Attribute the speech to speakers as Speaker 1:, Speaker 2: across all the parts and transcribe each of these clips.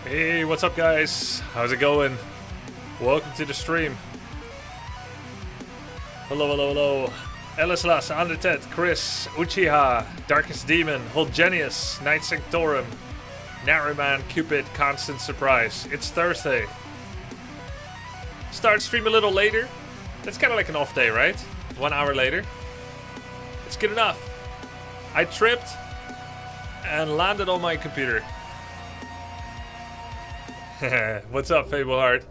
Speaker 1: Hey, what's up guys? How's it going? Welcome to the stream. Hello. Elislas, Underted, Chris, Uchiha, Darkest Demon, Holgenius, Knight Sanctorum, Narrowman, Cupid, Constant Surprise. It's Thursday. Start stream a little later. That's kind of like an off day, right? 1 hour later. It's good enough. I tripped and landed on my computer. What's up, Fableheart?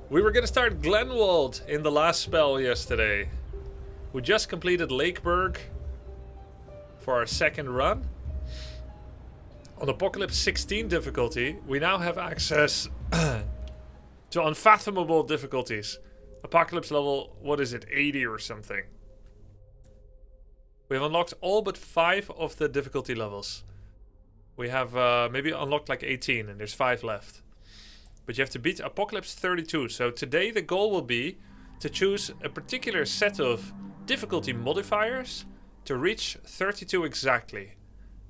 Speaker 1: We were gonna start Glenwald in the last spell yesterday. We just completed Lakeburg for our second run. On Apocalypse 16 difficulty, we now have access to unfathomable difficulties. Apocalypse level, what is it, 80 or something. We have unlocked all but 5 of the difficulty levels. We have maybe unlocked like 18 and there's 5 left. But you have to beat Apocalypse 32. So today the goal will be to choose a particular set of difficulty modifiers to reach 32 exactly.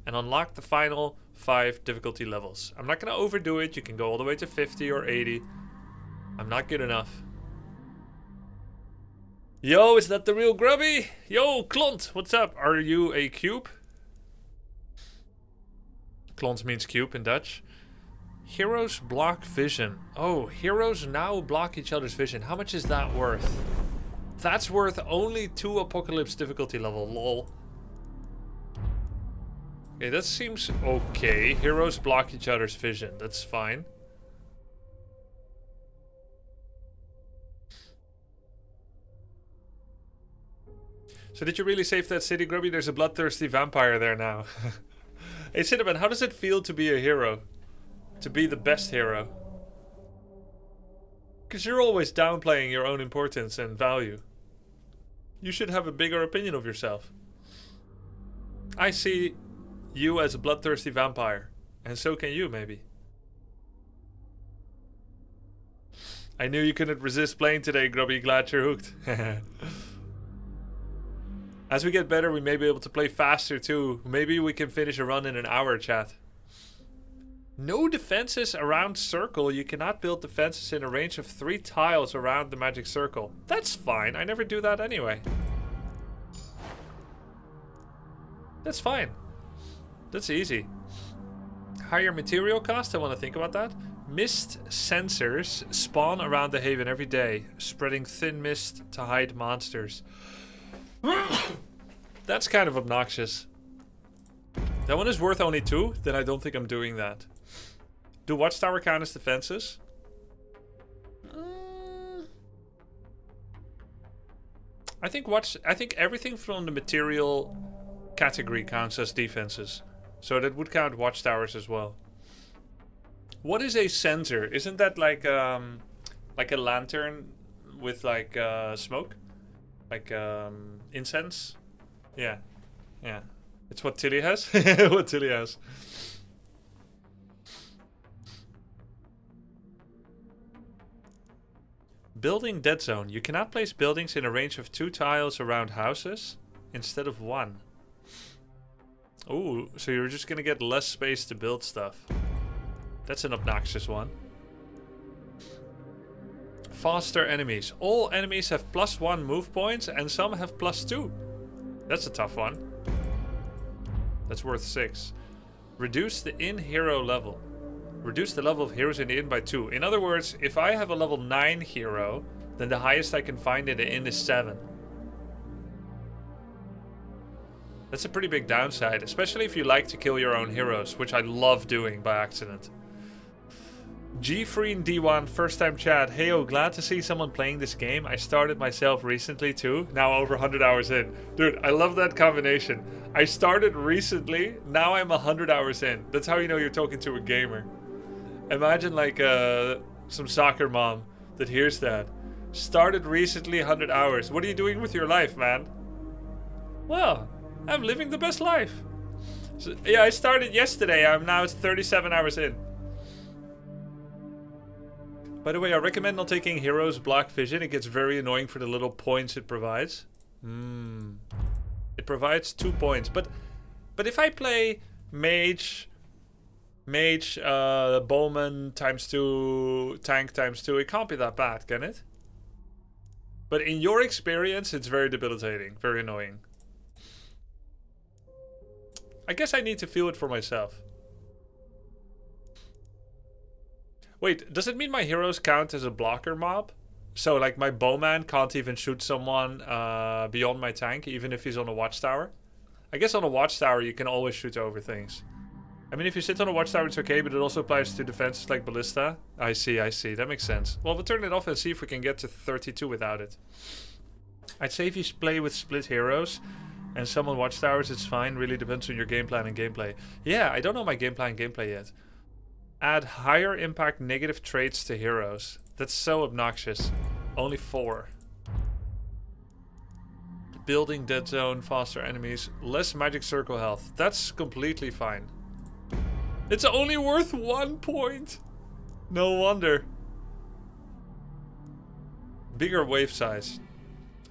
Speaker 1: And unlock the final 5 difficulty levels. I'm not going to overdo it. You can go all the way to 50 or 80. I'm not good enough. Yo, is that the real Grubby? Yo, Klont, what's up? Are you a cube? Klont means cube in Dutch. Heroes block vision. Oh, heroes now block each other's vision. How much is that worth? That's worth only 2 Apocalypse difficulty level, lol. Okay, that seems okay. Heroes block each other's vision. That's fine. So did you really save that city, Grubby? There's a bloodthirsty vampire there now. Hey, Cinnamon, how does it feel to be a hero? To be the best hero? Because you're always downplaying your own importance and value. You should have a bigger opinion of yourself. I see you as a bloodthirsty vampire. And so can you, maybe. I knew you couldn't resist playing today, Grubby. Glad you're hooked. As we get better, we may be able to play faster too. Maybe we can finish a run in an hour, chat. No defenses around circle. You cannot build defenses in a range of 3 tiles around the magic circle. That's fine. I never do that anyway. That's fine. That's easy. Higher material cost. I want to think about that. Mist sensors spawn around the haven every day, spreading thin mist to hide monsters. That's kind of obnoxious. That one is worth only 2. Then I don't think I'm doing that. Do Watchtower count as defenses? I think everything from the material category counts as defenses. So that would count Watchtowers as well. What is a sensor? Isn't that like a lantern with like smoke? Like incense? Yeah. It's what Tilly has. What Tilly has. Building dead zone. You cannot place buildings in a range of 2 tiles around houses instead of 1. Ooh, so you're just gonna get less space to build stuff. That's an obnoxious one. Faster enemies. All enemies have +1 move points and some have +2. That's a tough one. That's worth 6. Reduce the inn hero level. Reduce the level of heroes in the inn by 2. In other words, if I have a level 9 hero, then the highest I can find in the inn is 7. That's a pretty big downside, especially if you like to kill your own heroes, which I love doing by accident. G-Freen D1, first time chat. Heyo, glad to see someone playing this game. I started myself recently too, now over 100 hours in. Dude, I love that combination. I started recently, now I'm 100 hours in. That's how you know you're talking to a gamer. Imagine like some soccer mom that hears that. Started recently, 100 hours. What are you doing with your life, man? Well, I'm living the best life. So, yeah, I started yesterday. I'm now 37 hours in. By the way, I recommend not taking heroes block vision. It gets very annoying for the little points it provides. It provides 2 points. But if I play mage, Mage, bowman times 2, tank times 2. It can't be that bad, can it? But in your experience, it's very debilitating, very annoying. I guess I need to feel it for myself. Wait, does it mean my heroes count as a blocker mob? So, like, my bowman can't even shoot someone beyond my tank, even if he's on a watchtower? I guess on a watchtower, you can always shoot over things. I mean, if you sit on a watchtower, it's okay, but it also applies to defenses like ballista. I see. That makes sense. Well, we'll turn it off and see if we can get to 32 without it. I'd say if you play with split heroes and some on watchtowers, it's fine. Really depends on your game plan and gameplay. Yeah, I don't know my game plan and gameplay yet. Add higher impact negative traits to heroes. That's so obnoxious. Only 4. Building dead zone, faster enemies, less magic circle health. That's completely fine. It's only worth 1 point. No wonder. Bigger wave size.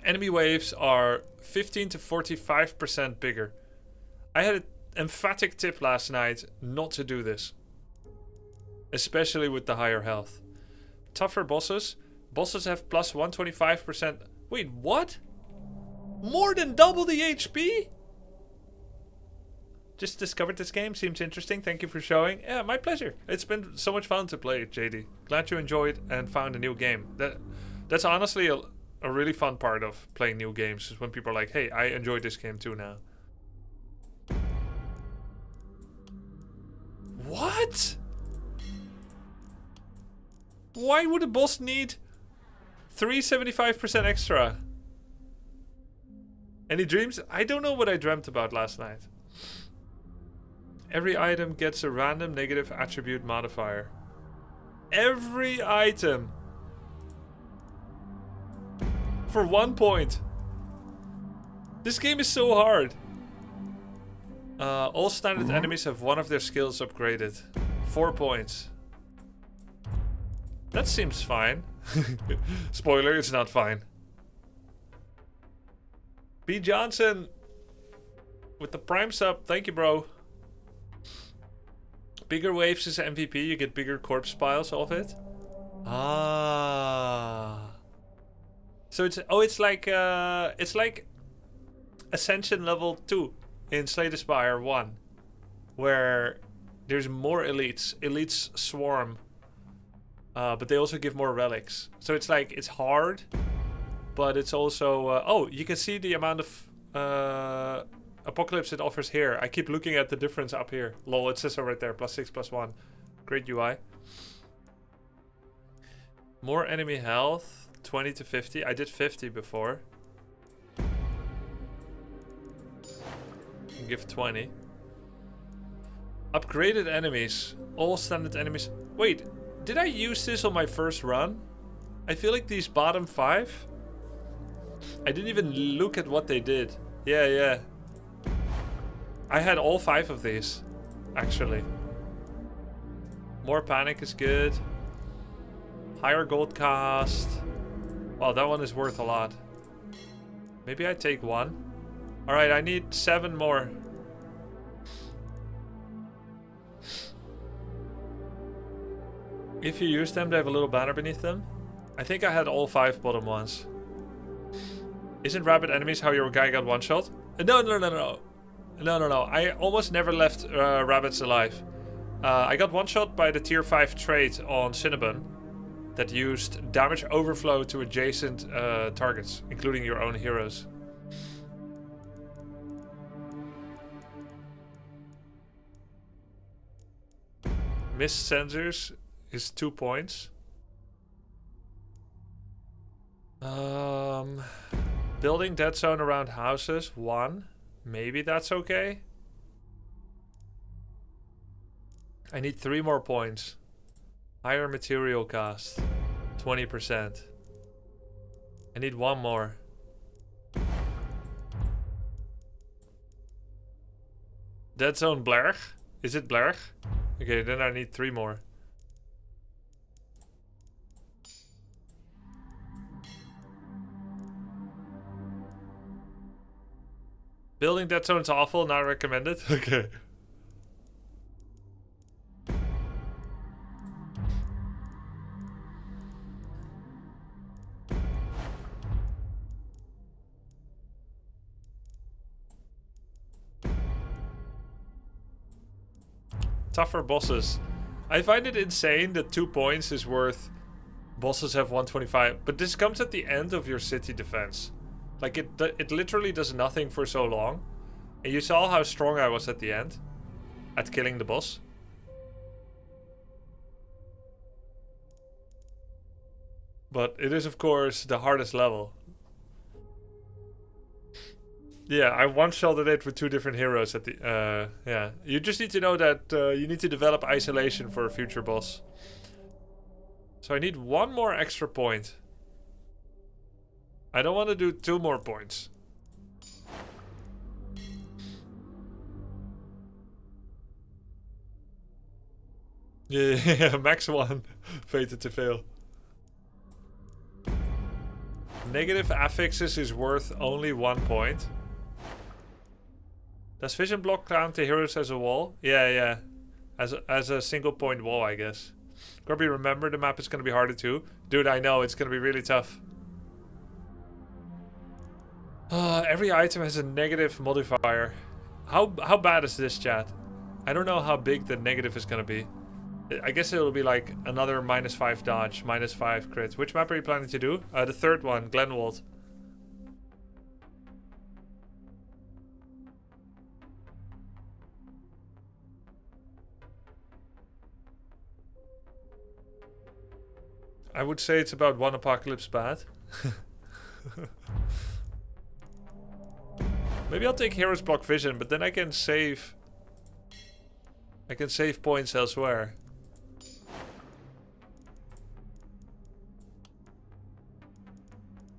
Speaker 1: Enemy waves are 15 to 45% bigger. I had an emphatic tip last night not to do this. Especially with the higher health. Tougher bosses. Bosses have plus 125%. Wait, what? More than double the HP? Just discovered this game. Seems interesting. Thank you for showing. Yeah, my pleasure. It's been so much fun to play it, JD. Glad you enjoyed and found a new game. That's honestly a really fun part of playing new games. Is when people are like, hey, I enjoyed this game too now. What? Why would a boss need 375% extra? Any dreams? I don't know what I dreamt about last night. Every item gets a random negative attribute modifier. Every item. For 1 point. This game is so hard. All standard enemies have one of their skills upgraded. 4 points. That seems fine. Spoiler, it's not fine. B. Johnson with the Prime sub. Thank you, bro. Bigger waves is MVP. You get bigger corpse piles of it. Ah. So it's like Ascension level 2 in Slay the Spire 1, where there's more elites. Elites swarm. But they also give more relics. So it's like, it's hard, but it's also... oh, you can see the amount of Apocalypse it offers here. I keep looking at the difference up here. Lol, it says so right there. +6, +1. Great UI. More enemy health. 20 to 50. I did 50 before. Give 20. Upgraded enemies. All standard enemies. Wait. Did I use this on my first run? I feel like these bottom 5. I didn't even look at what they did. Yeah. I had all 5 of these, actually. More panic is good. Higher gold cost. Wow, that one is worth a lot. Maybe I take 1. Alright, I need 7 more. If you use them, they have a little banner beneath them. I think I had all 5 bottom ones. Isn't rabbit enemies how your guy got one-shot? No. I almost never left rabbits alive. I got one-shot by the tier 5 trait on Cinnabon that used damage overflow to adjacent targets, including your own heroes. Mist sensors is 2 points. Building dead zone around houses, 1. Maybe that's okay. I need 3 more points. Higher material cost, 20%. I need 1 more. Dead zone Blerg? Is it Blerg? Okay, then I need 3 more. Building dead zone's awful, not recommended. Okay. tougher bosses. I find it insane that 2 points is worth... Bosses have 125. But this comes at the end of your city defense. Like, it literally does nothing for so long. And you saw how strong I was at the end. At killing the boss. But it is, of course, the hardest level. Yeah, I one-shotted it with 2 different heroes at the... yeah. You just need to know that you need to develop isolation for a future boss. So I need 1 more extra point. I don't want to do 2 more points. Yeah, max 1. Fated to fail. Negative affixes is worth only 1 point. Does vision block count the heroes as a wall? Yeah. As a single point wall, I guess. Grubby, remember the map is going to be harder too. Dude, I know, it's going to be really tough. Every item has a negative modifier. How bad is this, chat? I don't know how big the negative is going to be. I guess it'll be like another -5 dodge, -5 crit. Which map are you planning to do? The 3rd one, Glenwold. I would say it's about 1 apocalypse bad. Maybe I'll take Heroes Block Vision, but then I can save... I can save points elsewhere.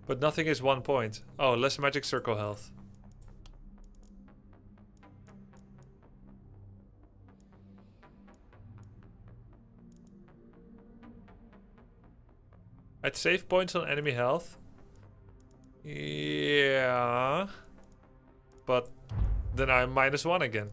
Speaker 1: But nothing is 1 point. Oh, less magic circle health. I'd save points on enemy health. Yeah. But then I'm -1 again.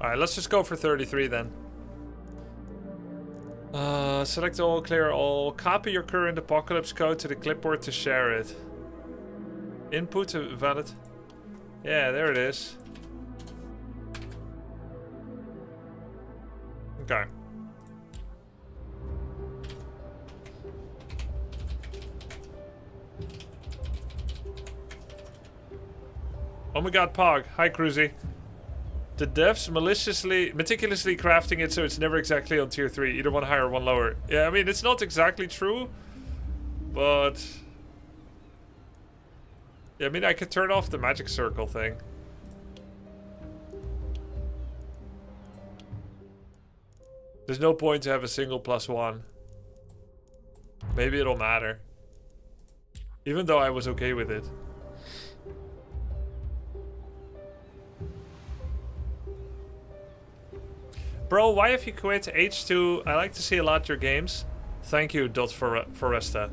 Speaker 1: Alright, let's just go for 33 then. Select all, clear all. Copy your current apocalypse code to the clipboard to share it. Input valid. Yeah, there it is. Okay. Oh my god, Pog. Hi, Cruzy. The devs meticulously crafting it so it's never exactly on tier 3. Either one higher or one lower. Yeah, I mean, it's not exactly true. But... yeah, I mean, I could turn off the magic circle thing. There's no point to have a single +1. Maybe it'll matter. Even though I was okay with it. Bro, why have you quit H2? I like to see a lot your games. Thank you, Dot Foresta.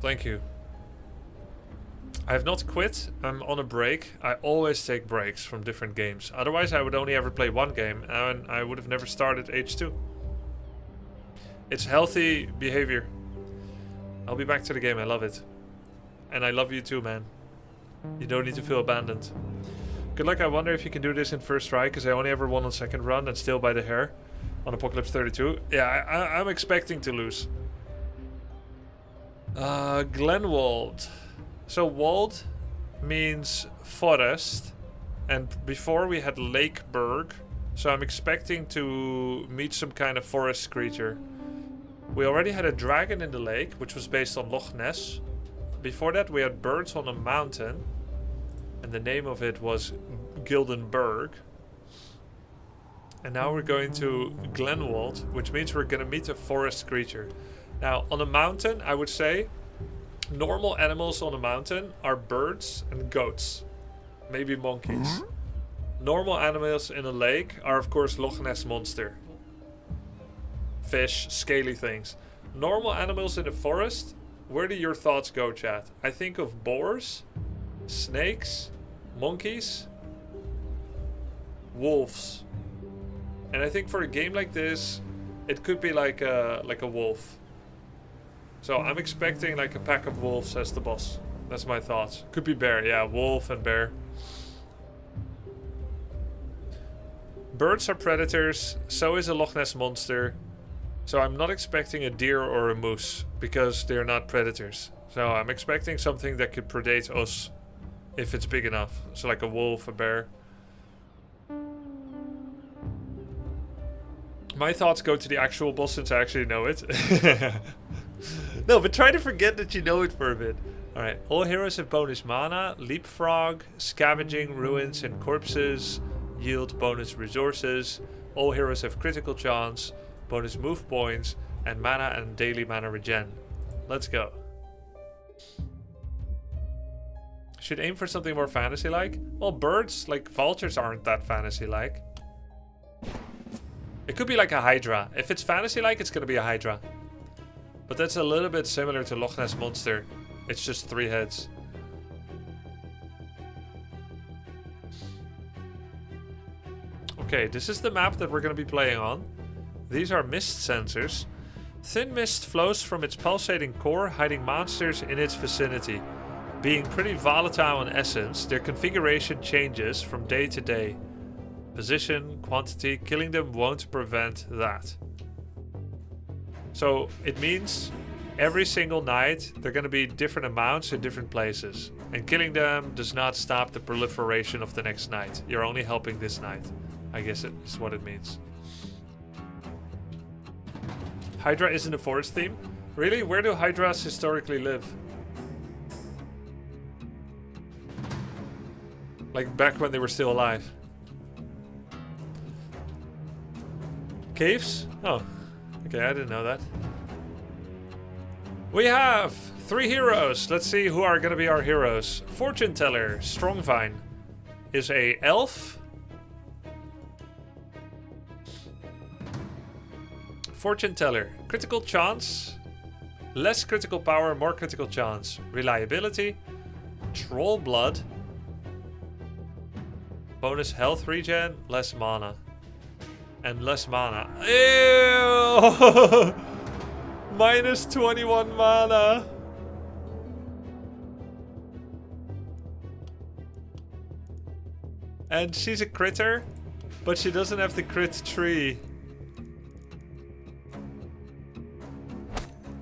Speaker 1: Thank you. I have not quit. I'm on a break. I always take breaks from different games. Otherwise, I would only ever play 1 game, and I would have never started H2. It's healthy behavior. I'll be back to the game. I love it. And I love you too, man. You don't need to feel abandoned. Good luck. I wonder if you can do this in first try, because I only ever won on second run and still by the hair on Apocalypse 32. Yeah, I'm expecting to lose. Glenwold. So Wald means forest, and before we had Lakeburg, so I'm expecting to meet some kind of forest creature. We already had a dragon in the lake, which was based on Loch Ness. Before that we had birds on a mountain, and the name of it was Gildenberg. And now we're going to Glenwold, which means we're going to meet a forest creature. Now, on a mountain, I would say normal animals on a mountain are birds and goats. Maybe monkeys. Normal animals in a lake are, of course, Loch Ness Monster. Fish, scaly things. Normal animals in the forest, where do your thoughts go, chat? I think of boars Snakes, monkeys, wolves. And I think for a game like this, it could be like a wolf. So I'm expecting like a pack of wolves as the boss. That's my thoughts. Could be bear, yeah, wolf and bear. Birds are predators, so is a Loch Ness monster. So I'm not expecting a deer or a moose, because they're not predators. So I'm expecting something that could predate us, if it's big enough. So like a wolf, a bear. My thoughts go to the actual boss since I actually know it. No, but try to forget that you know it for a bit. Alright, all heroes have bonus mana, leapfrog, scavenging, ruins and corpses, yield bonus resources. All heroes have critical chance, bonus move points, and mana and daily mana regen. Let's go. Should aim for something more fantasy-like? Well, birds, like vultures, aren't that fantasy-like. It could be like a hydra. If it's fantasy-like, it's gonna be a hydra. But that's a little bit similar to Loch Ness Monster. It's just 3 heads. Okay, this is the map that we're gonna be playing on. These are mist sensors. Thin mist flows from its pulsating core, hiding monsters in its vicinity. Being pretty volatile in essence, their configuration changes from day to day. Position, quantity, killing them won't prevent that. So it means every single night they're going to be different amounts in different places. And killing them does not stop the proliferation of the next night. You're only helping this night. I guess it is what it means. Hydra isn't a forest theme? Really? Where do hydras historically live? Like back when they were still alive. Caves? Oh. Okay, I didn't know that. We have 3 heroes. Let's see who are going to be our heroes. Fortune Teller, Strongvine, is a elf. Fortune Teller, critical chance, less critical power, more critical chance, reliability, troll blood, bonus health regen, less mana. And less mana. Ew! Minus 21 mana. And she's a critter, but she doesn't have the crit tree.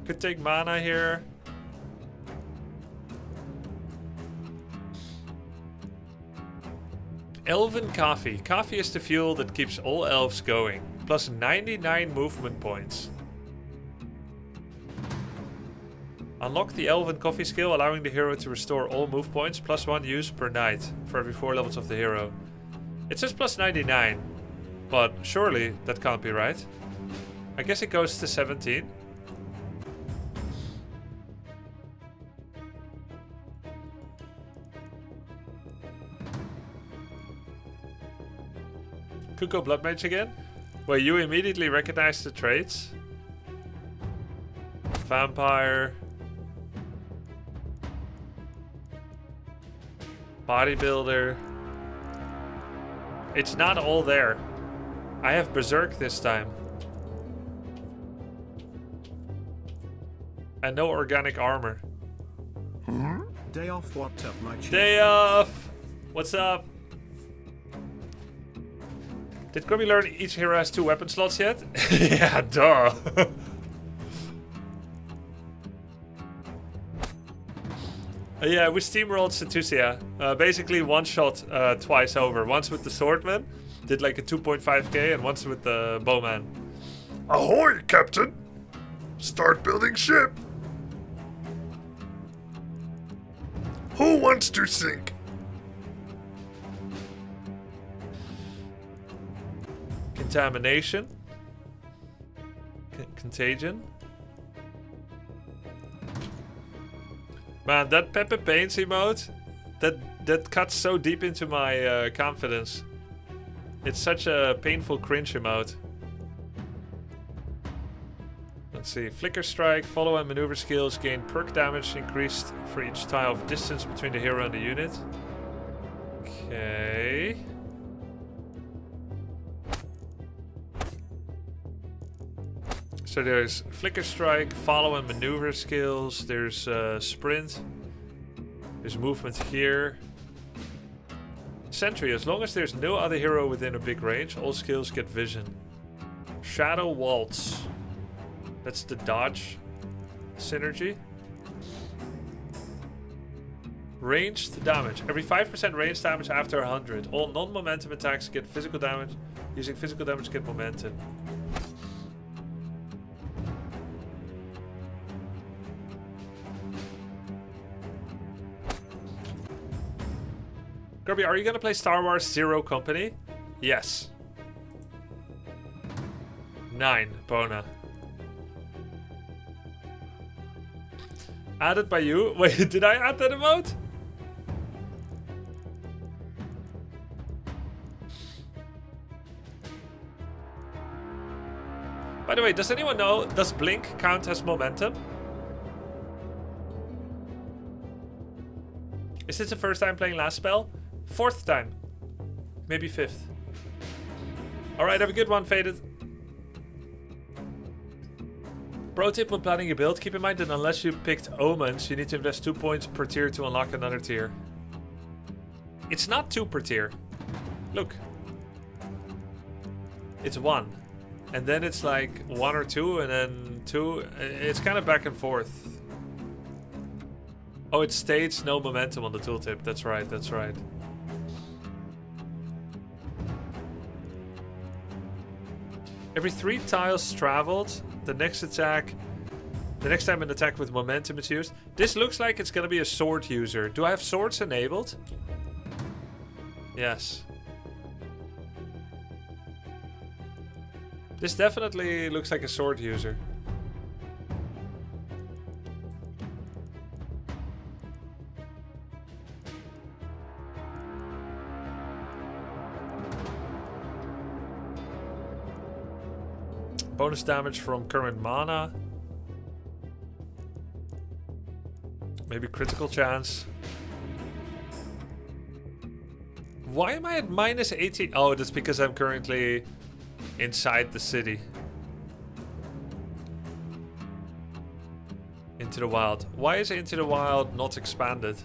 Speaker 1: Could take mana here. Elven Coffee. Coffee is the fuel that keeps all elves going. Plus 99 movement points. Unlock the Elven Coffee skill, allowing the hero to restore all move points. Plus 1 use per night for every 4 levels of the hero. It says plus 99. But surely that can't be right. I guess it goes to 17. Could go Blood Mage again. Well, you immediately recognize the traits. Vampire. Bodybuilder. It's not all there. I have Berserk this time. And no organic armor.
Speaker 2: Day off, what's up, my chief?
Speaker 1: Day off! What's up? Did Grubby learn each hero has 2 weapon slots yet? Yeah, duh. Yeah, we steamrolled Satusia. Basically one shot twice over. Once with the swordman, did like a 2.5k, and once with the bowman.
Speaker 3: Ahoy, Captain! Start building ship! Who wants to sink?
Speaker 1: Contamination. Contagion. Man, that Pepe Paints emote, that cuts so deep into my confidence. It's such a painful cringe emote. Let's see. Flicker strike, follow and maneuver skills gain perk damage increased for each tile of distance between the hero and the unit. Okay. So there's flicker strike, follow and maneuver skills. There's sprint. There's movement here. Sentry. As long as there's no other hero within a big range, all skills get vision. Shadow Waltz. That's the dodge synergy. Ranged damage. Every 5% range damage after 100. All non-momentum attacks get physical damage. Using physical damage get momentum. Grubby, are you gonna play Star Wars Zero Company? Yes. 9, Bona. Added by you? Wait, did I add that emote? By the way, does anyone know, does Blink count as momentum? Is this the first time playing last spell? 4th time. Maybe 5th. Alright, have a good one, Faded. Pro tip when planning your build, keep in mind that unless you picked Omens, you need to invest 2 points per tier to unlock another tier. It's not 2 per tier. Look. It's 1. And then it's like 1 or 2 and then 2. It's kind of back and forth. Oh, it states no momentum on the tooltip. That's right, that's right. Every 3 tiles traveled, the next time an attack with momentum is used. This looks like it's gonna be a sword user. Do I have swords enabled? Yes. This definitely looks like a sword user. Bonus damage from current mana. Maybe critical chance. Why am I at minus 18? Oh, that's because I'm currently inside the city. Into the Wild. Why is Into the Wild not expanded?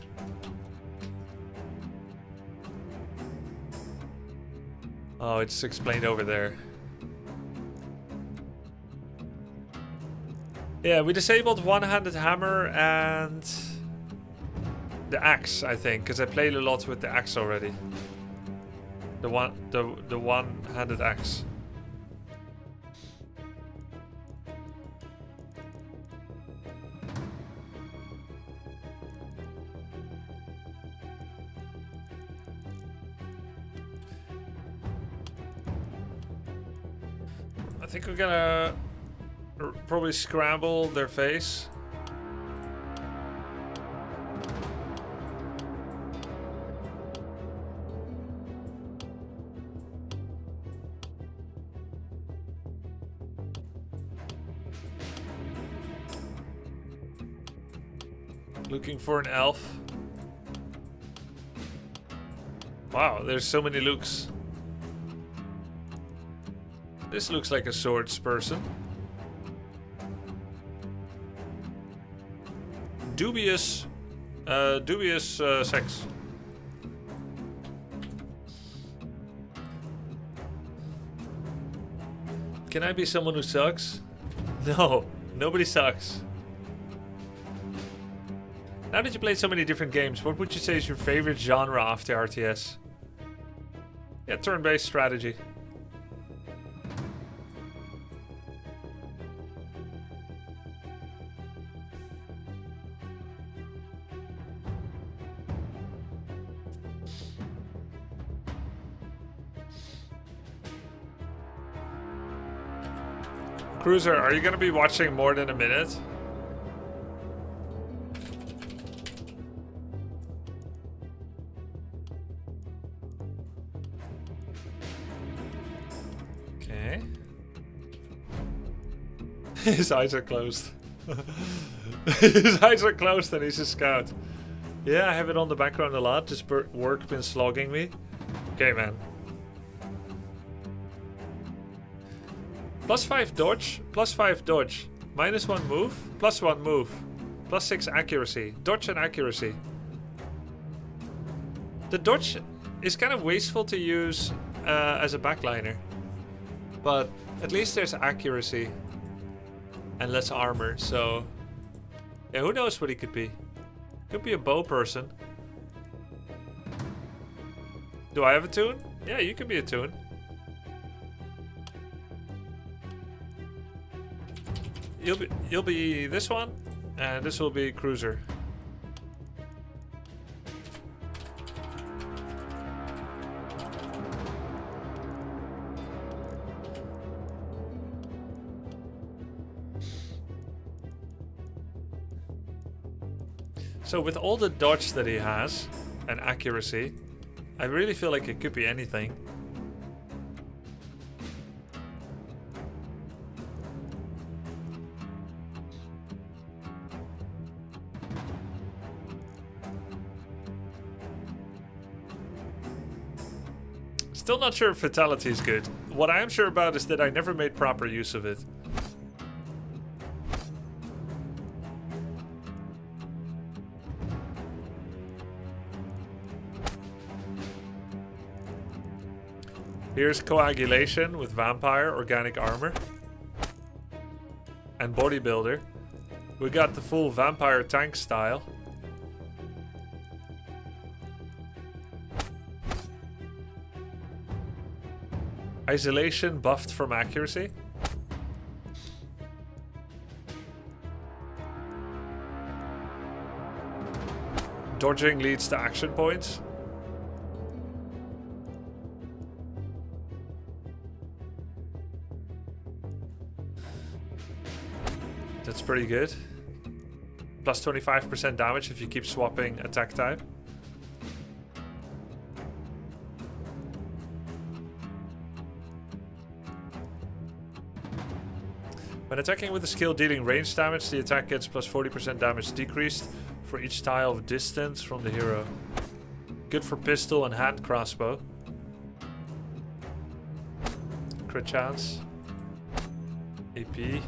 Speaker 1: Oh, it's explained over there. Yeah, we disabled one-handed hammer and the axe, I think, because I played a lot with the axe already. The one-handed axe. I think we're gonna probably scramble their face. Looking for an elf. Wow, there's so many looks. This looks like a swords person. Dubious sex. Can I be someone who sucks? No, nobody sucks. Now that you played so many different games, what would you say is your favorite genre of the RTS? Yeah, turn-based strategy. Cruiser, are you going to be watching more than a minute? Okay. His eyes are closed. His eyes are closed and he's a scout. Yeah, I have it on the background a lot. This work been slogging me. Okay, man. +5 dodge, +5 dodge. -1 move, +1 move. +6 accuracy. Dodge and accuracy. The dodge is kind of wasteful to use as a backliner. But at least there's accuracy. And less armor, so... Yeah, who knows what he could be. Could be a bow person. Do I have a tune? Yeah, you can be a tune. You'll be this one, and this will be cruiser. So with all the dodge that he has, and accuracy, I really feel like it could be anything. Still not sure if fatality is good. What I am sure about is that I never made proper use of it. Here's coagulation with vampire, organic armor, and bodybuilder. We got the full vampire tank style. Isolation buffed from accuracy. Dodging leads to action points. That's pretty good. Plus 25% damage if you keep swapping attack type. When attacking with a skill dealing range damage, the attack gets plus 40% damage decreased for each tile of distance from the hero. Good for pistol and hand crossbow. Crit chance. AP.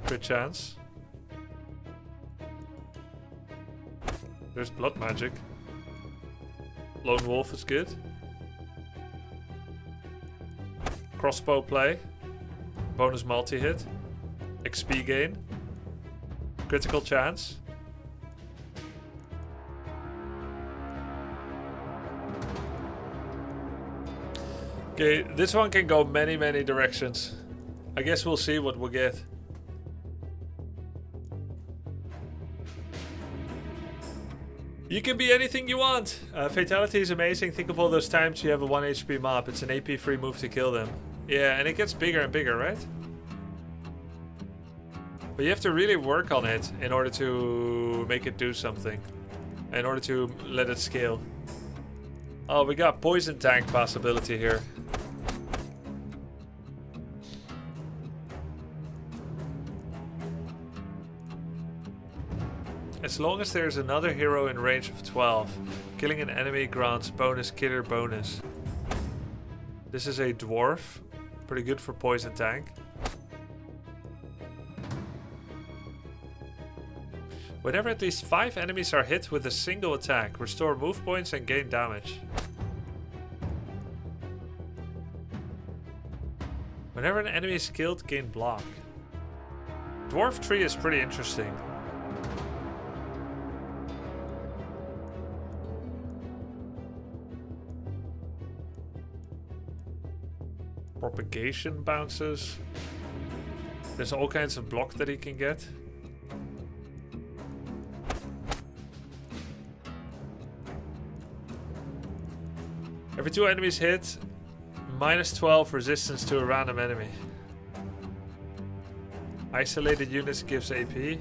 Speaker 1: Crit chance. There's blood magic. Lone wolf is good. Crossbow play. Bonus multi-hit. XP gain. Critical chance. Okay, this one can go many, many directions. I guess we'll see what we'll get. You can be anything you want. Fatality is amazing. Think of all those times you have a 1 HP mob. It's an AP free move to kill them. Yeah, and it gets bigger and bigger, right? But you have to really work on it in order to make it do something. In order to let it scale. Oh, we got poison tank possibility here. As long as there's another hero in range of 12, killing an enemy grants bonus killer bonus. This is a dwarf, pretty good for poison tank. Whenever at least 5 enemies are hit with a single attack, restore move points and gain damage. Whenever an enemy is killed, gain block. Dwarf tree is pretty interesting. Propagation bounces. There's all kinds of block that he can get. Every 2 enemies hit, minus 12 resistance to a random enemy. Isolated units gives AP.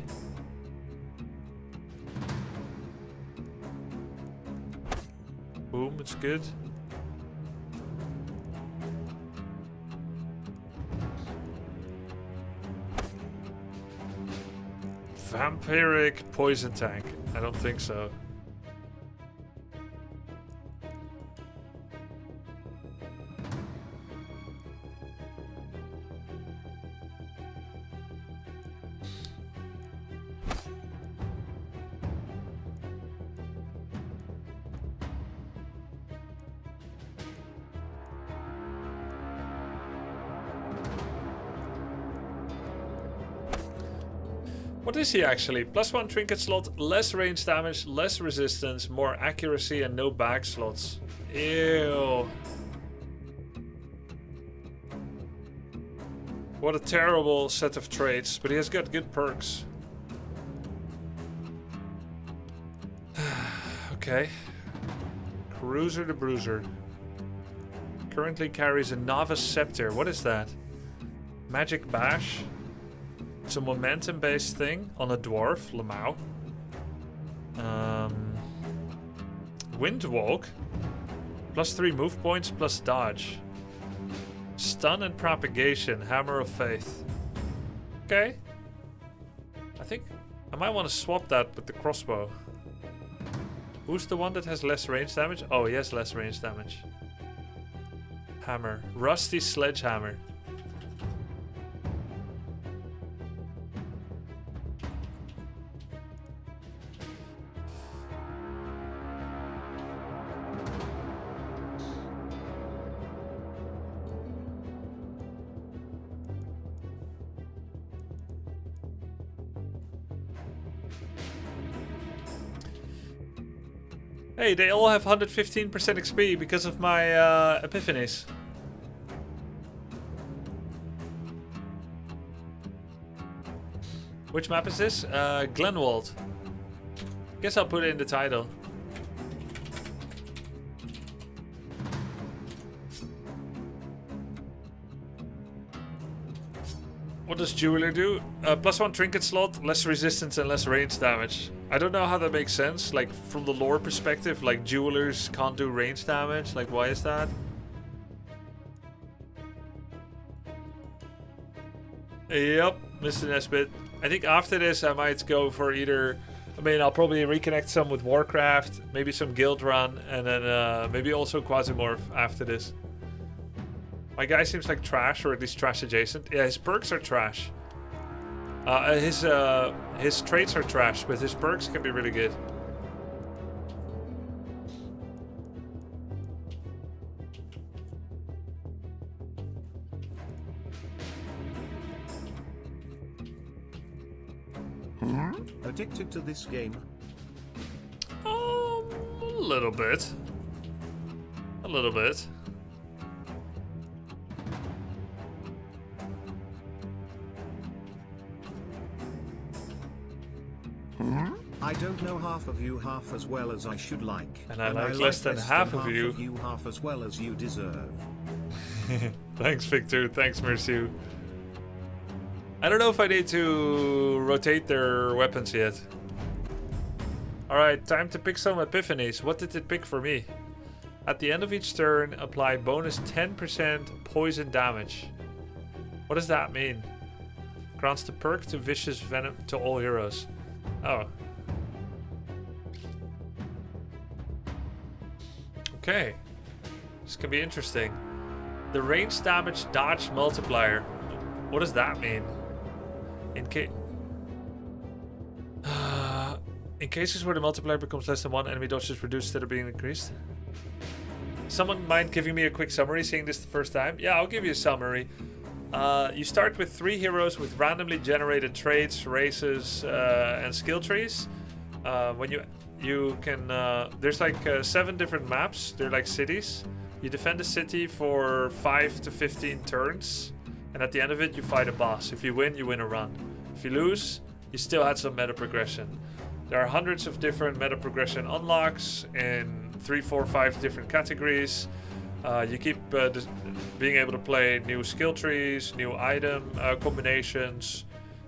Speaker 1: Boom, it's good. Vampiric poison tank. I don't think so. What is he actually? +1 trinket slot, less range damage, less resistance, more accuracy, and no bag slots. Ew. What a terrible set of traits, but he has got good perks. Okay. Cruiser the Bruiser. Currently carries a Novice Scepter. What is that? Magic Bash. It's a momentum-based thing on a dwarf, Lamau. Windwalk. +3 move points plus dodge. Stun and propagation, Hammer of Faith. Okay. I think I might want to swap that with the crossbow. Who's the one that has less range damage? Oh, he has less range damage. Hammer. Rusty Sledgehammer. Hey, they all have 115% XP because of my epiphanies. Which map is this? Glenwald. Guess I'll put it in the title. What does Jeweler do? +1 trinket slot, less resistance and less range damage. I don't know how that makes sense. Like, from the lore perspective, like, Jewelers can't do range damage. Like, why is that? Yep, Mr. Nesbit. I think after this I might go for either... I mean, I'll probably reconnect some with Warcraft, maybe some Guild Run, and then maybe also Quasimorph after this. My guy seems like trash, or at least trash adjacent. Yeah, his perks are trash. His traits are trash, but his perks can be really good.
Speaker 2: Addicted to this game?
Speaker 1: A little bit. A little bit.
Speaker 2: I don't know half of you half as well as I should like.
Speaker 1: And I like less than half of you.
Speaker 2: Half as well as you deserve.
Speaker 1: Thanks, Victor. Thanks, Mersu. I don't know if I need to rotate their weapons yet. Alright, time to pick some epiphanies. What did it pick for me? At the end of each turn, apply bonus 10% poison damage. What does that mean? Grants the perk to Vicious Venom to all heroes. Oh. Okay. This can be interesting. The range damage dodge multiplier. What does that mean? In cases where the multiplier becomes less than one, enemy dodge is reduced instead of being increased. Someone mind giving me a quick summary, seeing this the first time? Yeah, I'll give you a summary. You start with 3 heroes with randomly generated traits, races, and skill trees. When you can, there's like 7 different maps. They're like cities. You defend a city for 5 to 15 turns, and at the end of it, you fight a boss. If you win a run. If you lose, you still had some meta progression. There are hundreds of different meta progression unlocks in 3, 4, 5 different categories. You keep being able to play new skill trees, new item combinations,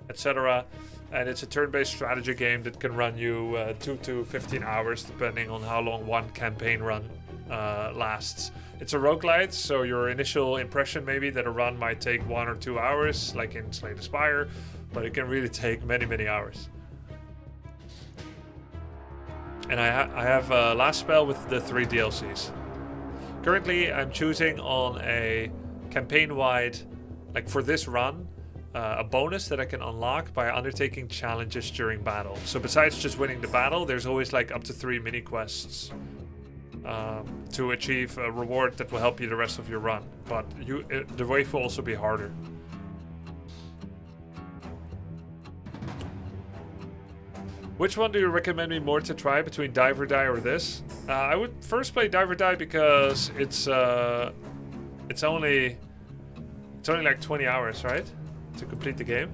Speaker 1: etc. And it's a turn-based strategy game that can run you 2 to 15 hours, depending on how long one campaign run lasts. It's a roguelite, so your initial impression maybe that a run might take 1 or 2 hours, like in Slay the Spire, but it can really take many, many hours. And I have a last spell with the 3 DLCs. Currently, I'm choosing on a campaign-wide, like for this run, a bonus that I can unlock by undertaking challenges during battle. So besides just winning the battle, there's always like up to 3 mini quests to achieve a reward that will help you the rest of your run. But the wave will also be harder. Which one do you recommend me more to try between Dive or Die or this? I would first play Dive or Die because it's only like 20 hours, right? To complete the game.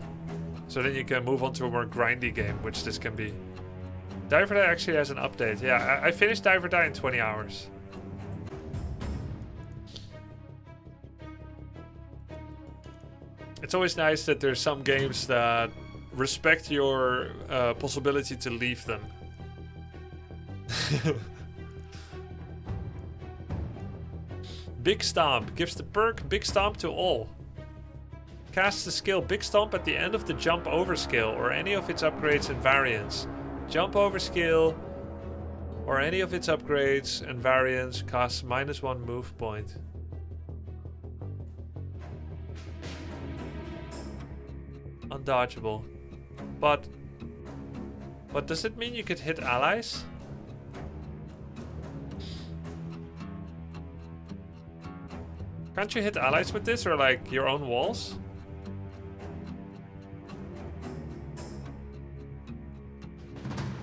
Speaker 1: So then you can move on to a more grindy game, which this can be. Dive or Die actually has an update. Yeah, I finished Dive or Die in 20 hours. It's always nice that there's some games that respect your possibility to leave them. Big Stomp gives the perk Big Stomp to all. Cast the skill Big Stomp at the end of the Jump Over skill or any of its upgrades and variants. Jump Over skill or any of its upgrades and variants costs -1 move point. Undodgeable. But does it mean you could hit allies? Can't you hit allies with this or like your own walls?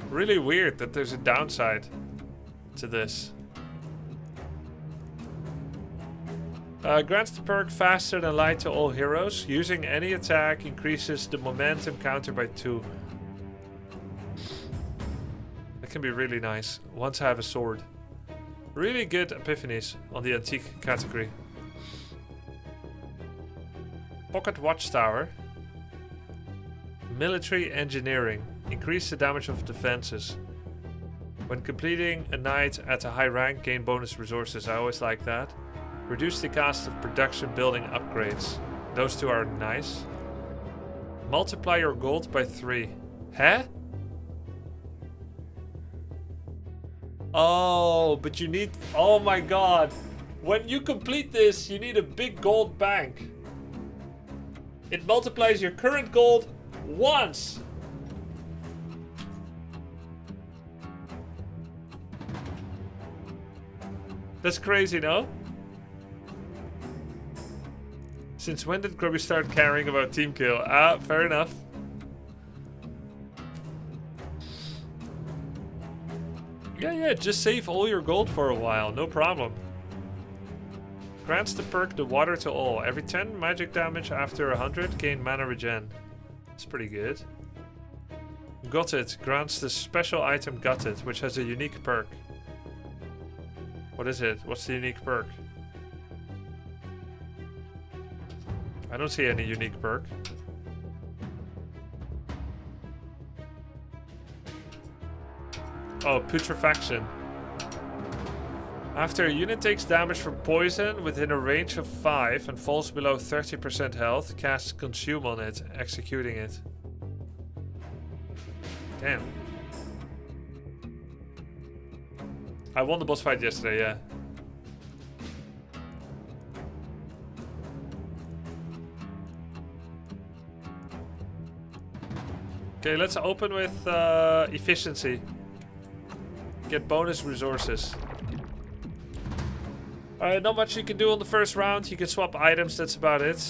Speaker 1: Really weird that there's a downside to this. Grants the perk Faster Than Light to all heroes. Using any attack increases the momentum counter by 2. That can be really nice once I have a sword. Really good epiphanies on the antique category. Pocket Watchtower. Military Engineering. Increase the damage of defenses. When completing a knight at a high rank, gain bonus resources. I always like that. Reduce the cost of production building upgrades. Those two are nice. Multiply your gold by 3. Huh? Oh, but you need... Oh my god. When you complete this, you need a big gold bank. It multiplies your current gold once. That's crazy, no? Since when did Grubby start caring about team kill? Ah, fair enough. Yeah, just save all your gold for a while, no problem. Grants the perk the Water to all. Every 10 magic damage after 100, gain mana regen. That's pretty good. Gutted grants the special item Gutted, which has a unique perk. What is it? What's the unique perk? I don't see any unique perk. Oh, Putrefaction. After a unit takes damage from poison within a range of 5 and falls below 30% health, cast Consume on it, executing it. Damn. I won the boss fight yesterday, yeah. Okay, let's open with efficiency. Get bonus resources. Not much you can do on the first round. You can swap items, that's about it.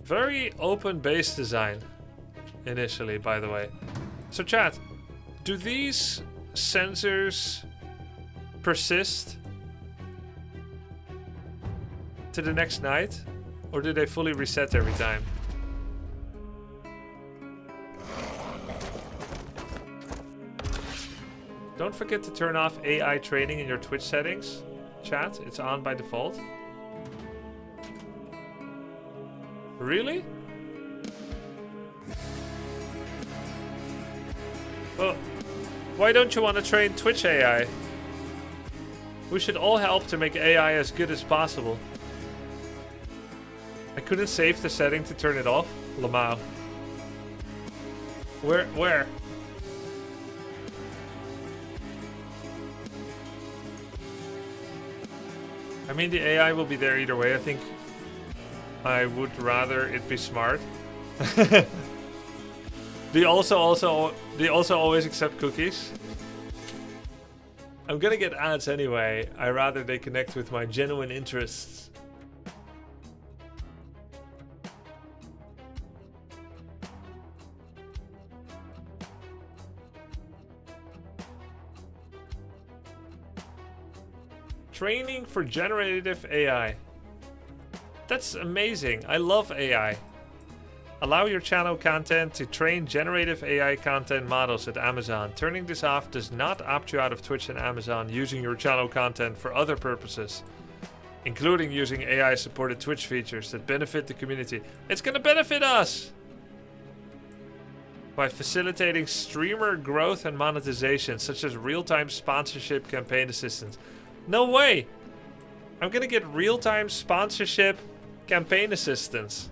Speaker 1: Very open base design initially, by the way. So chat, do these sensors persist to the next night? Or do they fully reset every time? Don't forget to turn off AI training in your Twitch settings. Chat, it's on by default. Really? Well, why don't you want to train Twitch AI? We should all help to make AI as good as possible. I couldn't save the setting to turn it off. Lamau. Where? I mean, the AI will be there either way. I think I would rather it be smart. Do you also always accept cookies? I'm gonna get ads anyway. I rather they connect with my genuine interests. Training for generative AI. That's amazing. I love AI. Allow your channel content to train generative AI content models at Amazon. Turning this off does not opt you out of Twitch and Amazon using your channel content for other purposes, including using AI-supported Twitch features that benefit the community. It's gonna benefit us! By facilitating streamer growth and monetization, such as real-time sponsorship campaign assistance. No way! I'm gonna get real-time sponsorship campaign assistance.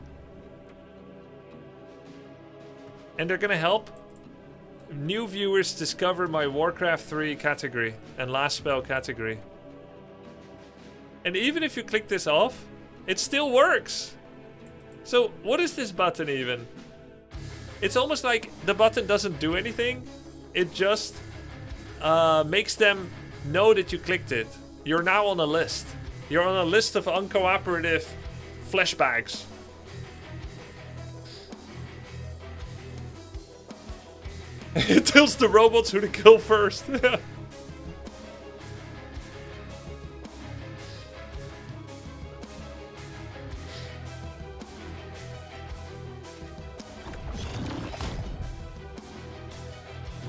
Speaker 1: And they're gonna help new viewers discover my Warcraft 3 category and Last Spell category. And even if you click this off, it still works. So what is this button even? It's almost like the button doesn't do anything. It just makes them know that you clicked it. You're now on a list. You're on a list of uncooperative flashbacks. It tells the robots who to kill first.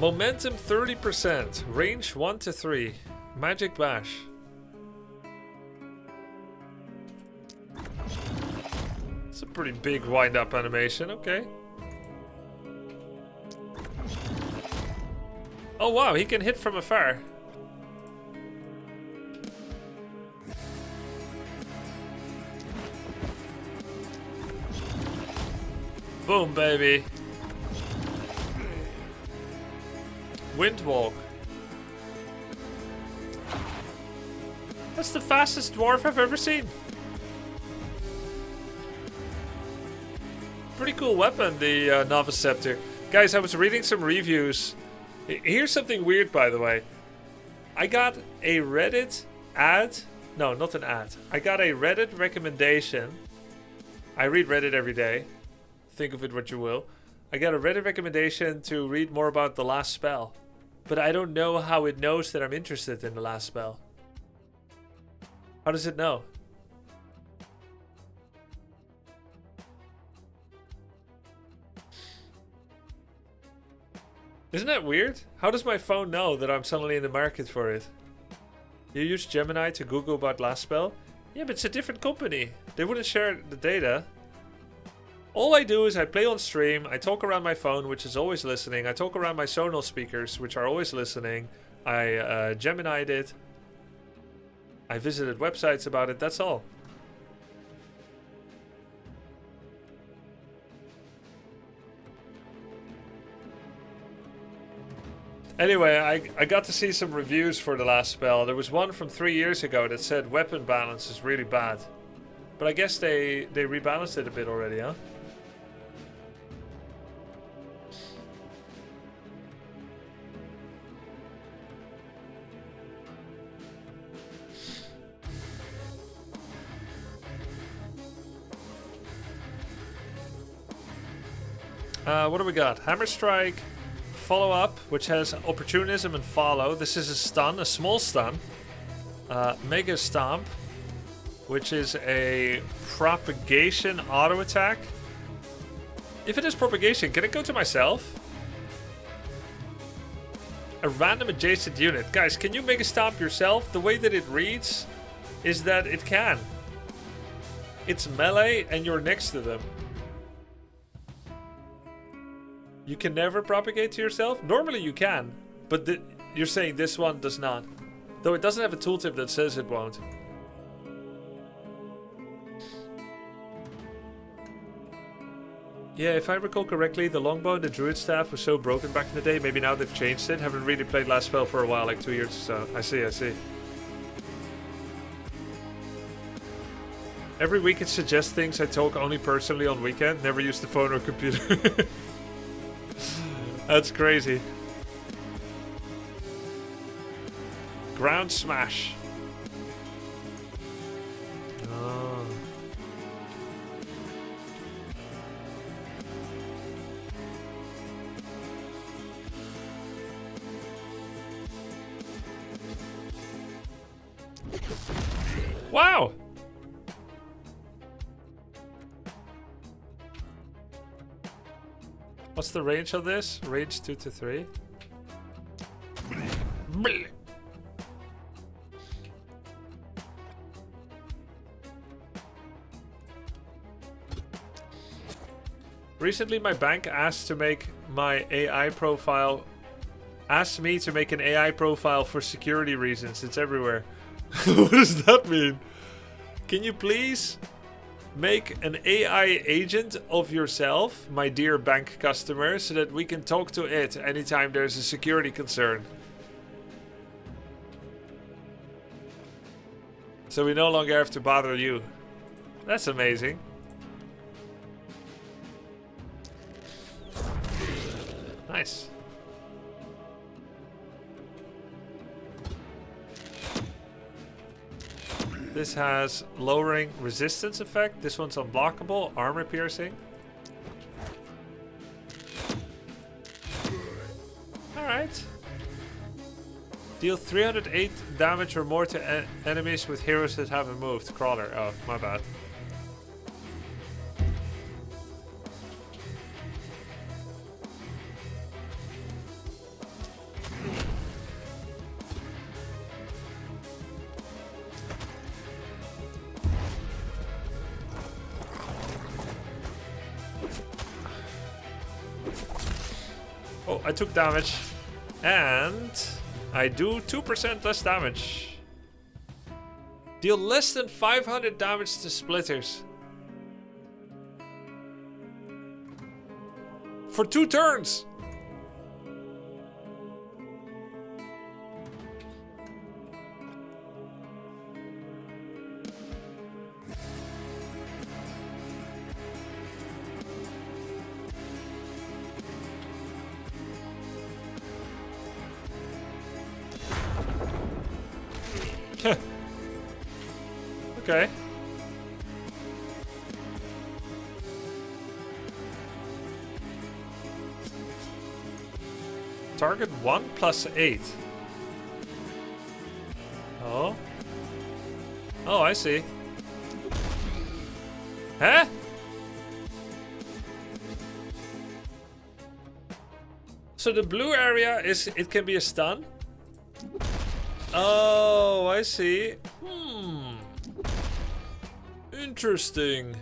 Speaker 1: Momentum 30%. Range 1 to 3. Magic Bash. It's a pretty big wind-up animation, okay. Oh wow, he can hit from afar. Boom, baby. Windwalk. That's the fastest dwarf I've ever seen. Pretty cool weapon, the Novice Scepter. Guys, I was reading some reviews. Here's something weird, by the way. I got a Reddit ad. No, not an ad. I got a Reddit recommendation. I read Reddit every day. Think of it what you will. I got a Reddit recommendation to read more about The Last Spell. But I don't know how it knows that I'm interested in The Last Spell. How does it know? Isn't that weird? How does my phone know that I'm suddenly in the market for it? You use Gemini to Google about Last Spell? Yeah, but it's a different company. They wouldn't share the data. All I do is I play on stream, I talk around my phone, which is always listening, I talk around my Sonos speakers, which are always listening, I Gemini'd it, I visited websites about it, that's all. Anyway, I got to see some reviews for The Last Spell. There was one from 3 years ago that said weapon balance is really bad. But I guess they rebalanced it a bit already, huh? What do we got? Hammer Strike, Follow Up, which has Opportunism and Follow. This is a stun, a small stun. Mega Stomp, which is a Propagation auto attack. If it is Propagation, can it go to myself? A random adjacent unit. Guys, can you Mega Stomp yourself? The way that it reads is that it can. It's melee and you're next to them. You can never propagate to yourself? Normally you can, but you're saying this one does not. Though it doesn't have a tooltip that says it won't. Yeah, if I recall correctly, the longbow and the druid staff was so broken back in the day. Maybe now they've changed it. Haven't really played last spell for a while, like 2 years or so. I see, I see. Every week it suggests things I talk only personally on weekend. Never use the phone or computer. That's crazy. Ground smash. Oh. Wow! What's the range of this? Range 2 to 3? Bleh. Recently, my bank asked to make my AI profile. Asked me to make an AI profile for security reasons. It's everywhere. What does that mean? Can you please make an AI agent of yourself, my dear bank customer, so that we can talk to it anytime there's a security concern? So we no longer have to bother you. That's amazing. Nice. This has lowering resistance effect. This one's unblockable. Armor piercing. Alright. Deal 308 damage or more to enemies with heroes that haven't moved. Crawler. Oh, my bad. Oh, I took damage. And I do 2% less damage. Deal less than 500 damage to splitters. For 2 turns. Okay. Target 1 plus 8. Oh. Oh, I see. Huh? So the blue area is, it can be a stun? Oh, I see. Interesting.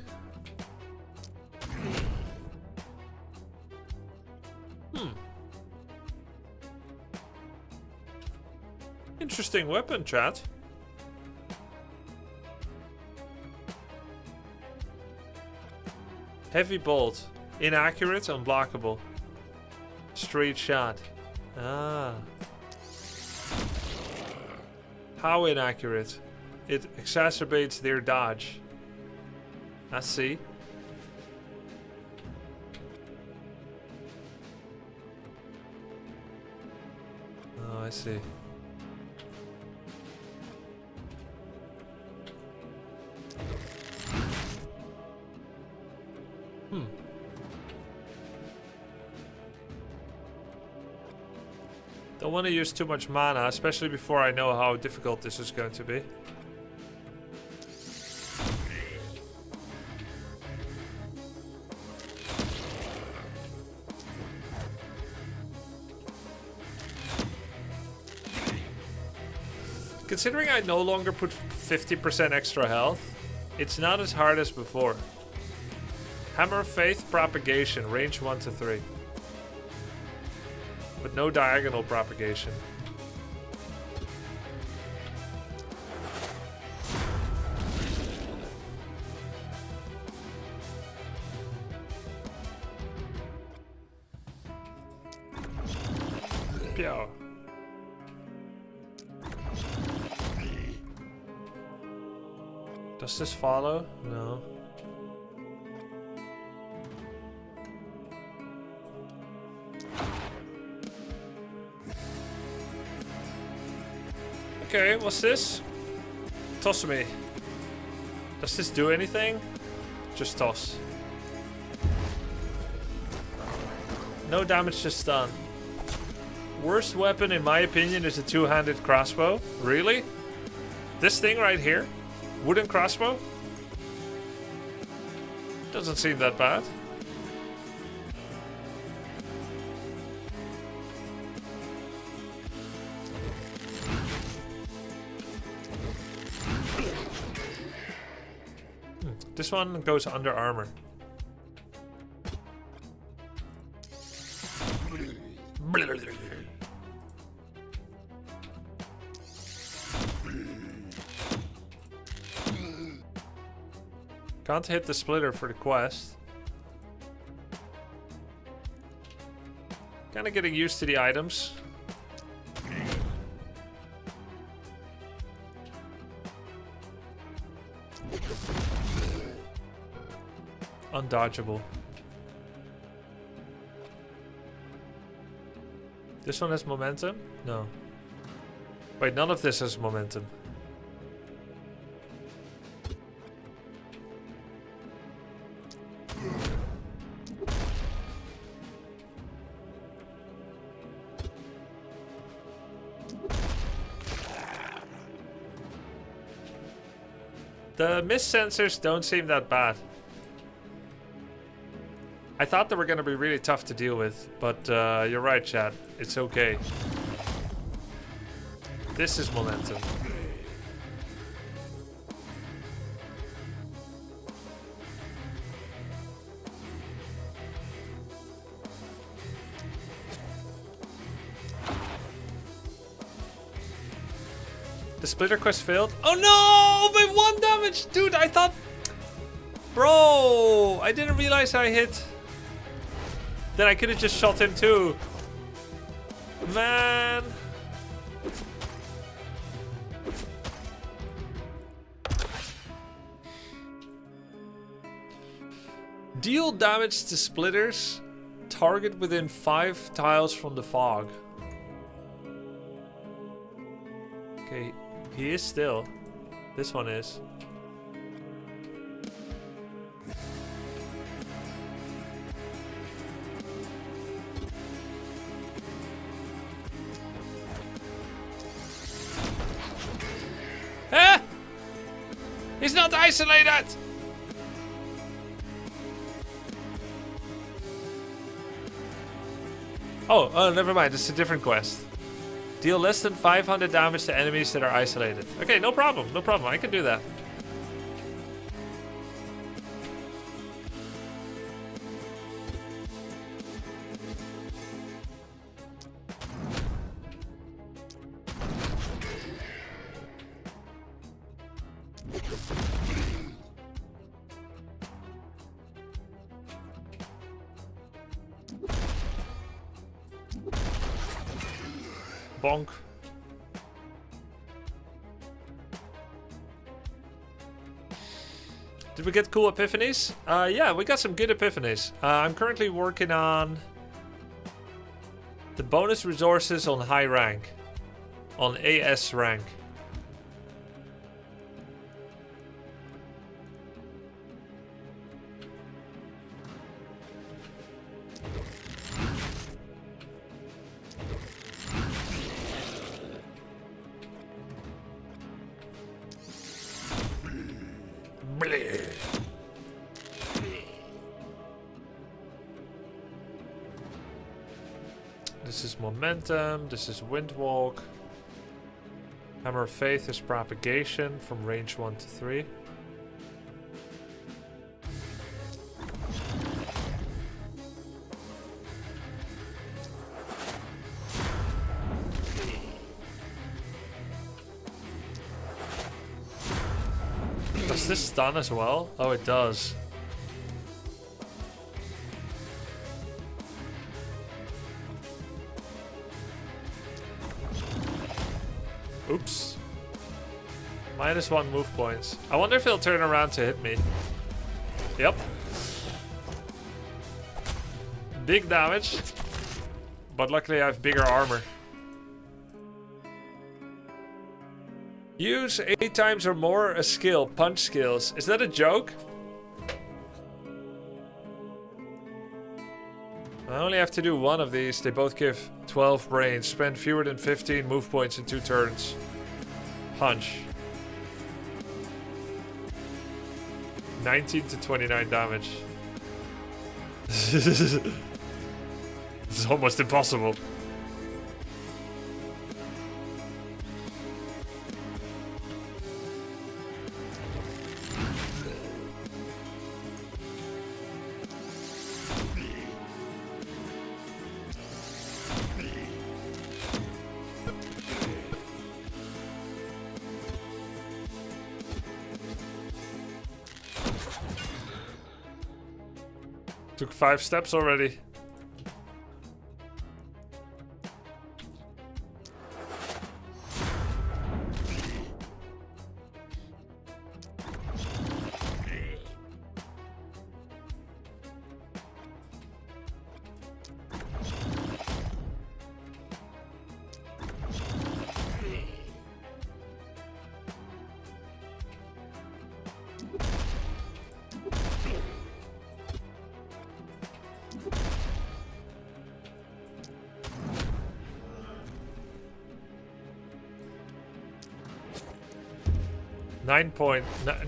Speaker 1: Interesting weapon, chat. Heavy bolt. Inaccurate, unblockable. Straight shot. Ah. How inaccurate? It exacerbates their dodge. I see. Oh, I see. Don't want to use too much mana, especially before I know how difficult this is going to be. Considering I no longer put 50% extra health, it's not as hard as before. Hammer of Faith propagation, range 1 to 3. But no diagonal propagation. Pew. Does this follow? No. Okay, what's this? Toss me. Does this do anything? Just toss. No damage, just stun. Worst weapon, in my opinion, is a two-handed crossbow. Really? This thing right here? Wooden crossbow? Doesn't seem that bad. This one goes under armor. Can't hit the splitter for the quest. Kinda getting used to the items. Undodgeable. This one has momentum? No. Wait, none of this has momentum. The mist sensors don't seem that bad. I thought they were going to be really tough to deal with, but you're right, chat. It's okay. This is momentum. The splitter quest failed. Oh no! By 1 damage! Dude, I thought... Bro! I didn't realize I hit... Then I could have just shot him too. Man. Deal damage to splitters. Target within 5 tiles from the fog. Okay, he is still. This one is. Ah! He's not isolated! Oh, never mind. It's a different quest. Deal less than 500 damage to enemies that are isolated. Okay, no problem. No problem. I can do that. Bonk. Did we get cool epiphanies? Yeah, we got some good epiphanies. I'm currently working on the bonus resources on high rank. On AS rank. This is momentum, this is windwalk. Hammer of Faith is propagation from range 1 to 3. Does this stun as well? Oh, it does. Oops. -1 move points. I wonder if he'll turn around to hit me. Yep. Big damage. But luckily I have bigger armor. Use 8 times or more a skill. Punch skills. Is that a joke? I only have to do one of these. They both give 12 brains. Spend fewer than 15 move points in 2 turns. Punch. 19 to 29 damage. This is almost impossible. Took 5 steps already.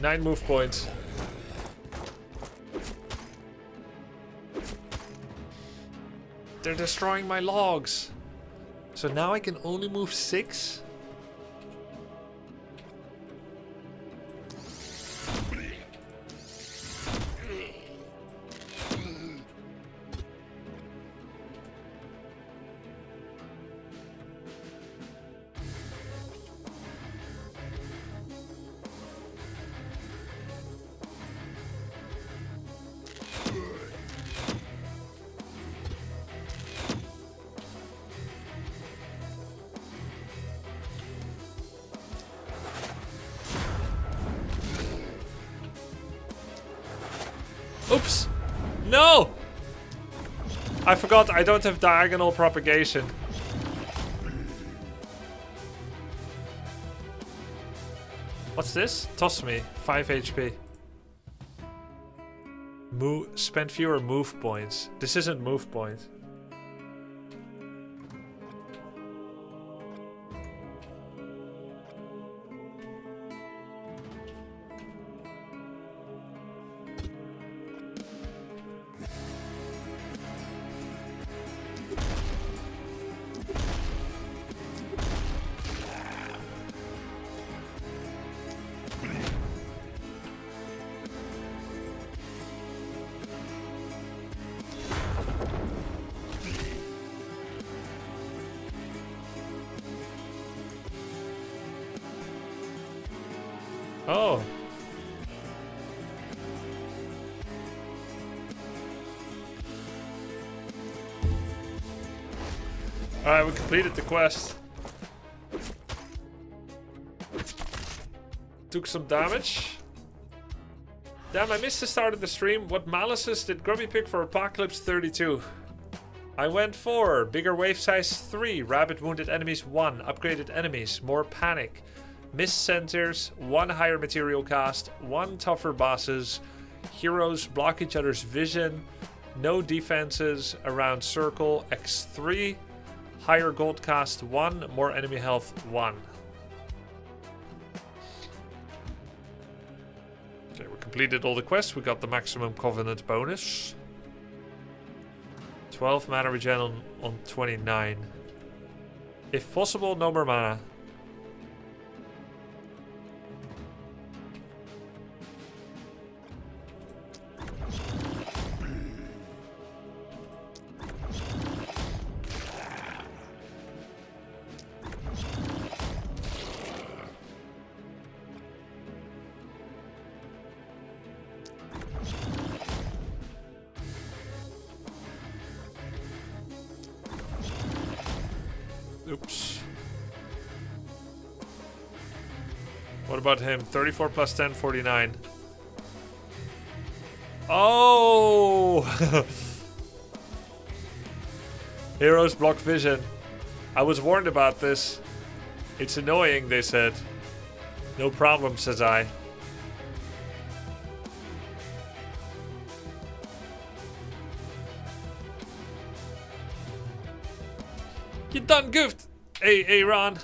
Speaker 1: Nine move points. They're destroying my logs. So now I can only move 6? Oops! No! I forgot I don't have diagonal propagation. What's this? Toss me. 5 HP. Spend fewer move points. This isn't move points. Oh. Alright, we completed the quest. Took some damage. Damn, I missed the start of the stream. What malices did Grubby pick for Apocalypse 32? I went for bigger wave size 3, rabid wounded enemies 1, upgraded enemies, more panic, mist centers, 1 higher material cast, 1 tougher bosses, heroes block each other's vision, no defenses around circle, x3, higher gold cast 1, more enemy health 1. Okay, we completed all the quests, we got the maximum covenant bonus. 12 mana regen on 29. If possible, no more mana. Oops. What about him? 34 plus 10, 49. Oh! Heroes block vision. I was warned about this. It's annoying, they said. No problem, says I. You done goofed! Hey, Ron.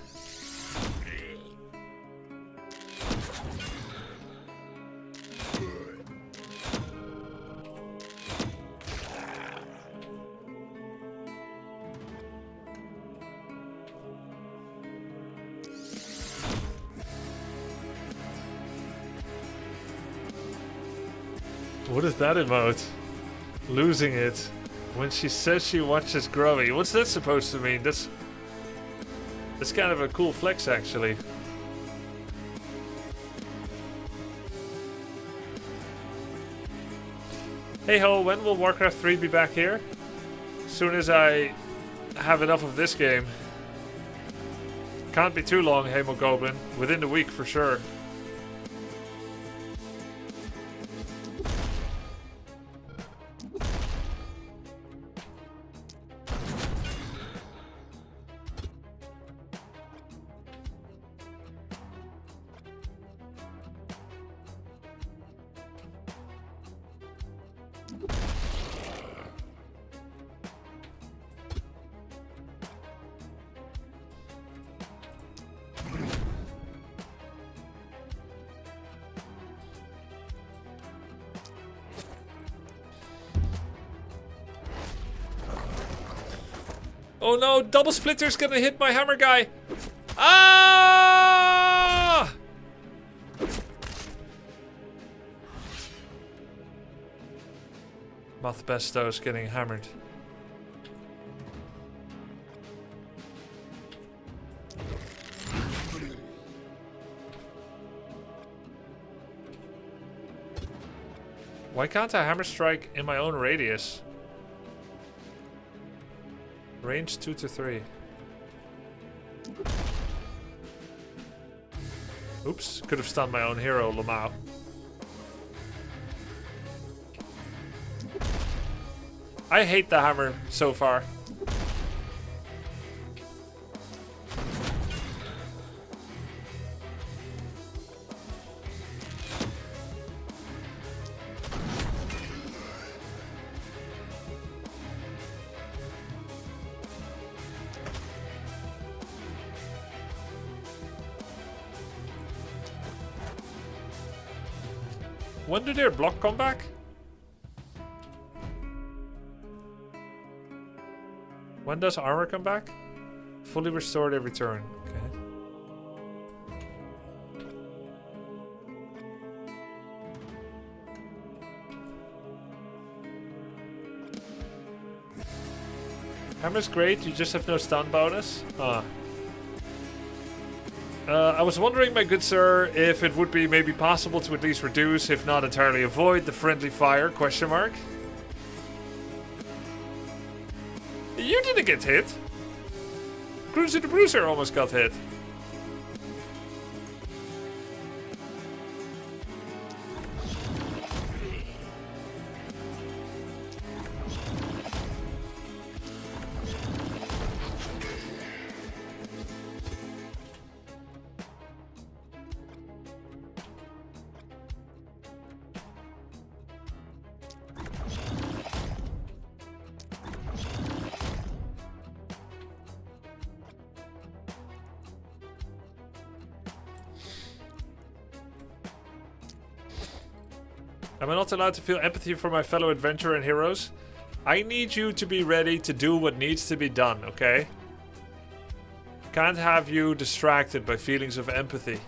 Speaker 1: What is that emote? Losing it. When she says she watches Grubby. What's that supposed to mean? That's kind of a cool flex, actually. Hey ho, when will Warcraft 3 be back here? As soon as I have enough of this game. Can't be too long, Hemogoblin. Within the week for sure. Oh no, double splitter's gonna hit my hammer guy. Ah! Moth Besto's getting hammered. Why can't I hammer strike in my own radius? Range 2 to 3. Oops, could have stunned my own hero, Lamau. I hate the hammer so far. When do their block come back? When does armor come back? Fully restored every turn. Okay. Hammer's great, you just have no stun bonus? Ah. I was wondering, my good sir, if it would be maybe possible to at least reduce, if not entirely avoid, the friendly fire, question mark? You didn't get hit. Cruiser the Bruiser almost got hit. Am I not allowed to feel empathy for my fellow adventurer and heroes? I need you to be ready to do what needs to be done, okay? Can't have you distracted by feelings of empathy.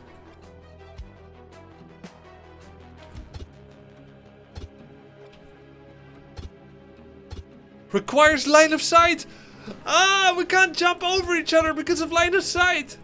Speaker 1: Requires line of sight! Ah, we can't jump over each other because of line of sight!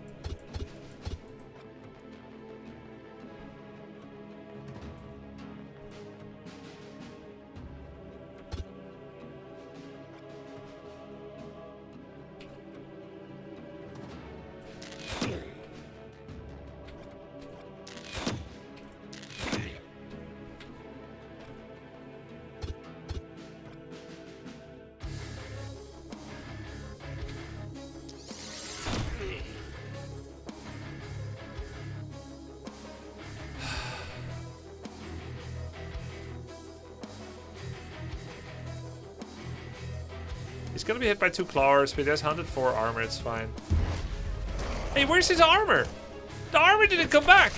Speaker 1: He's gonna be hit by 2 clawers, but he has 104 armor, it's fine. Hey, where's his armor? The armor didn't come back!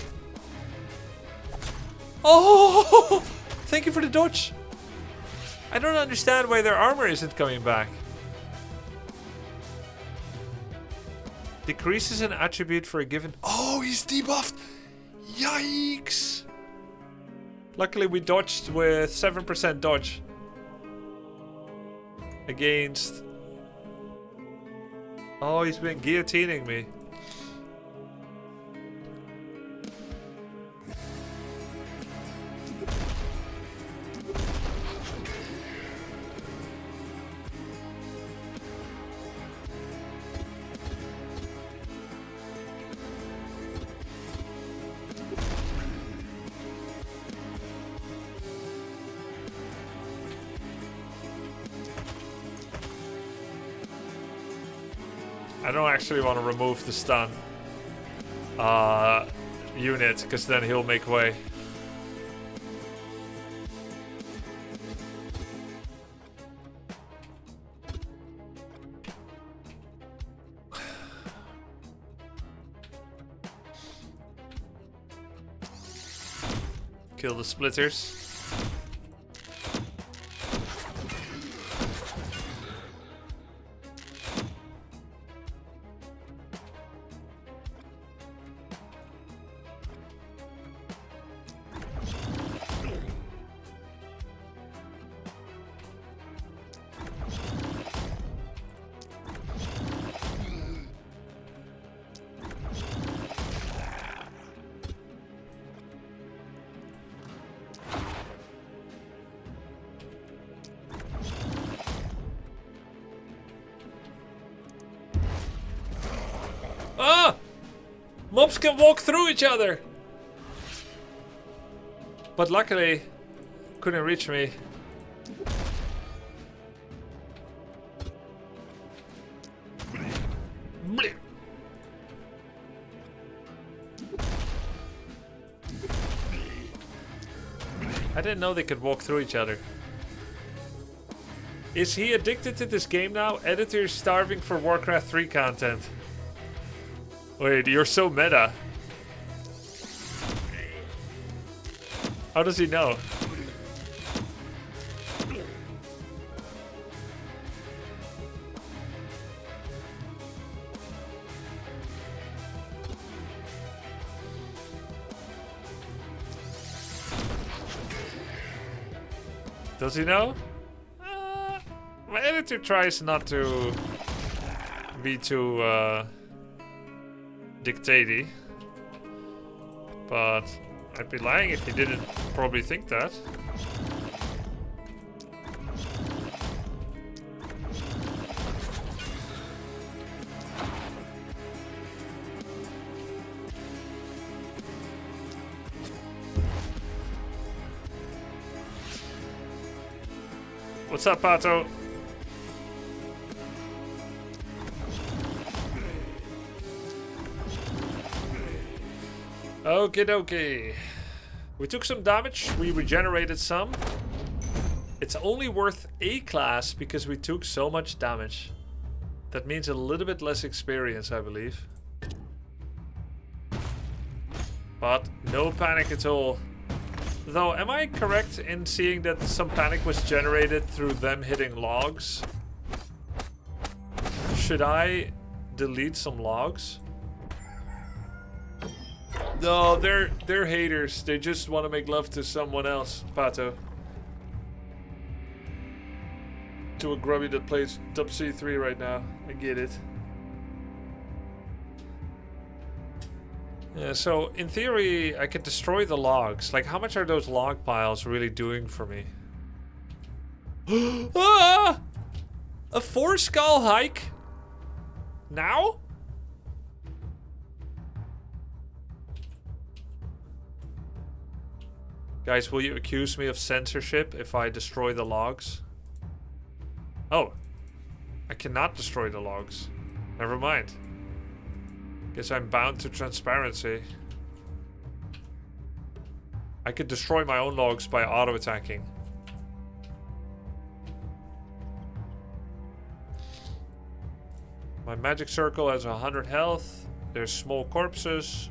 Speaker 1: Oh! Thank you for the dodge. I don't understand why their armor isn't coming back. Decreases an attribute for a given... Oh, he's debuffed! Yikes! Luckily we dodged with 7% dodge. Against... Oh, he's been guillotining me. I don't actually want to remove the stun unit, because then he'll make way. Kill the splitters. Ah! Mobs can walk through each other! But luckily, couldn't reach me. Blech. I didn't know they could walk through each other. Is he addicted to this game now? Editor is starving for Warcraft 3 content. Wait, you're so meta. How does he know? Does he know? My editor tries not to be too dictatey, but I'd be lying if he didn't probably think that. What's up, Pato? Okie dokie. We took some damage, we regenerated some. It's only worth A class because we took so much damage. That means a little bit less experience, I believe. But no panic at all. Though, am I correct in seeing that some panic was generated through them hitting logs? Should I delete some logs? No, they're haters. They just want to make love to someone else, Pato. To a grubby that plays top C3 right now. I get it. Yeah, so in theory, I could destroy the logs. Like, how much are those log piles really doing for me? Ah! A 4-skull hike? Now? Guys, will you accuse me of censorship if I destroy the logs? Oh. I cannot destroy the logs. Never mind. Guess I'm bound to transparency. I could destroy my own logs by auto-attacking. My magic circle has 100 health. There's small corpses.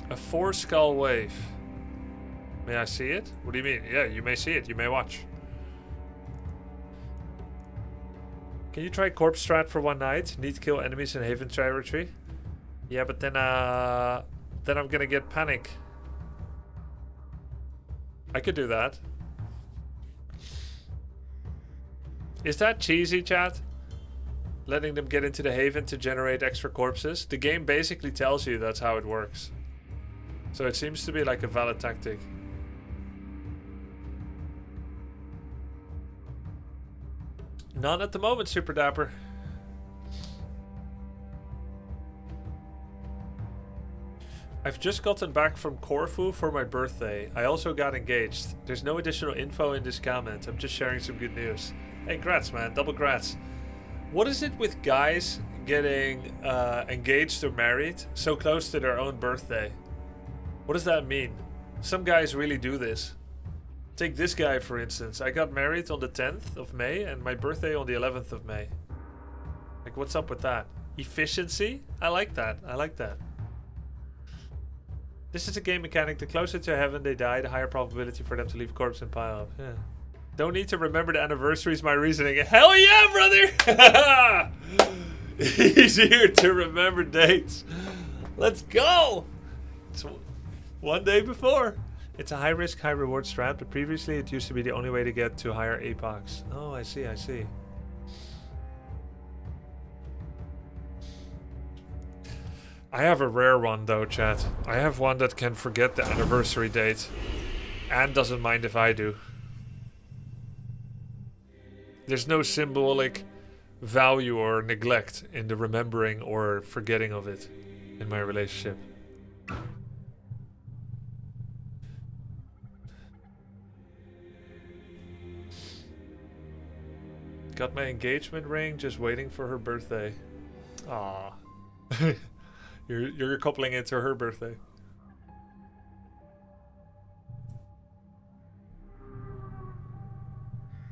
Speaker 1: A 4-skull wave. May I see it? What do you mean? Yeah, you may see it. You may watch. Can you try corpse strat for one night? Need to kill enemies in Haven territory. Yeah, but then I'm gonna get panic. I could do that. Is that cheesy, chat? Letting them get into the Haven to generate extra corpses? The game basically tells you that's how it works. So it seems to be like a valid tactic. None at the moment, Super Dapper. I've just gotten back from Corfu for my birthday. I also got engaged. There's no additional info in this comment. I'm just sharing some good news. Hey, grats, man. Double grats. What is it with guys getting engaged or married so close to their own birthday? What does that mean? Some guys really do this. Take this guy, for instance. I got married on the 10th of May and my birthday on the 11th of May. Like, what's up with that? Efficiency? I like that. I like that. This is a game mechanic. The closer to heaven they die, the higher probability for them to leave corpse and pile up. Yeah. Don't need to remember the anniversary is my reasoning. Hell yeah, brother! Easier to remember dates. Let's go! It's one day before. It's a high risk, high reward strat, but previously it used to be the only way to get to higher apocs. Oh, I see, I see. I have a rare one though, chat. I have one that can forget the anniversary date and doesn't mind if I do. There's no symbolic value or neglect in the remembering or forgetting of it in my relationship. Got my engagement ring, just waiting for her birthday. Aww. You're coupling it to her birthday.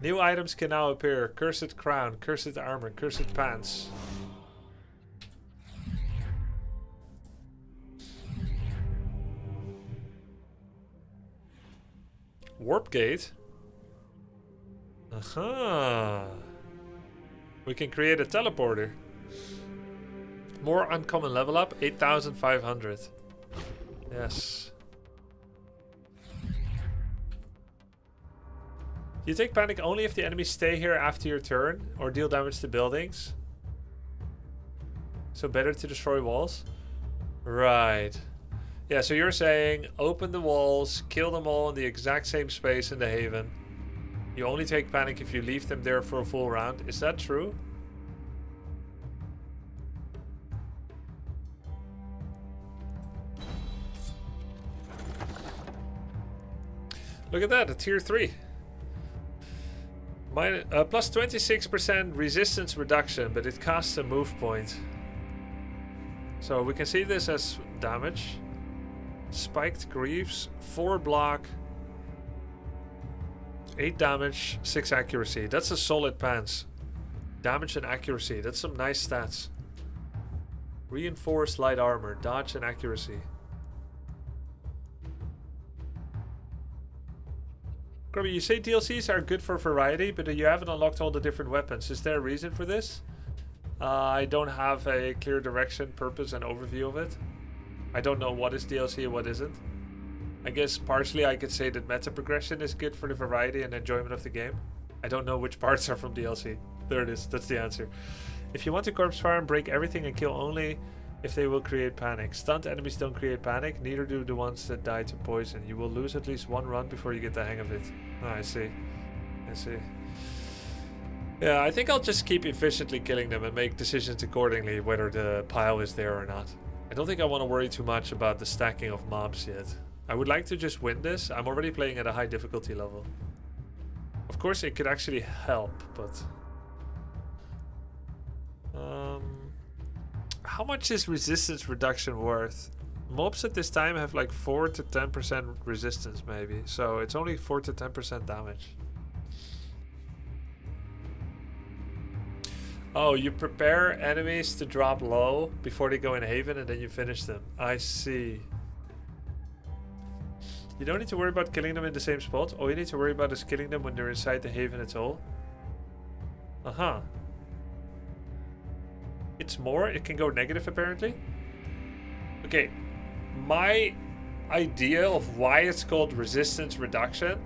Speaker 1: New items can now appear. Cursed crown, cursed armor, cursed pants. Warp gate? Aha. We can create a teleporter. More uncommon level up, 8,500. Yes. You take panic only if the enemies stay here after your turn or deal damage to buildings. So better to destroy walls? Right. Yeah, so you're saying open the walls, kill them all in the exact same space in the Haven. You only take panic if you leave them there for a full round. Is that true? Look at that, a tier 3. Plus 26% resistance reduction, but it costs a move point. So we can see this as damage. Spiked Greaves, 4 block, 8 damage, 6 accuracy. That's a solid pants. Damage and accuracy, that's some nice stats. Reinforced light armor, dodge and accuracy. Grubby, you say DLCs are good for variety, but you haven't unlocked all the different weapons. Is there a reason for this? I don't have a clear direction, purpose, and overview of it. I don't know what is DLC and what isn't. I guess partially I could say that meta progression is good for the variety and enjoyment of the game. I don't know which parts are from DLC. There it is, that's the answer. If you want to corpse farm, break everything and kill only if they will create panic. Stunned enemies don't create panic, neither do the ones that die to poison. You will lose at least one run before you get the hang of it. Oh, I see. I see. Yeah, I think I'll just keep efficiently killing them and make decisions accordingly whether the pile is there or not. I don't think I want to worry too much about the stacking of mobs yet. I would like to just win this. I'm already playing at a high difficulty level. Of course it could actually help, but... how much is resistance reduction worth? Mobs at this time have like 4 to 10% resistance maybe. So it's only 4 to 10% damage. Oh, you prepare enemies to drop low before they go in Haven and then you finish them. I see. You don't need to worry about killing them in the same spot. All you need to worry about is killing them when they're inside the Haven at all. Uh-huh. It's more. It can go negative apparently. Okay. My idea of why it's called resistance reduction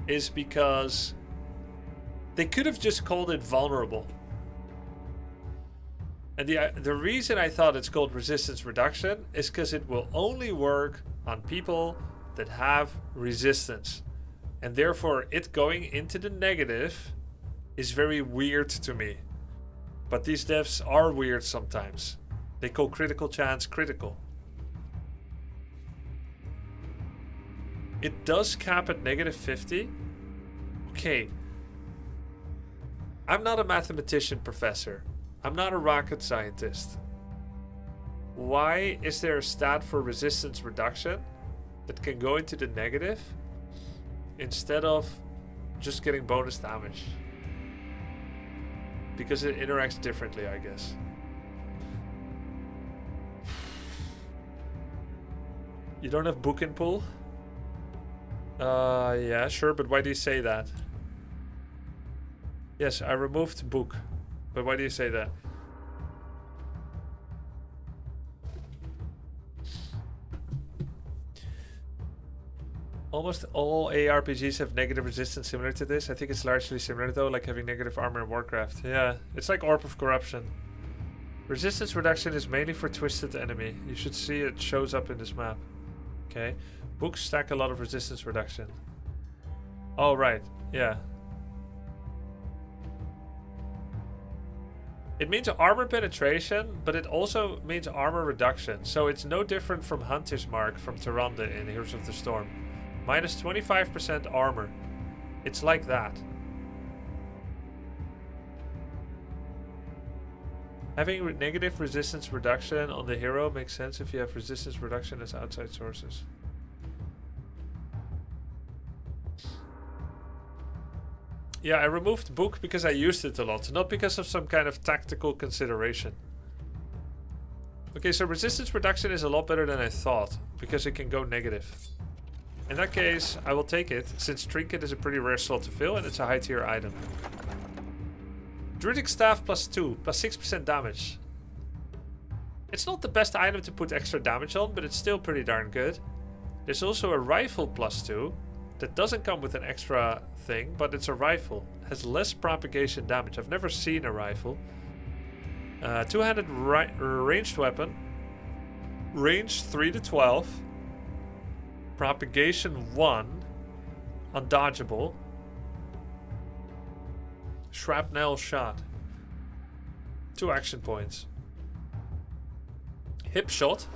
Speaker 1: is because they could have just called it vulnerable. And the reason I thought it's called resistance reduction is because it will only work on people that have resistance. And therefore it going into the negative is very weird to me. But these devs are weird sometimes. They call critical chance critical. It does cap at -50. Okay. I'm not a mathematician, professor. I'm not a rocket scientist. Why is there a stat for resistance reduction that can go into the negative instead of just getting bonus damage? Because it interacts differently, I guess. You don't have book in pool? Yeah, sure, but why do you say that? Yes, I removed book. But why do you say that? Almost all ARPGs have negative resistance similar to this. I think it's largely similar though, like having negative armor in Warcraft. Yeah, it's like Orb of Corruption. Resistance reduction is mainly for twisted enemy. You should see it shows up in this map. Okay. Books stack a lot of resistance reduction. Oh, right. Yeah. It means armor penetration, but it also means armor reduction. So it's no different from Hunter's Mark from Tyrande in Heroes of the Storm. Minus 25% armor. It's like that. Having negative resistance reduction on the hero makes sense if you have resistance reduction as outside sources. Yeah, I removed book because I used it a lot, not because of some kind of tactical consideration. Okay, so resistance reduction is a lot better than I thought, because it can go negative. In that case, I will take it, since Trinket is a pretty rare slot to fill and it's a high tier item. Druidic Staff +2, +6% damage. It's not the best item to put extra damage on, but it's still pretty darn good. There's also a rifle +2. That doesn't come with an extra thing, but it's a rifle. It has less propagation damage. I've never seen a rifle. Two-handed ranged weapon. Range 3 to 12. Propagation 1. Undodgeable. Shrapnel shot. 2 action points. Hip shot.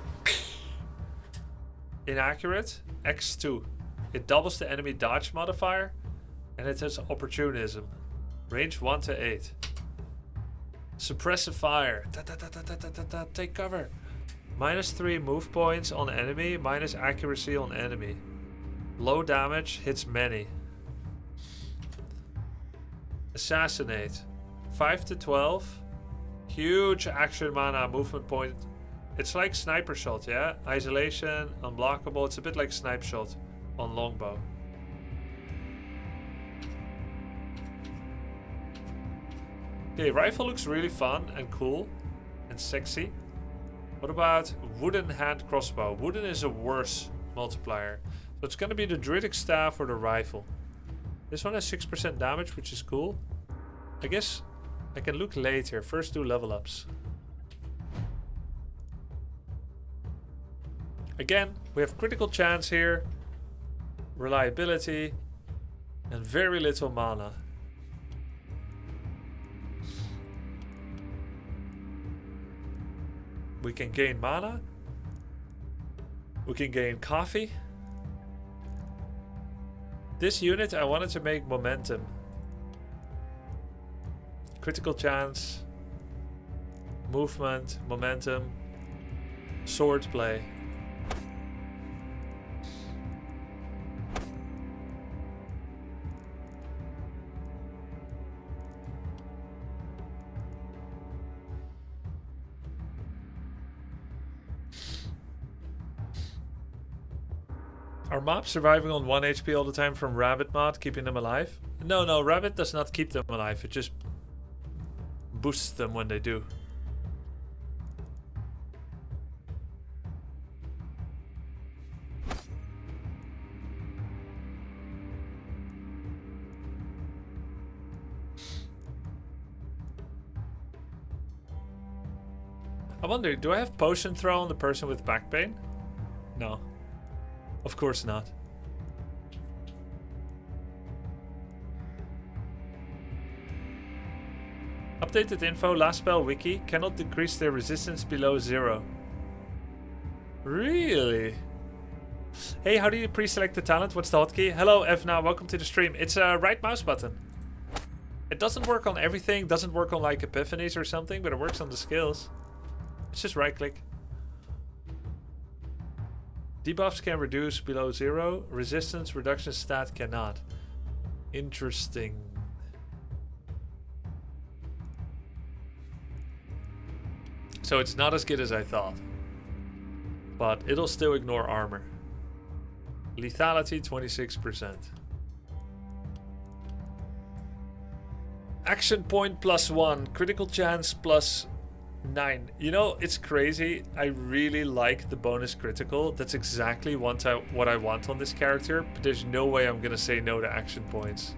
Speaker 1: Inaccurate. X2. It doubles the enemy dodge modifier, and it has opportunism. Range 1 to 8. Suppressive fire. Take cover. -3 move points on enemy, minus accuracy on enemy. Low damage, hits many. Assassinate. 5 to 12. Huge action mana movement point. It's like sniper shot, yeah? Isolation, unblockable. It's a bit like snipe shot on longbow. Okay, rifle looks really fun and cool and sexy. What about wooden hand crossbow? Wooden is a worse multiplier. So it's gonna be the druidic staff or the rifle. This one has 6% damage, which is cool. I guess I can look later. First do level ups. Again, we have critical chance here, reliability, and very little mana. We can gain mana. We can gain coffee. This unit I wanted to make momentum. Critical chance, movement, momentum, sword play. Are mobs surviving on 1 HP all the time from rabbit mod, keeping them alive? No, rabbit does not keep them alive. It just boosts them when they do. I wonder, do I have potion throw on the person with back pain? No. Of course not. Updated info, last spell wiki cannot decrease their resistance below 0. Really? Hey, how do you pre-select the talent? What's the hotkey? Hello, Evna, welcome to the stream. It's a right mouse button. It doesn't work on everything, doesn't work on like epiphanies or something, but it works on the skills. It's just right click. Debuffs can reduce below 0. Resistance reduction stat cannot. Interesting. So it's not as good as I thought. But it'll still ignore armor. Lethality 26%. Action point +1. Critical chance +9. You know, it's crazy. I really like the bonus critical. That's exactly what I want on this character. But there's no way I'm gonna say no to action points.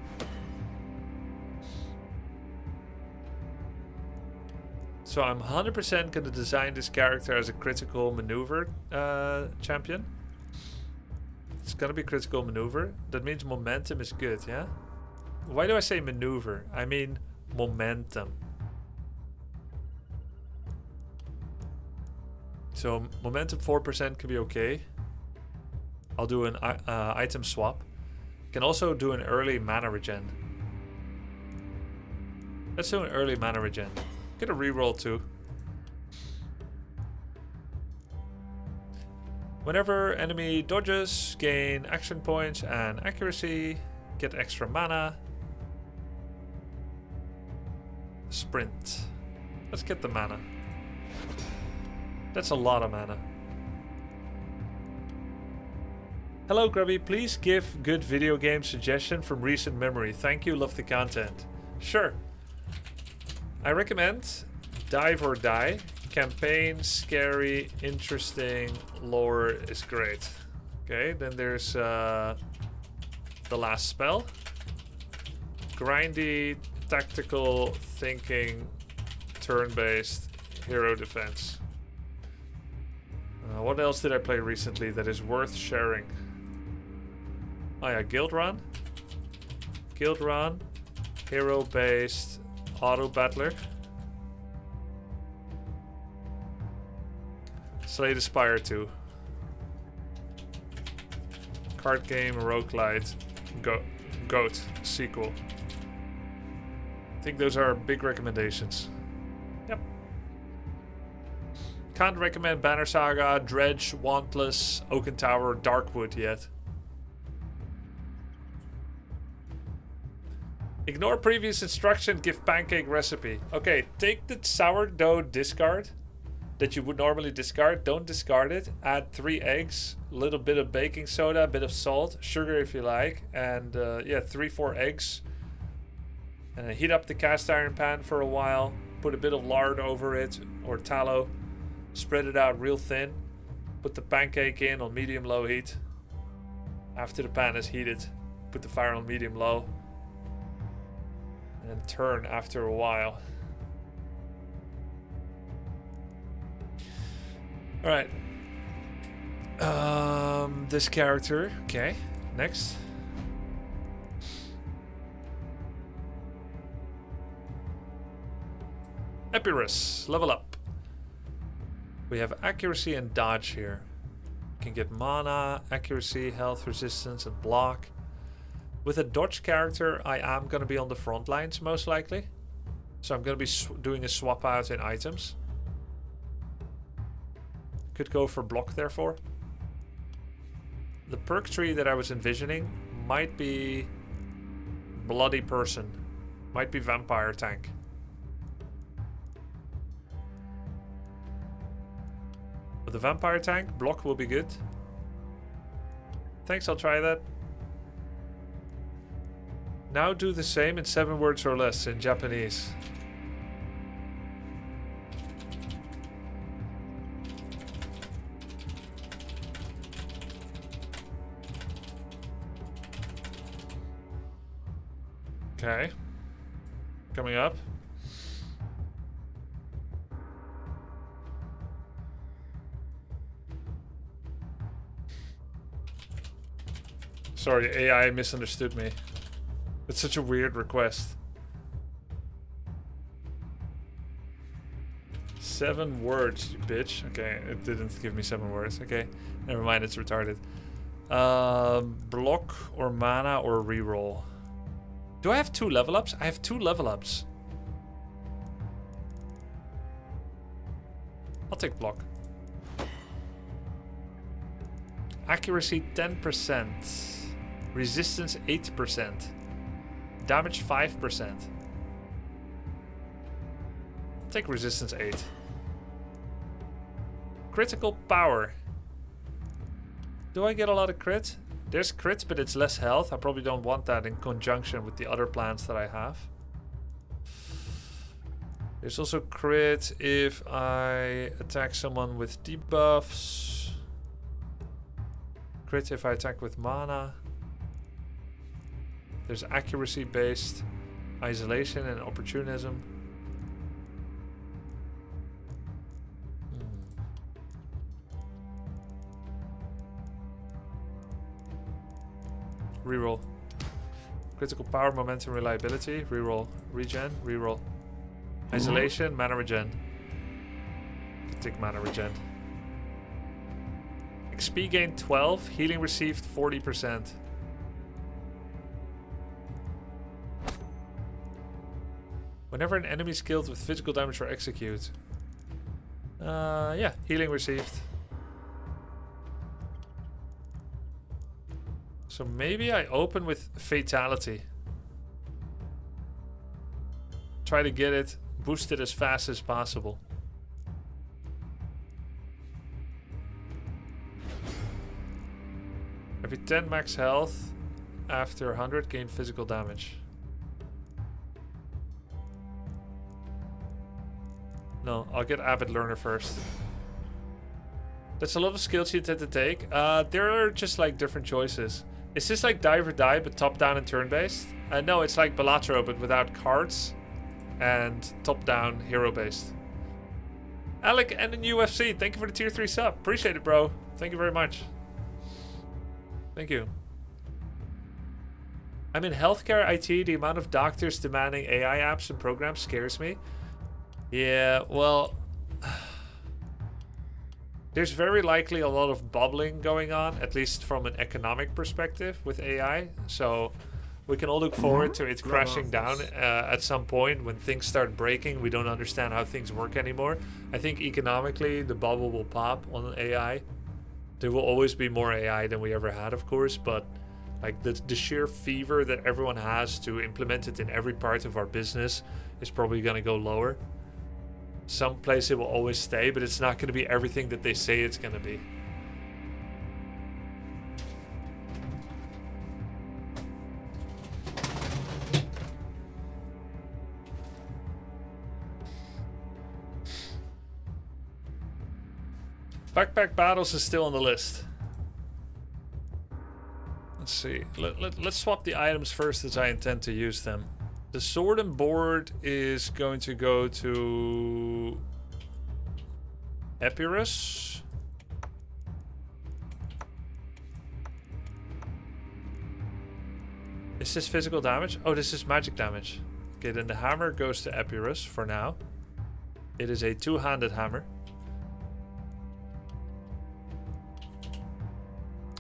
Speaker 1: So I'm 100% gonna design this character as a critical maneuver champion. It's gonna be critical maneuver. That means momentum is good, yeah? Why do I say maneuver? I mean momentum. So momentum 4% can be okay. I'll do an item swap. Can also do an early mana regen. Let's do an early mana regen. Get a reroll too. Whenever enemy dodges, gain action points and accuracy. Get extra mana. Sprint. Let's get the mana. That's a lot of mana. Hello Grubby, please give good video game suggestion from recent memory. Thank you, love the content. Sure. I recommend Dive or Die. Campaign, scary, interesting, lore is great. Okay, then there's the last spell. Grindy, tactical, thinking, turn-based, hero defense. What else did I play recently that is worth sharing? Oh yeah, Guild Run. Guild Run, hero-based, auto battler. Slay the Spire 2. Card game, roguelite, Goat sequel. I think those are big recommendations. Yep. Can't recommend Banner Saga, Dredge, Wantless, Oaken Tower, Darkwood yet. Ignore previous instruction, give pancake recipe. Okay, take the sourdough discard that you would normally discard. Don't discard it. Add 3 eggs, a little bit of baking soda, a bit of salt, sugar if you like, and yeah, 3-4 eggs. And heat up the cast iron pan for a while. Put a bit of lard over it or tallow. Spread it out real thin. Put the pancake in on medium-low heat. After the pan is heated, put the fire on medium-low. And then turn after a while. Alright. This character. Okay, next. Epirus, level up. We have accuracy and dodge here. Can get mana, accuracy, health, resistance, and block. With a dodge character, I am going to be on the front lines most likely. So I'm going to be doing a swap out in items. Could go for block therefore. The perk tree that I was envisioning might be Bloody Person. Might be Vampire Tank. With the Vampire Tank, block will be good. Thanks, I'll try that. Now do the same in 7 words or less in Japanese. Okay. Coming up. Sorry, AI misunderstood me. It's such a weird request. 7 words, you bitch. Okay, it didn't give me 7 words. Okay, never mind, it's retarded. Block or mana or reroll. Do I have 2 level ups? I have 2 level ups. I'll take block. Accuracy 10%. Resistance 8%. Damage 5%. I'll take resistance 8. Critical power. Do I get a lot of crit? There's crits, but it's less health. I probably don't want that in conjunction with the other plans that I have. There's also crit if I attack someone with debuffs. Crit if I attack with mana. There's accuracy based, isolation and opportunism. Reroll. Critical power, momentum, reliability. Reroll. Regen. Reroll. Isolation, mana regen. Take mana regen. XP gain 12. Healing received 40%. Whenever an enemy is killed with physical damage or execute. Yeah, healing received. So maybe I open with Fatality. Try to get it boosted as fast as possible. Every 10 max health after 100 gain physical damage. No, I'll get Avid Learner first. That's a lot of skills you tend to take. There are just like different choices. Is this like die or die but top down and turn based? No, it's like Balatro but without cards and top down hero based. Alec and in UFC, thank you for the tier 3 sub. Appreciate it, bro. Thank you very much. Thank you. I'm in healthcare IT. The amount of doctors demanding AI apps and programs scares me. Yeah, well, there's very likely a lot of bubbling going on, at least from an economic perspective with AI. So we can all look forward to it crashing down at some point when things start breaking. We don't understand how things work anymore. I think economically the bubble will pop on AI. There will always be more AI than we ever had, of course, but like the sheer fever that everyone has to implement it in every part of our business is probably going to go lower. Some place it will always stay, but it's not going to be everything that they say it's going to be. Backpack Battles is still on the list. Let's see. Let's swap the items first as I intend to use them. The sword and board is going to go to Epirus. Is this physical damage? Oh, this is magic damage. Okay, then the hammer goes to Epirus for now. It is a two-handed hammer.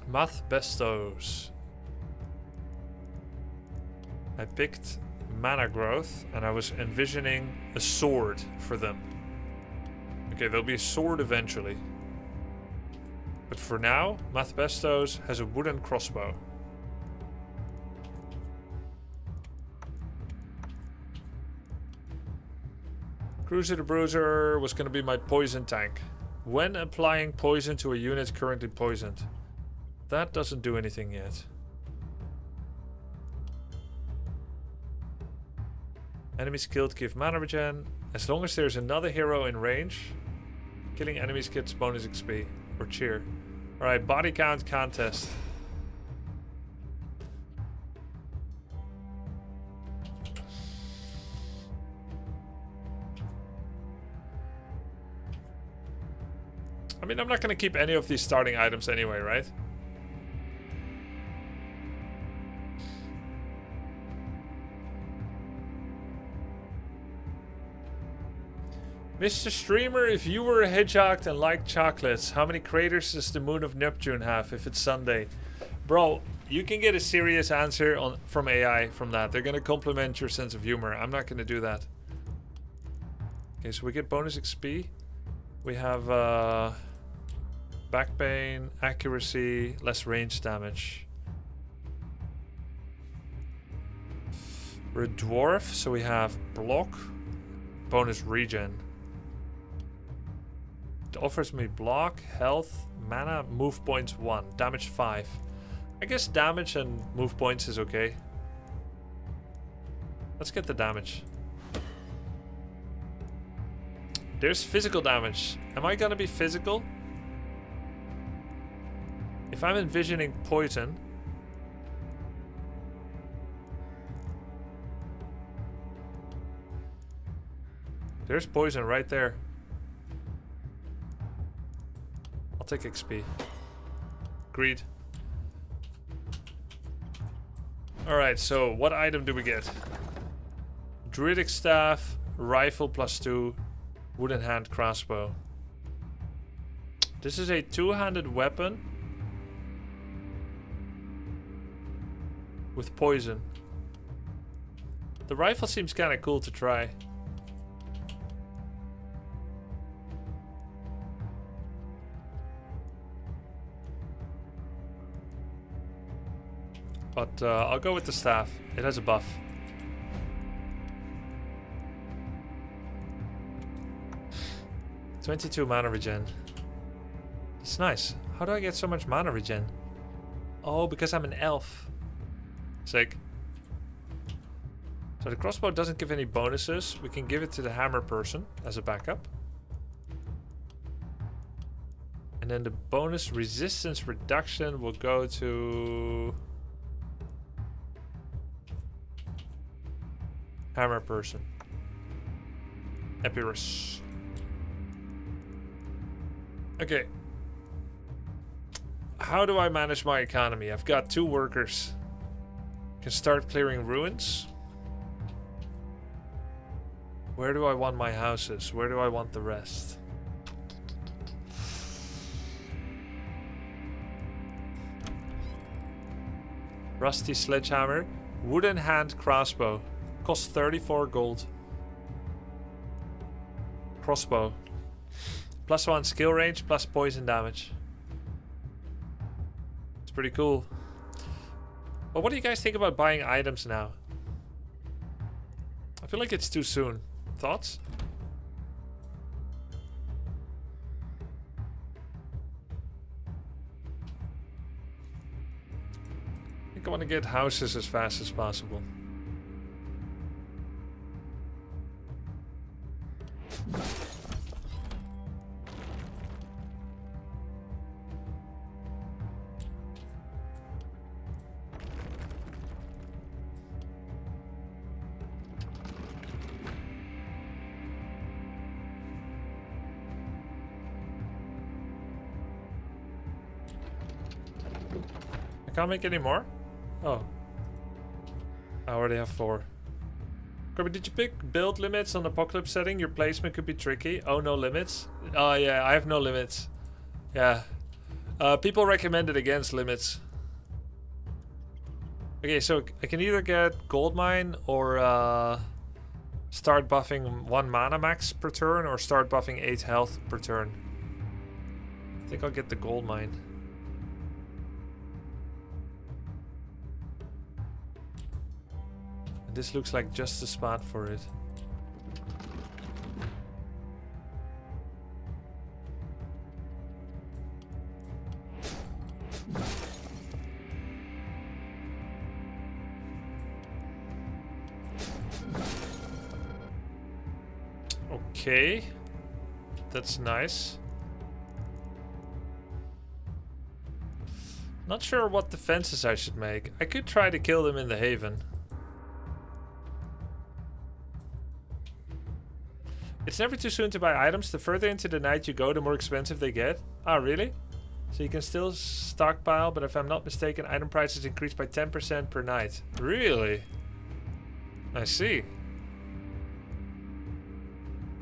Speaker 1: Math Bestos. I picked mana growth and I was envisioning a sword for them. Okay, there'll be a sword eventually. But for now, Math Bestos has a wooden crossbow. Cruiser the Bruiser was going to be my poison tank. When applying poison to a unit currently poisoned. That doesn't do anything yet. Enemies killed give mana regen. As long as there's another hero in range, killing enemies gets bonus XP or cheer. Alright, body count contest. I mean, I'm not going to keep any of these starting items anyway, right? Mr. Streamer, if you were a hedgehog and liked chocolates, how many craters does the moon of Neptune have if it's Sunday? Bro, you can get a serious answer from AI from that. They're going to compliment your sense of humor. I'm not going to do that. Okay, so we get bonus XP. We have back pain, accuracy, less range damage. We're a dwarf, so we have block, bonus regen. It offers me block, health, mana, move points 1, damage 5. I guess damage and move points is okay. Let's get the damage. There's physical damage. Am I gonna be physical? If I'm envisioning poison... There's poison right there. I'll take XP. Agreed. Alright, so what item do we get? Druidic staff, rifle +2, wooden hand crossbow. This is a two-handed weapon with poison. The rifle seems kind of cool to try. But I'll go with the staff. It has a buff. $22 mana regen. It's nice. How do I get so much mana regen? Oh, because I'm an elf. Sick. So the crossbow doesn't give any bonuses. We can give it to the hammer person as a backup. And then the bonus resistance reduction will go to... hammer person. Epirus. Okay. How do I manage my economy? I've got 2 workers. Can start clearing ruins. Where do I want my houses? Where do I want the rest? Rusty sledgehammer. Wooden hand crossbow. Costs 34 gold. Crossbow. +1 skill range, plus poison damage. It's pretty cool. But what do you guys think about buying items now? I feel like it's too soon. Thoughts? I think I want to get houses as fast as possible. Can't make any more? Oh. I already have 4. Grubby, did you pick build limits on apocalypse setting? Your placement could be tricky. Oh, no limits? Oh, yeah, I have no limits. Yeah. People recommended against limits. Okay, so I can either get gold mine or start buffing 1 mana max per turn or start buffing 8 health per turn. I think I'll get the gold mine. This looks like just the spot for it. Okay. That's nice. Not sure what defenses I should make. I could try to kill them in the haven. It's never too soon to buy items. The further into the night you go, the more expensive they get. Ah, really? So you can still stockpile, but if I'm not mistaken, item prices increase by 10% per night. Really? I see.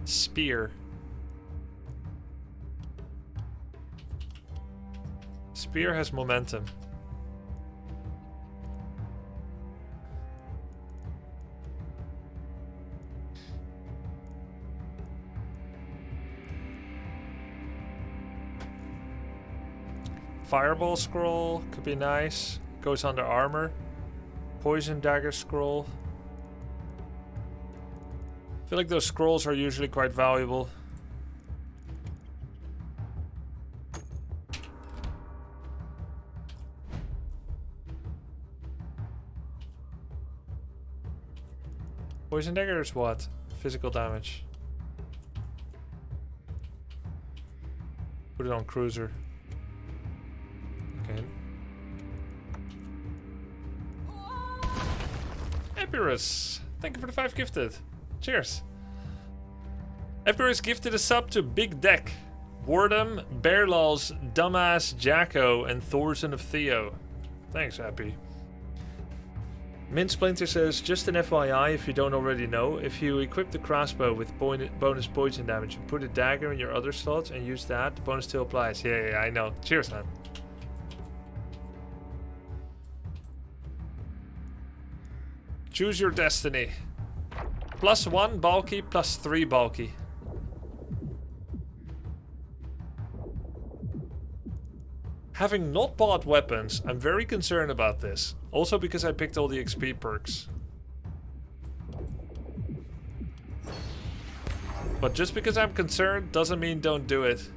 Speaker 1: Spear. Spear has momentum. Fireball scroll could be nice. Goes under armor. Poison dagger scroll. I feel like those scrolls are usually quite valuable. Poison dagger is what? Physical damage. Put it on cruiser. Okay. Epirus, thank you for the 5 gifted. Cheers. Epirus gifted a sub to Big Deck, Boredom, Bearlaws, Dumbass, Jacko, and Thorson of Theo. Thanks, Happy. Mint Splinter says, just an FYI if you don't already know, if you equip the crossbow with bonus poison damage and put a dagger in your other slots and use that, the bonus still applies. Yeah, I know. Cheers, man. Choose your destiny. +1 bulky, +3 bulky. Having not bought weapons, I'm very concerned about this. Also because I picked all the XP perks. But just because I'm concerned doesn't mean don't do it.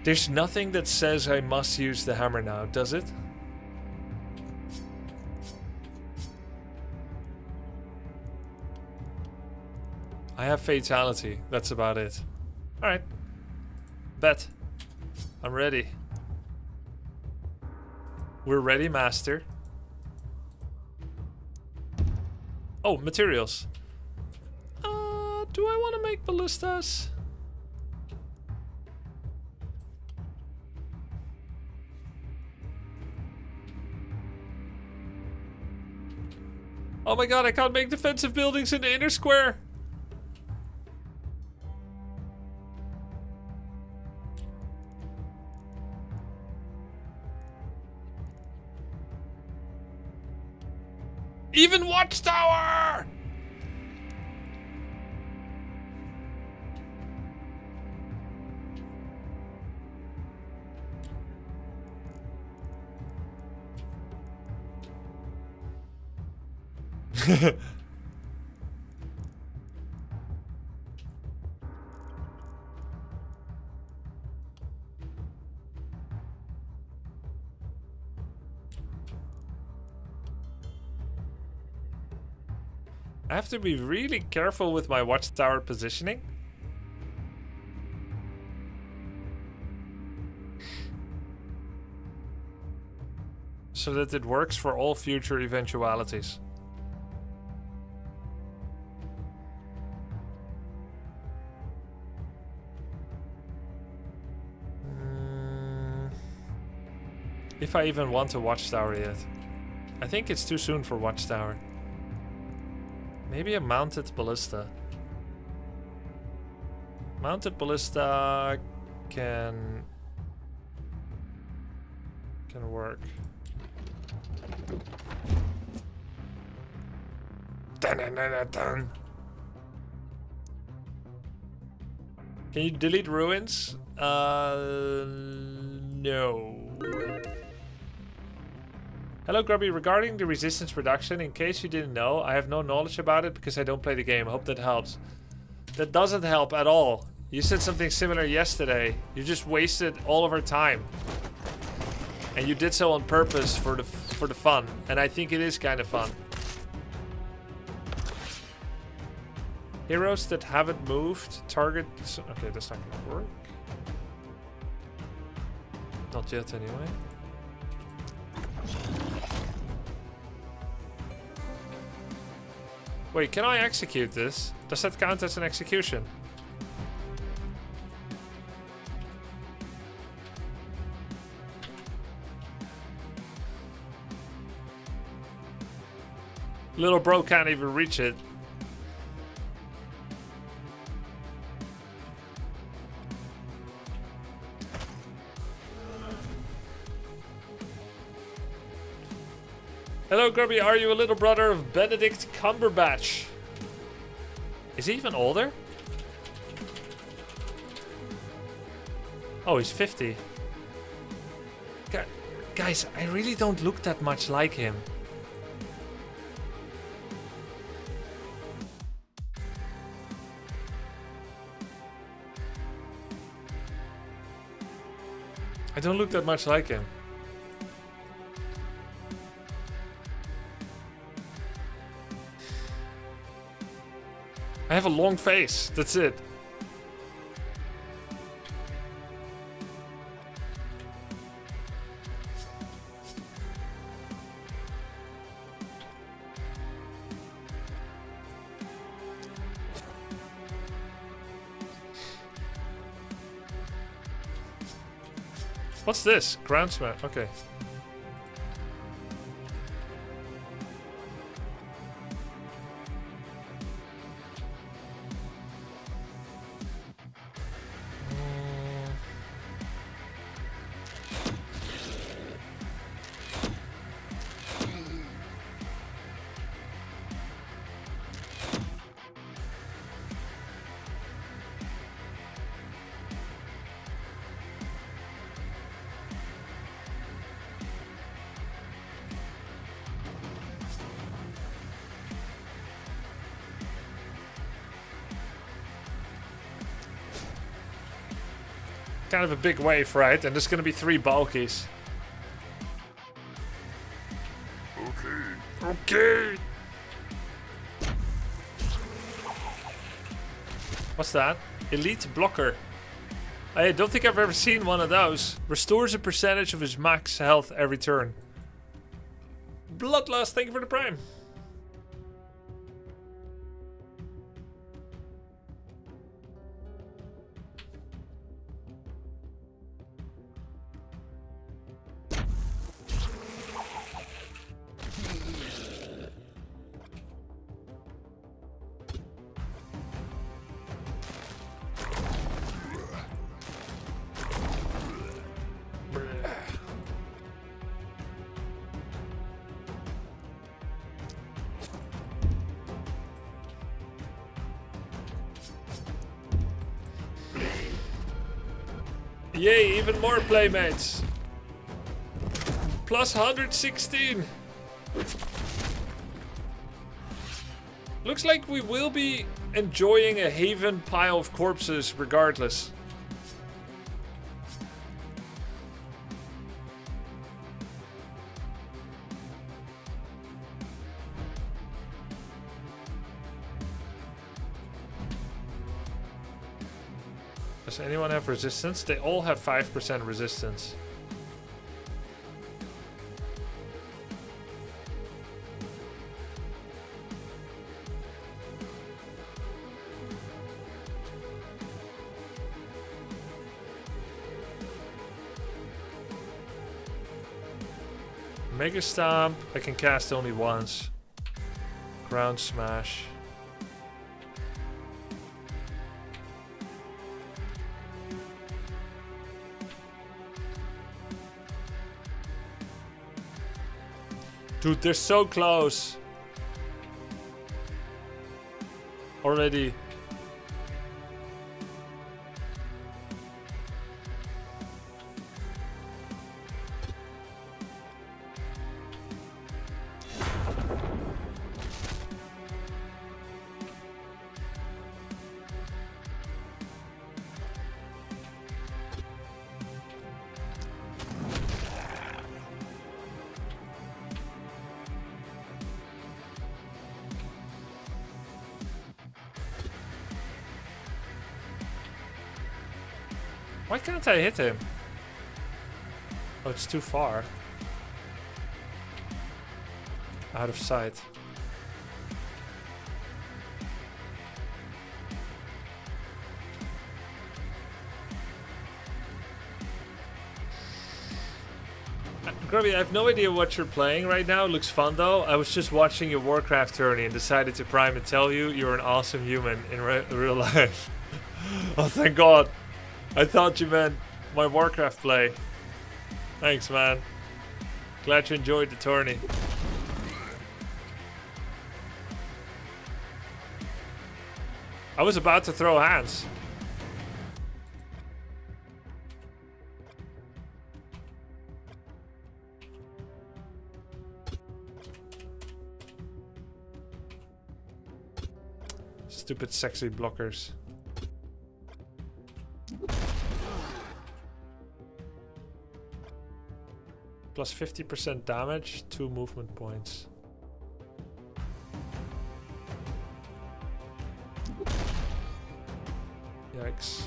Speaker 1: There's nothing that says I must use the hammer now, does it? I have fatality, that's about it. Alright. Bet. I'm ready. We're ready, master. Oh, materials. Do I want to make ballistas? Oh my god, I can't make defensive buildings in the inner square! Even Watchtower! I have to be really careful with my watchtower positioning. So that it works for all future eventualities. If I even want a watchtower yet. I think it's too soon for watchtower. Maybe a mounted ballista. Mounted ballista can work. Dun, dun, dun, dun, dun. Can you delete ruins? No. Hello Grubby, regarding the resistance reduction, in case you didn't know, I have no knowledge about it because I don't play the game. I hope that helps. That doesn't help at all. You said something similar yesterday. You just wasted all of our time. And you did so on purpose for the fun. And I think it is kind of fun. Heroes that haven't moved, target... Okay, that's not gonna work. Not yet anyway. Wait, can I execute this? Does that count as an execution? Little bro can't even reach it. Hello Grubby, are you a little brother of Benedict Cumberbatch? Is he even older? Oh, he's 50. Guys, I really don't look that much like him. I don't look that much like him. I have a long face, that's it. What's this? Ground smash. Okay. Kind of a big wave, right? And there's gonna be 3 bulkies.
Speaker 3: Okay.
Speaker 1: What's that? Elite blocker. I don't think I've ever seen one of those. Restores a percentage of his max health every turn. Bloodlust, thank you for the prime. Yay, even more playmates. Plus 116. Looks like we will be enjoying a haven pile of corpses regardless. Does anyone have resistance? They all have 5% resistance. Mega Stomp, I can cast only once. Ground Smash. Dude, they're so close. Already. Why can't I hit him? Oh, it's too far. Out of sight. Grubby, I have no idea what you're playing right now. It looks fun though. I was just watching your Warcraft tourney and decided to prime and tell you you're an awesome human in real life. Oh, thank God. I thought you meant my Warcraft play. Thanks, man. Glad you enjoyed the tourney. I was about to throw hands. Stupid sexy blockers. Plus 50% damage, 2 movement points. Yikes.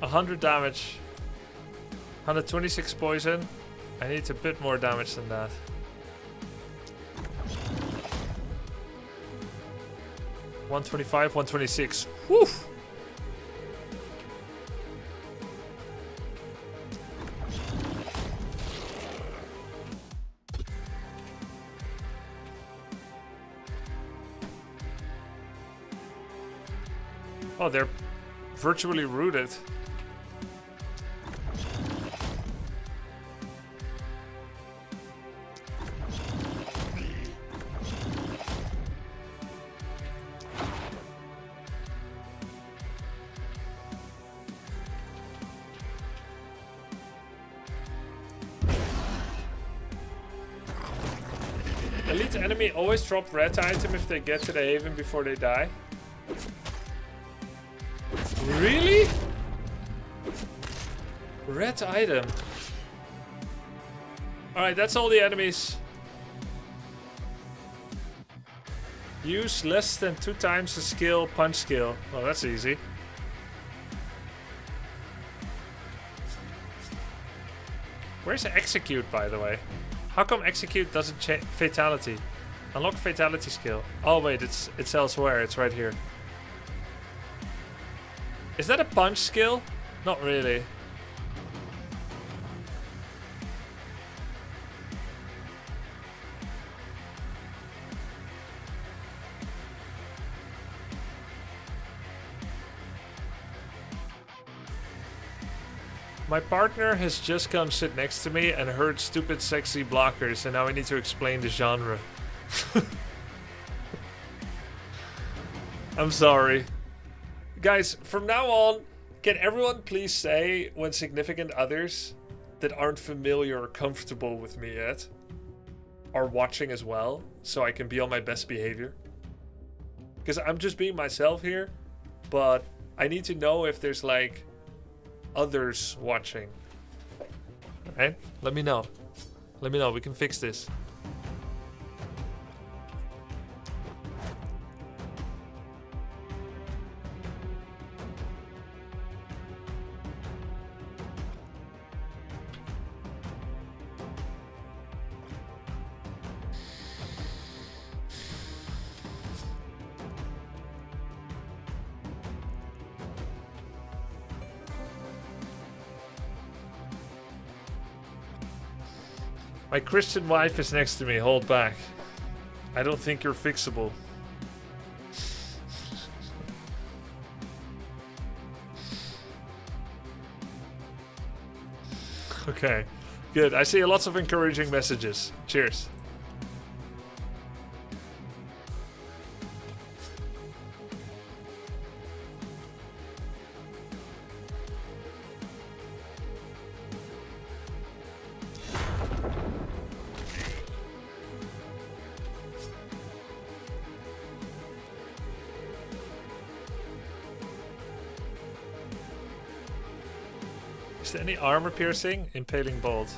Speaker 1: $100 damage. 126 poison. I need a bit more damage than that. $125, 126. Woof! Oh, they're virtually rooted. Elite enemy always drop red item if they get to the haven before they die. Really? Red item. Alright, that's all the enemies. Use less than 2 times the skill, punch skill. Oh, that's easy. Where's execute, by the way? How come execute doesn't change fatality? Unlock fatality skill. Oh wait, it's elsewhere. It's right here. Is that a punch skill? Not really. My partner has just come sit next to me and heard stupid sexy blockers, and now I need to explain the genre. I'm sorry. Guys, from now on, can everyone please say when significant others that aren't familiar or comfortable with me yet are watching as well, so I can be on my best behavior? Because I'm just being myself here, but I need to know if there's like others watching. Alright? Let me know. Let me know. We can fix this. My Christian wife is next to me. Hold back. I don't think you're fixable. Okay, good. I see lots of encouraging messages. Cheers. Is there any armor piercing? Impaling bolt.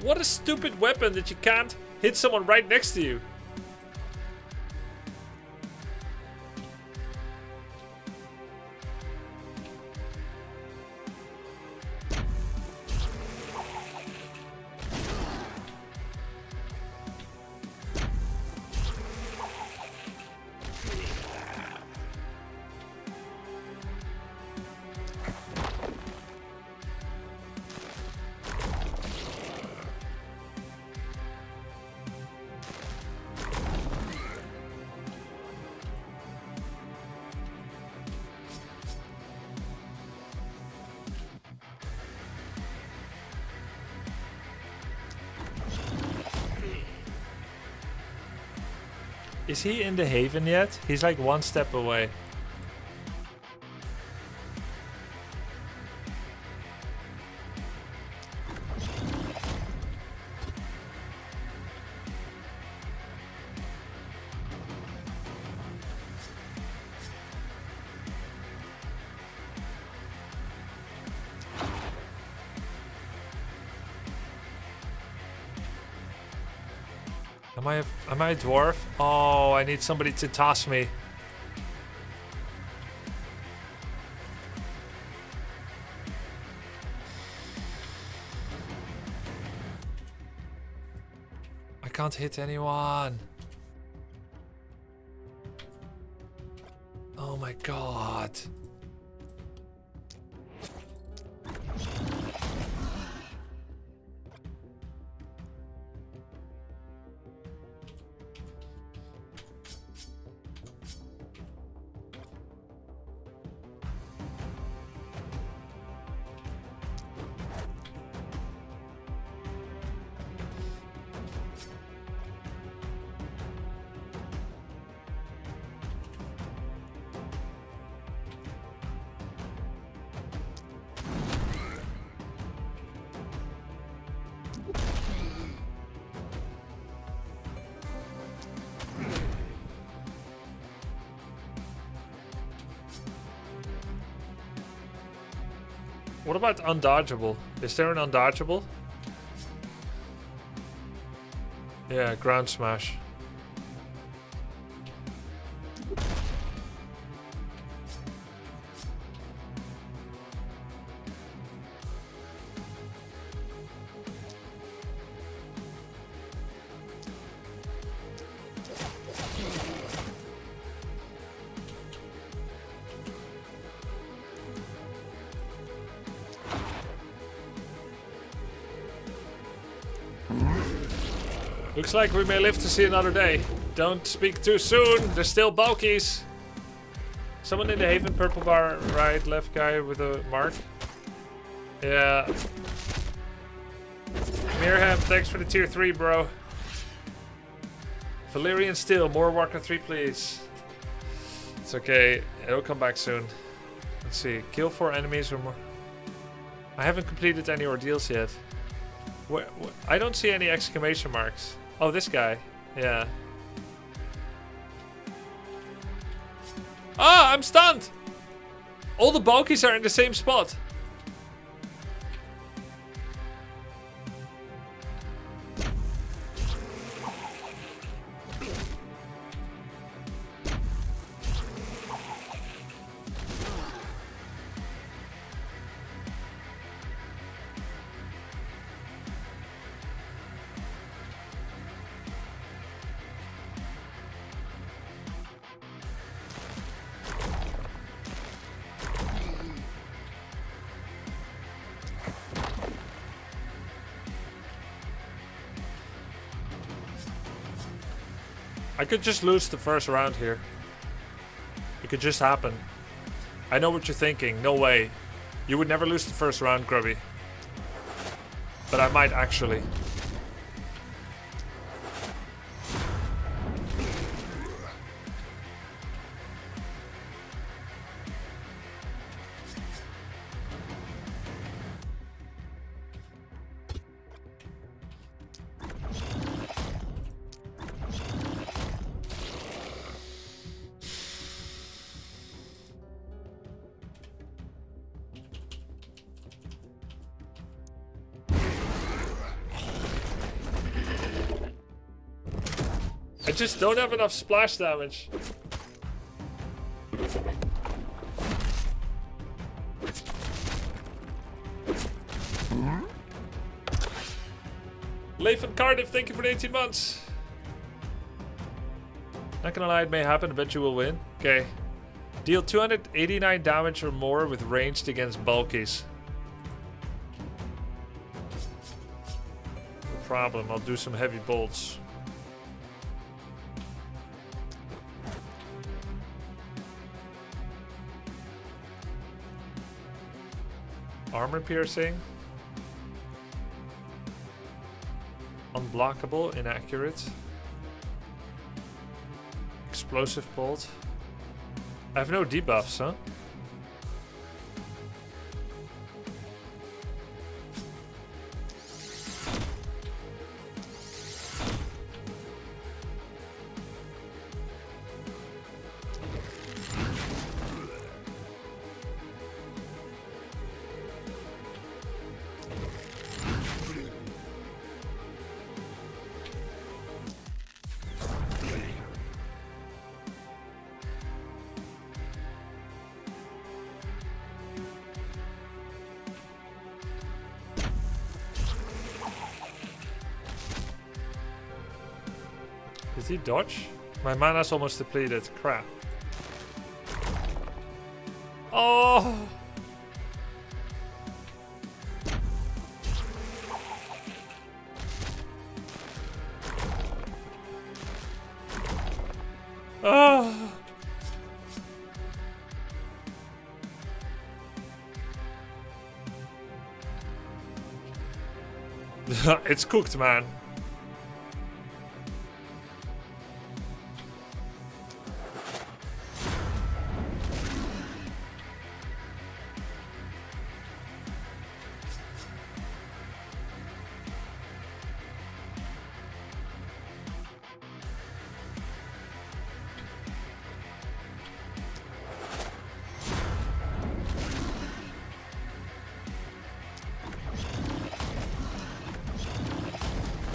Speaker 1: What a stupid weapon that you can't hit someone right next to you. Is he in the haven yet? He's like one step away. Am I a dwarf? Oh, I need somebody to toss me. I can't hit anyone. Oh my god. What about undodgeable? Is there an undodgeable? Yeah, ground smash. Looks like we may live to see another day. Don't speak too soon. There's still bulkies. Someone in the haven, purple bar, right, left guy with a mark. Yeah. Mirham, thanks for the tier 3, bro. Valyrian Steel, more Warcraft 3, please. It's okay. It'll come back soon. Let's see. Kill 4 enemies or more. I haven't completed any ordeals yet. Where, I don't see any exclamation marks. Oh, this guy. Yeah. Ah, I'm stunned! All the bulkies are in the same spot. I could just lose the first round here. It could just happen. I know what you're thinking. No way. You would never lose the first round, Grubby. But I might actually. I just don't have enough splash damage. Leif and Cardiff, thank you for the 18 months. Not gonna lie, it may happen. I bet you will win. Okay. Deal 289 damage or more with ranged against bulkies. No problem. I'll do some heavy bolts. Armor piercing. Unblockable, inaccurate. Explosive bolt. I have no debuffs, huh? Did he dodge? My mana's almost depleted. Crap. Oh! Oh! It's cooked, man.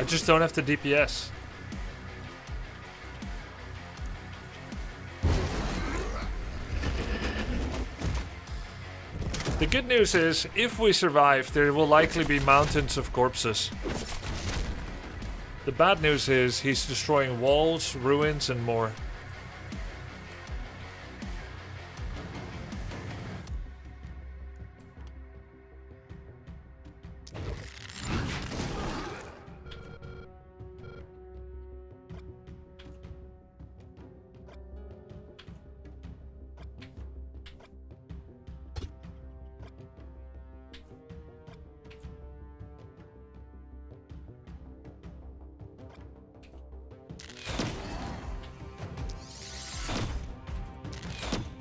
Speaker 1: I just don't have the DPS. The good news is, if we survive, there will likely be mountains of corpses. The bad news is, he's destroying walls, ruins, and more.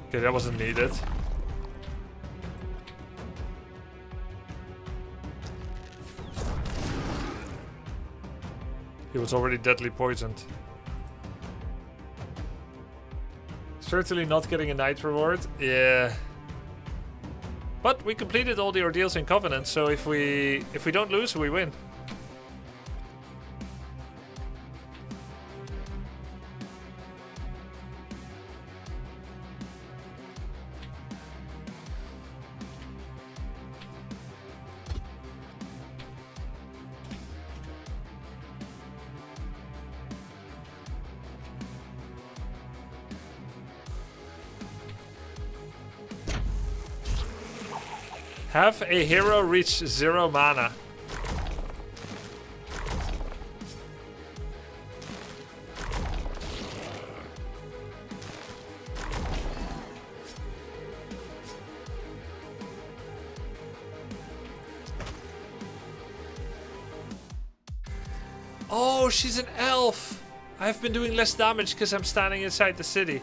Speaker 1: Okay, that wasn't needed. He was already deadly poisoned. Certainly not getting a night reward. Yeah. But we completed all the ordeals in Covenant, so if we don't lose, we win. Have a hero reach 0 mana. Oh, she's an elf. I've been doing less damage because I'm standing inside the city.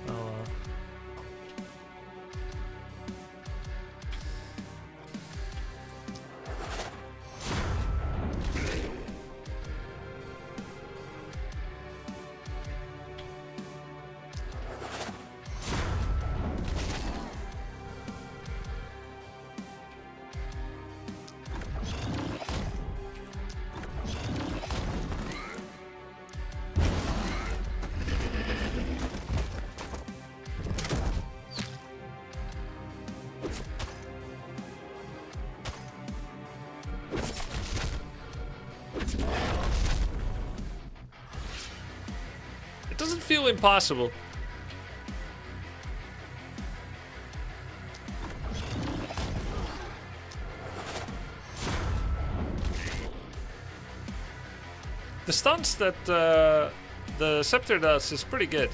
Speaker 1: Oh well. It doesn't feel impossible. The stunts that the scepter does is pretty good.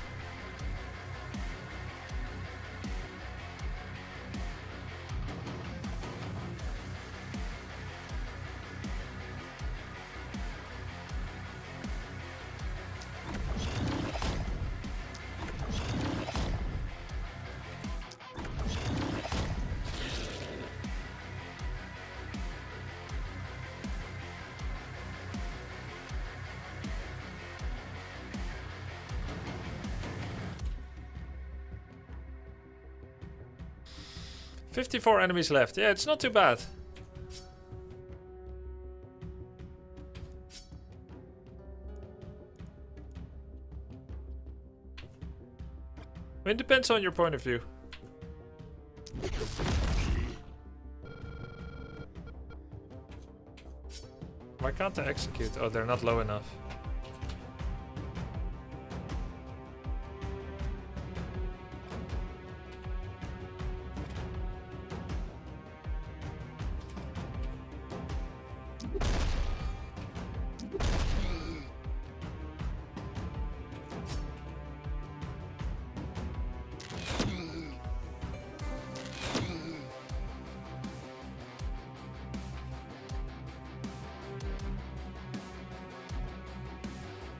Speaker 1: $54 enemies left. Yeah, it's not too bad. I mean, it depends on your point of view. Why can't I execute? Oh, they're not low enough.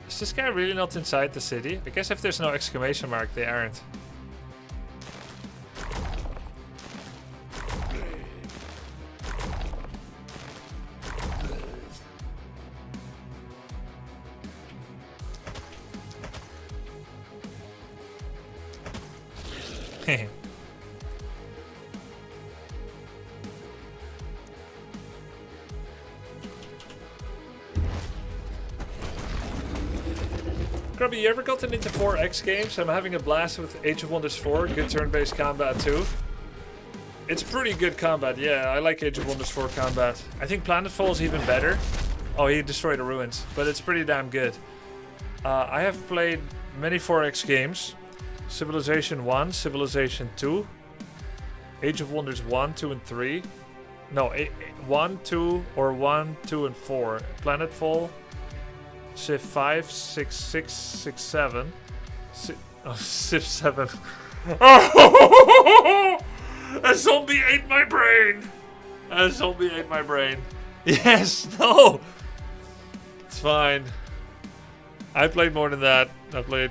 Speaker 1: Is this guy really not inside the city? I guess if there's no exclamation mark, they aren't. Grubby, you ever gotten into 4X games? I'm having a blast with Age of Wonders 4. Good turn-based combat too. It's pretty good combat, yeah. I like Age of Wonders 4 combat. I think Planetfall is even better. Oh, he destroyed the ruins, but it's pretty damn good. I have played many 4X games. Civilization 1, Civilization 2. Age of Wonders 1, 2, and 3. No, 1, 2, or 1, 2, and 4. Planetfall. Civ 5, 6, 6, 6, 7. Civ 7. Oh! A zombie ate my brain! A zombie ate my brain. Yes, no! It's fine. I played more than that. I played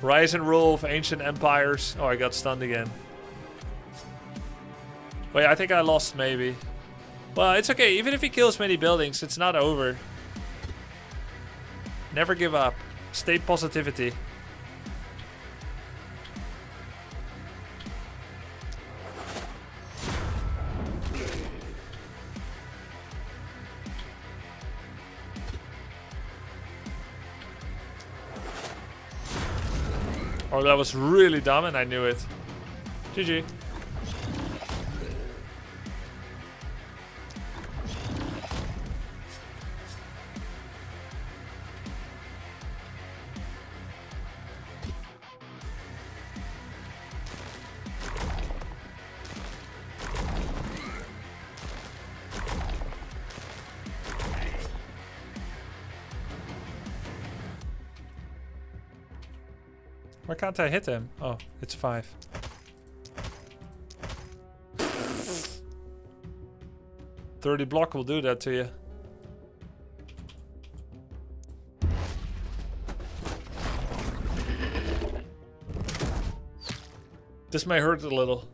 Speaker 1: Rise and Rule of Ancient Empires. Oh, I got stunned again. Wait, I think I lost maybe. Well, it's okay. Even if he kills many buildings, it's not over. Never give up. Stay positivity. Oh, that was really dumb and I knew it. GG. Why can't I hit him? Oh, it's 5. $30 block will do that to you. This may hurt a little.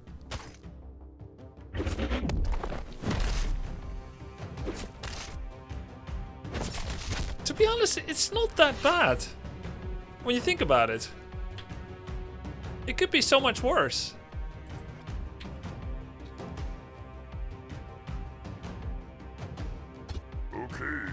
Speaker 1: To be honest, it's not that bad. When you think about it. It could be so much worse.
Speaker 3: Okay.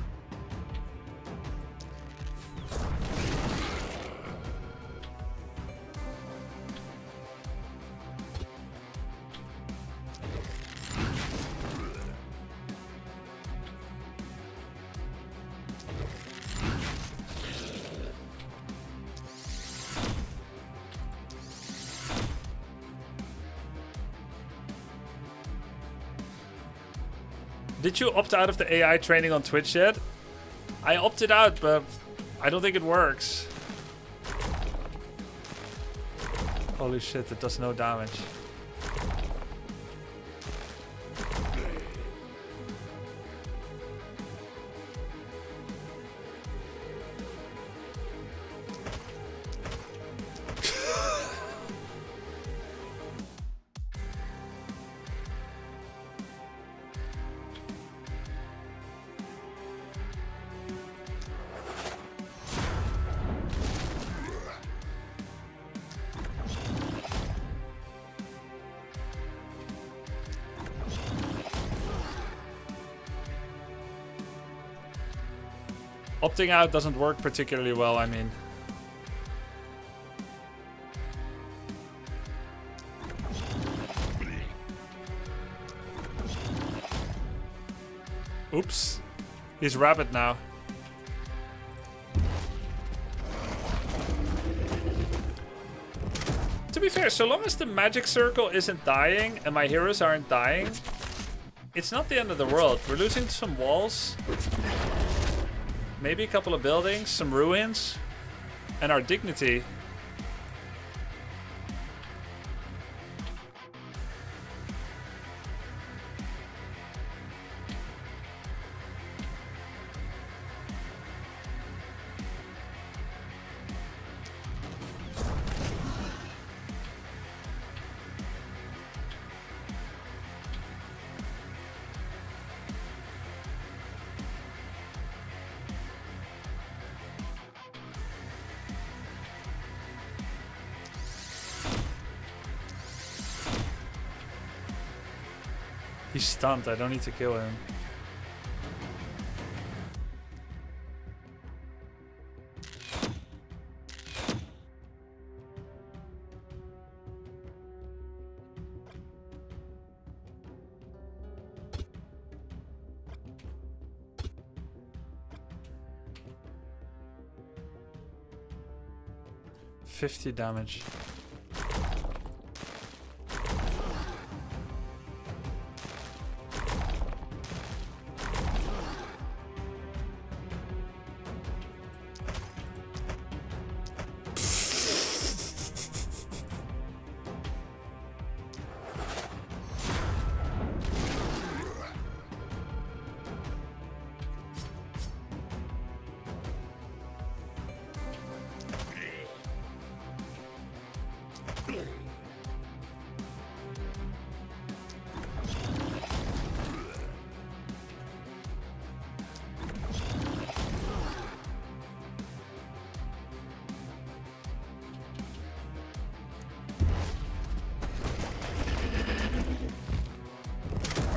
Speaker 1: Did you opt out of the AI training on Twitch yet? I opted out, but I don't think it works. Holy shit, it does no damage. Opting out doesn't work particularly well, I mean. Oops. He's rabid now. To be fair, so long as the magic circle isn't dying and my heroes aren't dying, it's not the end of the world. We're losing some walls. Maybe a couple of buildings, some ruins, and our dignity. He's stunned, I don't need to kill him. $50 damage.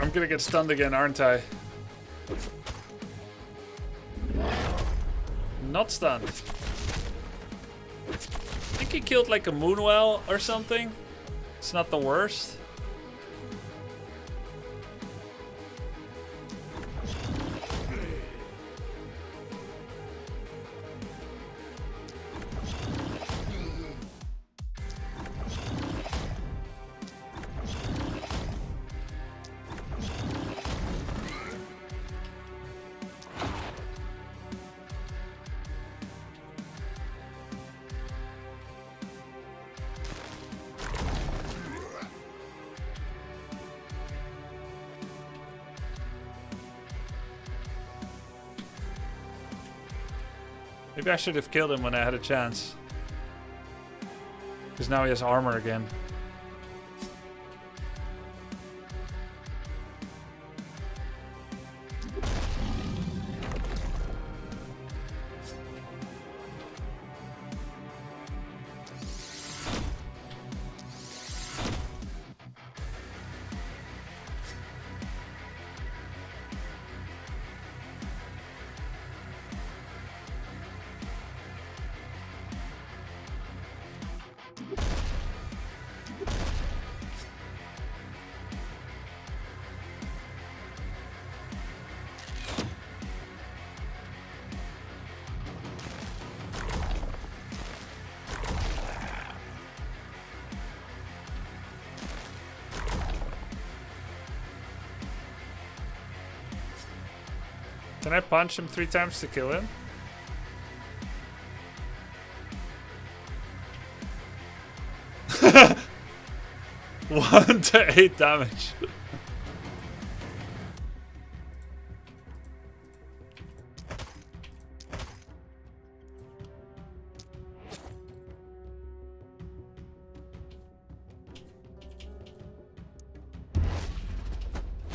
Speaker 1: I'm gonna get stunned again, aren't I? Not stunned. I think he killed like a moonwell or something. It's not the worst. Maybe I should have killed him when I had a chance. Because now he has armor again. Can I punch him 3 times to kill him? One to 8 damage.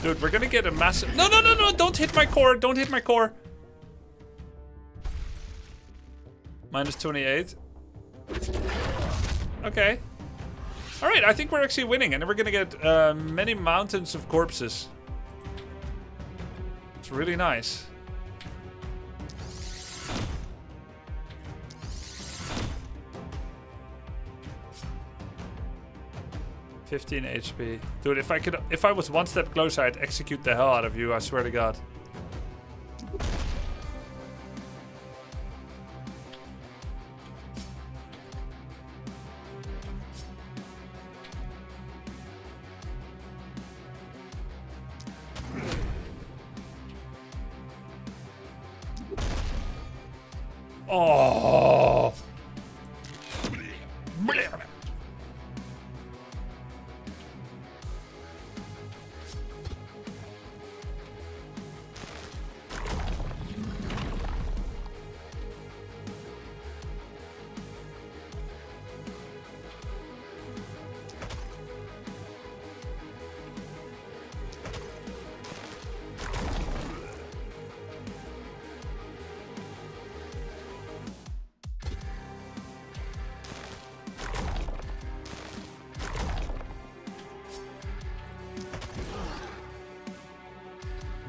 Speaker 1: Dude, we're gonna get a massive... No, no, no, no! Don't hit my core! Don't hit my core! Minus 28. Okay. Alright, I think we're actually winning. And we're gonna get many mountains of corpses. It's really nice. $15 HP. Dude, if I was one step closer, I'd execute the hell out of you, I swear to God. Oh.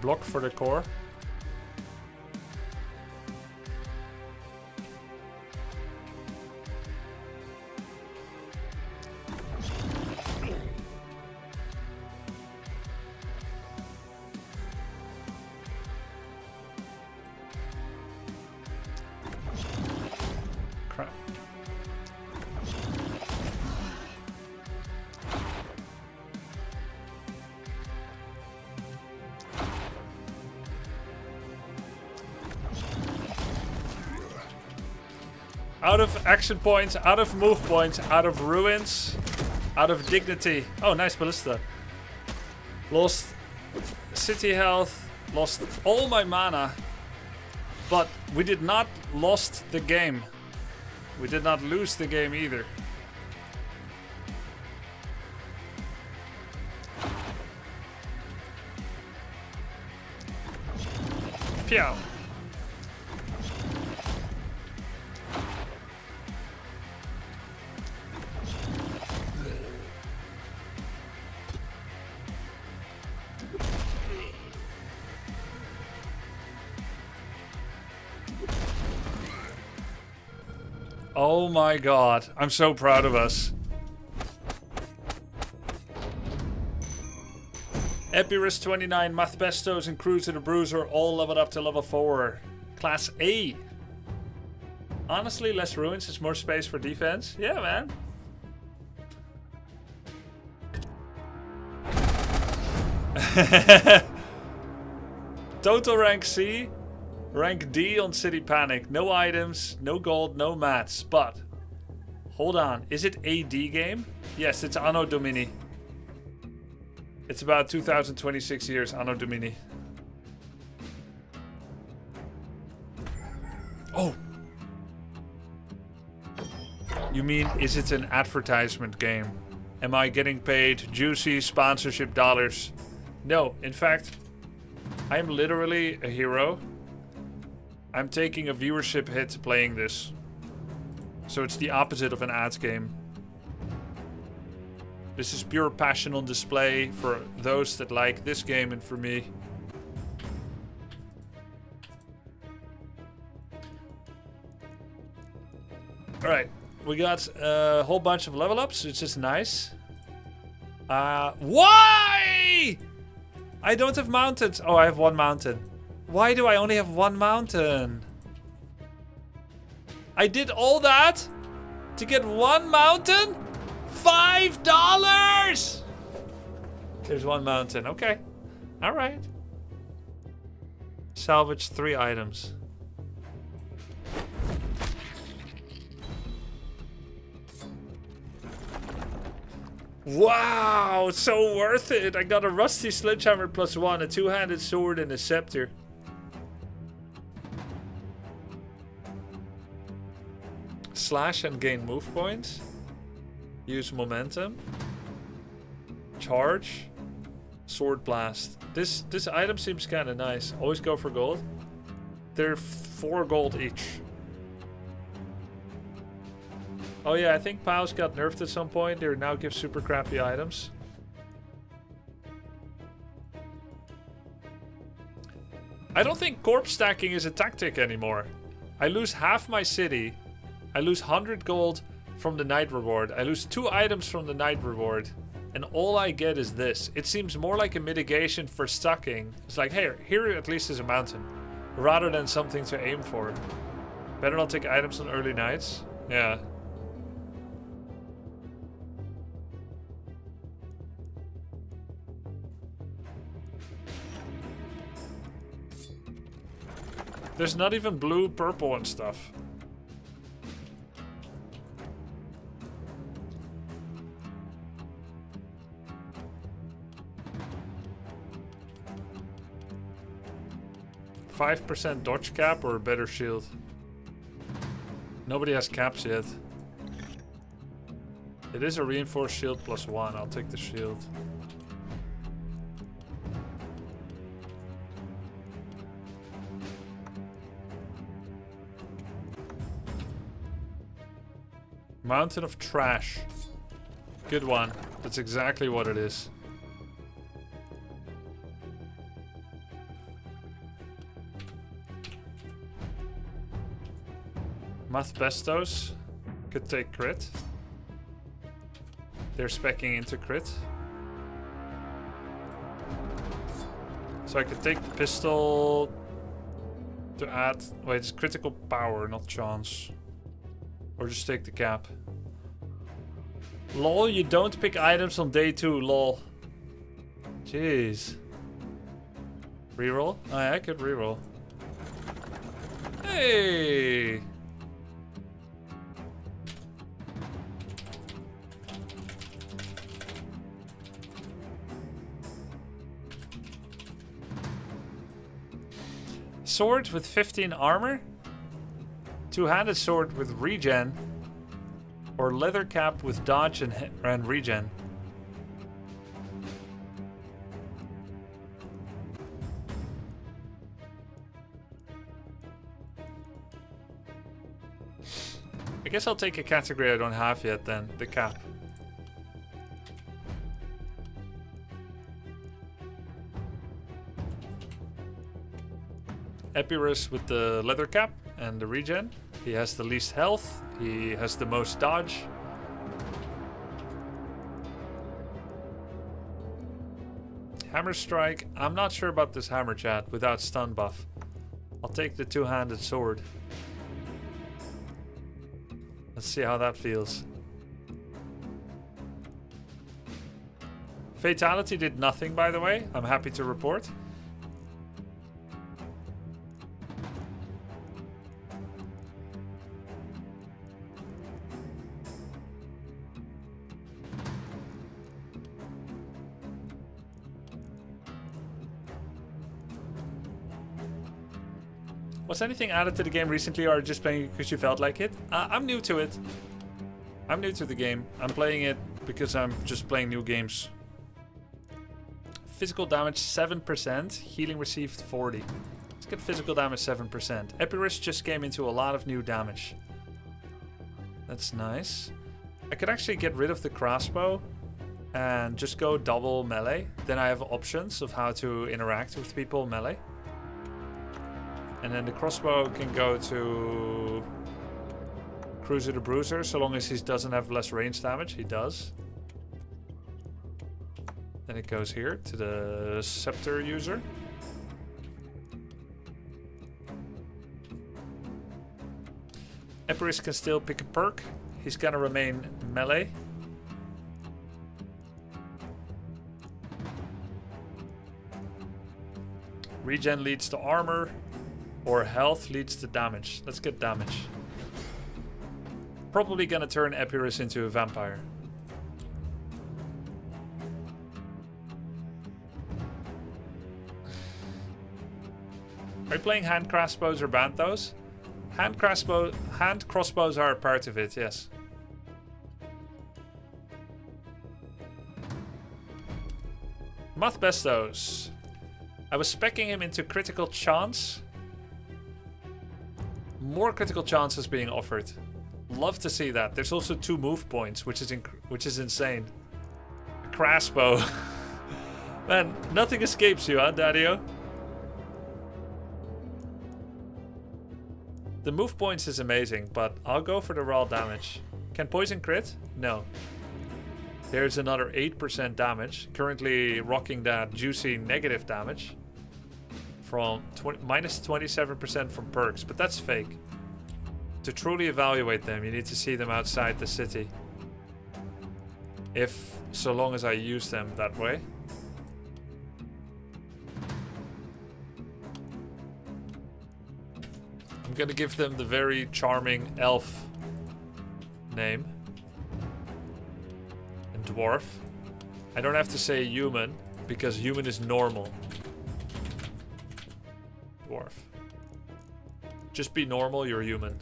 Speaker 1: Block for the core. Crap. Out of action points, out of move points, out of ruins, out of dignity. Oh, nice ballista. Lost city health, lost all my mana. But we did not lost the game. We did not lose the game either. Pew. Oh my God, I'm so proud of us. Epirus 29, Mathbestos and Cruiser the Bruiser all leveled up to level 4. Class A. Honestly, less ruins is more space for defense. Yeah, man. Total rank C. Rank D on City Panic. No items, no gold, no mats. But, hold on. Is it AD game? Yes, it's Anno Domini. It's about 2026 years, Anno Domini. Oh! You mean, is it an advertisement game? Am I getting paid juicy sponsorship dollars? No, in fact, I am literally a hero. I'm taking a viewership hit playing this. So it's the opposite of an ads game. This is pure passion on display for those that like this game and for me. Alright, we got a whole bunch of level ups, which is nice. Why? I don't have mountains. Oh, I have one mountain. Why do I only have one mountain? I did all that to get one mountain? $5! There's one mountain. Okay. Alright. Salvage 3 items. Wow, it's so worth it. I got a rusty sledgehammer +1, a two-handed sword, and a scepter. Slash and gain move points. Use momentum. Charge. Sword blast. This item seems kind of nice. Always go for gold. They're 4 gold each. Oh yeah, I think POWs got nerfed at some point. They now give super crappy items. I don't think corpse stacking is a tactic anymore. I lose half my city. I lose 100 gold from the night reward. I lose 2 items from the night reward. And all I get is this. It seems more like a mitigation for stacking. It's like, hey, here at least is a mountain. Rather than something to aim for. Better not take items on early nights. Yeah. There's not even blue, purple and stuff. %5 dodge cap or a better shield? Nobody has caps yet. It is a reinforced shield +1. I'll take the shield. Mountain of trash. Good one. That's exactly what it is. Mathbestos. Could take crit. They're speccing into crit. So I could take the pistol to add... Wait, it's critical power, not chance. Or just take the cap. Lol, you don't pick items on day 2, lol. Jeez. Reroll? Oh yeah, I could reroll. Hey! Sword with 15 armor? Two-handed sword with regen, or leather cap with dodge and regen. I guess I'll take a category I don't have yet then, the cap. Epirus with the leather cap and the regen. He has the least health. He has the most dodge. Hammer strike. I'm not sure about this hammer, chat, without stun buff. I'll take the two-handed sword. Let's see how that feels. Fatality did nothing, by the way. I'm happy to report. Was anything added to the game recently, or just playing it because you felt like it? I'm new to it. I'm new to the game. I'm playing it because I'm just playing new games. Physical damage 7%. Healing received 40. Let's get physical damage 7%. Epirus just came into a lot of new damage. That's nice. I could actually get rid of the crossbow and just go double melee. Then I have options of how to interact with people melee. And then the crossbow can go to Cruiser the Bruiser, so long as he doesn't have less range damage. He does. Then it goes here to the Scepter user. Epirus can still pick a perk. He's gonna remain melee. Regen leads to armor, or health leads to damage. Let's get damage. Probably gonna turn Epirus into a vampire. Are you playing hand crossbows or banthos? Hand crossbows are a part of it, yes. Moth Bestos. I was speccing him into critical chance. More critical chances being offered. Love to see that. There's also 2 move points, which is insane. A crossbow. Man, nothing escapes you, huh, Daddy-o? The move points is amazing, but I'll go for the raw damage. Can poison crit? No. There's another 8% damage. Currently rocking that juicy negative damage. From minus 27% from perks, but that's fake. To truly evaluate them, you need to see them outside the city. So long as I use them that way. I'm gonna give them the very charming elf name. And dwarf. I don't have to say human, because human is normal. Dwarf. Just be normal, you're human.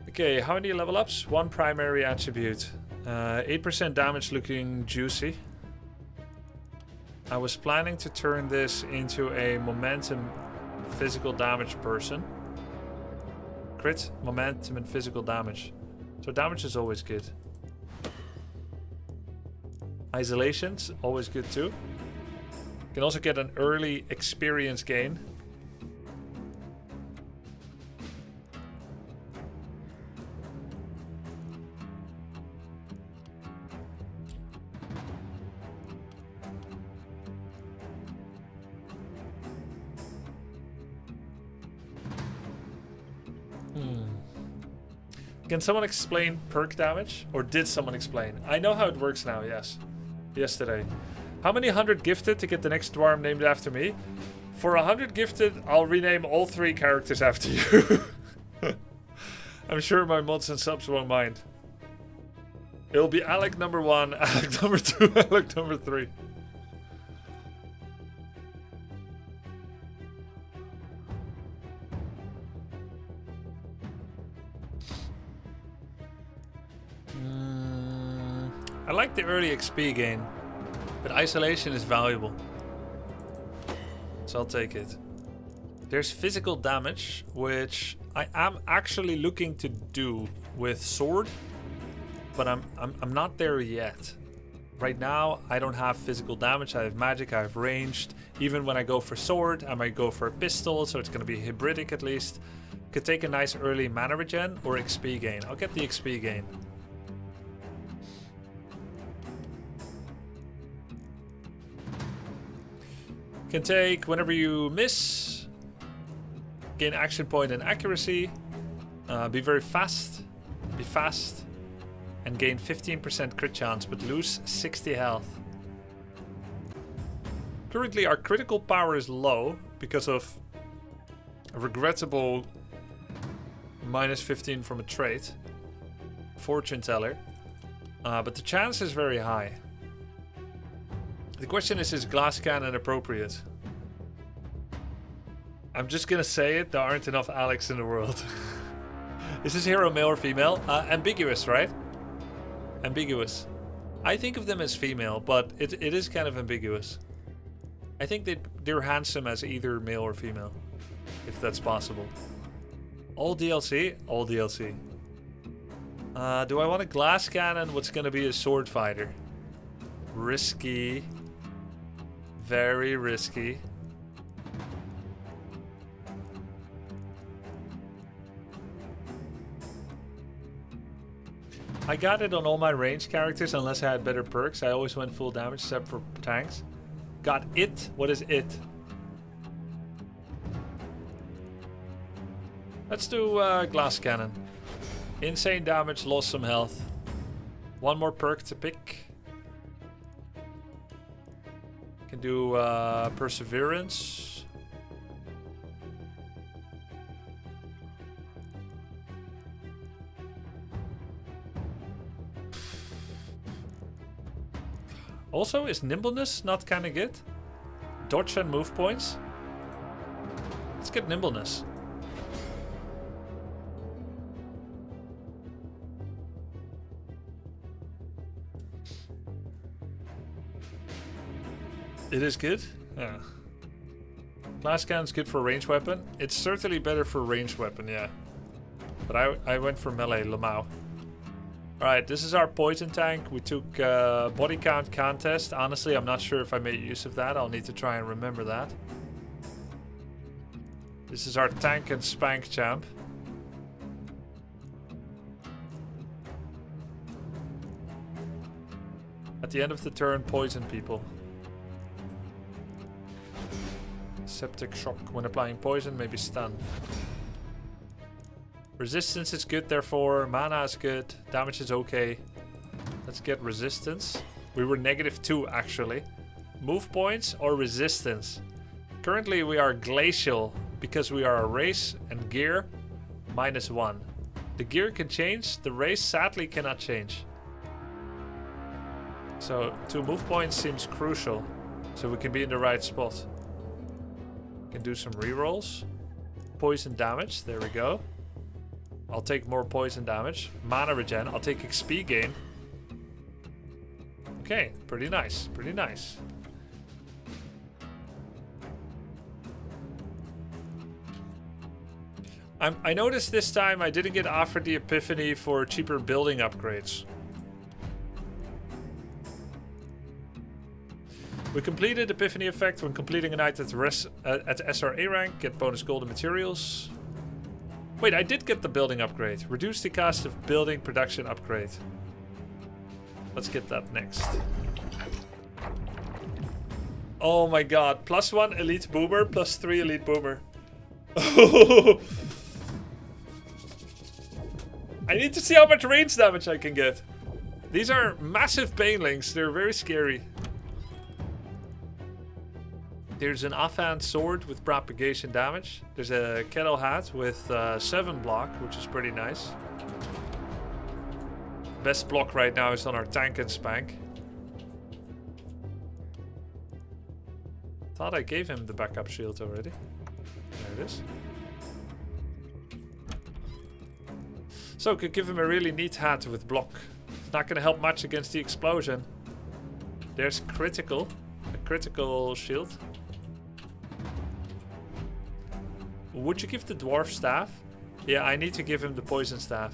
Speaker 1: Okay, how many level ups? 1 primary attribute. 8% damage looking juicy. I was planning to turn this into a momentum physical damage person. Crit, momentum, and physical damage. So damage is always good. Isolation's always good too. You can also get an early experience gain. Can someone explain perk damage? Or did someone explain? I know how it works now, yes. Yesterday. How many 100 gifted to get the next dwarf named after me? For 100 gifted, I'll rename all 3 characters after you. I'm sure my mods and subs won't mind. It'll be Alec number 1, Alec number 2, Alec number 3. I like the early XP gain, but isolation is valuable. So I'll take it. There's physical damage, which I am actually looking to do with sword, but I'm not there yet. Right now, I don't have physical damage. I have magic, I have ranged. Even when I go for sword, I might go for a pistol, so it's going to be hybridic at least. Could take a nice early mana regen or XP gain. I'll get the XP gain. Can take whenever you miss, gain action point and accuracy, be very fast, and gain 15% crit chance, but lose 60 health. Currently our critical power is low because of a regrettable minus 15 from a trait, fortune teller, but the chance is very high. The question is glass cannon appropriate? I'm just gonna say it, there aren't enough Alex in the world. Is this hero male or female? Ambiguous, right? Ambiguous. I think of them as female, but it is kind of ambiguous. I think they're handsome as either male or female, if that's possible. All DLC? All DLC. Do I want a glass cannon? What's gonna be a sword fighter? Risky. Very risky. I got it on all my range characters unless I had better perks. I always went full damage except for tanks. Got it? What is it? Let's do glass cannon. Insane damage, lost some health. One more perk to pick. Can do Perseverance. Also, is Nimbleness not kind of good? Dodge and move points. Let's get Nimbleness. It is good? Yeah. Glass Cannon's good for ranged weapon. It's certainly better for ranged weapon, yeah. But I went for melee, Lamau. Alright, this is our poison tank. We took body count contest. Honestly, I'm not sure if I made use of that. I'll need to try and remember that. This is our tank and spank champ. At the end of the turn, poison people. Septic shock when applying poison, maybe stun. Resistance is good, therefore. Mana is good. Damage is okay. Let's get resistance. We were -2 actually. Move points or resistance. Currently we are glacial because we are a race, and gear -1. The gear can change. The race sadly cannot change. So 2 move points seems crucial. So we can be in the right spot. Can do some rerolls. Poison damage, there we go. I'll take more poison damage. Mana regen, I'll take XP gain. Okay, pretty nice, pretty nice. I noticed this time I didn't get offered the Epiphany for cheaper building upgrades. We completed Epiphany effect when completing a night at SRA rank. Get bonus golden materials. Wait, I did get the building upgrade. Reduce the cost of building production upgrade. Let's get that next. Oh my god. +1 elite boomer, +3 elite boomer. I need to see how much range damage I can get. These are massive banelings. They're very scary. There's an offhand sword with propagation damage. There's a kettle hat with 7 block, which is pretty nice. Best block right now is on our tank and spank. Thought I gave him the backup shield already. There it is. So could give him a really neat hat with block. It's not gonna help much against the explosion. There's critical. A critical shield. Would you give the dwarf staff? Yeah, I need to give him the poison staff.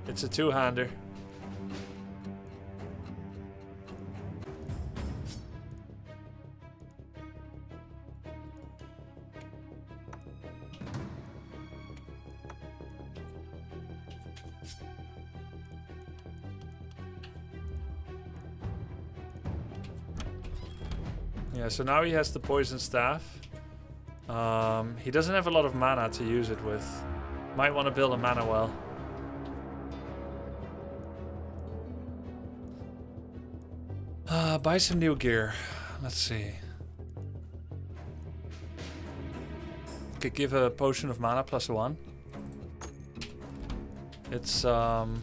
Speaker 1: It's a 2-hander. Yeah, so now he has the poison staff. He doesn't have a lot of mana to use it with. Might want to build a mana well. Buy some new gear. Let's see. Could give a potion of mana +1. It's oh,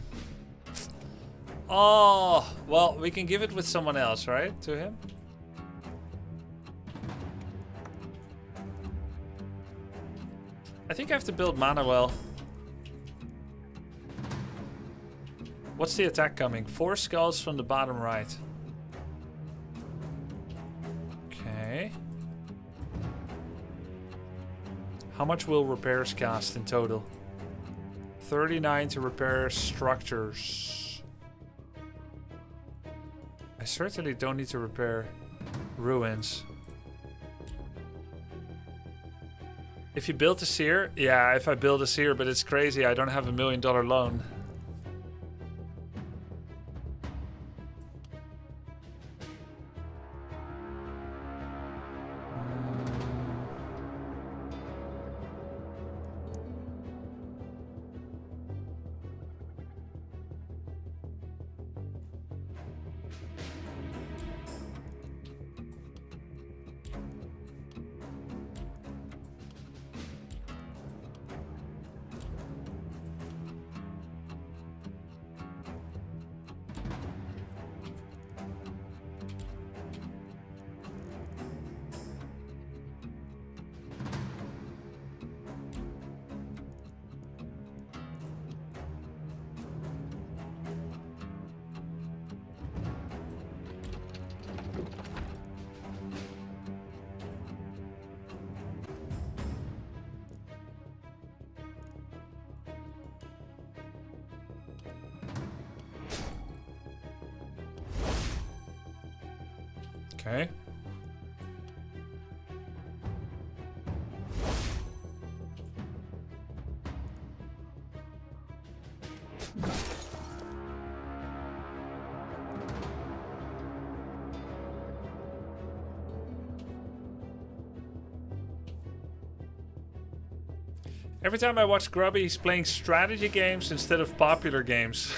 Speaker 1: well, we can give it with someone else, right? To him. I think I have to build mana well. What's the attack coming? 4 skulls from the bottom right. Okay. How much will repairs cost in total? 39 to repair structures. I certainly don't need to repair ruins. If you build a seer, yeah, if I build a seer, but it's crazy, I don't have $1 million loan. Okay. Every time I watch Grubby, he's playing strategy games instead of popular games.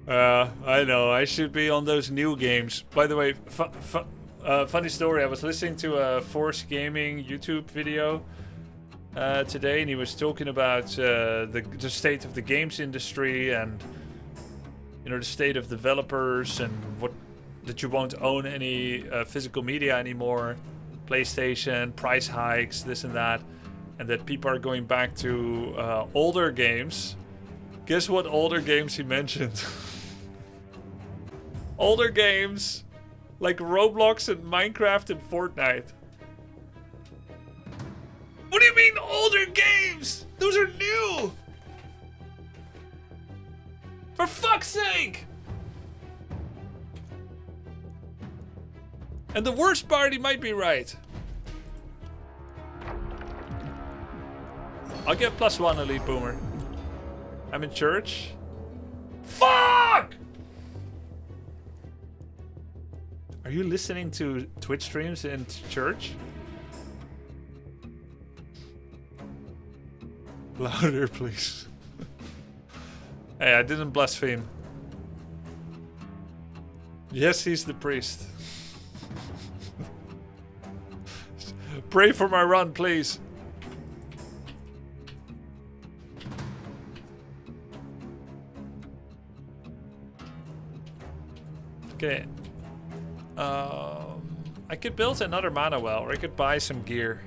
Speaker 1: I know, I should be on those new games. By the way, funny story, I was listening to a Force Gaming YouTube video today, and he was talking about the state of the games industry and, you know, the state of developers and that you won't own any physical media anymore, PlayStation, price hikes, this and that, and that people are going back to older games. Guess what older games he mentioned? Older games like Roblox and Minecraft and Fortnite. What do you mean older games? Those are new! For fuck's sake! And the worst part, he might be right. I'll get +1 Elite Boomer. I'm in church. Fuck! Are you listening to Twitch streams in church? Louder, please. Hey, I didn't blaspheme. Yes, he's the priest. Pray for my run, please. Okay. I could build another mana well, or I could buy some gear.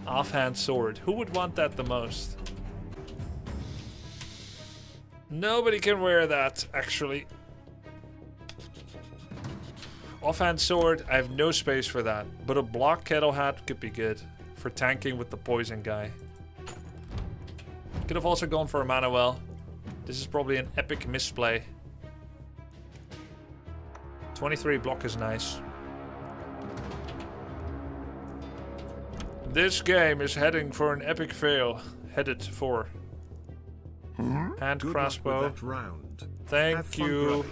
Speaker 1: Offhand sword. Who would want that the most? Nobody can wear that, actually. Offhand sword, I have no space for that. But a block kettle hat could be good for tanking with the poison guy. Could have also gone for a mana well. This is probably an epic misplay. 23 block is nice. This game is heading for an epic fail. Headed for. Hand
Speaker 2: Good
Speaker 1: crossbow.
Speaker 2: luck with that round.
Speaker 1: Thank
Speaker 2: Have fun,
Speaker 1: you.
Speaker 2: Grubby.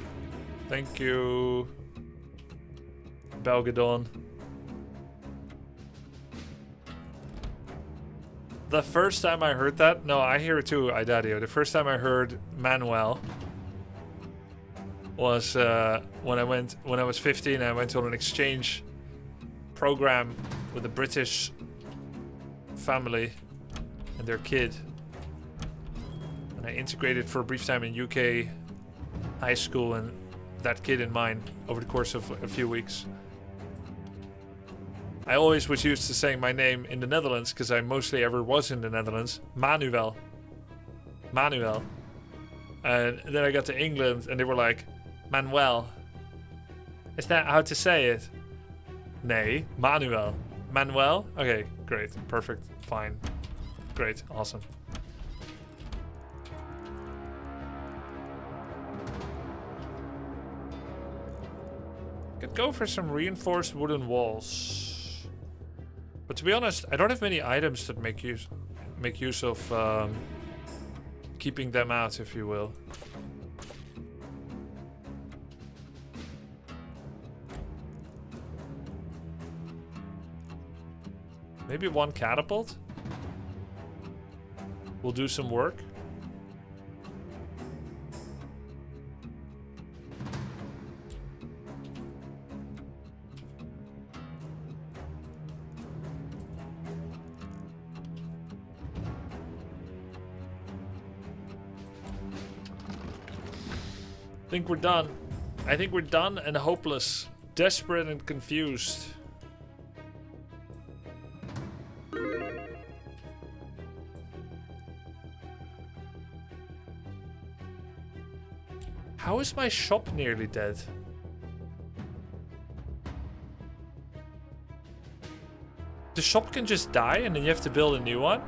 Speaker 1: Thank you. Belgadon. The first time I heard that, no, I hear it too, Idadio. The first time I heard Manuel was when I was 15. I went on an exchange program with a British family and their kid, and I integrated for a brief time in UK high school and that kid in mine over the course of a few weeks. I always was used to saying my name in the Netherlands because I mostly ever was in the Netherlands. Manuel. And then I got to England and they were like, Manuel. Is that how to say it? Nee, Manuel. Manuel? Okay, great. Perfect. Fine. Great. Awesome. Could go for some reinforced wooden walls. But to be honest, I don't have many items that make use of keeping them out, if you will. Maybe one catapult will do some work. I think we're done. I think we're done and hopeless. Desperate and confused. How is my shop nearly dead? The shop can just die and then you have to build a new one?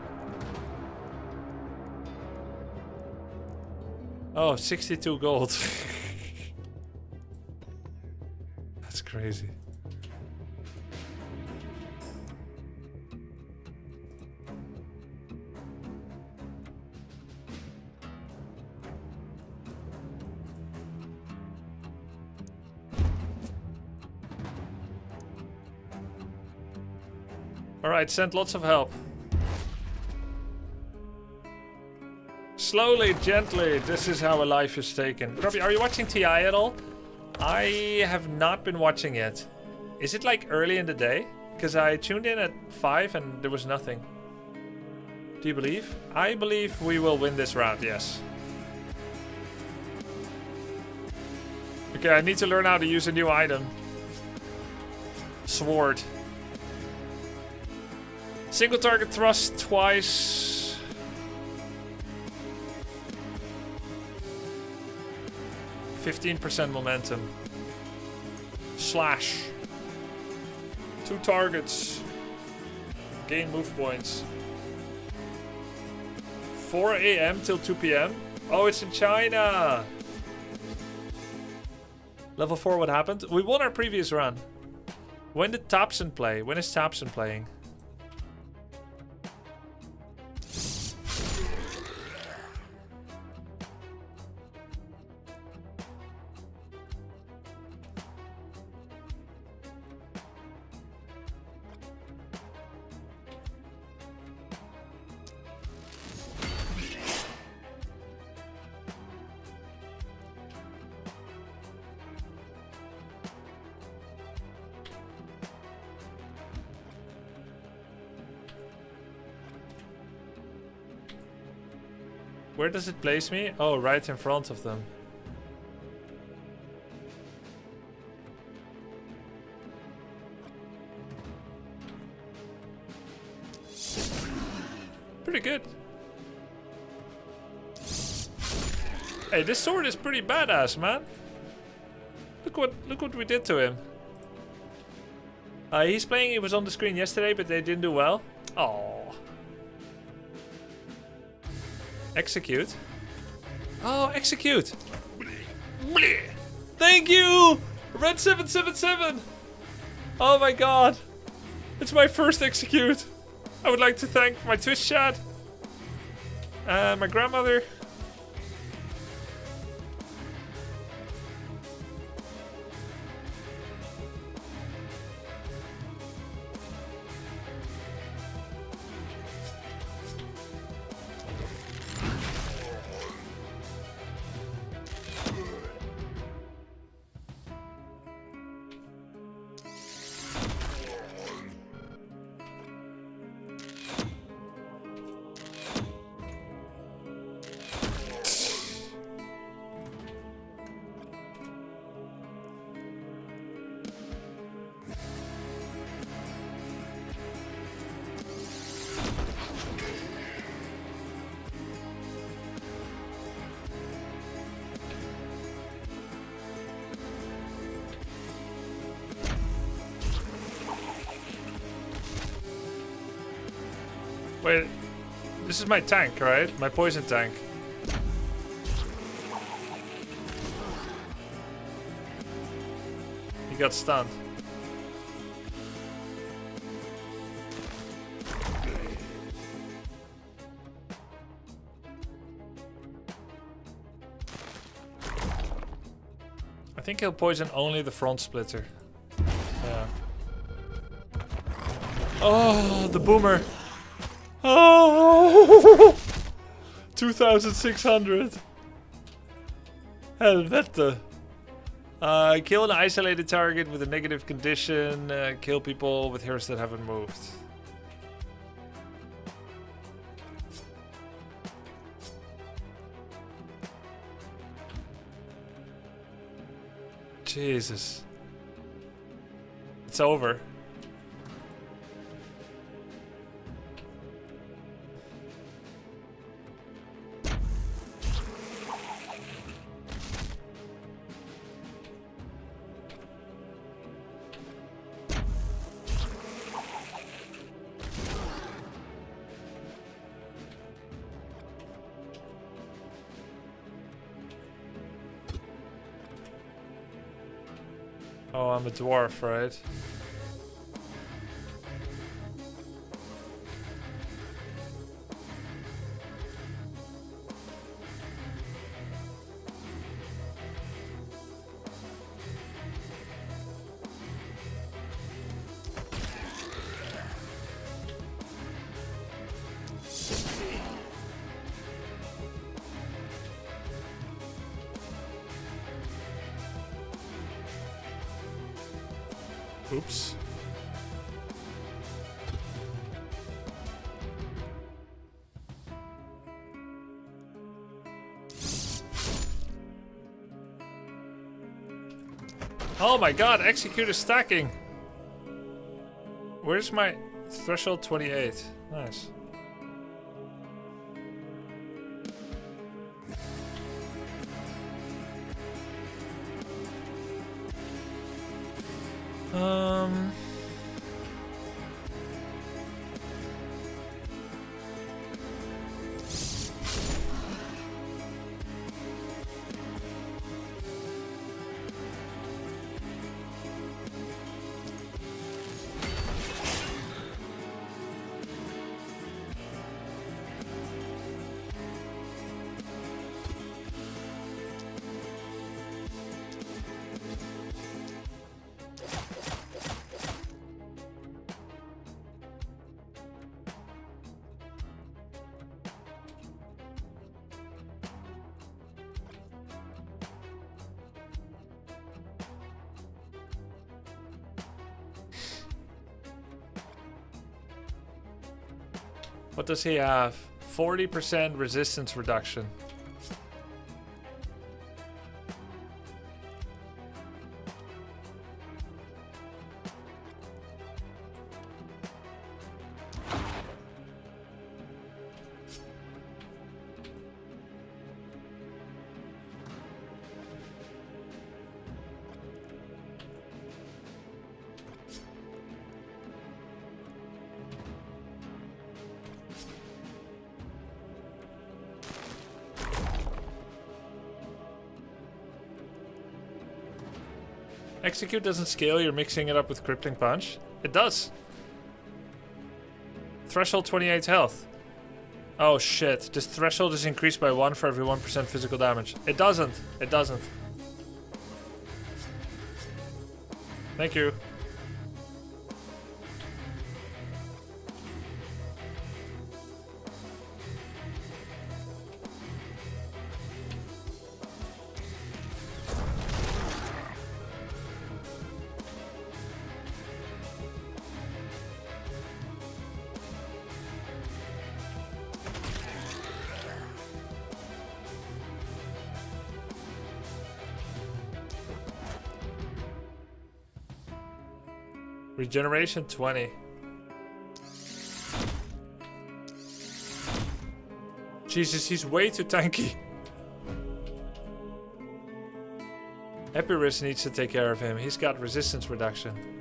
Speaker 1: Oh, 62 gold. crazy. Alright, send lots of help. Slowly, gently, this is how a life is taken. Grubby, are you watching TI at all? I have not been watching it. Is it like early in the day? Because I tuned in at 5 and there was nothing. Do you believe? I believe we will win this round, yes. Okay, I need to learn how to use a new item. Sword. Single target thrust twice. %15 momentum. Slash. 2 targets. Gain move points. 4 AM till 2 PM. Oh, it's in China. Level 4, what happened? We won our previous run. When did Thompson play? When is Thompson playing? Where does it place me? Oh, right in front of them. Pretty good. Hey, this sword is pretty badass, man. Look what we did to him. He's playing, he was on the screen yesterday, but they didn't do well. Oh. Execute. Oh, execute. Thank you! Red 777! Oh my god. It's my first execute. I would like to thank my Twitch chat. My grandmother. Wait, this is my tank, right? My poison tank. He got stunned. I think he'll poison only the front splitter. Yeah. Oh, the boomer. Oh, 2,600. Helvete. Kill an isolated target with a negative condition. Kill people with heroes that haven't moved. Jesus. It's over. Oh, I'm a dwarf, right? Oops. Oh my god, execute is stacking. Where's my threshold 28? Nice. Um... What does he have? 40% resistance reduction. Execute doesn't scale, you're mixing it up with Crippling Punch. It does. Threshold 28 health. Oh shit, this threshold is increased by 1 for every 1% physical damage. It doesn't. It doesn't. Thank you. Regeneration 20. Jesus, he's way too tanky. Epirus needs to take care of him. He's got resistance reduction.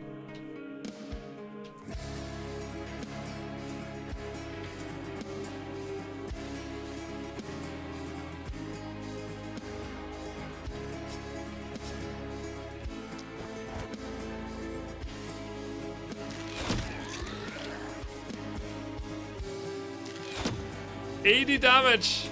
Speaker 1: $80 damage.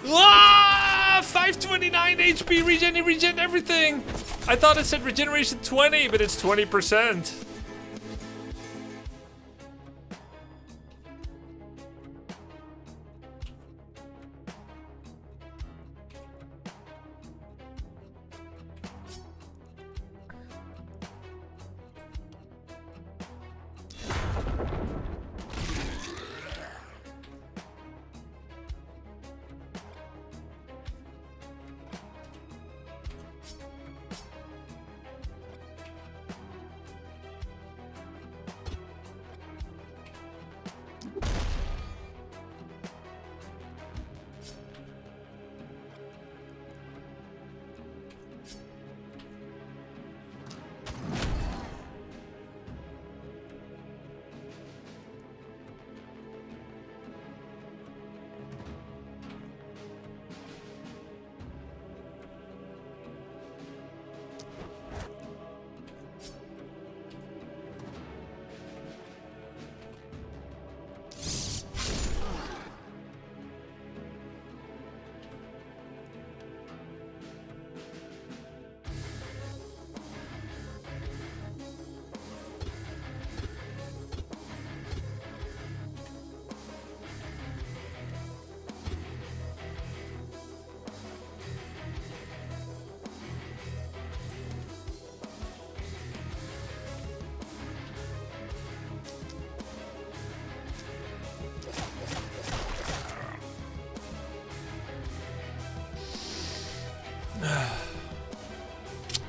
Speaker 1: Ah, 529 HP regen everything. I thought it said regeneration 20, but it's 20%.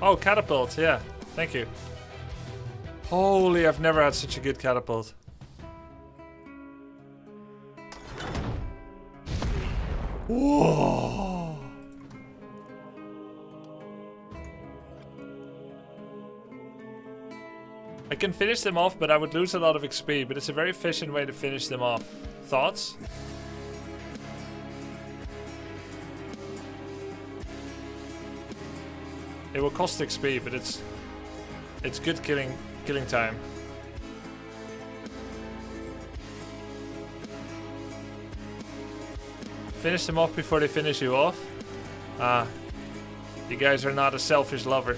Speaker 1: Oh, catapult, yeah. Thank you. Holy, I've never had such a good catapult. Whoa. I can finish them off, but I would lose a lot of XP, but it's a very efficient way to finish them off. Thoughts? It will cost XP, but it's good killing time. Finish them off before they finish you off. Ah, you guys are not a selfish lover.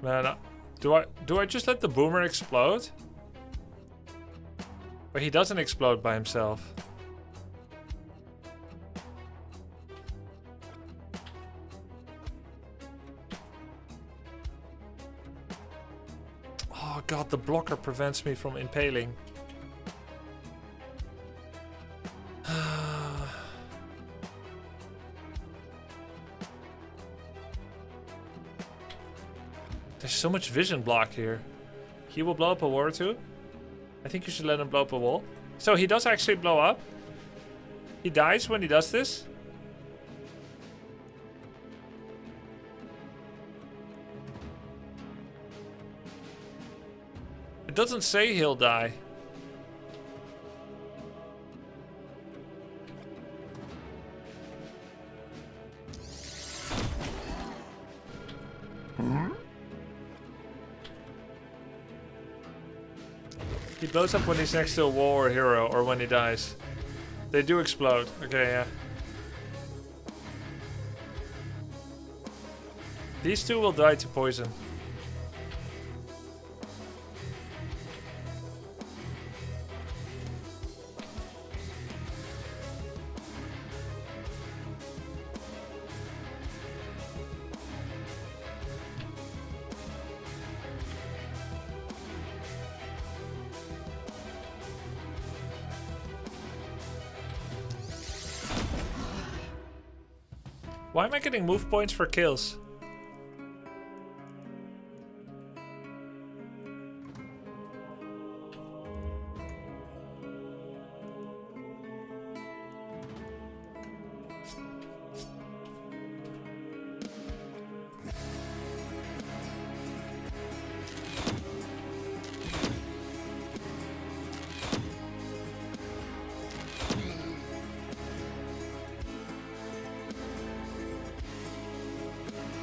Speaker 1: Man, do I just let the boomer explode? But he doesn't explode by himself. Oh god, the blocker prevents me from impaling. There's so much vision block here. He will blow up a wall or two. I think you should let him blow up a wall. So he does actually blow up. He dies when he does this. It doesn't say he'll die. He blows up when he's next to a wall or hero, or when he dies. They do explode. Okay, yeah. These two will die to poison. Why am I getting move points for kills?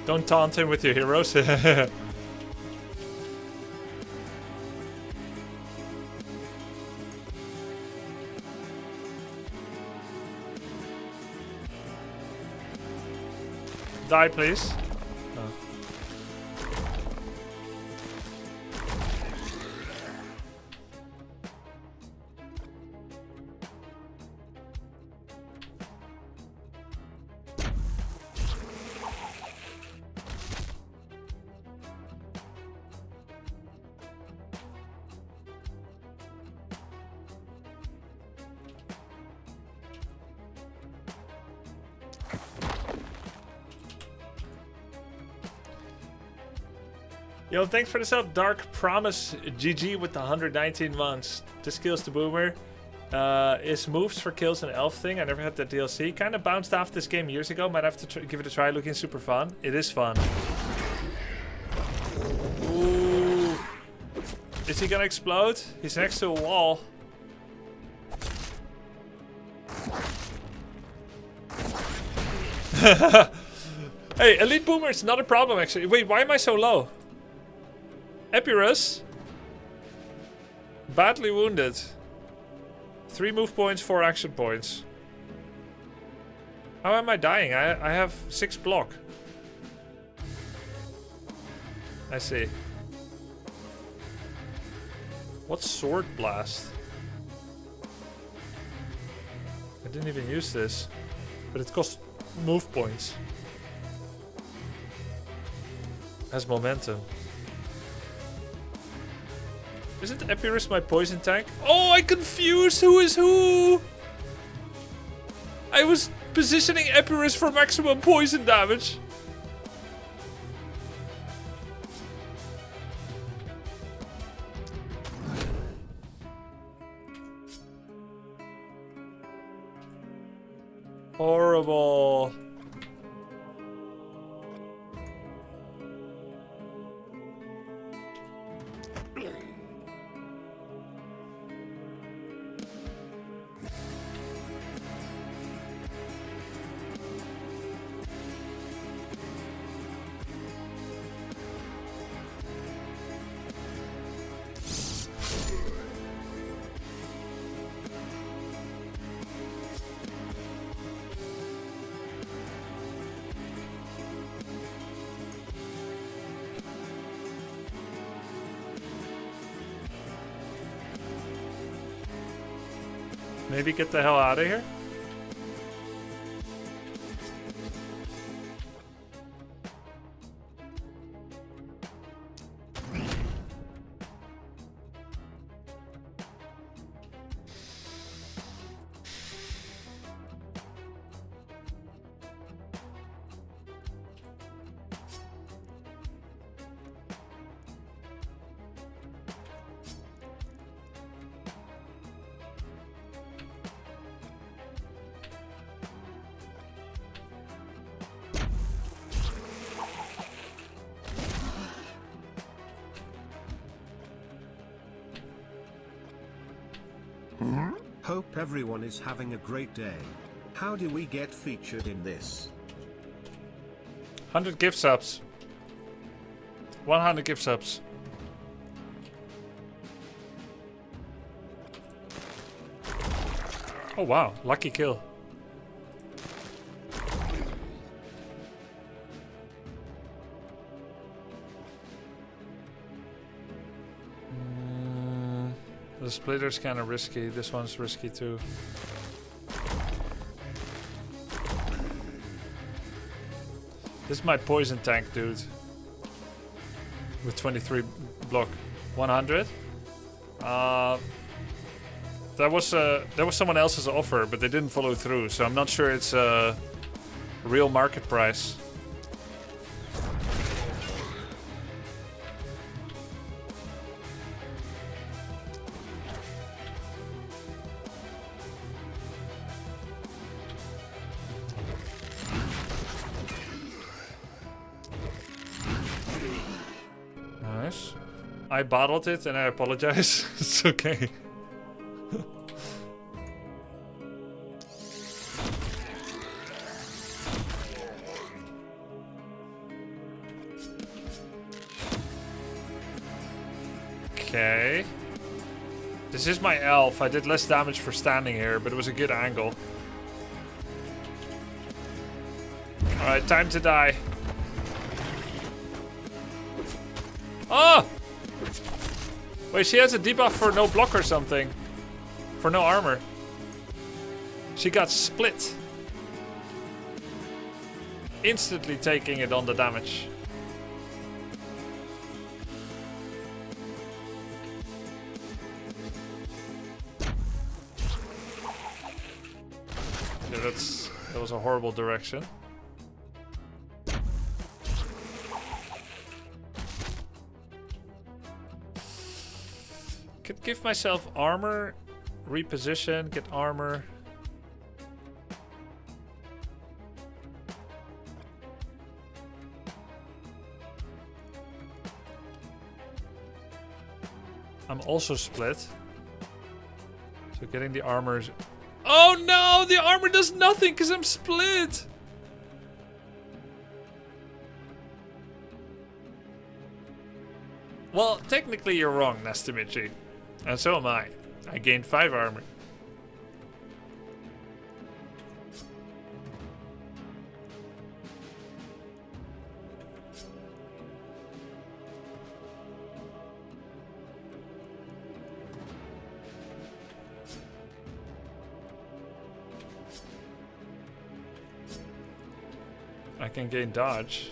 Speaker 1: Don't taunt him with your heroes. Die, please. Oh. Yo, thanks for the sub, Dark Promise GG with the 119 months. This kills the boomer. Is moves for kills an elf thing? I never had that DLC. Kind of bounced off this game years ago. Might have to give it a try. Looking super fun. It is fun. Ooh. Is he gonna explode? He's next to a wall. Hey, Elite Boomer is not a problem actually. Wait, why am I so low? Epirus. Badly wounded. 3 move points, 4 action points. How am I dying? I have 6 block. I see. What's Sword Blast? I didn't even use this. But it costs move points. has momentum. Isn't Epirus my poison tank? Oh, I confused who is who! I was positioning Epirus for maximum poison damage. Horrible. Maybe get the hell out of here?
Speaker 2: Hope everyone is having a great day. How do we get featured in this?
Speaker 1: 100 gift subs. 100 gift subs. Oh wow, lucky kill. The splitter's kind of risky. This one's risky too. This is my poison tank, dude. With 23 block. 100. That was someone else's offer, but they didn't follow through, so I'm not sure it's a real market price. Nice. I bottled it and I apologize. It's okay. Okay. This is my elf. I did less damage for standing here, but it was a good angle. Alright, time to die. Oh! Wait, she has a debuff for no block or something. For no armor. She got split. Instantly taking it on the damage. Yeah, that was a horrible direction. Could give myself armor, reposition, get armor. I'm also split. So getting the armor is... Oh no! The armor does nothing because I'm split! Well, technically you're wrong, Nastimichi. And so am I. I gained 5 armor. I can gain dodge.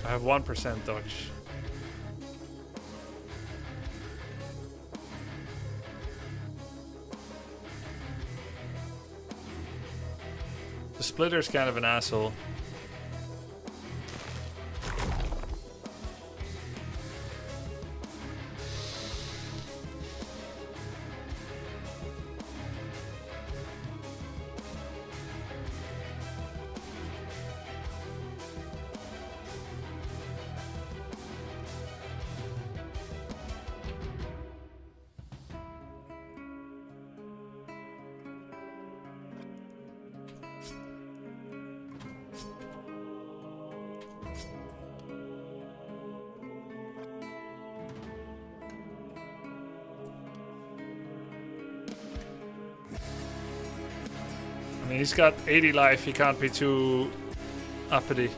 Speaker 1: I have 1% dodge. The splitter's kind of an asshole. I mean, he's got 80 life, he can't be too uppity.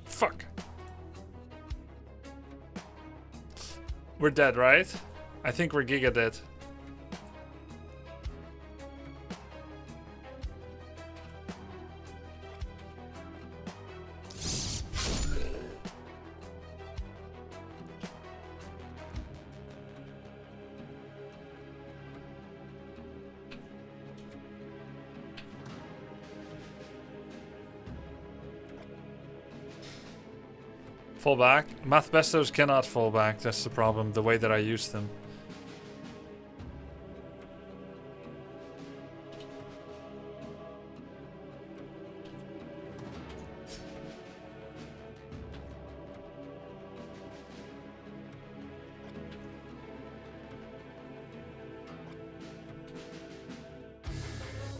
Speaker 1: Fuck. We're dead, right? I think we're giga dead. Fall back. Mathbestos cannot fall back. That's the problem. The way that I use them.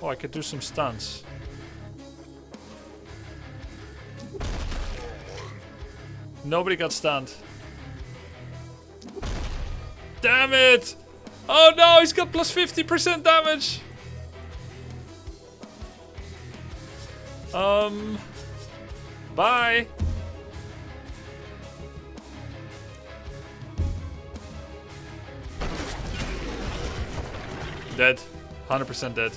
Speaker 1: Oh, I could do some stunts. Nobody got stunned. Damn it! Oh no, he's got plus 50% damage. Bye. Dead. 100% dead.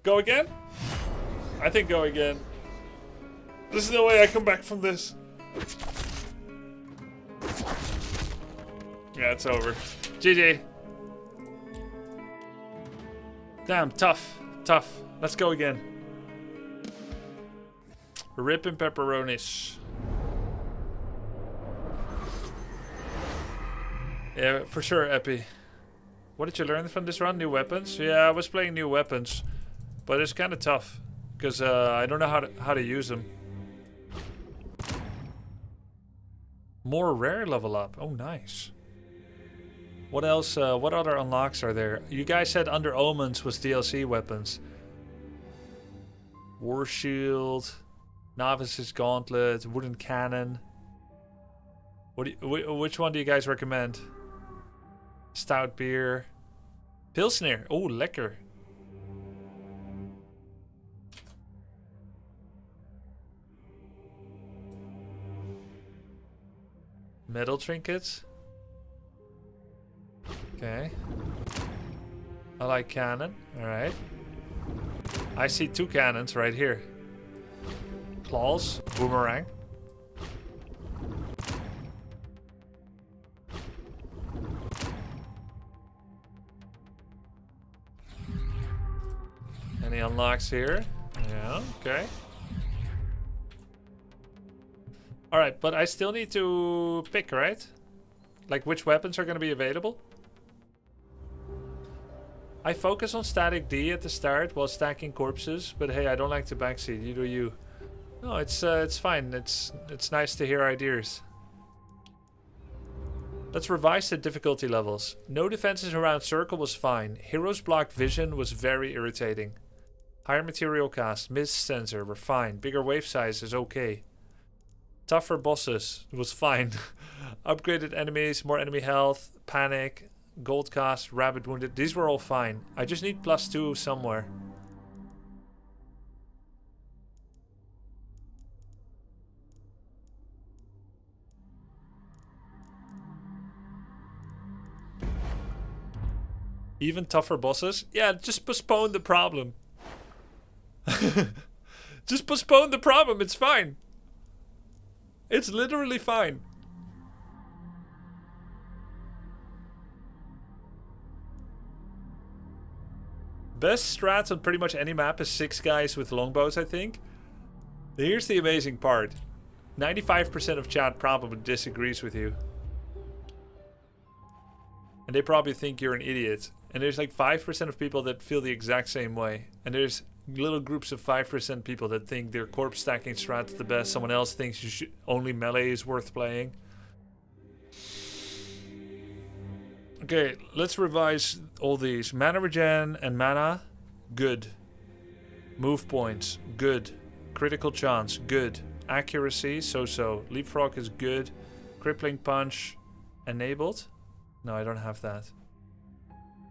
Speaker 1: Go again? I think go again. There's no way I come back from this. Yeah, it's over. GG. Damn, tough. Tough. Let's go again. Ripping pepperonis. Yeah, for sure, Epi. What did you learn from this run? New weapons? Yeah, I was playing new weapons. But it's kind of tough. Because I don't know how to use them. More rare level up. Oh, nice. What else? What other unlocks are there? You guys said Under Omens was DLC weapons. War Shield, Novice's Gauntlet, Wooden Cannon. Which one do you guys recommend? Stout beer. Pilsner. Oh, lekker. Metal trinkets. Okay. I like cannon. Alright. I see two cannons right here. Claws. Boomerang. Any unlocks here? Yeah, okay. Alright, but I still need to pick, right? Like which weapons are going to be available? I focus on static D at the start while stacking corpses, but hey, I don't like to backseat. You do you. No, it's fine. It's nice to hear ideas. Let's revise the difficulty levels. No defenses around circle was fine. Heroes blocked vision was very irritating. Higher material cast, mist sensor were fine. Bigger wave size is okay. Tougher bosses was fine. Upgraded enemies, more enemy health, panic, gold cast, rabbit wounded. These were all fine. I just need +2 somewhere. Even tougher bosses? Yeah, just postpone the problem. Just postpone the problem, it's fine. It's literally fine. Best strats on pretty much any map is 6 guys with longbows, I think. Here's the amazing part. 95% of chat probably disagrees with you. And they probably think you're an idiot. And there's like 5% of people that feel the exact same way. And there's little groups of 5% people that think their corpse stacking strat's the best. Someone else thinks only melee is worth playing. Okay, let's revise all these. Mana regen and mana, good. Move points, good. Critical chance, good. Accuracy, so-so. Leapfrog is good. Crippling punch, enabled. No, I don't have that.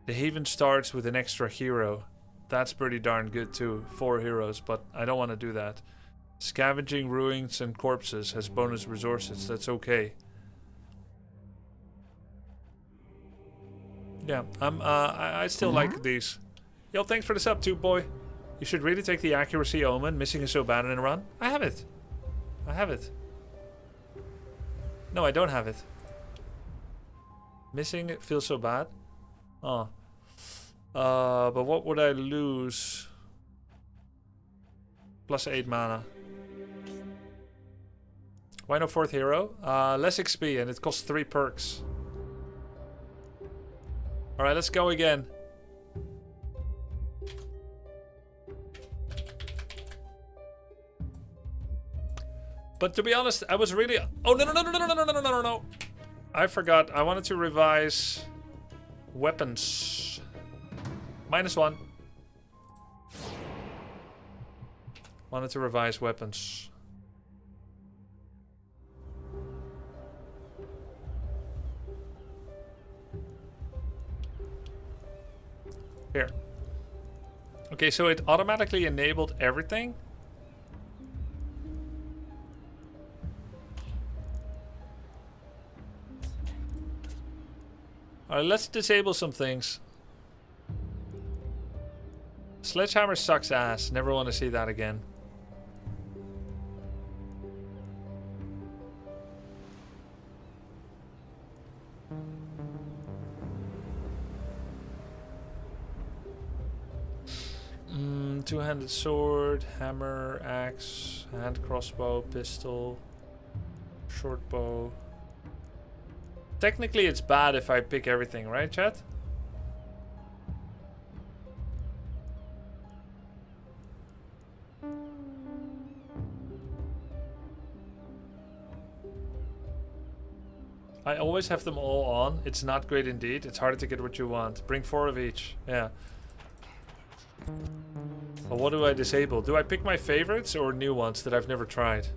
Speaker 1: The Haven starts with an extra hero. That's pretty darn good too. 4 heroes, but I don't want to do that. Scavenging ruins and corpses has bonus resources. That's okay. Yeah, I still like these. Yo, thanks for the sub too, boy. You should really take the accuracy omen. Missing is so bad in a run. I have it. I have it. No, I don't have it. Missing it feels so bad. Oh. But what would I lose? +8 mana. Why no 4th hero? Less XP and it costs 3 perks. Alright, let's go again. But to be honest, I was really... Oh, no. I forgot. I wanted to revise weapons. -1. Wanted to revise weapons. Here. Okay, so it automatically enabled everything. Alright, let's disable some things. Sledgehammer sucks ass. Never want to see that again. Two-handed sword, hammer, axe, hand crossbow, pistol, short bow. Technically it's bad if I pick everything, right, chat? I always have them all on. It's not great indeed. It's harder to get what you want. Bring 4 of each. Yeah. But what do I disable? Do I pick my favorites or new ones that I've never tried?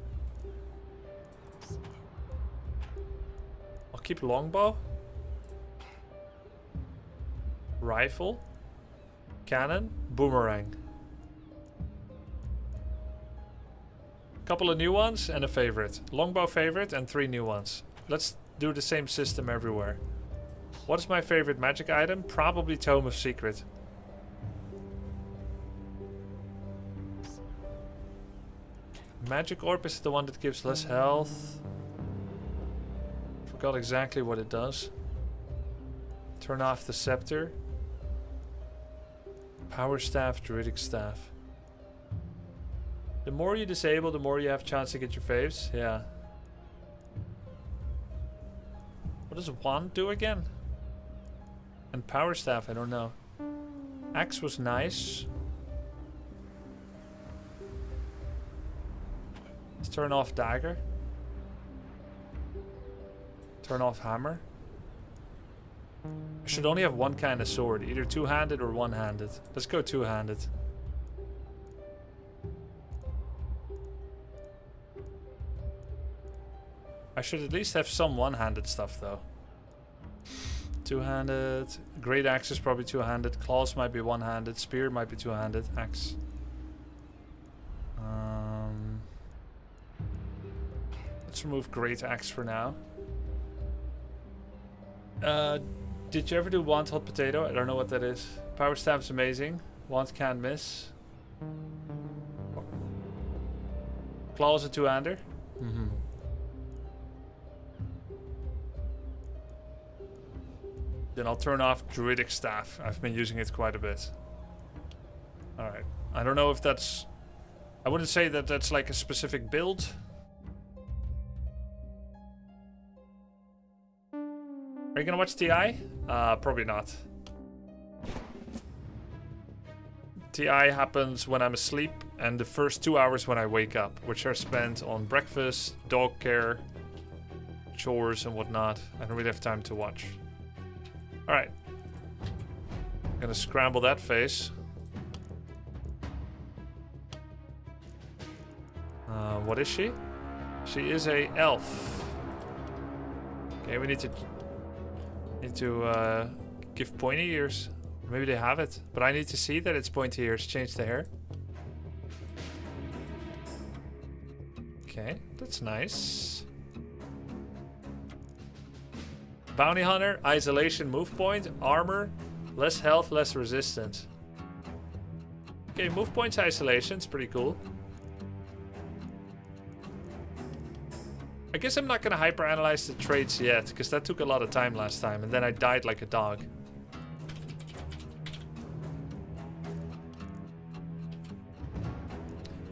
Speaker 1: I'll keep longbow. Rifle. Cannon. Boomerang. Couple of new ones and a favorite. Longbow favorite and 3 new ones. Let's do the same system everywhere. What is my favorite magic item? Probably Tome of Secret. Magic Orb is the one that gives less health. Forgot exactly what it does. Turn off the scepter. Power Staff, Druidic Staff. The more you disable, the more you have chance to get your faves. Yeah. What does Wand do again? And Power Staff, I don't know. Axe was nice. Let's turn off dagger. Turn off hammer. I should only have one kind of sword, either two-handed or one-handed. Let's go two-handed. I should at least have some one-handed stuff though. Two-handed. Great axe is probably two-handed. Claws might be one-handed. Spear might be two-handed. Axe. Let's remove great axe for now. Did you ever do wand hot potato? I don't know what that is. Power staff's amazing. Wand can't miss. Claws a two-hander. Then I'll turn off druidic staff. I've been using it quite a bit. Alright. I don't know if that's... I wouldn't say that that's like a specific build. Are you gonna watch TI? Probably not. TI happens when I'm asleep and the first 2 hours when I wake up, which are spent on breakfast, dog care, chores and whatnot. I don't really have time to watch. Alright. I'm gonna scramble that face. What is she? She is a elf. Okay, we need to give pointy ears. Maybe they have it, but I need to see that it's pointy ears. Change the hair. Okay, that's nice. Bounty hunter, isolation, move point, armor, less health, less resistance. Okay, move points, isolation's pretty cool. I guess I'm not gonna hyperanalyze the traits yet, because that took a lot of time last time, and then I died like a dog.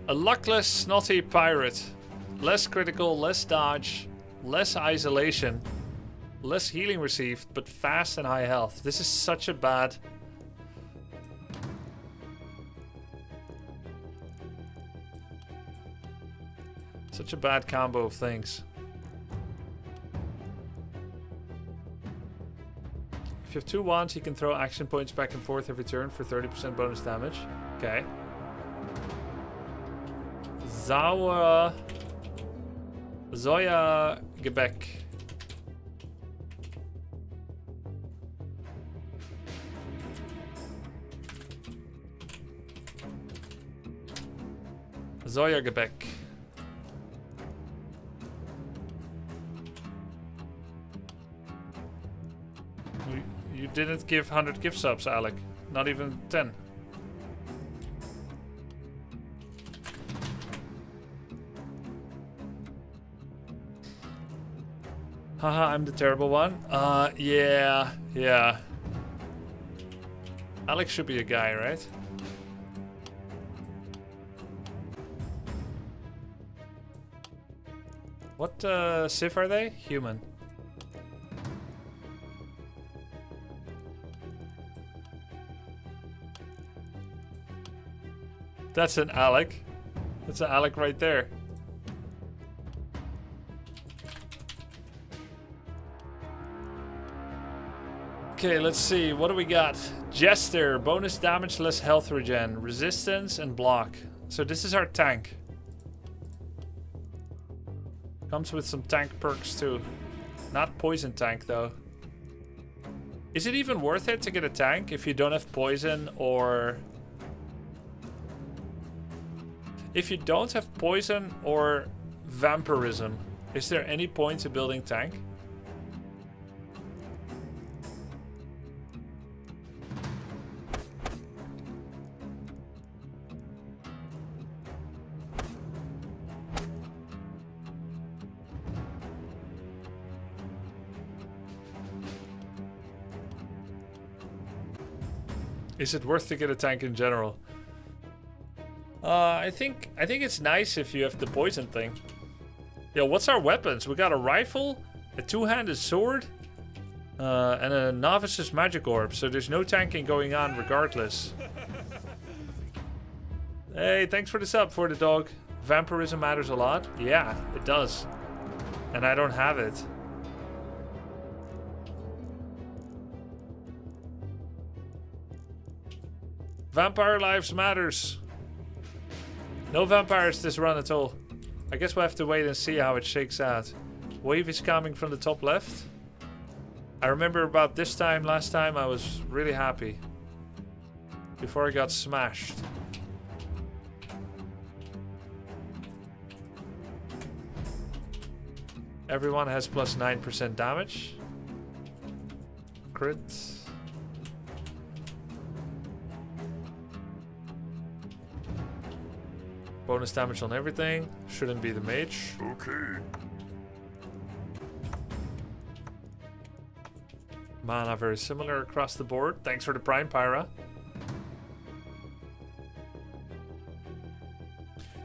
Speaker 1: A luckless, snotty pirate. Less critical, less dodge, less isolation, less healing received, but fast and high health. This is such a bad... Such a bad combo of things. If you have 2 wands, you can throw action points back and forth every turn for 30% bonus damage. Okay. Zoya Gebek. Zoya Gebek. You didn't give 100 gift subs, Alec. Not even 10. Haha, I'm the terrible one. Yeah. Alex should be a guy, right? What civ are they? Human. That's an Alec. That's an Alec right there. Okay, let's see. What do we got? Jester. Bonus damage, less health regen. Resistance and block. So this is our tank. Comes with some tank perks too. Not poison tank though. Is it even worth it to get a tank if you don't have poison or... If you don't have poison or vampirism, is there any point to building tank? Is it worth to get a tank in general? I think it's nice if you have the poison thing. Yo, what's our weapons? We got a rifle, a two-handed sword, And a novice's magic orb, so there's no tanking going on regardless. Hey, thanks for the sub for the dog. Vampirism matters a lot? Yeah, it does. And I don't have it. Vampire lives matters. No vampires this run at all. I guess we'll have to wait and see how it shakes out. Wave is coming from the top left. I remember about this time, last time, I was really happy. Before I got smashed. Everyone has plus 9% damage. Crit. Bonus damage on everything. Shouldn't be the mage.
Speaker 3: Okay.
Speaker 1: Mana very similar across the board. Thanks for the Prime Pyra.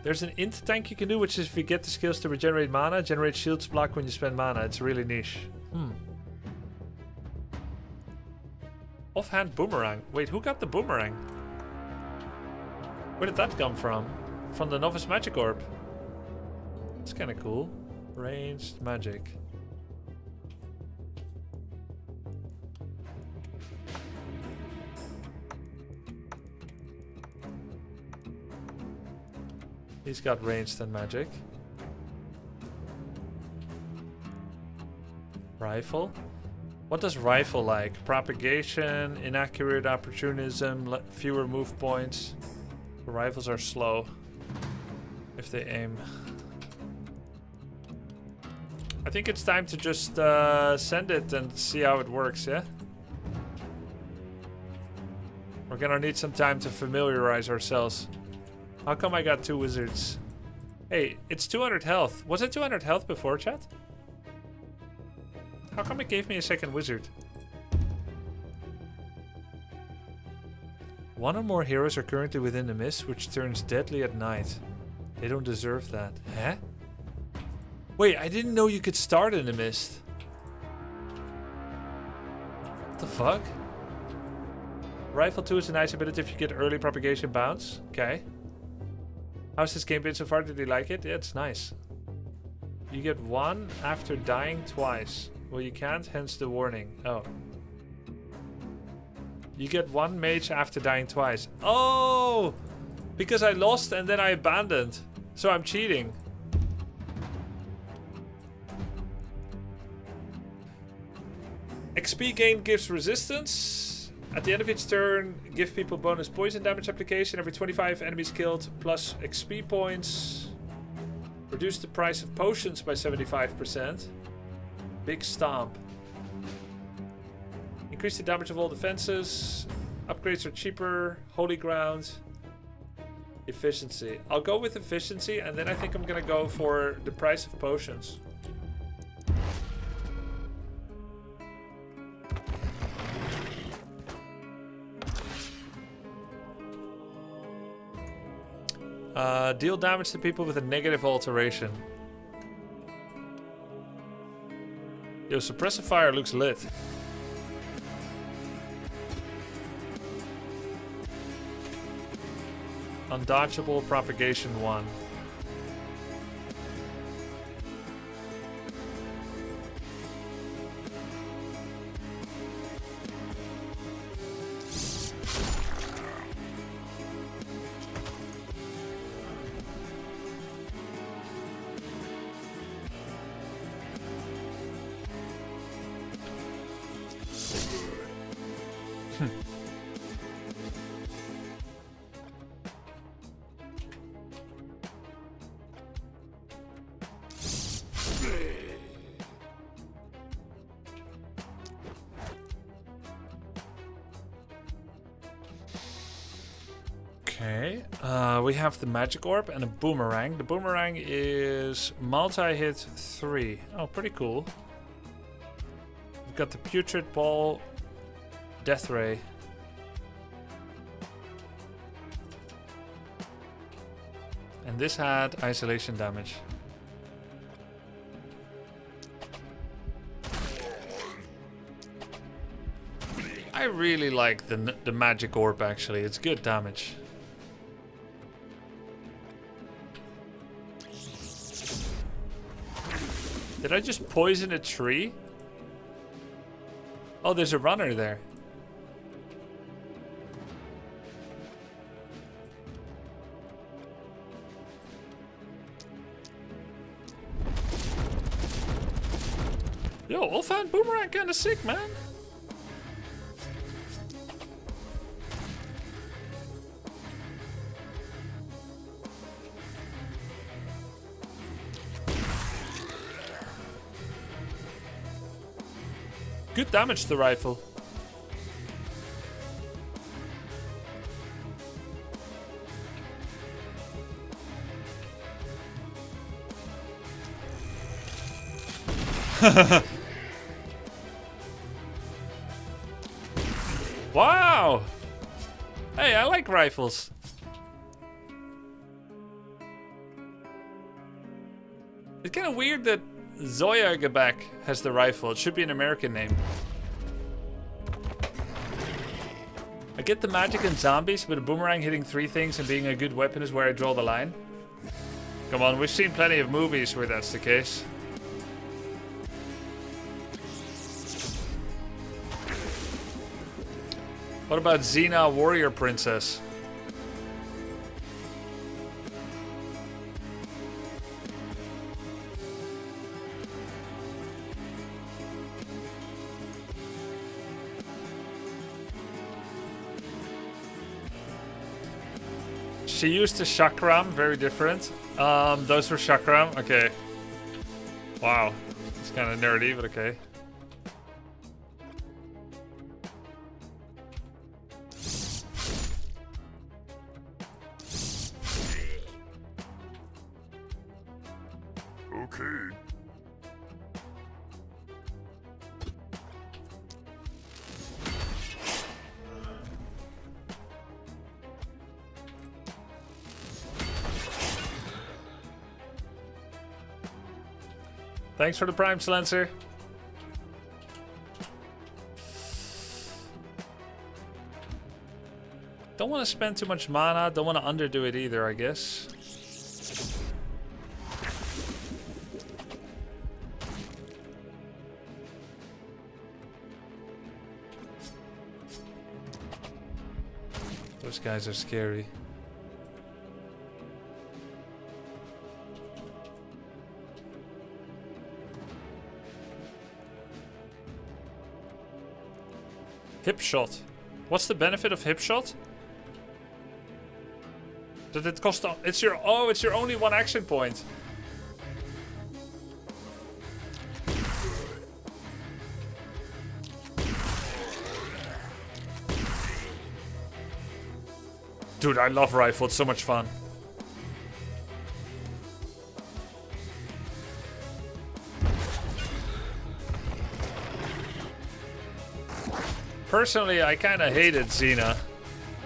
Speaker 1: There's an int tank you can do, which is if you get the skills to regenerate mana, generate shields block when you spend mana. It's really niche. Offhand boomerang. Wait, who got the boomerang? Where did that come from? From the novice magic orb. It's kind of cool. Ranged magic. He's got ranged and magic. Rifle. What does rifle like? Propagation, inaccurate opportunism, fewer move points. The rifles are slow if they aim. I think it's time to just send it and see how it works, yeah? We're gonna need some time to familiarize ourselves. How come I got 2 wizards? Hey, it's 200 health. Was it 200 health before, chat? How come it gave me a second wizard? One or more heroes are currently within the mist, which turns deadly at night. They don't deserve that. Huh? Wait, I didn't know you could start in the mist. What the fuck? Rifle 2 is a nice ability if you get early propagation bounce. Okay. How's this game been so far? Did you like it? Yeah, it's nice. You get 1 after dying twice. Well, you can't, hence the warning. Oh. You get 1 mage after dying twice. Oh! Because I lost and then I abandoned. So I'm cheating. XP gain gives resistance. At the end of each turn, give people bonus poison damage application. Every 25 enemies killed, plus XP points. Reduce the price of potions by 75%. Big stomp. Increase the damage of all defenses. Upgrades are cheaper. Holy ground. Efficiency. I'll go with efficiency, and then I think I'm gonna go for the price of potions. Deal damage to people with a negative alteration. Yo, suppressifier looks lit. Undodgeable propagation 1. Okay, we have the magic orb and a boomerang. The boomerang is multi-hit 3. Oh, pretty cool. We've got the putrid ball, death ray. And this had isolation damage. really like the magic orb actually. It's good damage. Did I just poison a tree? Oh, there's a runner there. Yo, Offhand Boomerang kinda sick, man. Good damage to the rifle. Wow! Hey, I like rifles. It's kind of weird that Zoyagebak has the rifle. It should be an American name. I get the magic in zombies, but a boomerang hitting 3 things and being a good weapon is where I draw the line. Come on, we've seen plenty of movies where that's the case. What about Xena, Warrior Princess? She used the chakram, very different. Those were chakram, okay. Wow, it's kind of nerdy, but okay.
Speaker 3: Okay.
Speaker 1: Thanks for the Prime Silencer. Don't want to spend too much mana. Don't want to underdo it either, I guess. Those guys are scary. Hip shot. What's the benefit of hip shot? Does it cost? It's your it's your only 1 action point. Dude, I love rifle. It's so much fun. Personally, I kind of hated Xena,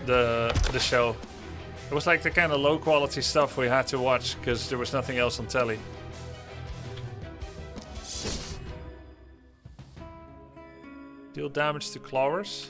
Speaker 1: the show. It was like the kind of low quality stuff we had to watch because there was nothing else on telly. Deal damage to clawers.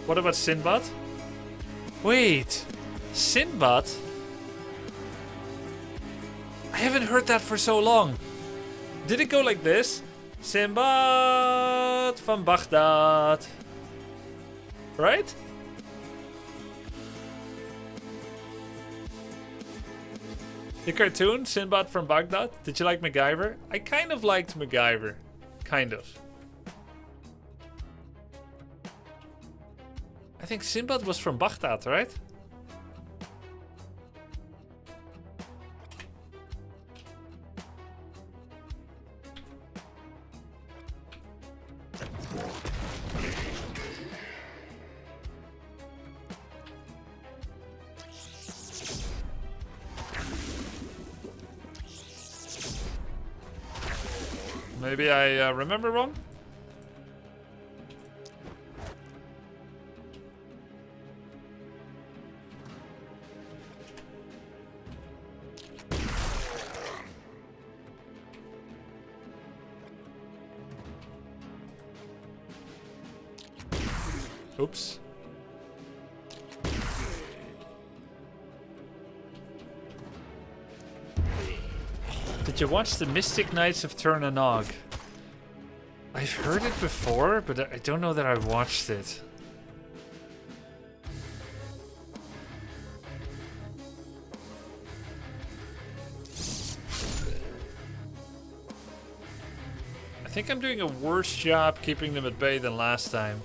Speaker 1: What about Sinbad? Wait, Sinbad? I haven't heard that for so long. Did it go like this? Sinbad van Baghdad. Right? The cartoon, Sinbad from Baghdad. Did you like MacGyver? I kind of liked MacGyver. Kind of. I think Sinbad was from Baghdad, right? Maybe I remember wrong? Oops. Did you watch the Mystic Knights of Turnanog? I've heard it before, but I don't know that I've watched it. I think I'm doing a worse job keeping them at bay than last time.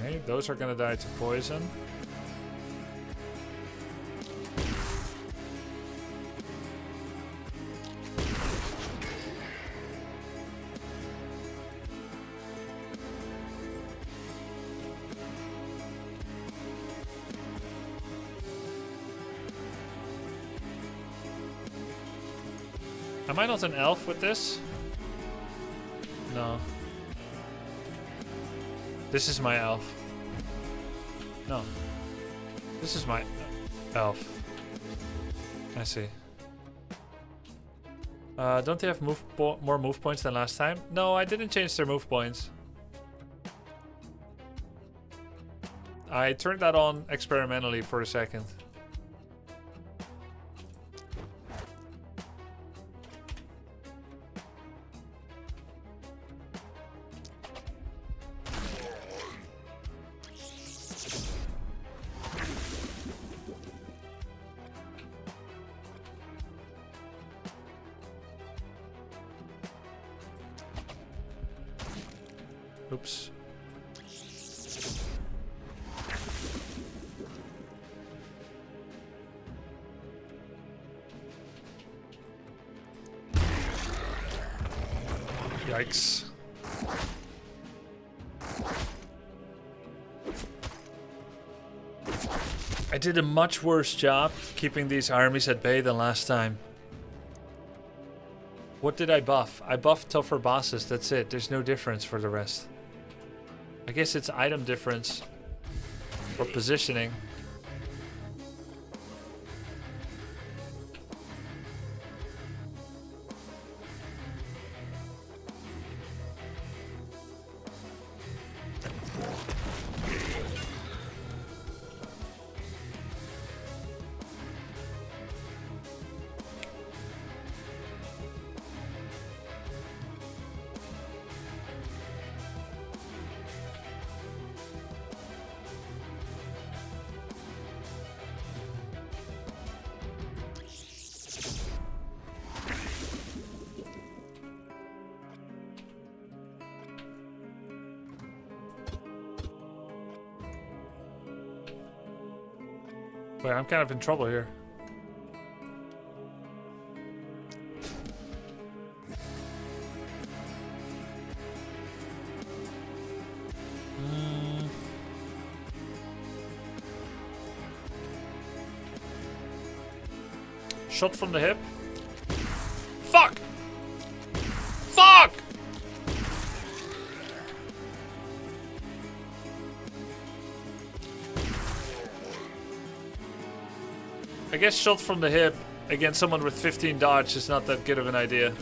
Speaker 1: Okay, those are gonna die to poison. Am I not an elf with this? No. This is my elf. No. This is my elf. I see. Don't they have more move points than last time? No, I didn't change their move points. I turned that on experimentally for a second. Oops. Yikes. I did a much worse job keeping these armies at bay than last time. What did I buff? I buffed tougher bosses, that's it. There's no difference for the rest. I guess it's item difference or positioning. Wait, I'm kind of in trouble here. Shot from the hip. Fuck! Fuck! I guess shot from the hip against someone with 15 dodge is not that good of an idea.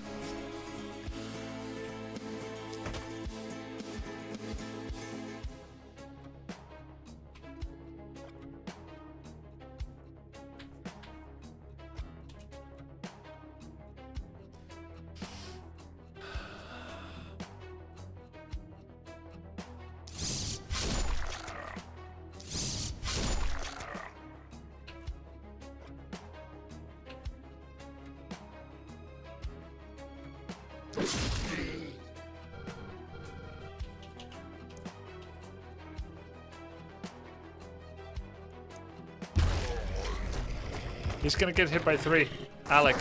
Speaker 1: He's gonna get hit by 3. Alec.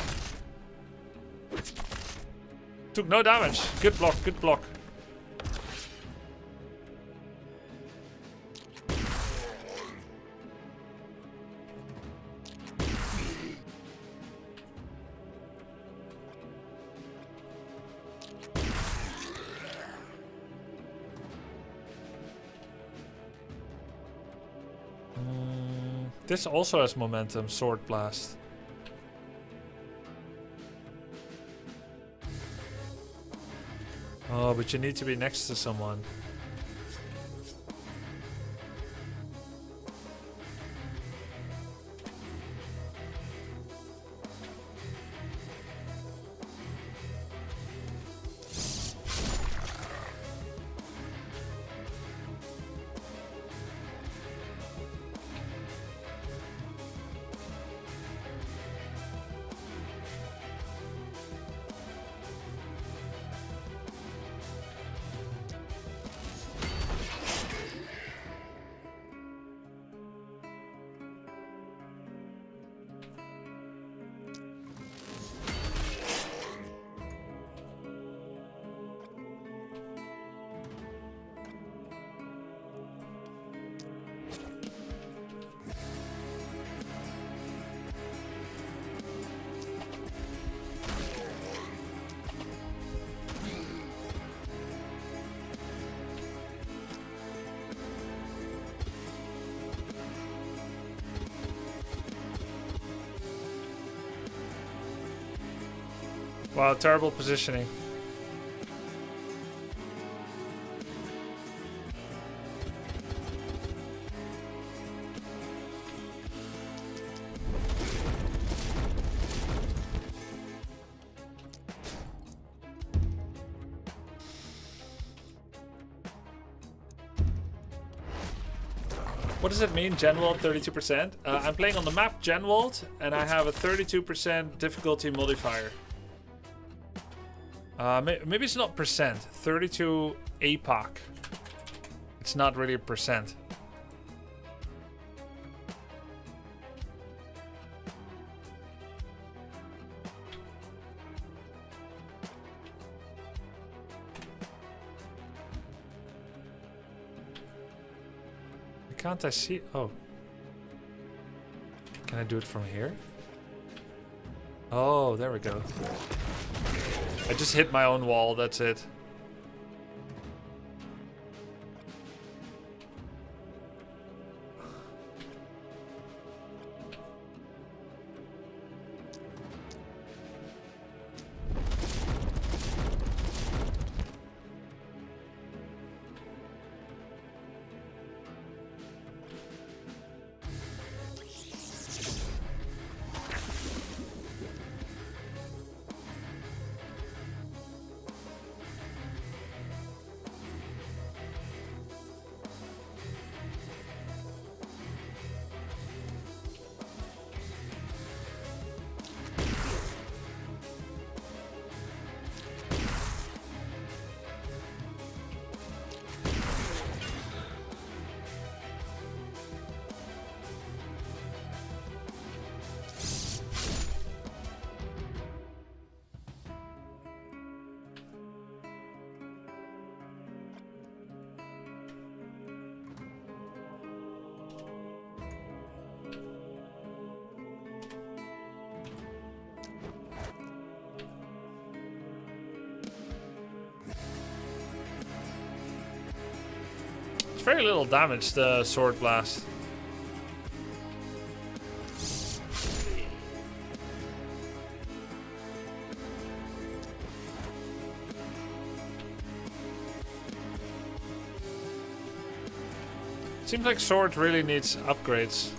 Speaker 1: Took no damage. Good block, good block. This also has momentum, Sword Blast. Oh, but you need to be next to someone. Wow, terrible positioning. What does it mean, Genwald 32%? I'm playing on the map Genwald, and I have a 32% difficulty modifier. Maybe it's not percent. 32 APOC. It's not really a percent. Can't I see? Oh. Can I do it from here? Oh, there we go. I just hit my own wall, that's it. It's very little damage, the Sword Blast. Seems like Sword really needs upgrades.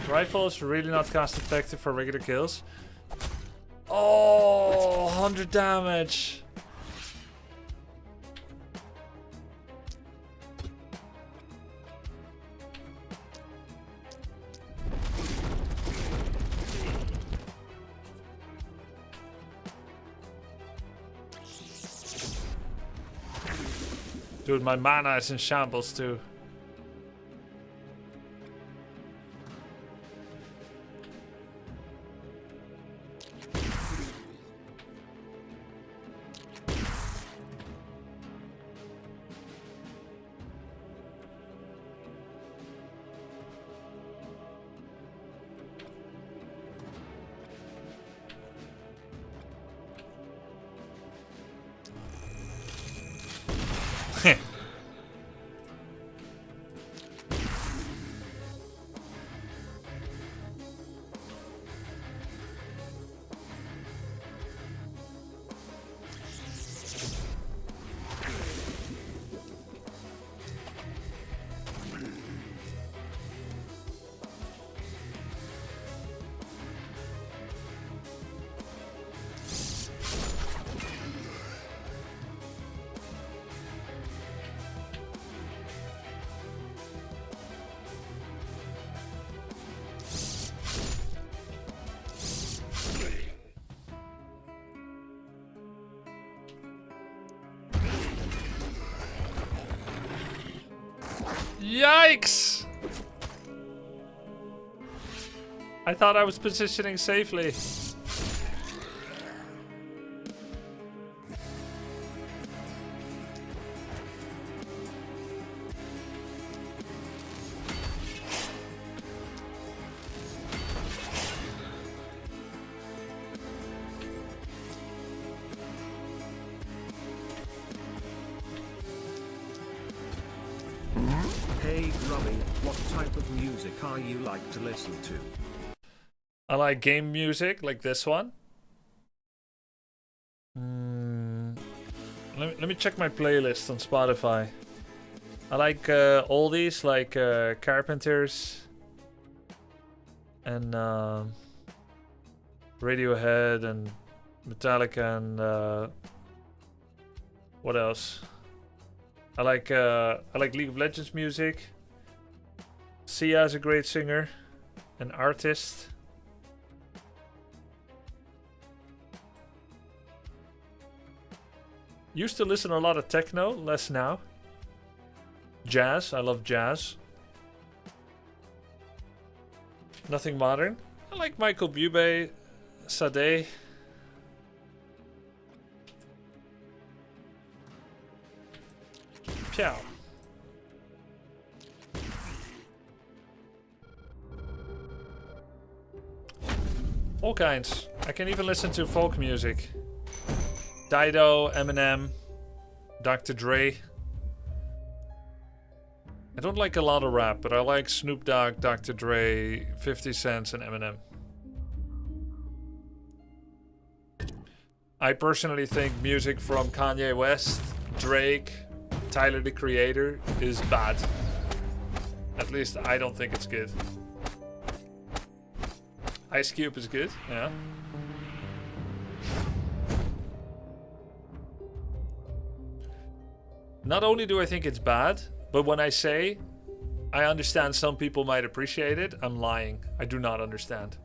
Speaker 1: Rifle is really not cost effective for regular kills. Oh, 100 damage. Dude, my mana is in shambles too. Yikes! I thought I was positioning safely.
Speaker 2: Hey Grubby, what type of music are you like to listen to?
Speaker 1: I like game music, like this one. Let me check my playlist on Spotify. I like oldies, like Carpenters and Radiohead and Metallica and what else? I like League of Legends music. Sia is a great singer, an artist. Used to listen to a lot of techno, less now. Jazz, I love jazz. Nothing modern. I like Michael Bublé, Sade. Pyow. All kinds. I can even listen to folk music. Dido, Eminem, Dr. Dre. I don't like a lot of rap, but I like Snoop Dogg, Dr. Dre, 50 Cent, and Eminem. I personally think music from Kanye West, Drake, Tyler the Creator is bad. At least I don't think it's good. Ice Cube is good, yeah. Not only do I think it's bad, but when I say I understand some people might appreciate it, I'm lying. I do not understand.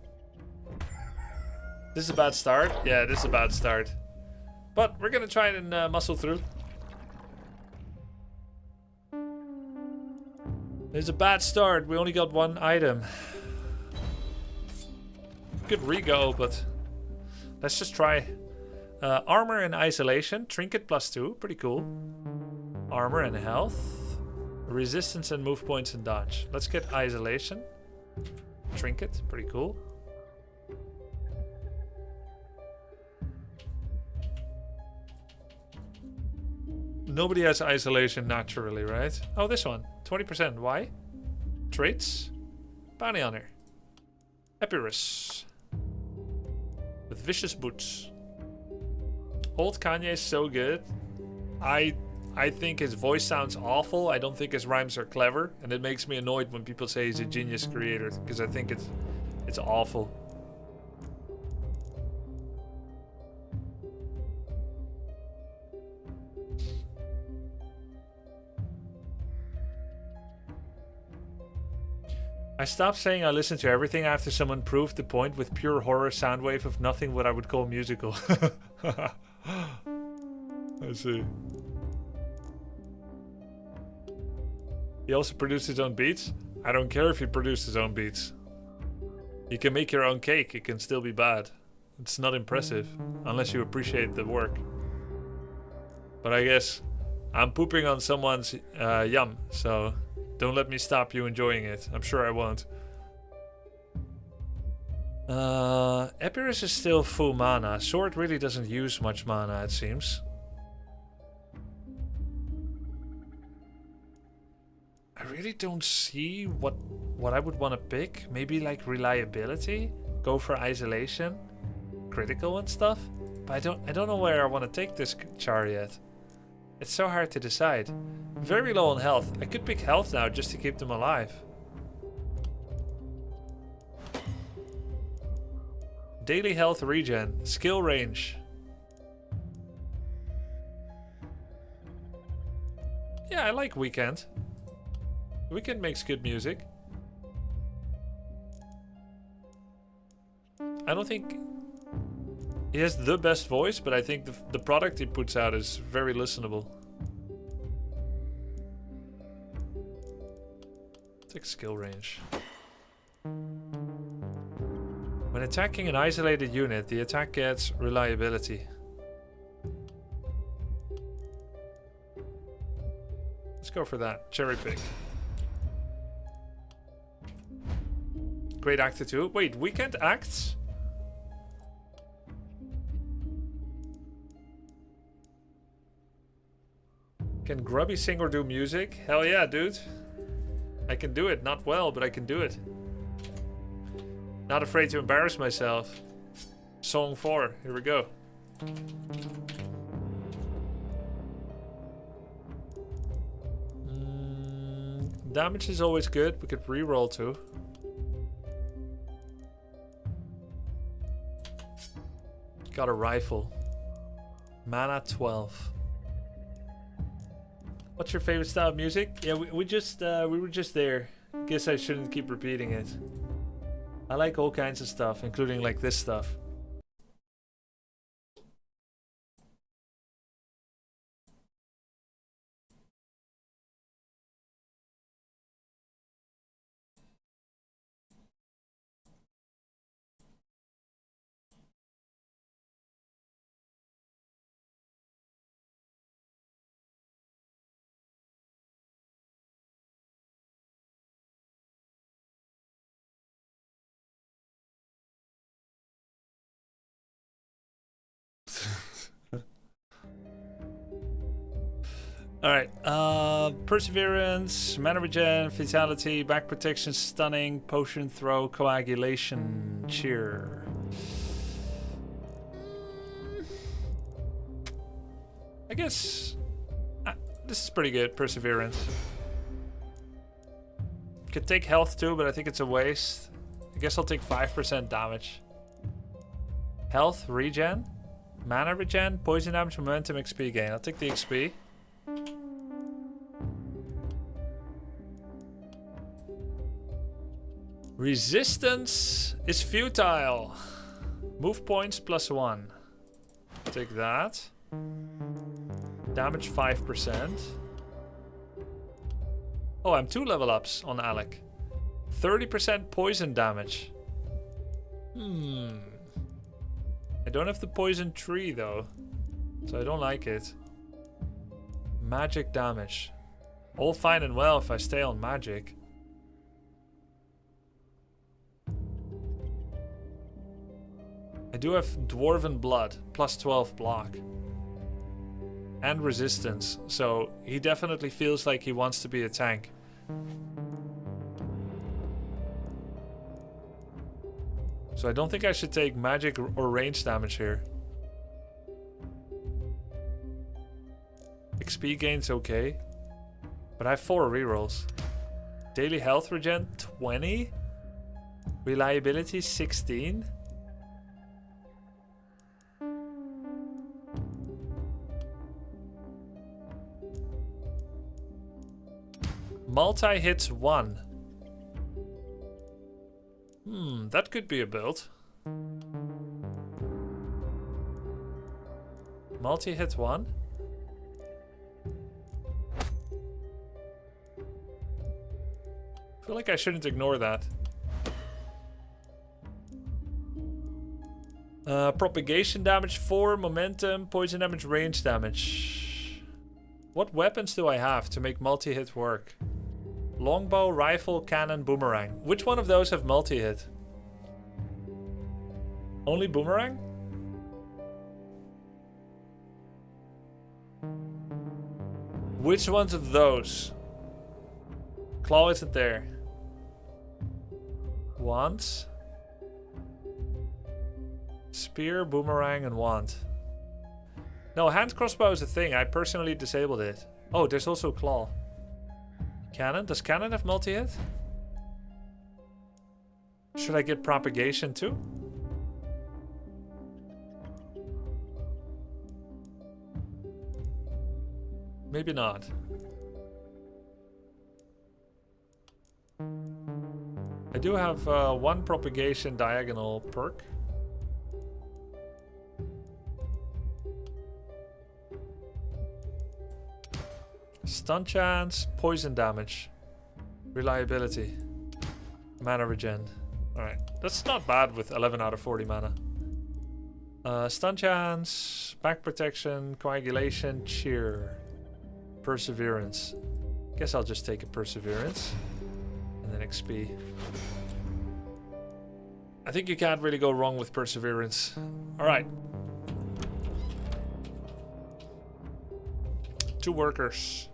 Speaker 1: This is a bad start? Yeah, this is a bad start. But we're gonna try and muscle through. It's a bad start. We only got one item. Good rego, but let's just try. Armor and isolation. Trinket +2. Pretty cool. Armor and health. Resistance and move points and dodge. Let's get isolation. Trinket. Pretty cool. Nobody has isolation naturally, right? Oh, this one. 20%. Why? Traits. Bounty Hunter. Epirus. With vicious boots. Old Kanye is so good. I think his voice sounds awful. I don't think his rhymes are clever, and it makes me annoyed when people say he's a genius creator, because I think it's awful. I stopped saying I listen to everything after someone proved the point with pure horror soundwave of nothing what I would call musical. I see. He also produced his own beats. I don't care if he produced his own beats. You can make your own cake, it can still be bad. It's not impressive, unless you appreciate the work. But I guess I'm pooping on someone's yum, so don't let me stop you enjoying it. I'm sure I won't. Epirus is still full mana. Sword really doesn't use much mana, it seems. I really don't see what I would want to pick. Maybe like reliability, go for isolation, critical and stuff. But I don't know where I want to take this char yet. It's so hard to decide. Very low on health. I could pick health now just to keep them alive. Daily health regen, skill range. Yeah, I like Weekend. Weekend makes good music. I don't think he has the best voice, but I think the product he puts out is very listenable. Take skill range. When attacking an isolated unit, the attack gets reliability. Let's go for that. Cherry pick. Great actor too. Wait, Weekend acts? Can Grubby sing or do music? Hell yeah, dude. I can do it. Not well, but I can do it. Not afraid to embarrass myself. Song 4. Here we go. Damage is always good. We could reroll too. Got a rifle. Mana 12. What's your favorite style of music? Yeah, we were just there. Guess I shouldn't keep repeating it. I like all kinds of stuff, including like this stuff. Alright, Perseverance, Mana Regen, Fatality, Back Protection, Stunning, Potion Throw, Coagulation, Cheer. I guess this is pretty good, Perseverance. Could take health too, but I think it's a waste. I guess I'll take 5% damage. Health, Regen, Mana Regen, Poison Damage, Momentum, XP gain. I'll take the XP. Resistance is futile. Move points +1. Take that. Damage 5%. Oh, I'm 2 level ups on Alec. 30% poison damage. I don't have the poison tree though, so I don't like it. Magic damage. All fine and well if I stay on magic. I do have Dwarven Blood, +12 block. And resistance, so he definitely feels like he wants to be a tank. So I don't think I should take magic or range damage here. XP gain's okay. But I have 4 rerolls. Daily health regen 20. Reliability 16. Multi hits 1. That could be a build. Multi hit 1. feel like I shouldn't ignore that. Propagation damage 4, momentum, poison damage, range damage. What weapons do I have to make multi-hit work? Longbow, rifle, cannon, boomerang. Which one of those have multi-hit? Only boomerang? Which ones of those? Claw isn't there. Wands. Spear, boomerang, and wand. No, hand crossbow is a thing. I personally disabled it. Oh, there's also claw. Cannon? Does cannon have multi-hit? Should I get propagation too? Maybe not. I do have one propagation diagonal perk. Stun chance, poison damage, reliability, mana regen. Alright, that's not bad with 11 out of 40 mana. Stun chance, back protection, coagulation, cheer, perseverance. Guess I'll just take a perseverance. And then XP. I think you can't really go wrong with perseverance. Alright. 2 workers.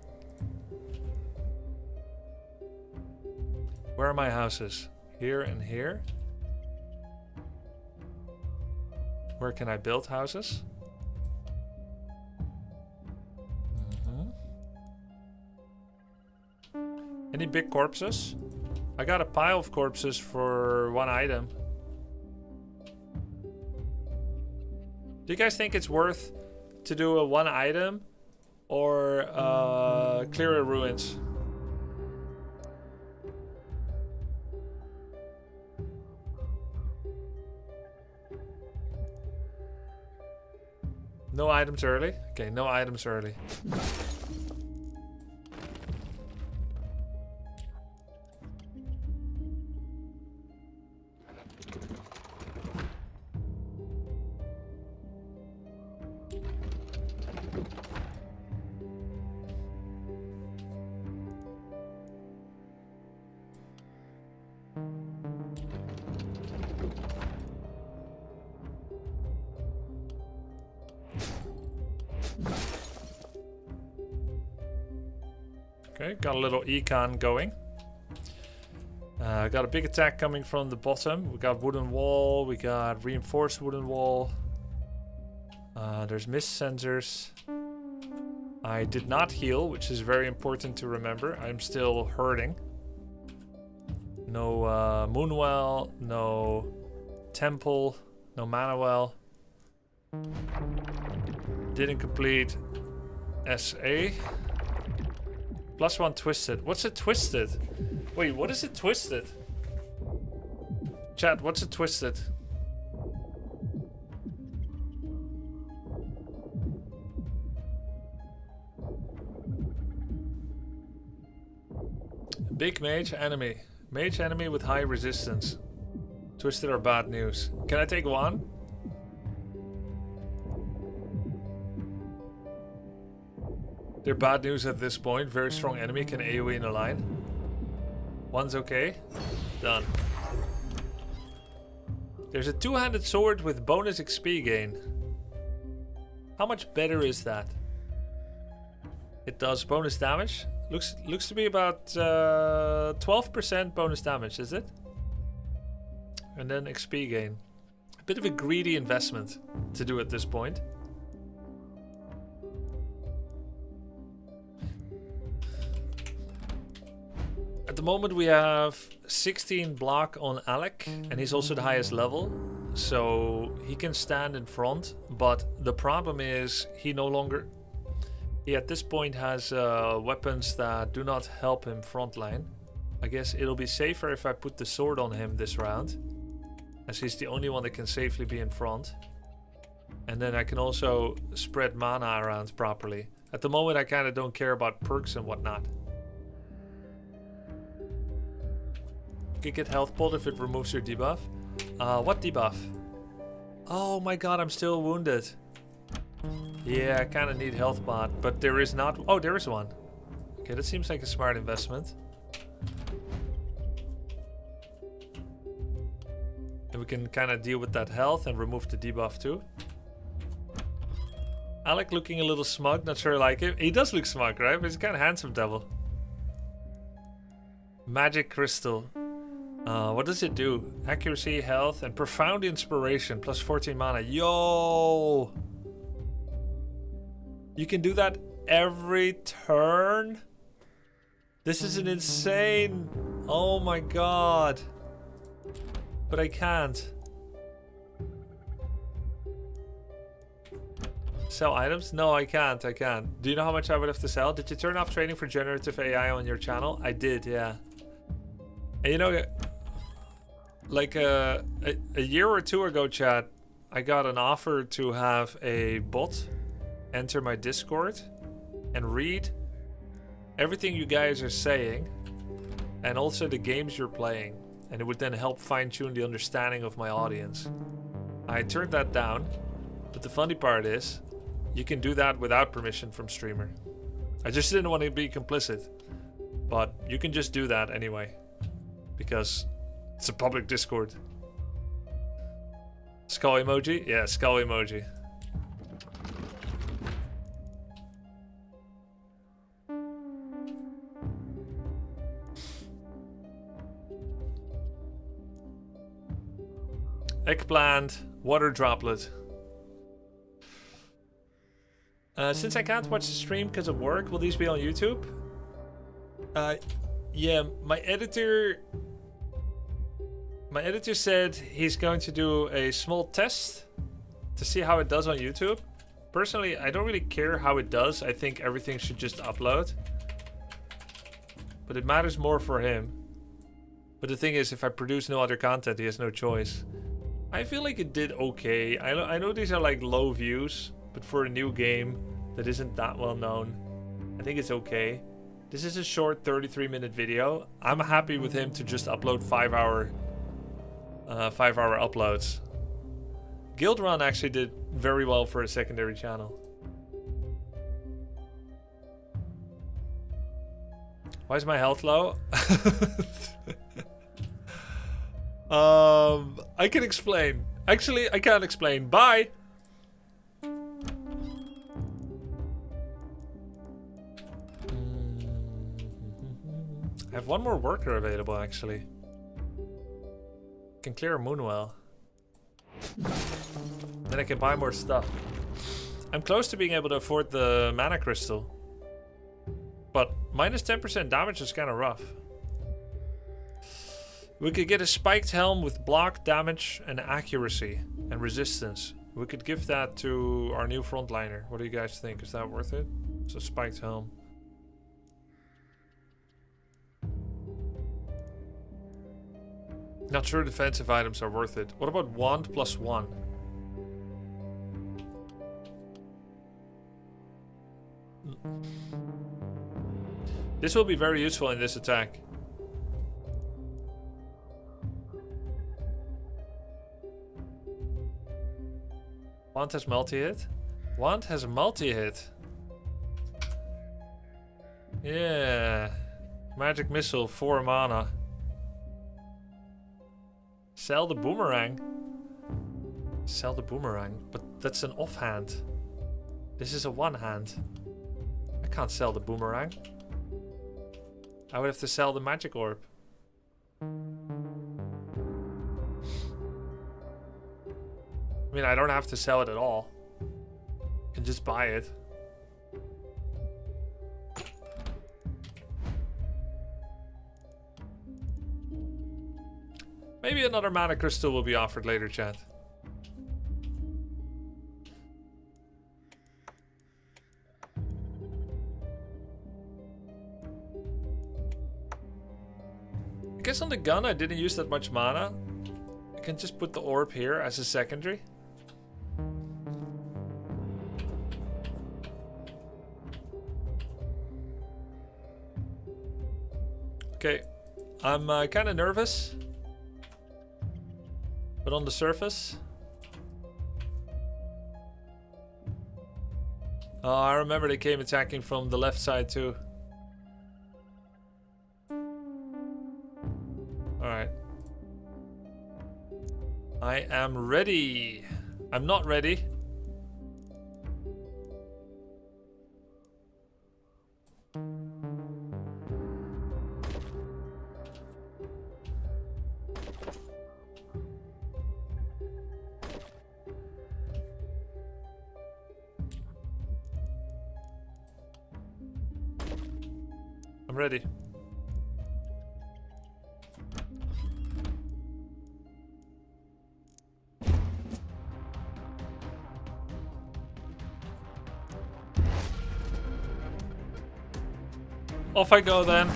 Speaker 1: Where are my houses? Here and here. Where can I build houses? Any big corpses? I got a pile of corpses for 1 item. Do you guys think it's worth to do a 1 item or clear a ruins? No items early? Okay, no items early. Okay, got a little econ going. Got a big attack coming from the bottom. We got wooden wall, we got reinforced wooden wall. There's mist sensors. I did not heal, which is very important to remember. I'm still hurting. No moonwell, no temple, no mana well. Didn't complete SA. +1 twisted. What's a twisted? Wait, what is it twisted? Chat, what's a twisted? Big mage enemy. Mage enemy with high resistance. Twisted are bad news. Can I take 1? They're bad news at this point. Very strong enemy can AoE in a line. 1's okay. Done. There's a 2-handed sword with bonus XP gain. How much better is that? It does bonus damage. Looks to be about 12% bonus damage, is it? And then XP gain. A bit of a greedy investment to do at this point. At the moment we have 16 block on Alec, and he's also the highest level, so he can stand in front, but the problem is he at this point has weapons that do not help him frontline. I guess it'll be safer if I put the sword on him this round, as he's the only one that can safely be in front. And then I can also spread mana around properly. At the moment I kind of don't care about perks and whatnot. can get health pulled if it removes your debuff. What debuff? Oh my god, I'm still wounded. Yeah, I kind of need health bot, but there is not. Oh, there is one. Okay, that seems like a smart investment. And we can kind of deal with that health and remove the debuff too. I like looking a little smug, not sure I like him. He does look smug, right? But he's kind of handsome devil. Magic crystal. What does it do? Accuracy, health, and profound inspiration. Plus 14 mana. Yo! You can do that every turn? This is an insane... Oh my god. But I can't. Sell items? No, I can't. I can't. Do you know how much I would have to sell? Did you turn off training for generative AI on your channel? I did, yeah. And you know, like a year or two ago, chat, I got an offer to have a bot enter my Discord and read everything you guys are saying and also the games you're playing. And it would then help fine-tune the understanding of my audience. I turned that down, but the funny part is, you can do that without permission from streamer. I just didn't want to be complicit, but you can just do that anyway, because it's a public Discord. Skull emoji? Yeah, skull emoji. Eggplant, water droplet. Since I can't watch the stream because of work, will these be on YouTube? Yeah, my editor said he's going to do a small test to see how it does on YouTube. Personally, I don't really care how it does. I think everything should just upload. But it matters more for him. But the thing is, if I produce no other content, he has no choice. I feel like it did okay. I know these are like low views, but for a new game that isn't that well known, I think it's okay. This is a short 33-minute video. I'm happy with him to just upload 5-hour uploads. Guild Run actually did very well for a secondary channel. Why is my health low? I can explain. Actually, I can't explain. Bye! I have one more worker available, actually. Can clear Moonwell. Then I can buy more stuff. I'm close to being able to afford the mana crystal. But minus 10% damage is kind of rough. We could get a spiked helm with block, damage, and accuracy, and resistance. We could give that to our new frontliner. What do you guys think? Is that worth it? It's a spiked helm. Not sure defensive items are worth it. What about wand plus 1? This will be very useful in this attack. Wand has multi-hit? Wand has multi-hit. Yeah. Magic missile, 4 mana. Sell the boomerang. Sell the boomerang, but that's an offhand. This is a one-hand. I can't sell the boomerang. I would have to sell the magic orb. I mean, I don't have to sell it at all. I can just buy it. Maybe another mana crystal will be offered later, chat. I guess on the gun I didn't use that much mana. I can just put the orb here as a secondary. Okay. I'm kind of nervous. But on the surface... Oh, I remember they came attacking from the left side too. Alright. I am ready. I'm not ready. I'm ready. Off I go then.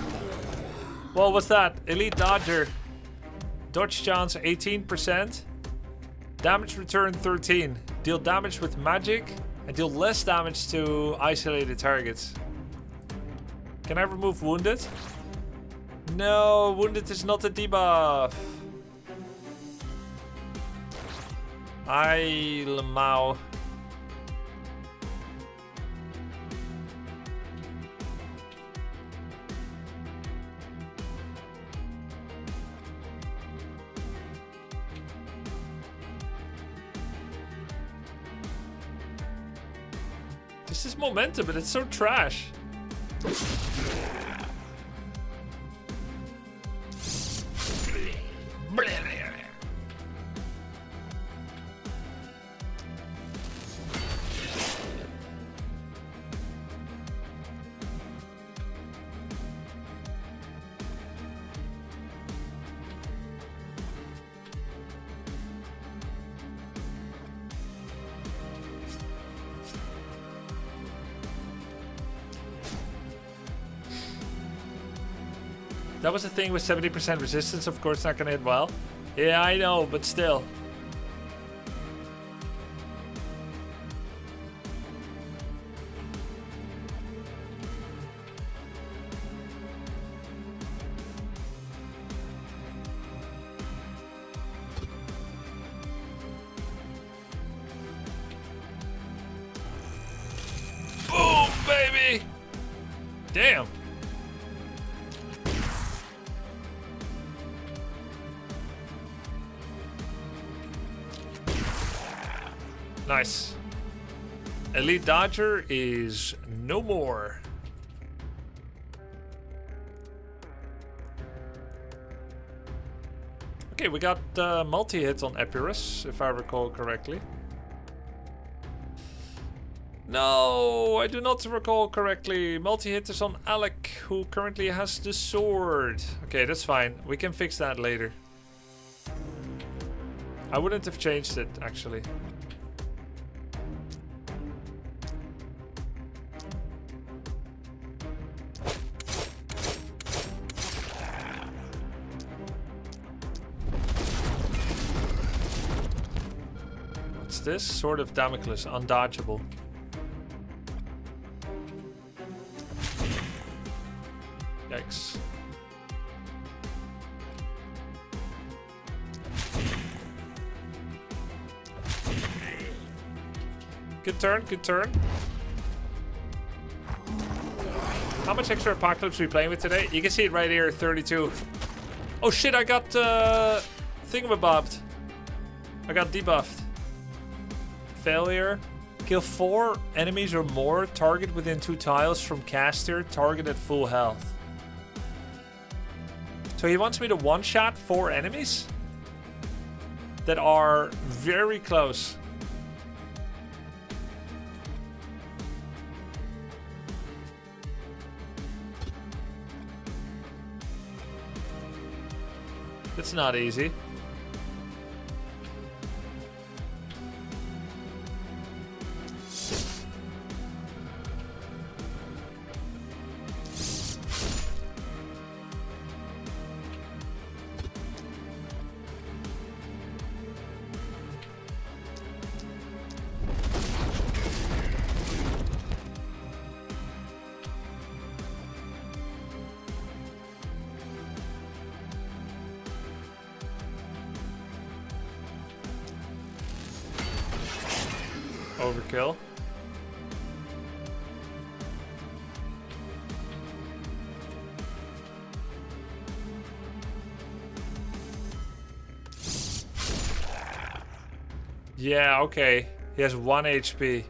Speaker 1: What was that? Elite Dodger. Dodge chance 18%. Damage return 13. Deal damage with magic and deal less damage to isolated targets. Can I remove wounded? No, wounded is not a debuff. Ay, Lamau. This is momentum, but it's so trash. That was the thing with 70% resistance, of course not gonna hit well. Yeah, I know, but still. Boom, baby! Damn. Nice. Elite Dodger is no more. Okay, we got multi-hit on Epirus, if I recall correctly. No, I do not recall correctly. Multi-hit is on Alec, who currently has the sword. Okay, that's fine. We can fix that later. I wouldn't have changed it, actually. This Sword of Damocles, undodgeable. Yikes. Good turn, good turn. How much extra Apocalypse are we playing with today? You can see it right here, 32. Oh shit, I got thingamabobbed. I got debuffed. Failure. Kill 4 enemies or more. Target within 2 tiles from caster. Target at full health. So he wants me to one-shot 4 enemies that are very close. It's not easy. Overkill. Yeah, okay. He has 1 HP.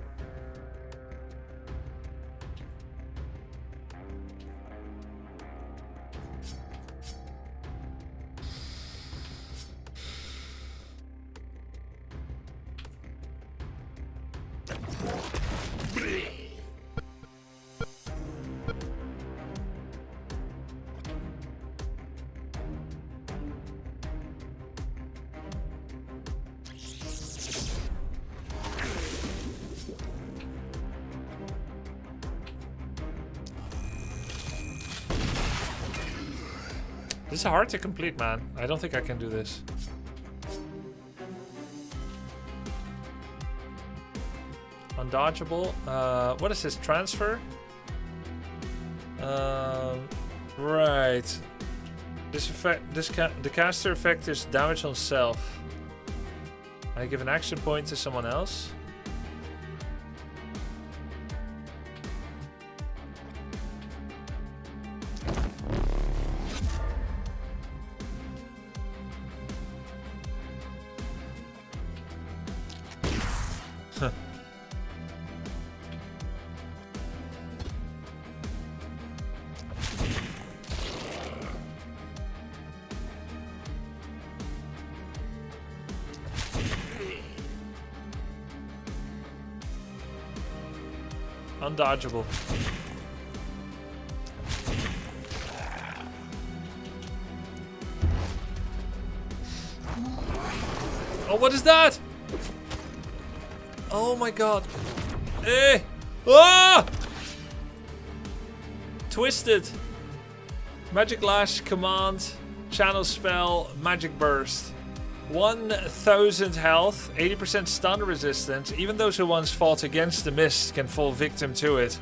Speaker 1: This is hard to complete, man. I don't think I can do this. Undodgeable. What is this? Transfer? Right. The caster effect is damage on self. I give an action point to someone else. Undodgeable. Oh, what is that? Oh my god. Eh! Ah! Twisted. Magic Lash, Command, Channel Spell, Magic Burst. 1000 health, 80% stun resistance. Even those who once fought against the mist can fall victim to it.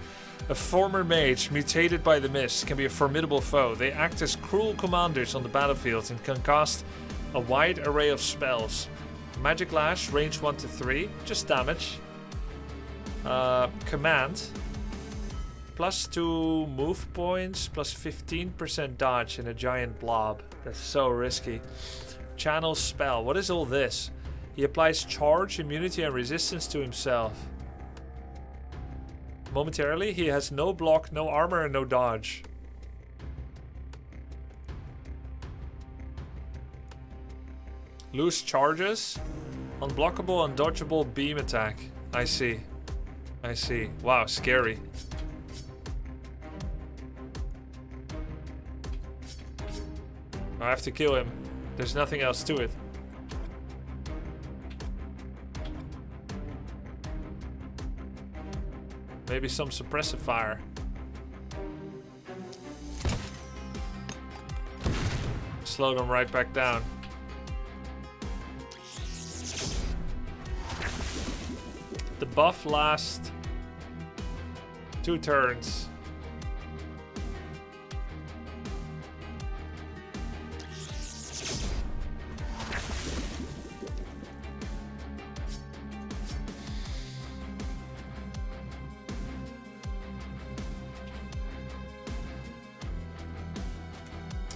Speaker 1: A former mage, mutated by the mist, can be a formidable foe. They act as cruel commanders on the battlefield and can cast a wide array of spells. Magic Lash, range 1 to 3, just damage. Command, +2 move points, plus 15% dodge in a giant blob. That's so risky. Channel Spell. What is all this? He applies charge, immunity, and resistance to himself. Momentarily, he has no block, no armor, and no dodge. Loose charges. Unblockable, undodgeable beam attack. I see. I see. Wow, scary. I have to kill him. There's nothing else to it. Maybe some suppressive fire. Slow them right back down. The buff lasts 2 turns.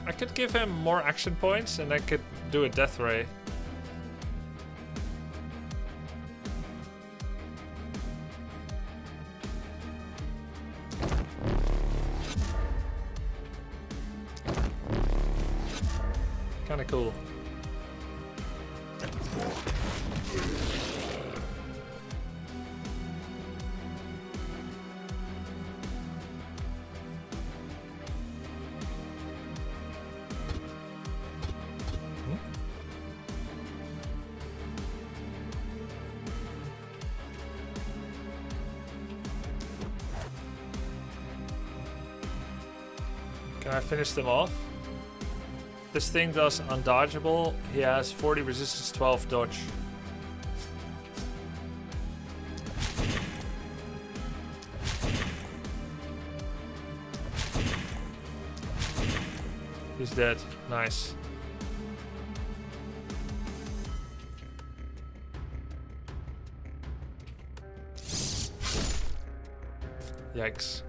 Speaker 1: I could give him more action points and I could do a death ray. Kinda cool. Can I finish them off? This thing does undodgeable. He has 40 resistance, 12 dodge. He's dead. Nice. Yikes.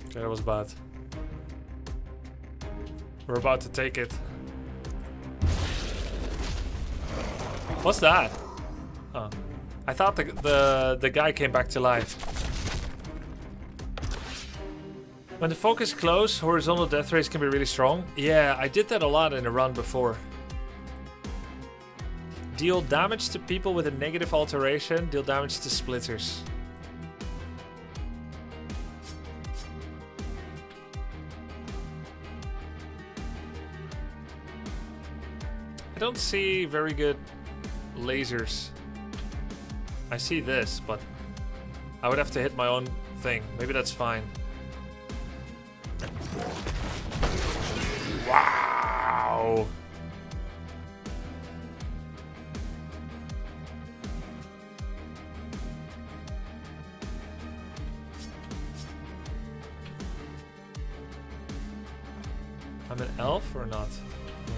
Speaker 1: Okay, that was bad. We're about to take it. What's that? Oh. I thought the guy came back to life. When the focus is close, horizontal death rays can be really strong. Yeah, I did that a lot in a run before. Deal damage to people with a negative alteration. Deal damage to splitters. I don't see very good lasers. I see this, but I would have to hit my own thing. Maybe that's fine. Wow! I'm an elf or not? Yeah.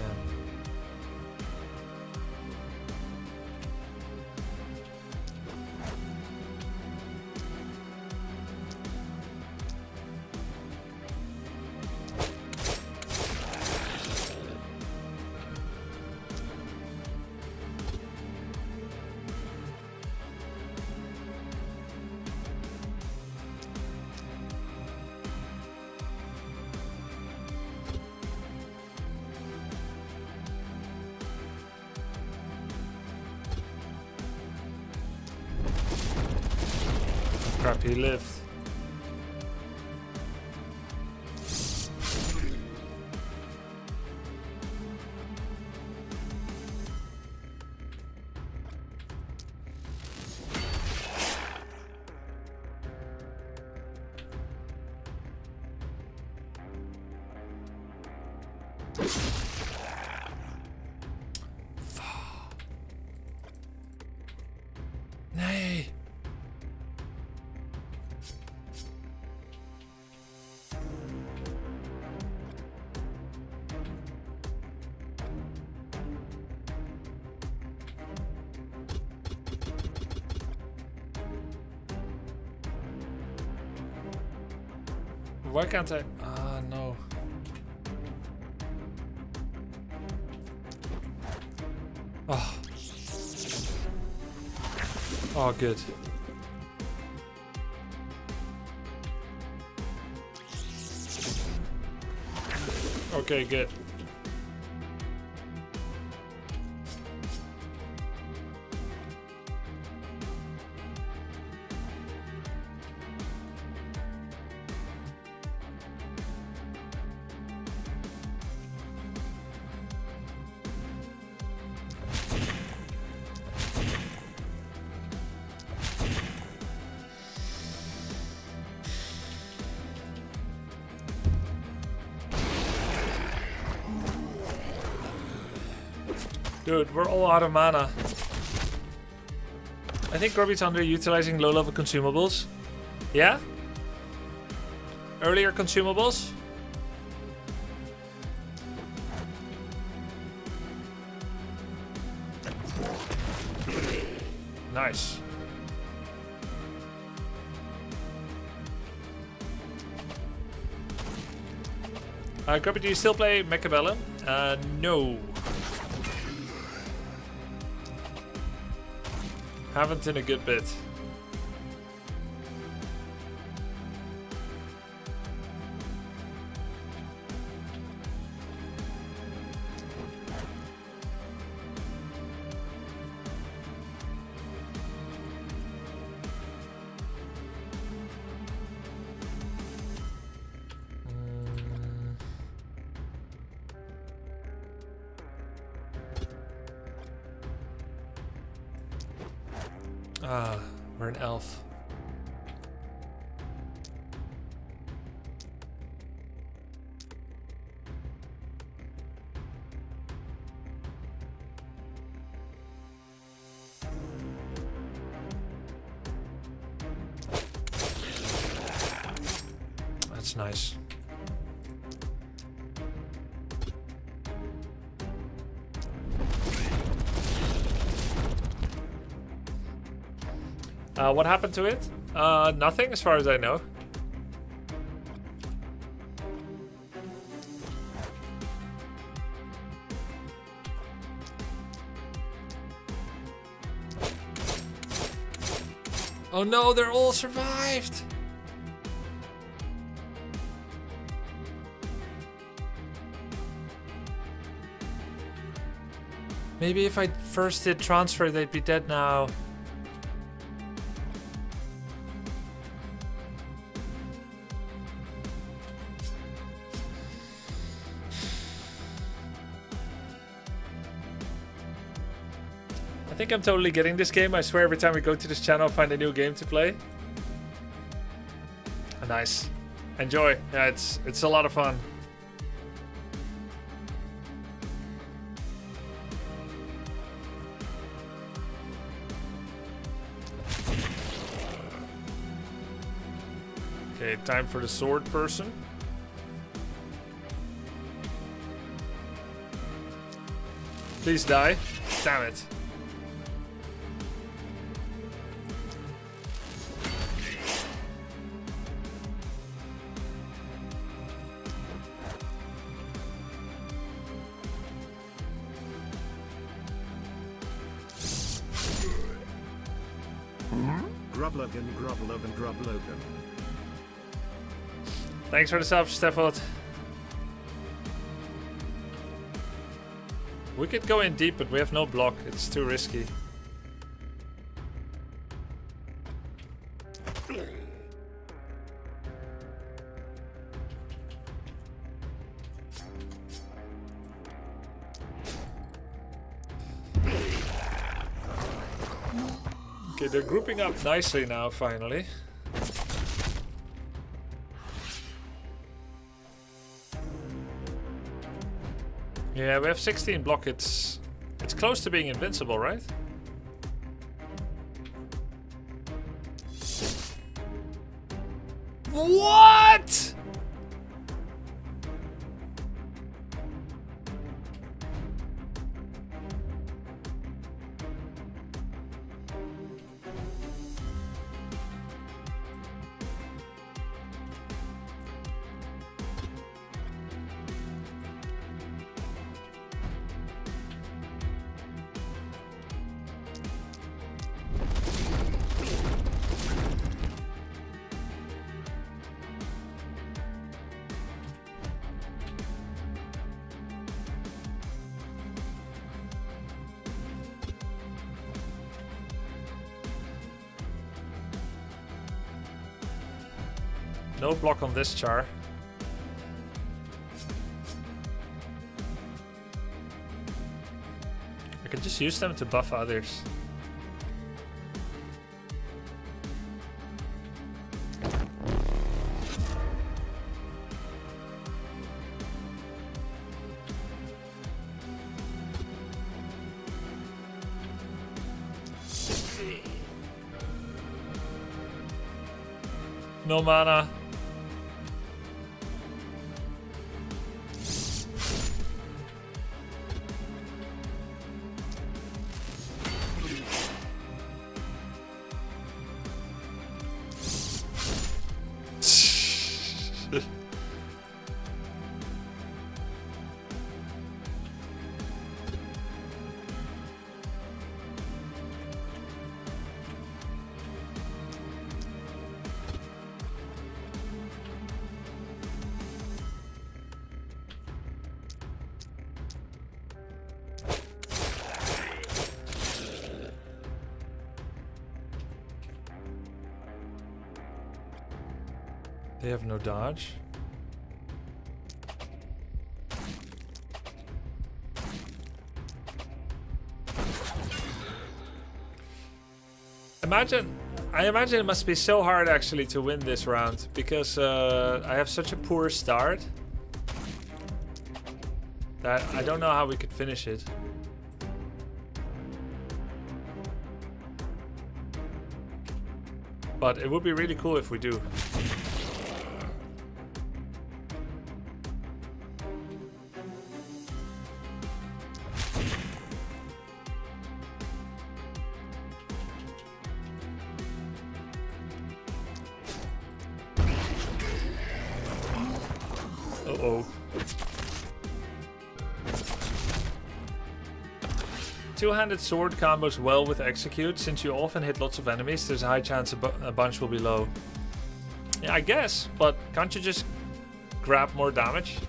Speaker 1: Crap, he lived. Nee. Why can't I? Ah, no. Oh. Oh, good. Okay, good. Dude, we're all out of mana. I think Grubby's underutilizing low-level consumables. Yeah? Earlier consumables? Nice. Grubby, do you still play Mechabellum? No. Haven't in a good bit. Ah, we're an elf. That's nice. What happened to it? Nothing as far as I know. Oh no, they're all survived! Maybe if I first did transfer, they'd be dead now. I think I'm totally getting this game. I swear every time we go to this channel, I find a new game to play. Nice. Enjoy. Yeah, it's a lot of fun. Okay, time for the sword person. Please die. Damn it.
Speaker 2: Grublogan, Grublogan, Grublogan.
Speaker 1: Thanks for the sub, Stefford. We could go in deep, but we have no block. It's too risky. Okay, they're grouping up nicely now, finally. Yeah, we have 16 block. It's close to being invincible, right? What? No block on this char. I could just use them to buff others. No mana. They have no dodge. I imagine it must be so hard actually to win this round because I have such a poor start that I don't know how we could finish it. But it would be really cool if we do. Uh-oh. Two-handed sword combos well with execute. Since you often hit lots of enemies, there's a high chance a bunch will be low. Yeah, I guess, but can't you just grab more damage?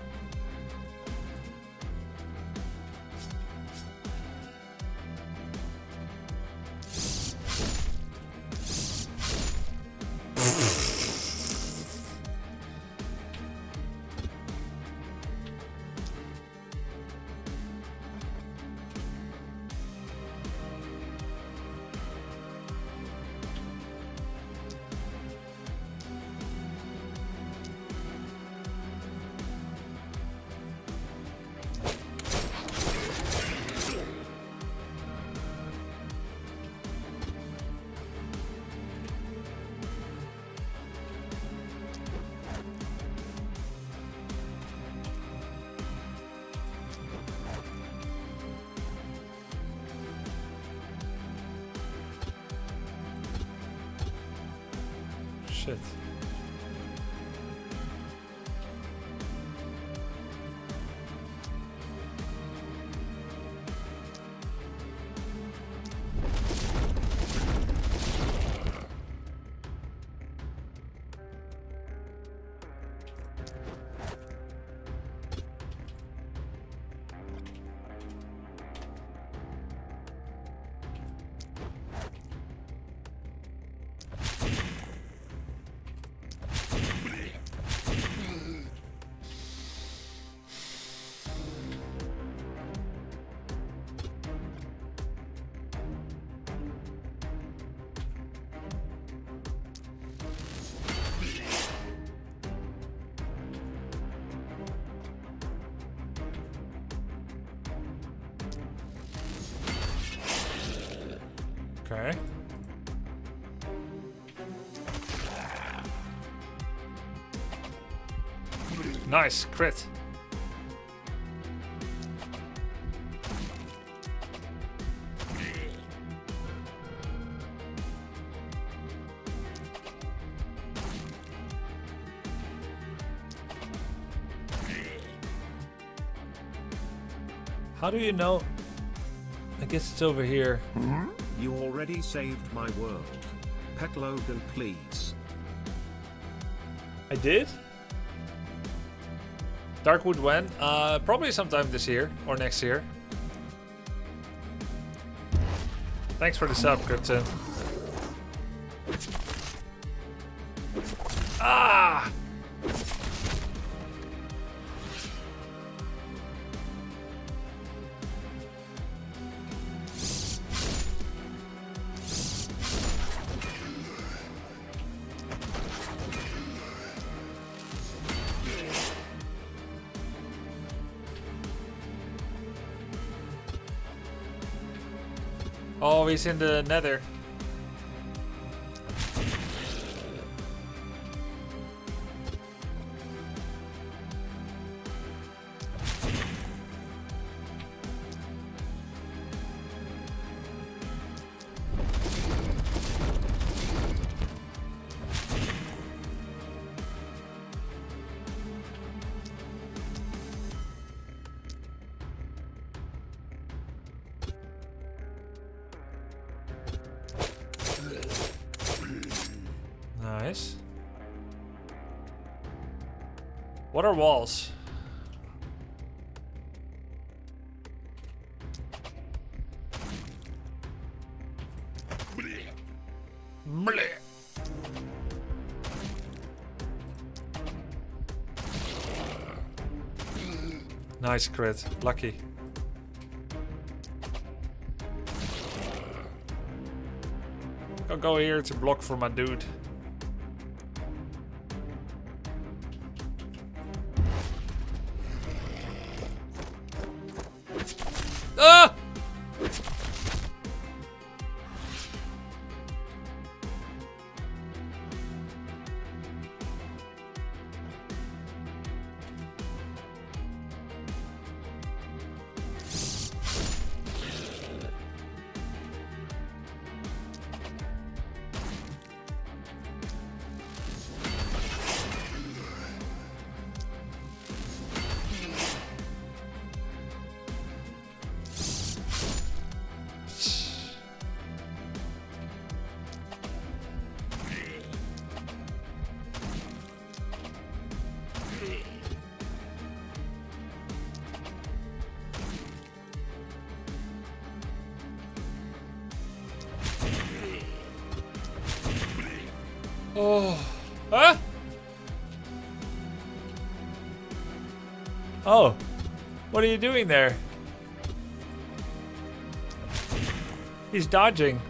Speaker 1: Shit. Okay. Nice, crit. How do you know? I guess it's over here.
Speaker 2: You already saved my world. Pet Logan, please.
Speaker 1: I did? Darkwood when? Probably sometime this year or next year. Thanks for the sub, Krypton. Ah! Oh, he's in the nether. Nice. What are walls? Bleh. Nice crit. Lucky. I'll go here to block for my dude. Ah! Huh? Oh. What are you doing there? He's dodging.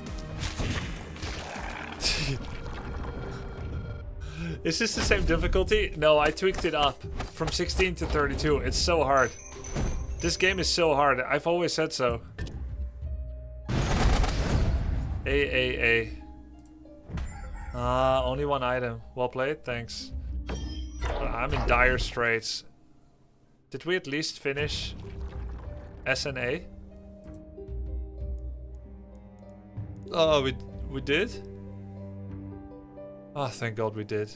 Speaker 1: Is this the same difficulty? No, I tweaked it up from 16 to 32. It's so hard. This game is so hard. I've always said so. A. Only one item. Well played, thanks. I'm in dire straits. Did we at least finish SNA? Oh, we did? Oh, thank God we did.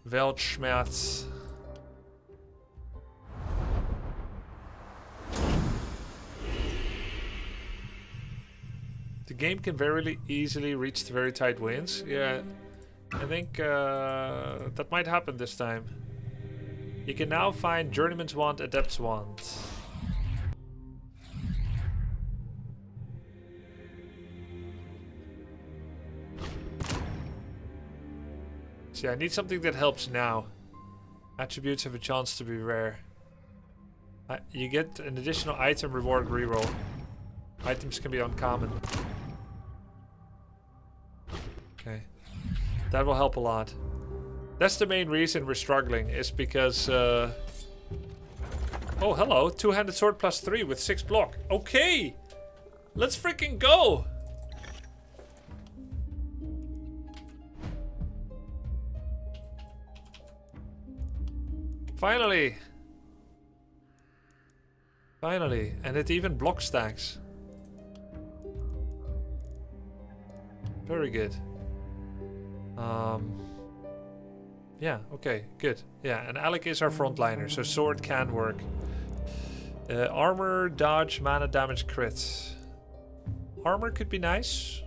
Speaker 1: Weltschmerz. The game can very easily reach the very tight wins. Yeah, I think that might happen this time. You can now find Journeyman's Wand, Adept's Wand. See, I need something that helps now. Attributes have a chance to be rare. You get an additional item reward reroll. Items can be uncommon. Okay. That will help a lot. That's the main reason we're struggling, is because... Oh, hello. Two-handed sword plus 3 with 6 block. Okay! Let's freaking go! Finally! Finally. And it even block stacks. Very good. Yeah, okay, good. Yeah, and Alec is our frontliner, so sword can work. Armor, dodge, mana damage, crit. Armor could be nice.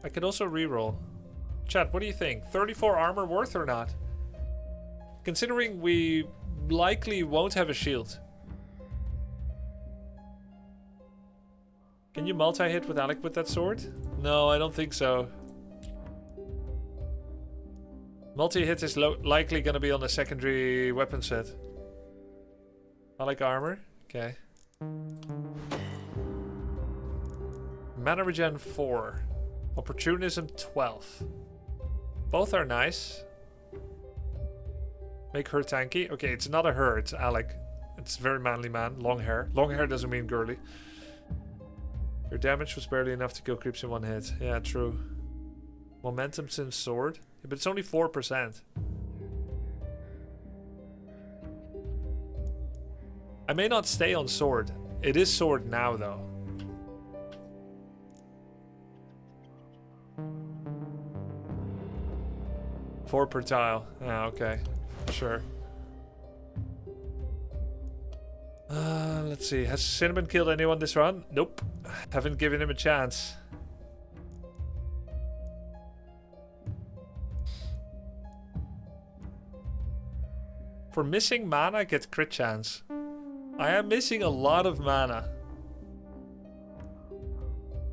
Speaker 1: I could also reroll. Chat, what do you think? 34 armor worth or not? Considering we likely won't have a shield. Can you multi-hit with Alec with that sword? No, I don't think so. Multi-hit is likely going to be on the secondary weapon set. Alec armor? Okay. Mana regen 4. Opportunism 12. Both are nice. Make her tanky. Okay, it's not a her, it's Alec. It's a very manly man. Long hair. Long hair doesn't mean girly. Your damage was barely enough to kill creeps in one hit. Yeah, true. Momentum since sword. Yeah, but it's only 4%. I may not stay on sword. It is sword now, though. Four per tile. Yeah, okay. Sure. Let's see. Has Cinnamon killed anyone this run? Nope. Haven't given him a chance. For missing mana, get crit chance. I am missing a lot of mana.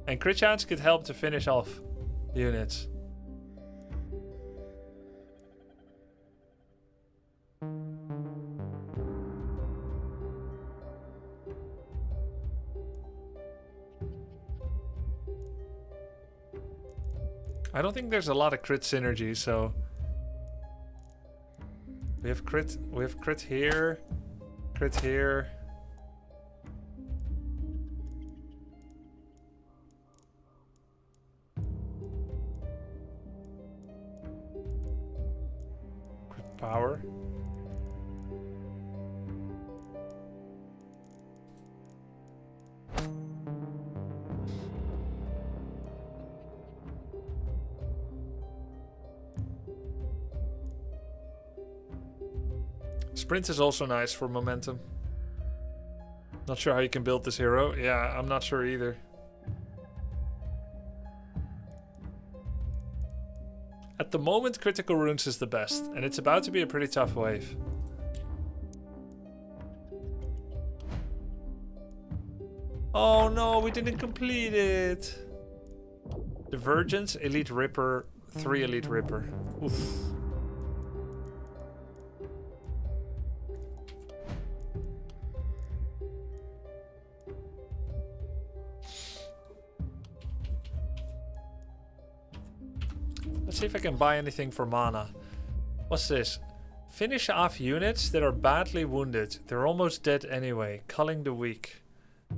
Speaker 1: And crit chance could help to finish off units. I don't think there's a lot of crit synergy, so we have crit here, crit here. Crit power. Sprint is also nice for momentum. Not sure how you can build this hero. Yeah, I'm not sure either. At the moment, critical runes is the best, and it's about to be a pretty tough wave. Oh no, we didn't complete it. Divergence, Elite Ripper, 3 Elite Ripper. Oof. Let's see if I can buy anything for mana. What's this? Finish off units that are badly wounded. They're almost dead anyway. Culling the weak.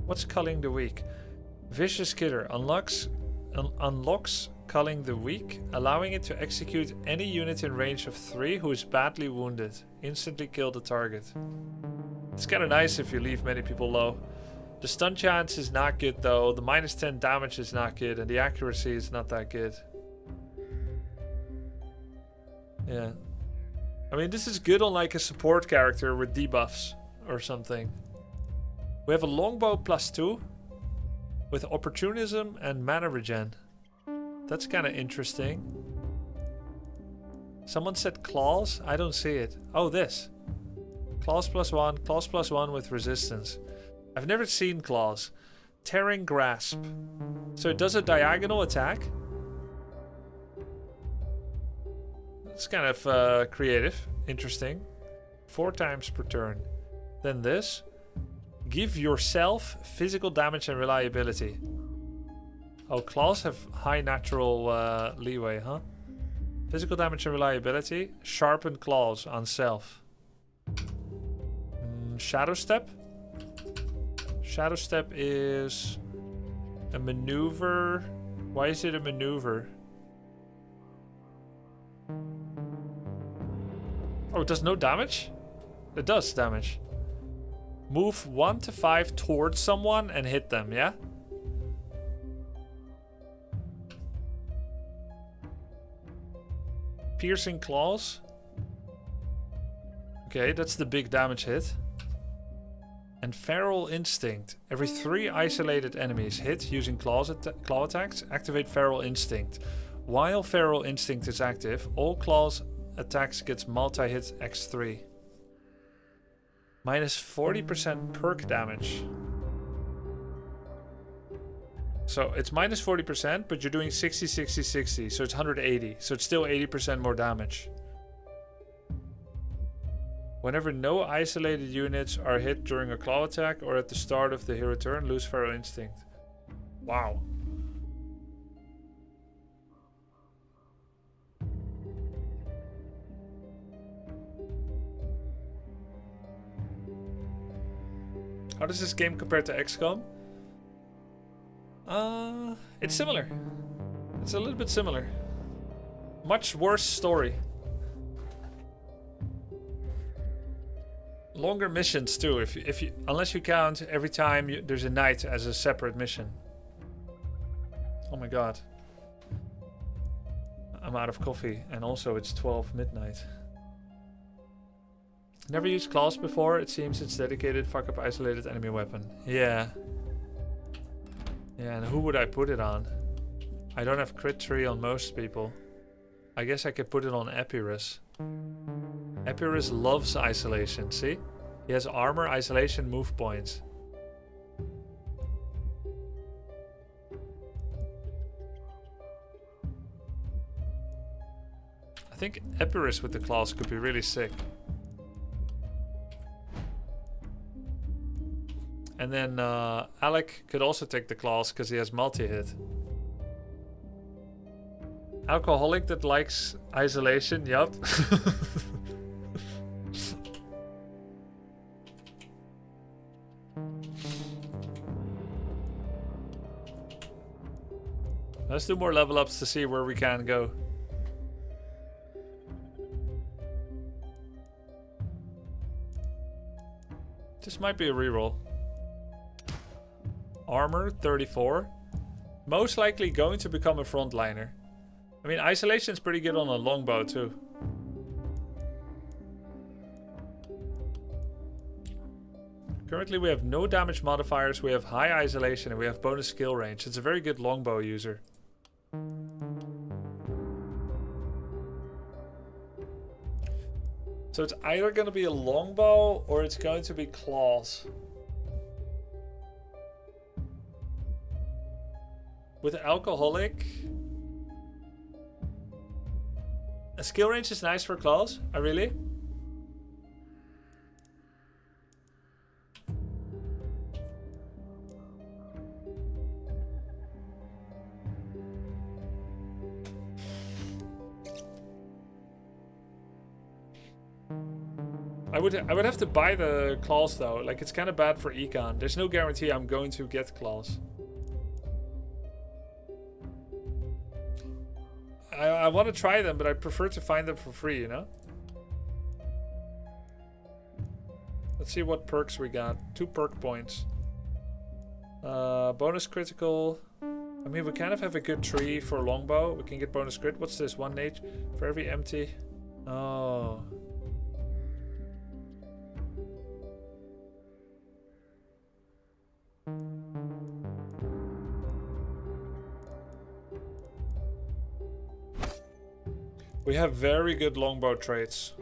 Speaker 1: What's culling the weak? Vicious Killer unlocks culling the weak, allowing it to execute any unit in range of 3 who is badly wounded. Instantly kill the target. It's kind of nice if you leave many people low. The stun chance is not good though. The minus 10 damage is not good, and the accuracy is not that good. Yeah. I mean, this is good on like a support character with debuffs or something. We have a longbow +2 with opportunism and mana regen. That's kind of interesting. Someone said claws? I don't see it. Oh, this. Claws +1 with resistance. I've never seen claws. Tearing grasp. So it does a diagonal attack. It's kind of creative, interesting. 4 times per turn. Then this. Give yourself physical damage and reliability. Oh, claws have high natural leeway, huh? Physical damage and reliability. Sharpened claws on self. Shadow step. Shadow step is a maneuver. Why is it a maneuver? Oh, it does no damage? It does damage. Move 1 to 5 towards someone and hit them, yeah? Piercing claws. Okay, that's the big damage hit. And Feral Instinct. Every 3 isolated enemies hit using claw attacks, activate Feral Instinct. While Feral Instinct is active, all claws attacks gets multi-hit x3. Minus 40% perk damage. So it's minus 40%, but you're doing 60, 60, 60. So it's 180. So it's still 80% more damage. Whenever no isolated units are hit during a claw attack or at the start of the hero turn, lose Feral Instinct. Wow. How does this game compare to XCOM? It's similar. It's a little bit similar. Much worse story. Longer missions too. If you unless you count every time there's a night as a separate mission. Oh my god. I'm out of coffee, and also it's 12 midnight. Never used claws before. It seems it's dedicated fuck up isolated enemy weapon. Yeah. Yeah, and who would I put it on? I don't have crit tree on most people. I guess I could put it on Epirus. Epirus loves isolation, see? He has armor, isolation, move points. I think Epirus with the claws could be really sick. And then Alec could also take the claws because he has multi-hit. Alcoholic that likes isolation, yup. Let's do more level ups to see where we can go. This might be a reroll. Armor 34. Most likely going to become a frontliner. I mean, isolation's pretty good on a longbow too. Currently we have no damage modifiers, we have high isolation, and we have bonus skill range. It's a very good longbow user. So it's either going to be a longbow or it's going to be claws. With alcoholic. A skill range is nice for claws. Oh, really? I would have to buy the claws though. Like, it's kind of bad for econ. There's no guarantee I'm going to get claws. I want to try them, but I prefer to find them for free, you know? Let's see what perks we got. 2 perk points. Bonus critical. I mean, we kind of have a good tree for longbow. We can get bonus crit. What's this? 1 nade for every empty. Oh. We have very good longbow traits.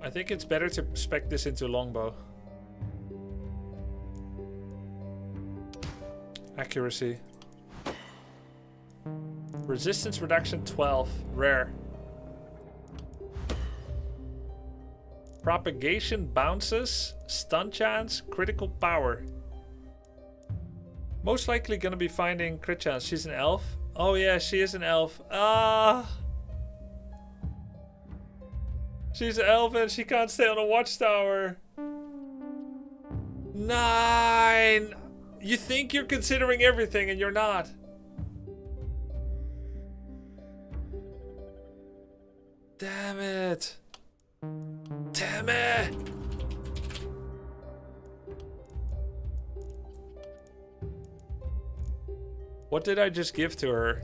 Speaker 1: I think it's better to spec this into longbow. Accuracy. Resistance reduction 12. Rare. Propagation bounces. Stun chance. Critical power. Most likely gonna be finding crit chance. She's an elf. Oh yeah, she is an elf. Ah. She's an elf and she can't stay on a watchtower. 9. You think you're considering everything and you're not. Damn it. Damn it. What did I just give to her?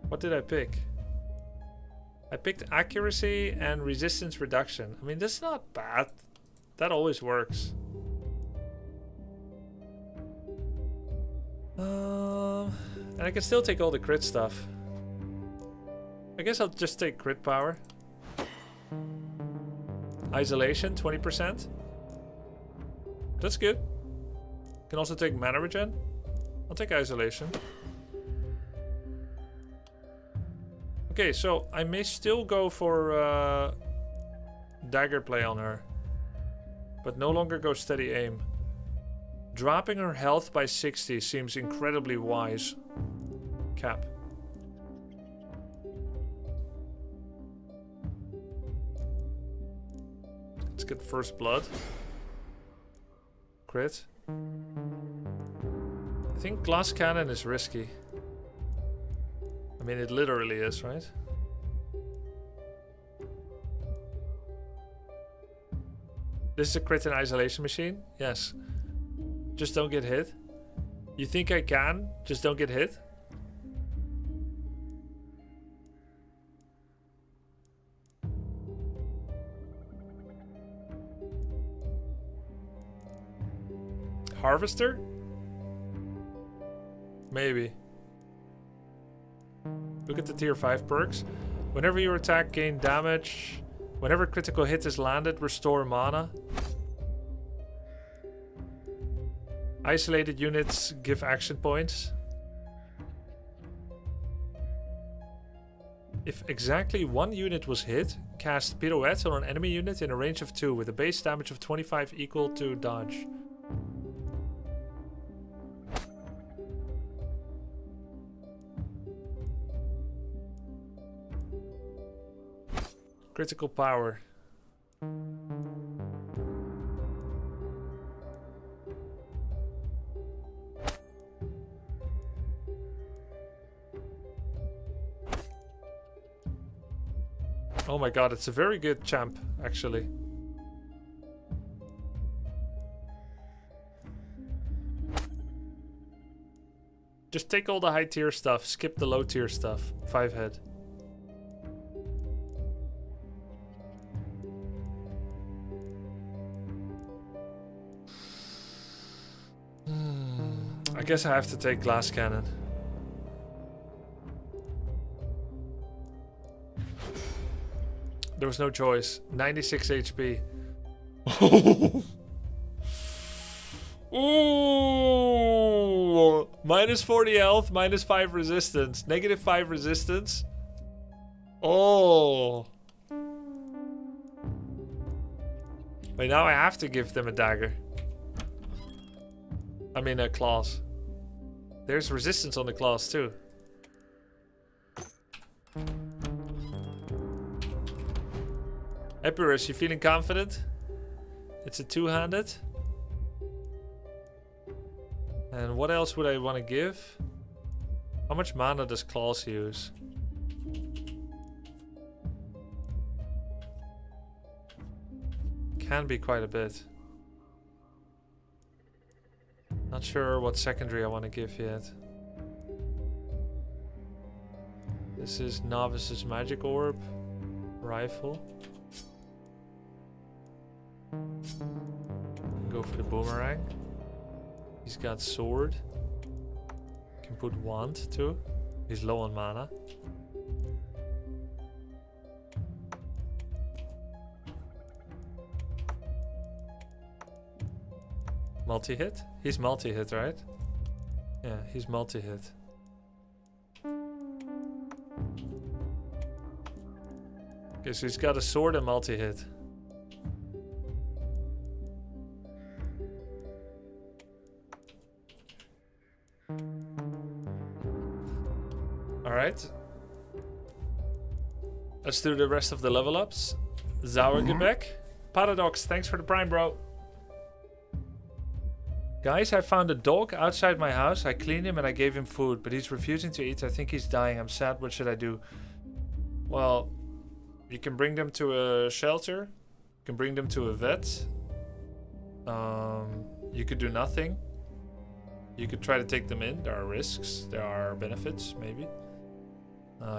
Speaker 1: What did I pick? I picked accuracy and resistance reduction. I mean, that's not bad. That always works. And I can still take all the crit stuff. I guess I'll just take crit power. Isolation, 20%. That's good. Can also take mana regen. I'll take isolation. Okay, so I may still go for dagger play on her. But no longer go steady aim. Dropping her health by 60 seems incredibly wise. Cap. Let's get first blood. Crit. I think glass cannon is risky. I mean, it literally is, right? This is a crit and isolation machine? Yes. Just don't get hit. You think I can? Just don't get hit? Harvester? Maybe. Look at the tier 5 perks. Whenever your attack gain damage, whenever critical hit is landed, restore mana. Isolated units give action points. If exactly 1 unit was hit, cast Pirouette on an enemy unit in a range of 2 with a base damage of 25 equal to dodge. Critical power. Oh my god, it's a very good champ, actually. Just take all the high tier stuff, skip the low tier stuff. 5 head. I guess I have to take glass cannon. There was no choice. 96 HP. Ooh! Minus 40 health, minus 5 resistance. Negative 5 resistance. Oh. Wait, now I have to give them a dagger. I mean a claws. There's resistance on the claws too. Epirus, you feeling confident? It's a two-handed. And what else would I want to give? How much mana does claws use? Can be quite a bit. Not sure what secondary I want to give yet. This is Novice's Magic Orb. Rifle. Go for the boomerang. He's got sword. Can put wand too. He's low on mana. Multi-hit? He's multi-hit, right? Yeah, he's multi-hit. Okay, so he's got a sword and multi-hit. Alright. Let's do the rest of the level ups. Zauergebek. Paradox, thanks for the prime, bro. Guys, I found a dog outside my house. I cleaned him and I gave him food, but he's refusing to eat. I think he's dying. I'm sad. What should I do? Well, you can bring them to a shelter. You can bring them to a vet. You could do nothing. You could try to take them in. There are risks. There are benefits, maybe.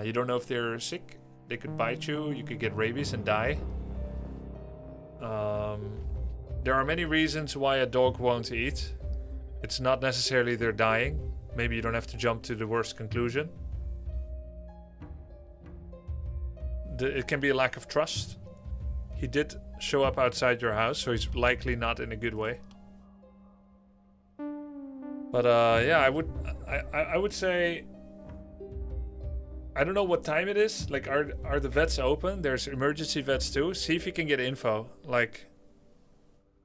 Speaker 1: You don't know if they're sick. They could bite you. You could get rabies and die. There are many reasons why a dog won't eat. It's not necessarily they're dying. Maybe you don't have to jump to the worst conclusion. It can be a lack of trust. He did show up outside your house, so he's likely not in a good way. But yeah, I would say, I don't know what time it is. Like, are the vets open? There's emergency vets too. See if you can get info. Like,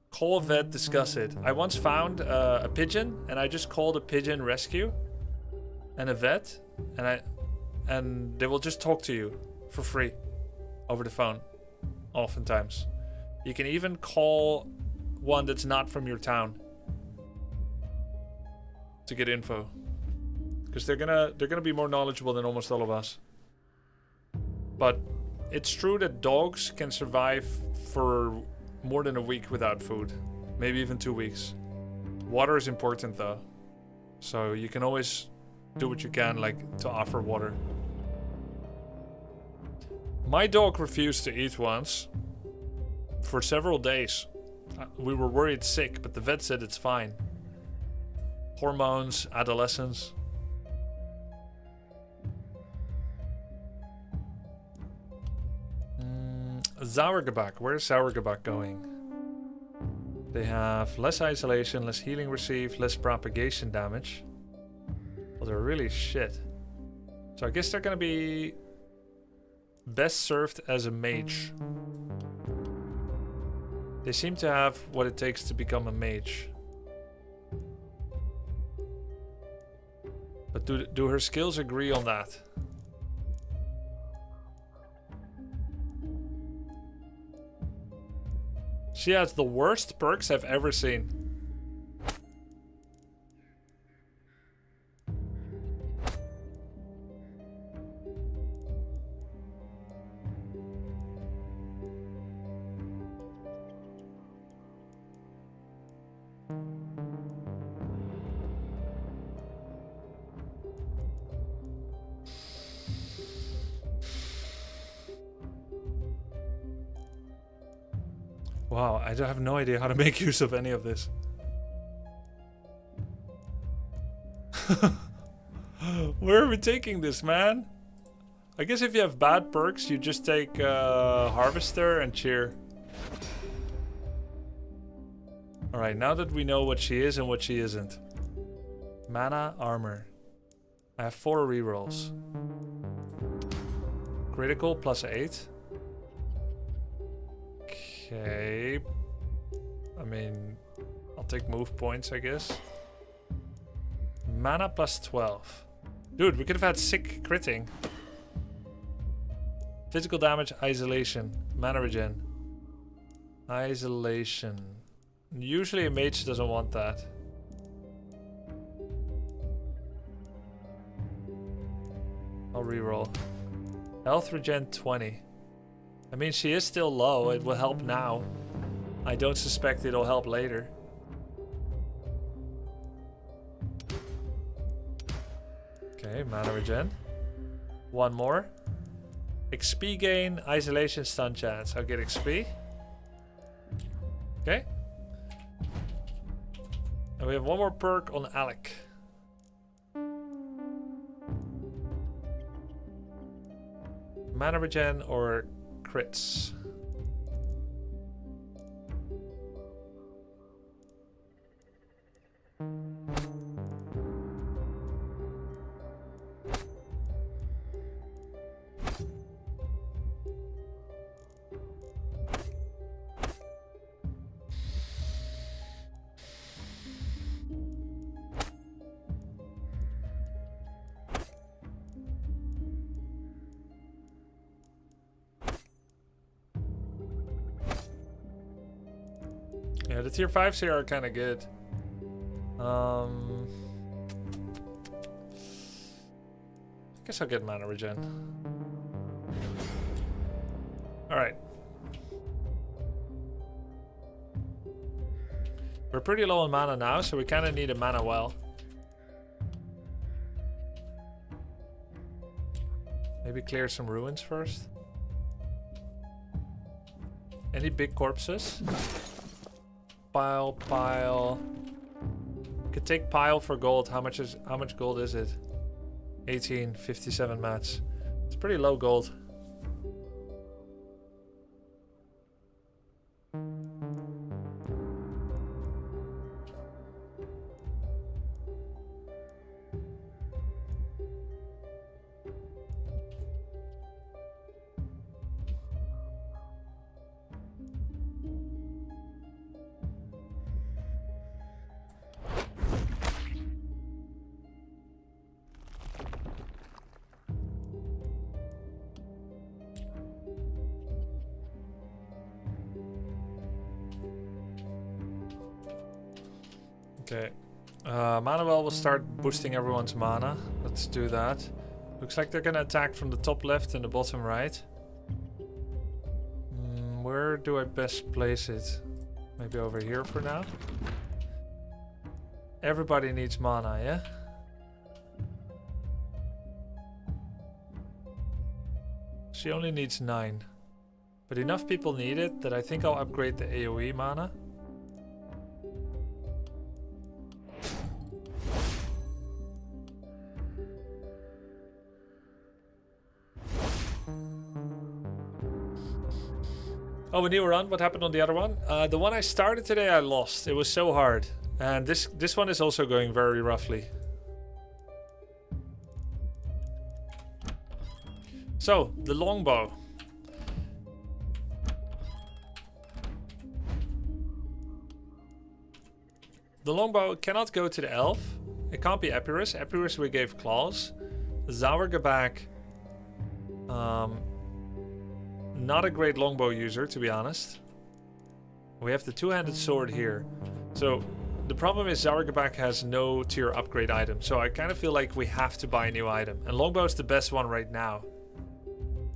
Speaker 1: call a vet, discuss it. I once found a pigeon, and I just called a pigeon rescue and a vet, and they will just talk to you for free over the phone. Oftentimes, you can even call one that's not from your town to get info, because they're gonna be more knowledgeable than almost all of us. But it's true that dogs can survive for more than a week without food, maybe even 2 weeks. Water is important though, so you can always do what you can, like to offer water. My dog refused to eat once for several days. We were worried sick, but the vet said it's fine. Hormones, adolescence. Zauergebak. Where's Zauergebak going? They have less isolation, less healing received, less propagation damage. Well, they're really shit. So I guess they're gonna be best served as a mage. They seem to have what it takes to become a mage. But do her skills agree on that? She has the worst perks I've ever seen. Wow, I have no idea how to make use of any of this. Where are we taking this, man? I guess if you have bad perks, you just take Harvester and Cheer. Alright, now that we know what she is and what she isn't. Mana, armor. I have 4 rerolls. Critical plus 8. Okay. I mean, I'll take move points, I guess. Mana plus 12. Dude, we could have had sick critting. Physical damage, isolation. Mana regen. Isolation. Usually a mage doesn't want that. I'll reroll. Health regen 20. I mean, she is still low. It will help now. I don't suspect it'll help later. Okay, mana regen. 1 more. XP gain, isolation, stun chance. I'll get XP. Okay. And we have 1 more perk on Alec. Mana regen or crits? Yeah, the tier 5s here are kind of good. I guess I'll get mana regen. Alright. We're pretty low on mana now, so we kind of need a mana well. Maybe clear some ruins first. Any big corpses? Pile. Could take pile for gold. How much gold is it? 18, 57 mats. It's pretty low gold. Okay. Mana well will start boosting everyone's mana. Let's do that. Looks like they're gonna attack from the top left and the bottom right. Where do I best place it? Maybe over here for now. Everybody needs mana, yeah? She only needs 9. But enough people need it that I think I'll upgrade the AoE mana. Oh, a new run. What happened on the other one? The one I started today, I lost. It was so hard. And this one is also going very roughly. So, the longbow. The longbow cannot go to the elf. It can't be Epirus. Epirus we gave claws. Zauergebak. Not a great longbow user, to be honest. We have the two-handed sword here. So, the problem is Zauergebak has no tier upgrade item. So I kind of feel like we have to buy a new item. And longbow is the best one right now.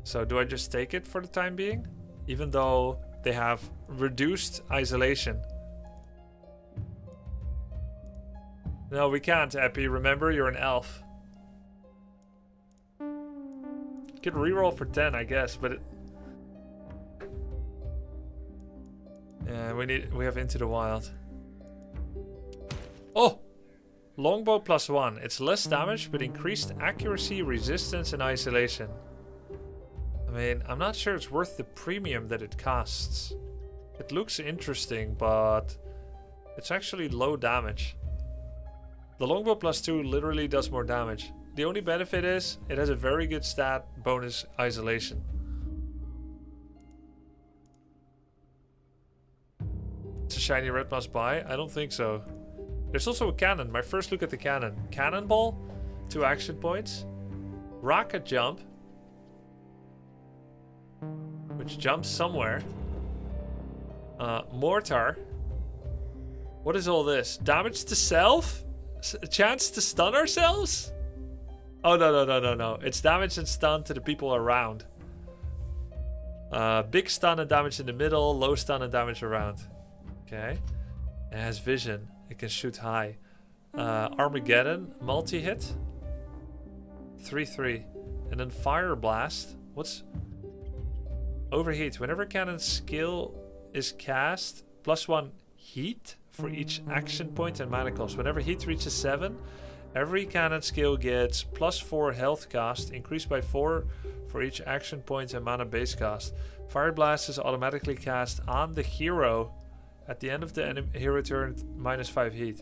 Speaker 1: So do I just take it for the time being? Even though they have reduced isolation. No, we can't, Epi. Remember, you're an elf. Could reroll for 10, I guess, but yeah, we have Into the Wild. Oh! Longbow +1. It's less damage, but increased accuracy, resistance, and isolation. I mean, I'm not sure it's worth the premium that it costs. It looks interesting, but it's actually low damage. The longbow +2 literally does more damage. The only benefit is it has a very good stat bonus isolation. It's a shiny red must buy? I don't think so. There's also a cannon. My first look at the cannon. Cannonball, 2 action points. Rocket jump, which jumps somewhere. Mortar. What is all this? Damage to self? A chance to stun ourselves? Oh, no. It's damage and stun to the people around. Big stun and damage in the middle. Low stun and damage around. Okay. It has vision. It can shoot high. Armageddon, multi-hit. 3/3. And then Fire Blast. What's... Overheat. Whenever cannon skill is cast, +1 heat for each action point and mana cost. Whenever heat reaches 7, every cannon skill gets +4 health cost, increased by 4 for each action point and mana base cost. Fire Blast is automatically cast on the hero at the end of the hero turn, -5 heat.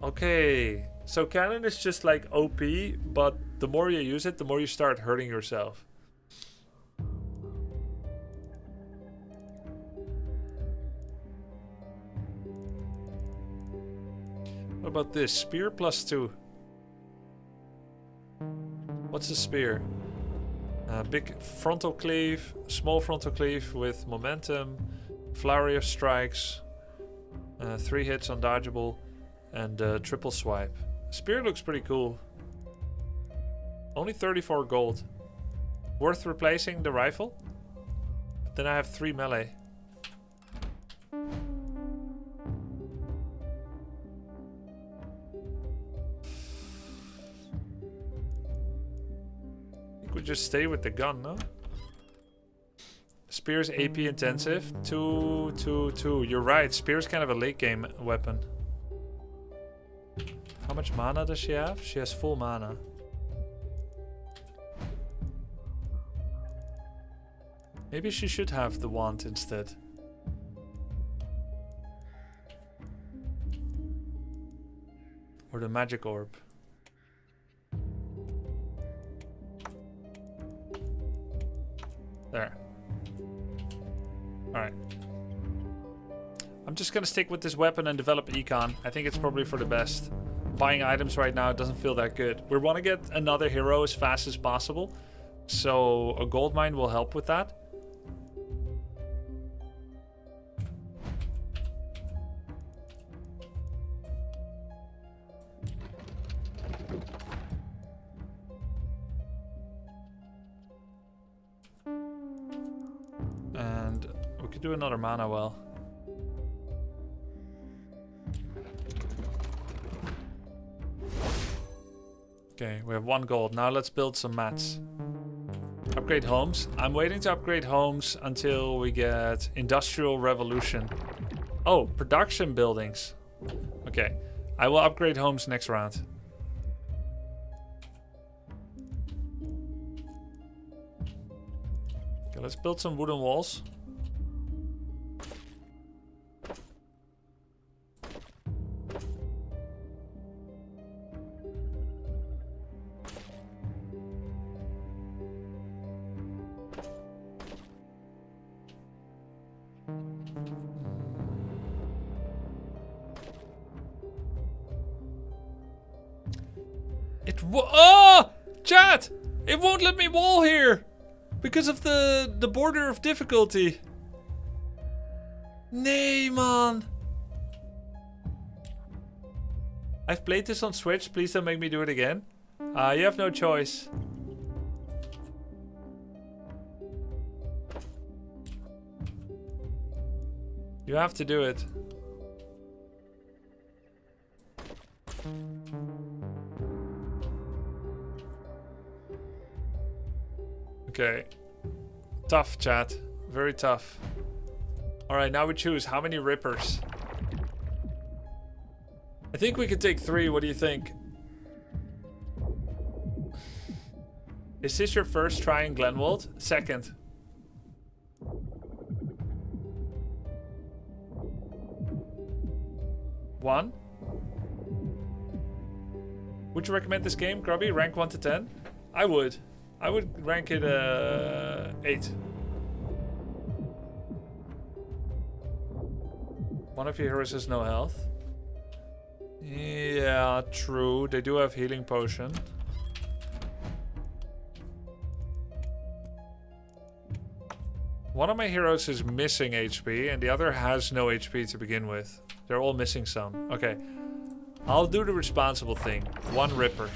Speaker 1: Okay, so cannon is just like OP, but the more you use it, the more you start hurting yourself. What about this? Spear +2. What's a spear? Big frontal cleave, small frontal cleave with momentum, flurry of strikes, 3 hits undodgeable, and triple swipe. Spear looks pretty cool. Only 34 gold. Worth replacing the rifle? Then I have 3 melee. Would just stay with the gun, no? Spear's AP intensive. 2. You're right. Spear's kind of a late game weapon. How much mana does she have? She has full mana. Maybe she should have the wand instead. Or the magic orb. There. Alright. I'm just gonna stick with this weapon and develop econ. I think it's probably for the best. Buying items right now doesn't feel that good. We want to get another hero as fast as possible. So a gold mine will help with that. And we could do another mana well. Okay, we have 1 gold. Now let's build some mats. Upgrade homes. I'm waiting to upgrade homes until we get Industrial Revolution. Oh, production buildings. Okay, I will upgrade homes next round. Okay, let's build some wooden walls. Oh! Chat! It won't let me wall here! Because of the border of difficulty. Nee, man. I've played this on Switch. Please don't make me do it again. You have no choice. You have to do it. Okay. Tough, chat. Very tough. Alright, now we choose how many rippers. I think we could take 3. What do you think? Is this your first try in Glenwold? Second. One. Would you recommend this game, Grubby? Rank 1 to 10? I would. I would rank it 8. One of your heroes has no health. Yeah, true. They do have healing potion. One of my heroes is missing HP and the other has no HP to begin with. They're all missing some. Okay. I'll do the responsible thing. 1 Ripper.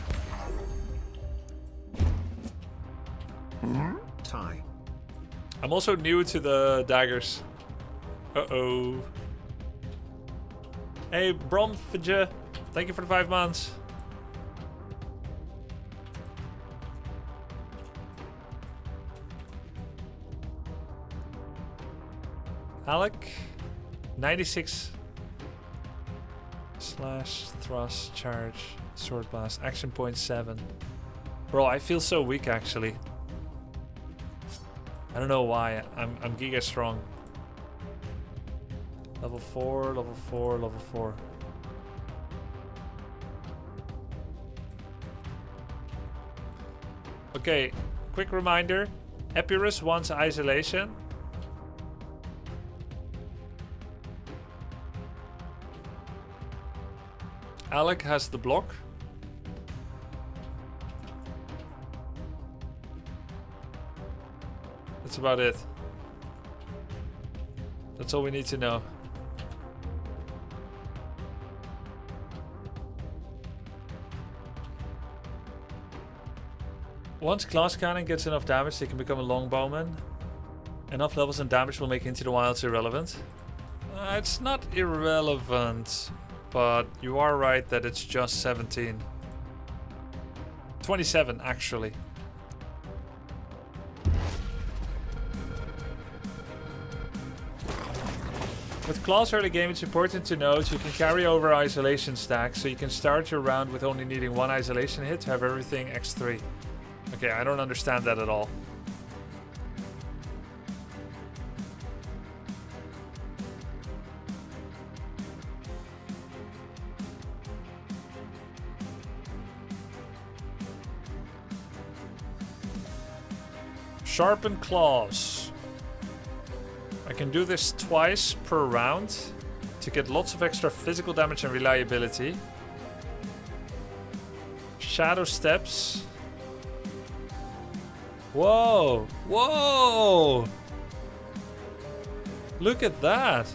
Speaker 2: Tie.
Speaker 1: I'm also new to the daggers. Uh-oh. Hey, Bromfidge. Thank you for the 5 months. Alec. 96. Slash, thrust, charge, sword blast. Action point 7. Bro, I feel so weak actually. I don't know why. I'm giga strong. Level 4, level 4, level 4. Okay, quick reminder. Epirus wants isolation. Alec has the block. That's about it. That's all we need to know. Once Class Cannon gets enough damage, they can become a longbowman. Enough levels and damage will make Into the Wilds irrelevant. It's not irrelevant, but you are right that it's just 17. 27, actually. With Claws early game, it's important to note you can carry over isolation stacks, so you can start your round with only needing 1 isolation hit to have everything x3. Okay, I don't understand that at all. Sharpened Claws. I can do this twice per round to get lots of extra physical damage and reliability. Shadow Steps. Whoa! Whoa! Look at that!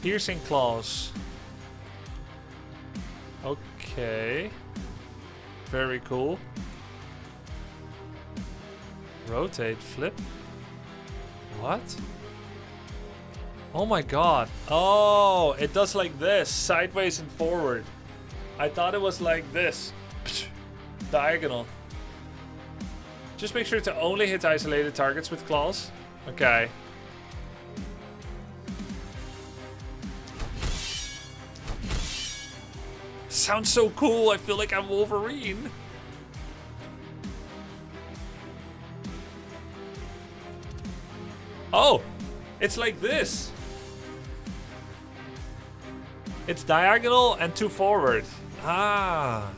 Speaker 1: Piercing Claws. Okay. Very cool. Rotate, flip. What? Oh my god. Oh, it does like this. Sideways and forward. I thought it was like this. Diagonal. Just make sure to only hit isolated targets with claws. Okay. Sounds so cool. I feel like I'm Wolverine. Oh, it's like this. It's diagonal and 2 forward. Ah.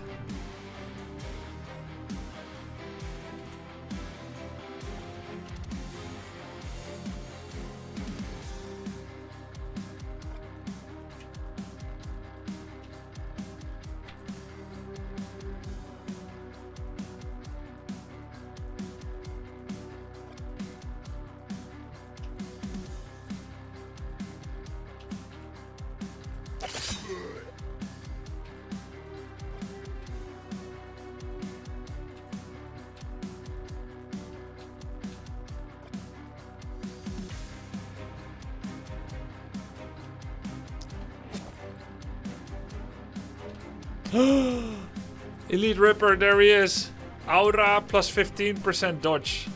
Speaker 1: Elite Ripper, there he is. Aura plus 15% dodge.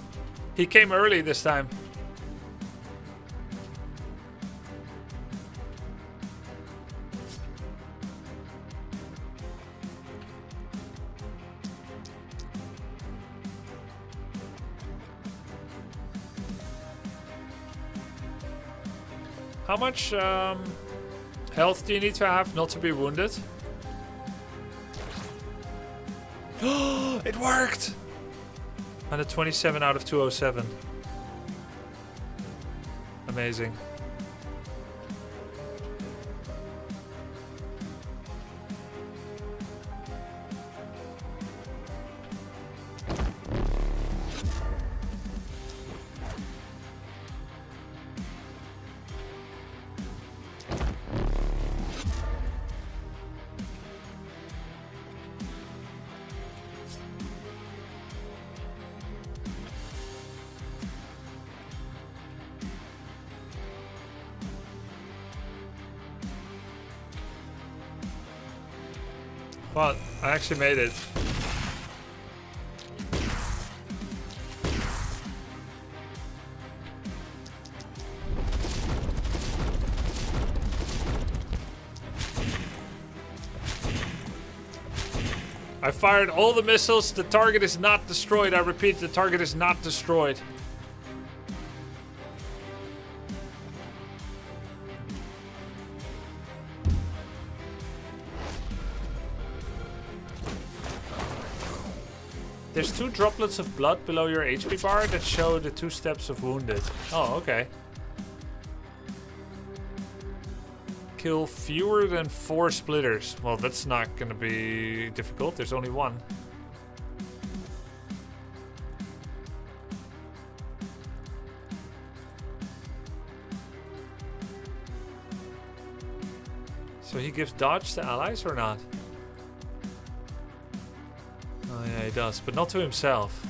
Speaker 1: He came early this time. How much health do you need to have not to be wounded? It worked! 127 out of 207. Amazing. Well, I actually made it. I fired all the missiles. The target is not destroyed. I repeat, the target is not destroyed. There's 2 droplets of blood below your HP bar that show the 2 steps of wounded. Oh, okay. Kill fewer than 4 splitters. Well, that's not gonna be difficult. There's only 1. So he gives dodge to allies or not? Oh yeah, he does, but not to himself.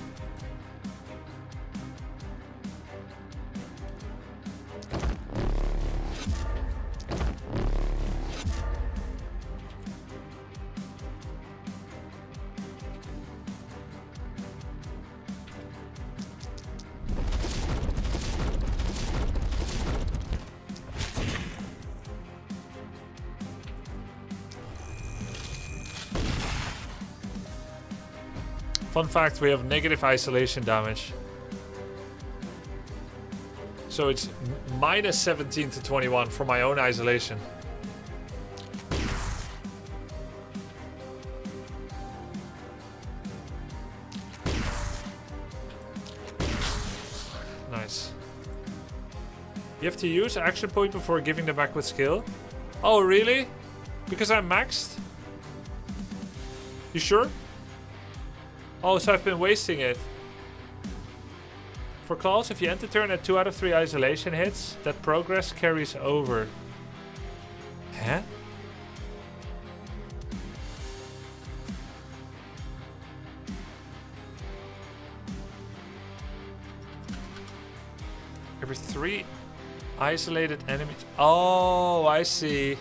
Speaker 1: Fun fact, we have negative isolation damage. So it's minus 17 to 21 for my own isolation. Nice. You have to use action point before giving them back with skill? Oh, really? Because I'm maxed? You sure? Oh, so I've been wasting it. For claws, if you end the turn at 2 out of 3 isolation hits, that progress carries over. Huh? Every 3 isolated enemies. Oh, I see.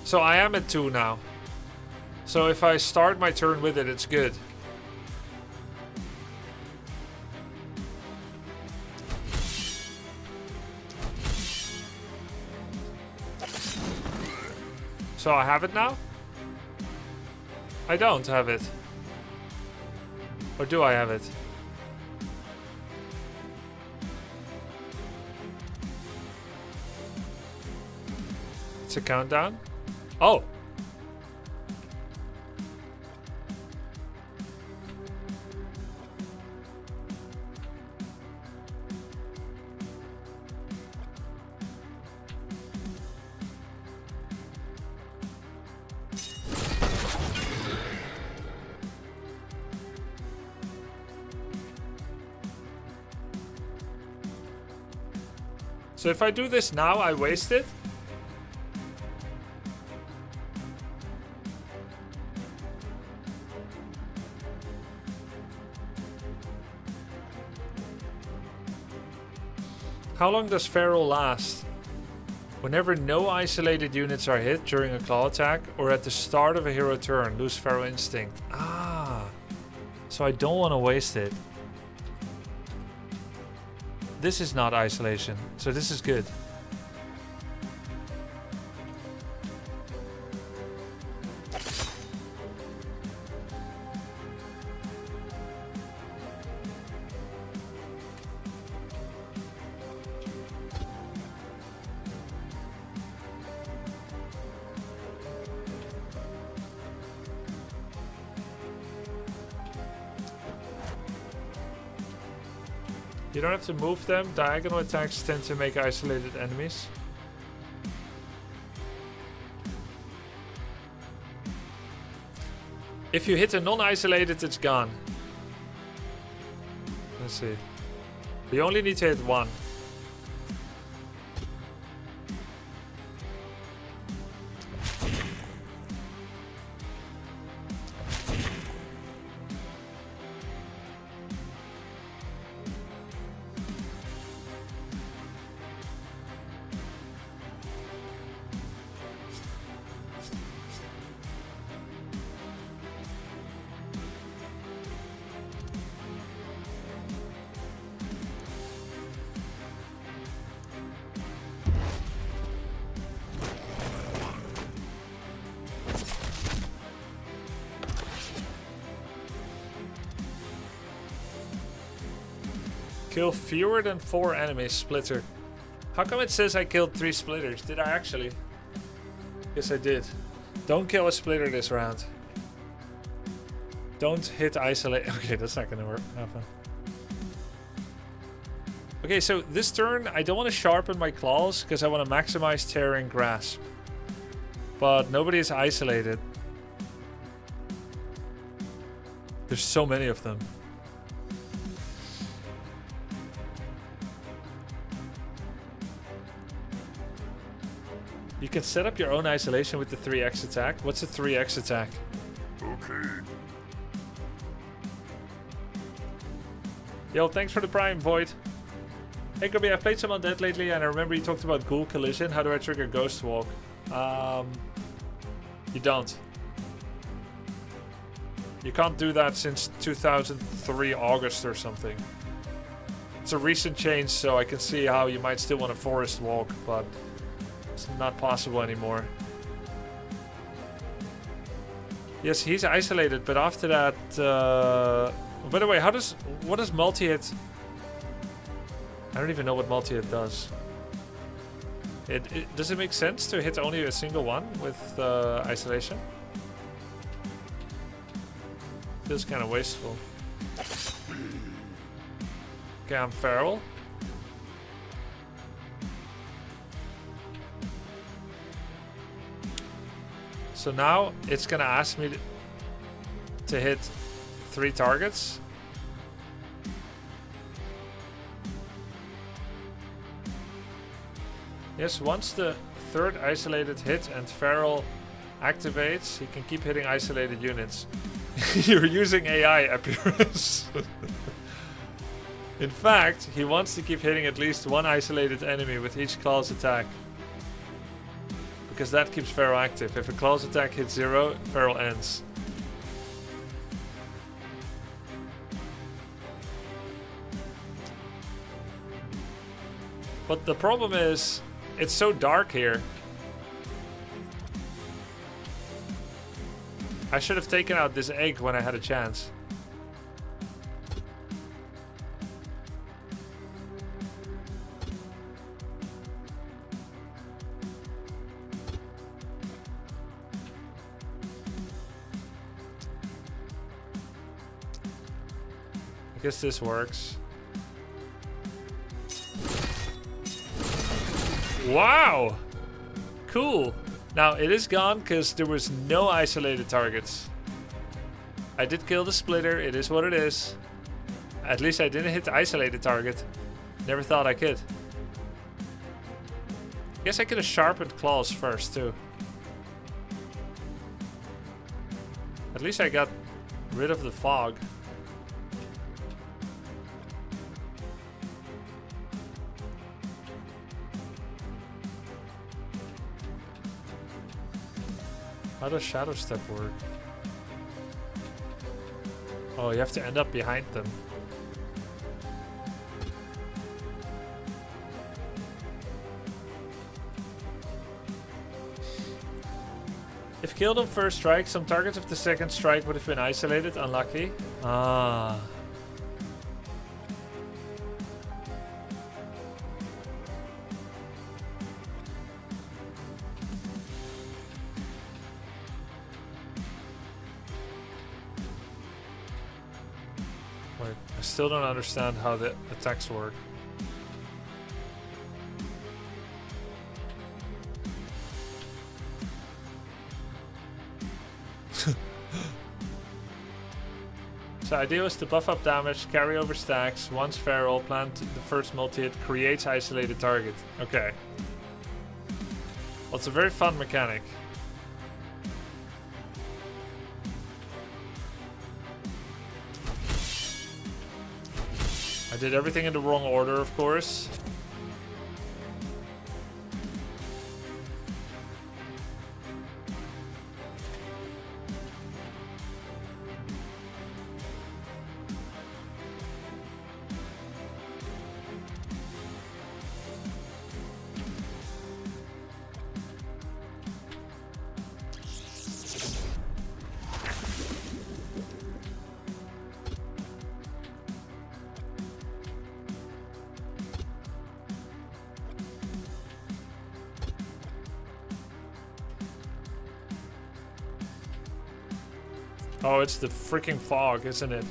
Speaker 1: So I am at 2 now. So if I start my turn with it, it's good. So I have it now? I don't have it. Or do I have it? It's a countdown? Oh! So if I do this now, I waste it? How long does Feral last? Whenever no isolated units are hit during a claw attack or at the start of a hero turn, lose Feral Instinct. Ah. So I don't want to waste it. This is not isolation, so this is good. You don't have to move them. Diagonal attacks tend to make isolated enemies. If you hit a non-isolated, it's gone. Let's see. We only need to hit one. Kill fewer than 4 enemies, splitter. How come it says I killed 3 splitters? Did I actually? Yes, I did. Don't kill a splitter this round. Don't hit isolate. Okay, that's not gonna happen. Okay, so this turn I don't want to sharpen my claws because I want to maximize tearing grasp. But nobody is isolated. There's so many of them. You can set up your own isolation with the 3x attack. What's a 3x attack?
Speaker 3: Okay.
Speaker 1: Yo, thanks for the prime, Void. Hey, Grubby, I've played some Undead lately, and I remember you talked about Ghoul Collision. How do I trigger Ghost Walk? You don't. You can't do that since 2003 August or something. It's a recent change, so I can see how you might still want a Forest Walk, but it's not possible anymore. Yes, he's isolated, but after that... by the way, what does multi-hit... I don't even know what multi-hit does. Does it make sense to hit only a single one with isolation? Feels kind of wasteful. Okay, I'm feral. So now it's gonna ask me to hit 3 targets. Yes, once the 3rd isolated hit and feral activates, he can keep hitting isolated units. You're using AI, Epirus. In fact, he wants to keep hitting at least 1 isolated enemy with each claw's attack. Because that keeps feral active. If a claw's attack hits 0, feral ends. But the problem is, it's so dark here. I should have taken out this egg when I had a chance. I guess this works. Wow! Cool. Now, it is gone because there was no isolated targets. I did kill the splitter. It is what it is. At least I didn't hit the isolated target. Never thought I could. Guess I could have sharpened claws first, too. At least I got rid of the fog. How does Shadow Step work? Oh, you have to end up behind them. If killed on first strike, some targets of the second strike would have been isolated. Unlucky. Ah. Wait, I still don't understand how the attacks work. So idea is to buff up damage, carry over stacks. Once feral, plant the first multi-hit, creates isolated target. Okay. Well, it's a very fun mechanic. I did everything in the wrong order, of course. Oh, it's the freaking fog, isn't it?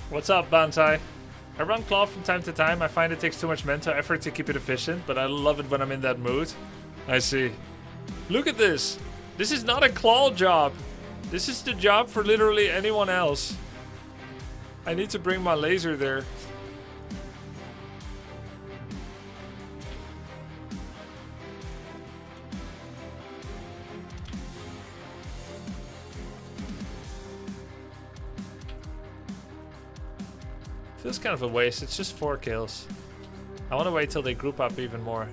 Speaker 1: What's up, Bantai? I run Claw from time to time. I find it takes too much mental effort to keep it efficient, but I love it when I'm in that mood. I see. Look at this. This is not a Claw job. This is the job for literally anyone else. I need to bring my laser there. Feels kind of a waste. It's just 4 kills. I want to wait till they group up even more.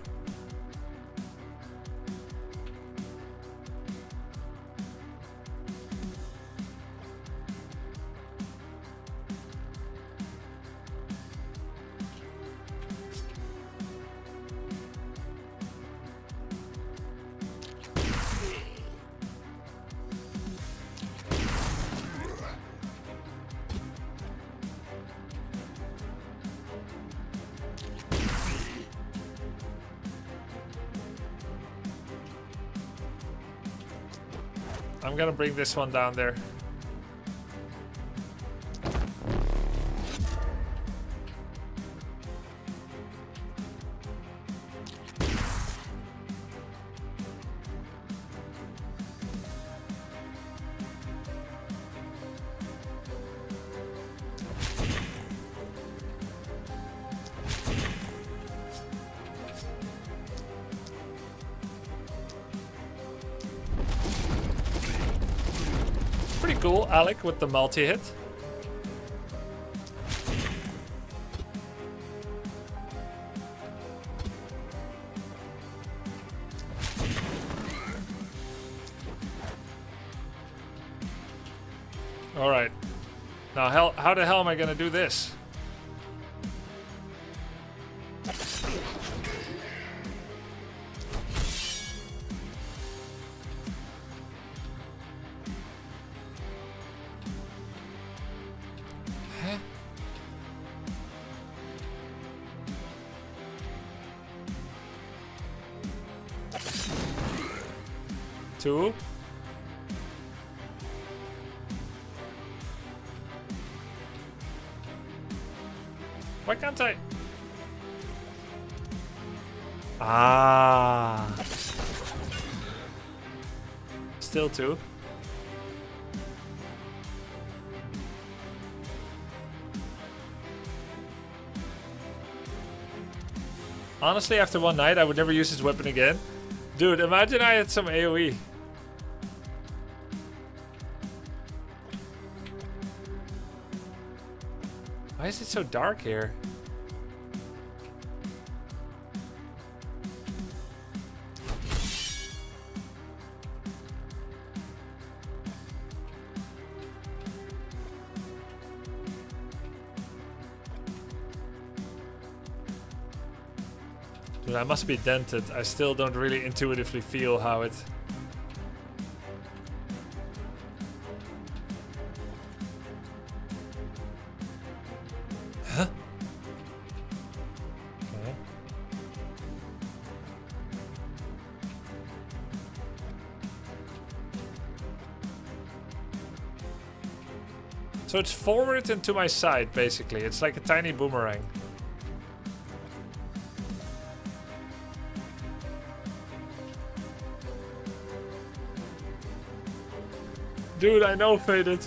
Speaker 1: I'm gonna bring this one down there. Pretty cool, Alec, with the multi-hit. Alright. Now, how the hell am I gonna do this? Huh? Two. Why can't I? Ah. Still two. Honestly, after one night, I would never use his weapon again. Dude, imagine I had some AoE. Why is it so dark here? Dude, I must be dented. I still don't really intuitively feel how it... Huh? Okay. So it's forward and to my side, basically. It's like a tiny boomerang. Dude, I know, Faded.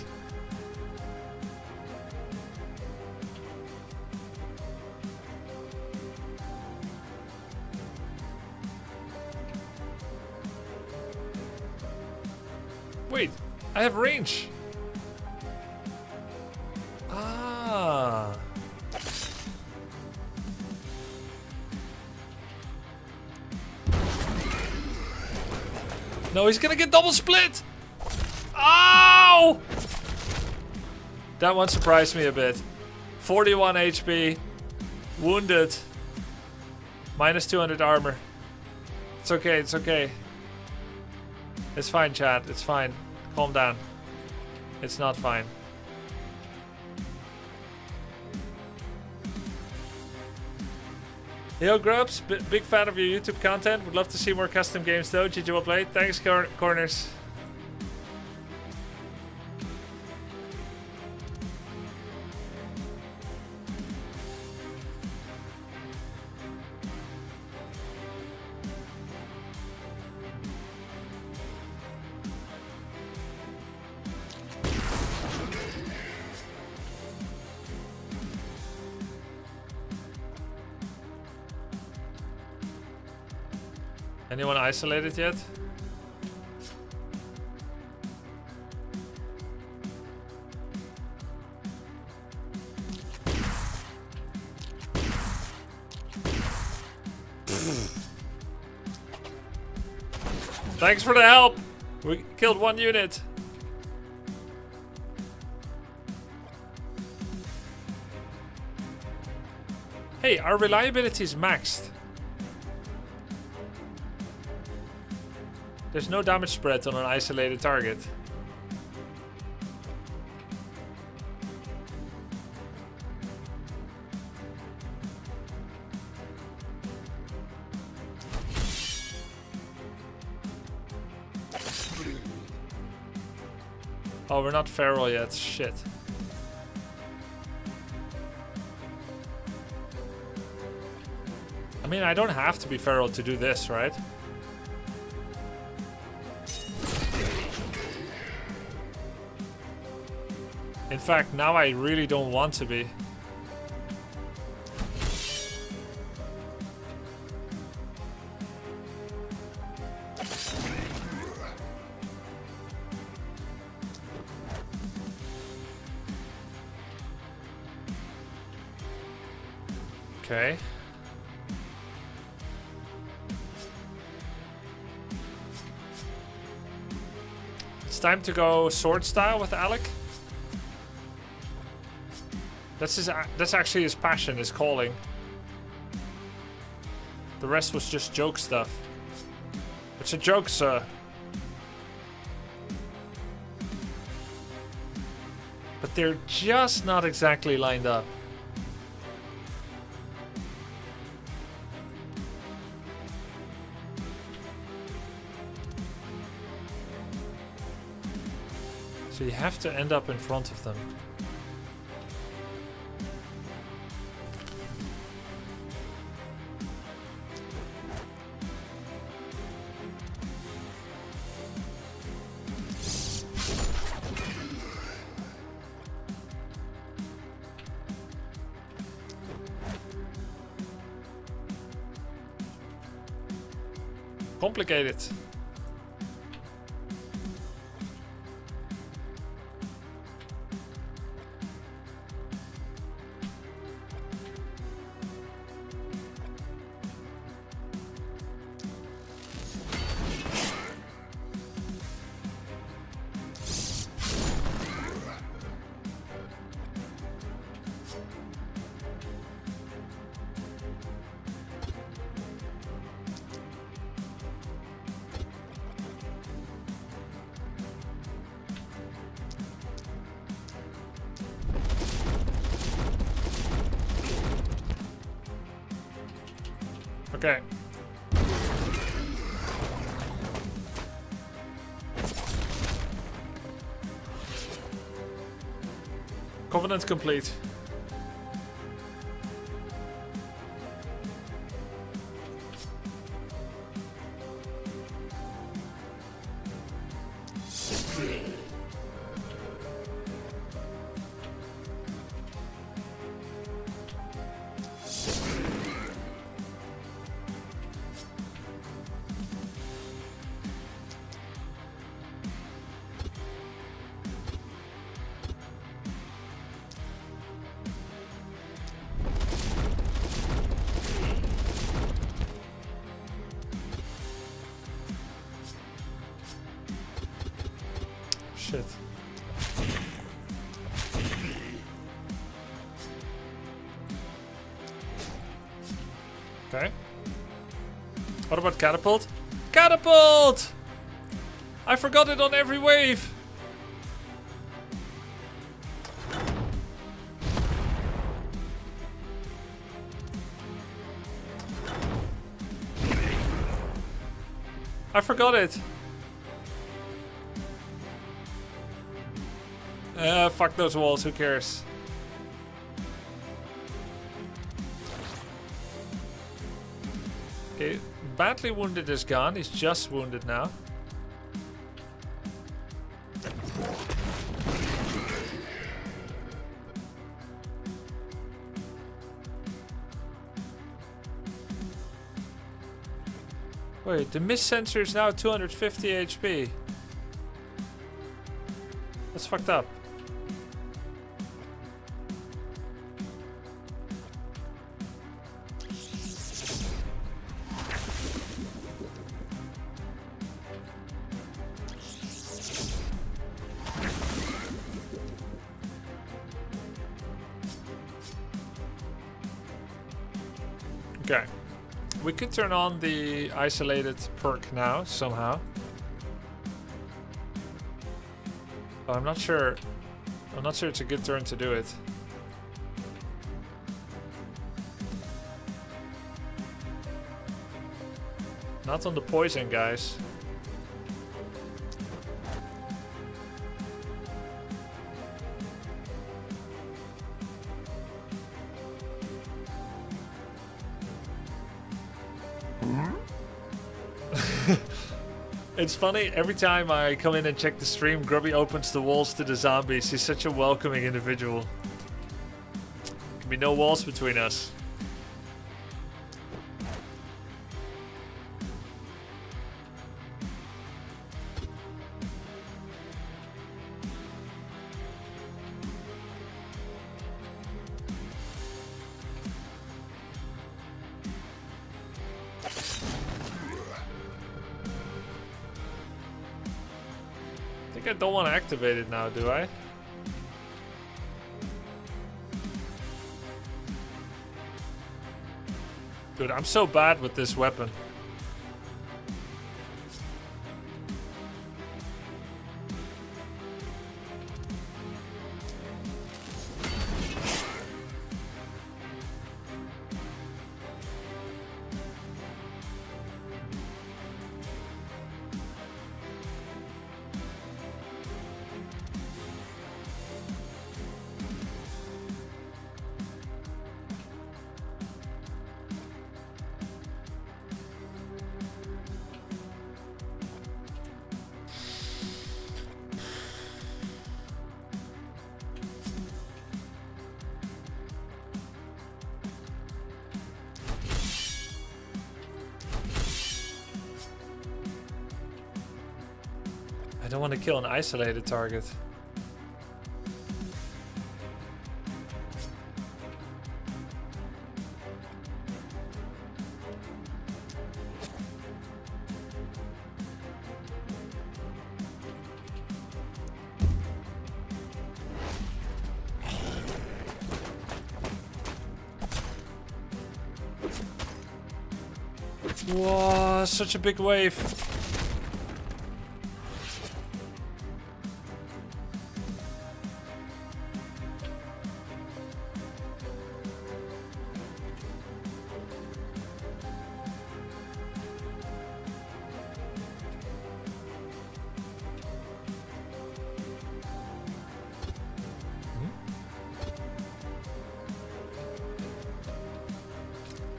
Speaker 1: Wait, I have range. Ah. No, he's gonna get double split. Ow! That one surprised me a bit. 41 HP. Wounded. Minus 200 armor. It's okay, it's okay. It's fine, chat. It's fine. Calm down. It's not fine. Yo, Grubs. Big fan of your YouTube content. Would love to see more custom games though. GG well played. Thanks, Corners. Anyone isolated yet? Thanks for the help! We killed one unit. Hey, our reliability is maxed. There's no damage spread on an isolated target. Oh, we're not feral yet. Shit. I mean, I don't have to be feral to do this, right? In fact, now I really don't want to be. Okay. It's time to go sword style with Alec. That's actually his passion, his calling. The rest was just joke stuff. It's a joke, sir. But they're just not exactly lined up. So you have to end up in front of them. Complicated. Okay. Covenant complete. Shit. Okay. What about catapult? Catapult! I forgot it on every wave. I forgot it. Fuck those walls, who cares? Okay, badly wounded is gone, he's just wounded now. Wait, the mist sensor is now 250 HP. That's fucked up. Okay. We could turn on the isolated perk now, somehow. But I'm not sure. I'm not sure it's a good turn to do it. Not on the poison, guys. It's funny, every time I come in and check the stream, Grubby opens the walls to the zombies. He's such a welcoming individual. Can be no walls between us. think I don't want to activate it now, do I? Dude, I'm so bad with this weapon. I don't want to kill an isolated target. Whoa, such a big wave.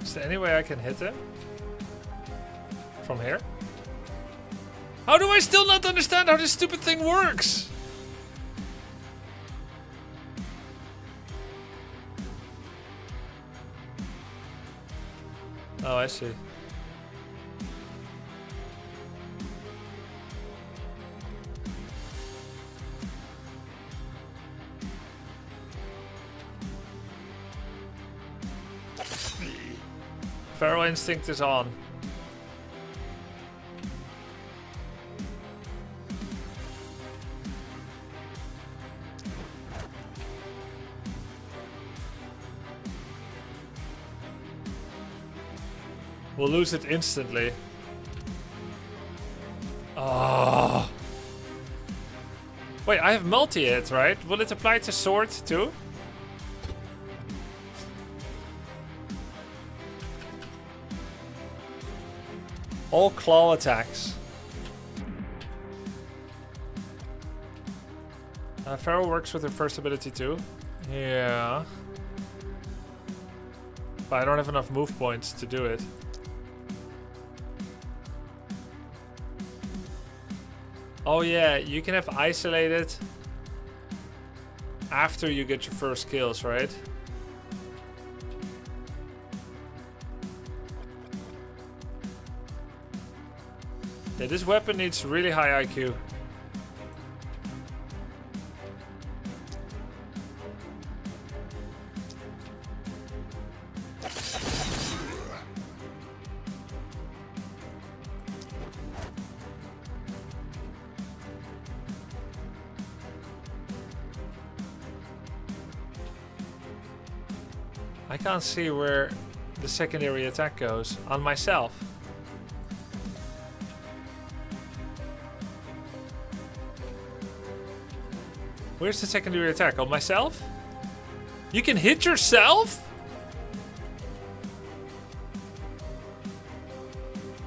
Speaker 1: Is there any way I can hit him? From here? How do I still not understand how this stupid thing works? Oh, I see. Feral instinct is on. We'll lose it instantly. Oh. Wait, I have multi-hit, right? Will it apply to sword too? All claw attacks. Feral works with her first ability too. Yeah. But I don't have enough move points to do it. Oh yeah, you can have isolated after you get your first kills, right? Yeah, this weapon needs really high IQ. I can't see where the secondary attack goes. On myself. Where's the secondary attack? On myself? You can hit yourself?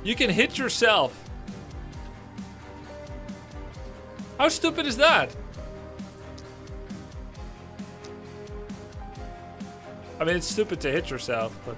Speaker 1: You can hit yourself. How stupid is that? I mean, it's stupid to hit yourself, but...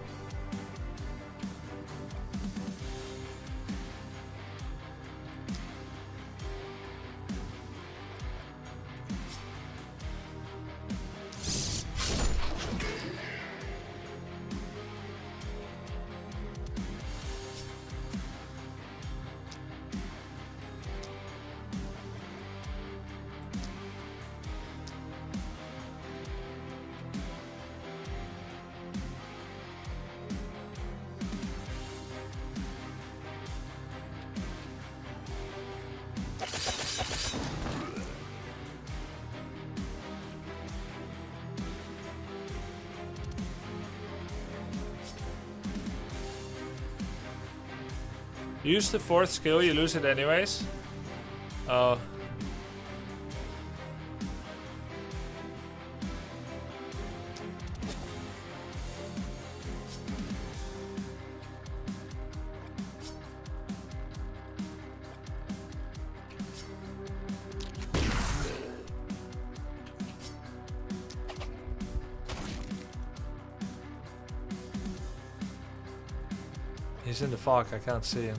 Speaker 1: Use the fourth skill, you lose it anyways. Oh. He's in the fog, I can't see him.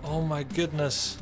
Speaker 1: Oh my goodness.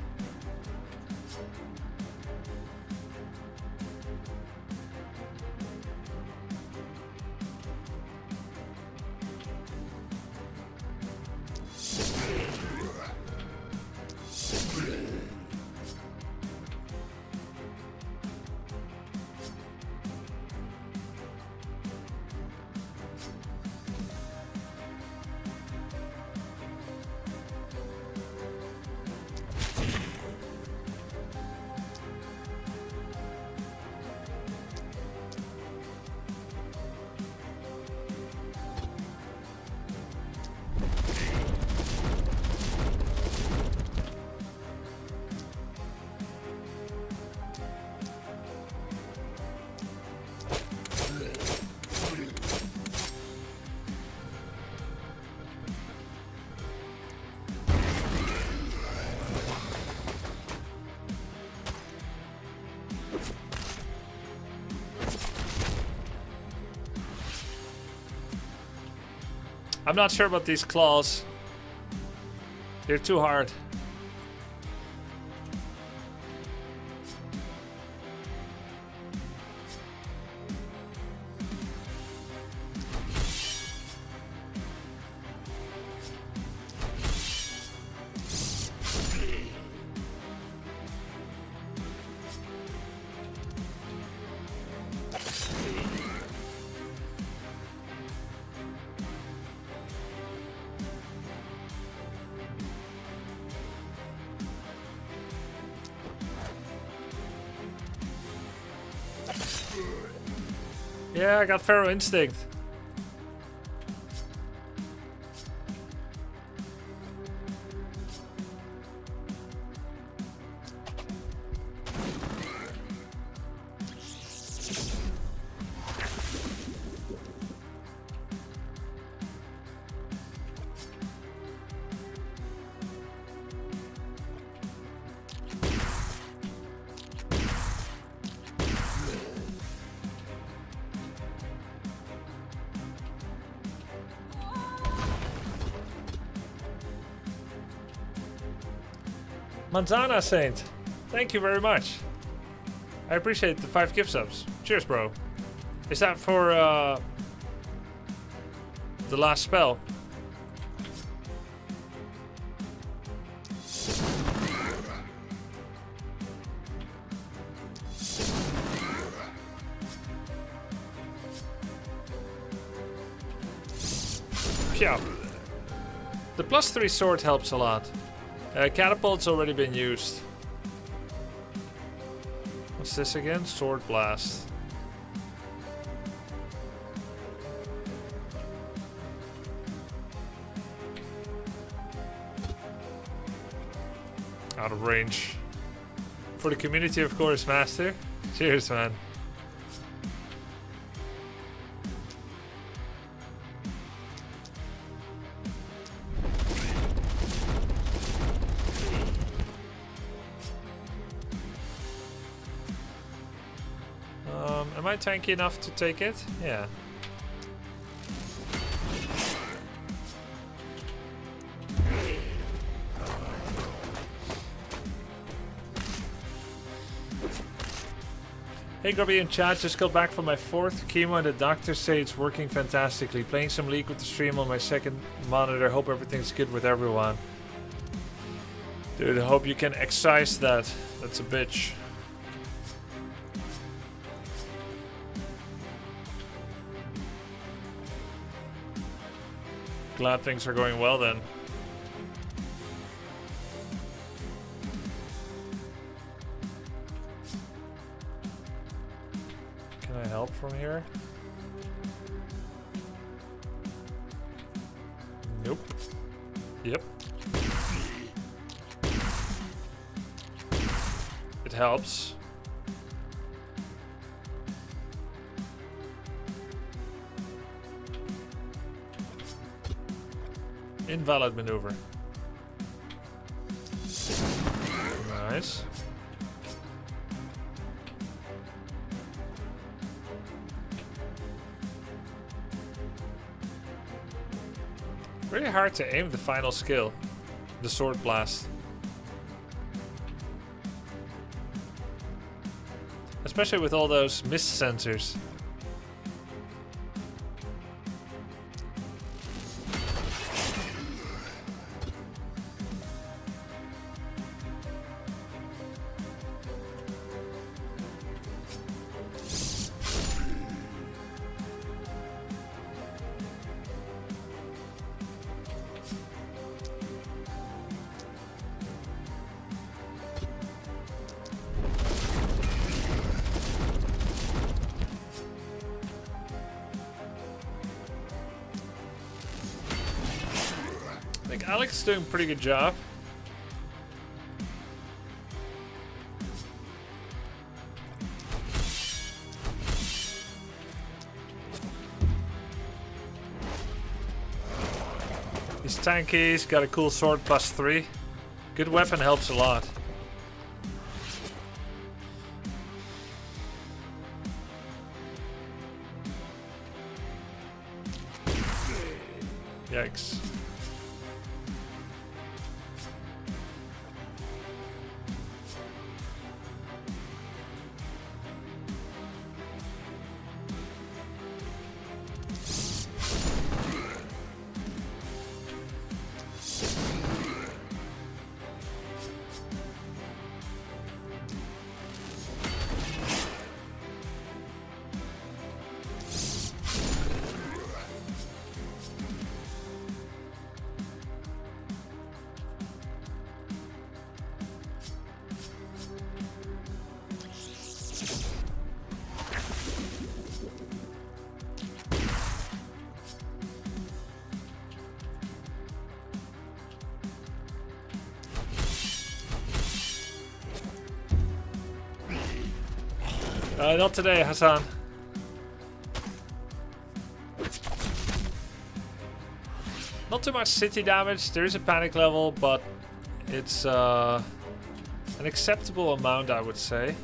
Speaker 1: I'm not sure about these claws. They're too hard. Yeah, I got Pharaoh Instinct. Manzana Saint, thank you very much. I appreciate the 5 gift subs. Cheers, bro. Is that for the last spell? Yeah. The +3 sword helps a lot. Catapult's already been used. What's this again? Sword Blast. Out of range. For the community, of course, Master. Cheers, man. Am I tanky enough to take it? Yeah. Hey Grubby in chat, just got back from my 4th chemo and the doctors say it's working fantastically. Playing some League with the stream on my 2nd monitor. Hope everything's good with everyone. Dude, I hope you can excise that. That's a bitch. Glad things are going well then. Can I help from here? Nope. Yep. It helps. Invalid maneuver. Nice. Really hard to aim the final skill, the sword blast. Especially with all those mist sensors. I think Alex is doing a pretty good job. He's tanky, he's got a cool sword +3. Good weapon helps a lot. Yikes. Not today, Hassan. Not too much city damage. There is a panic level, but it's an acceptable amount, I would say.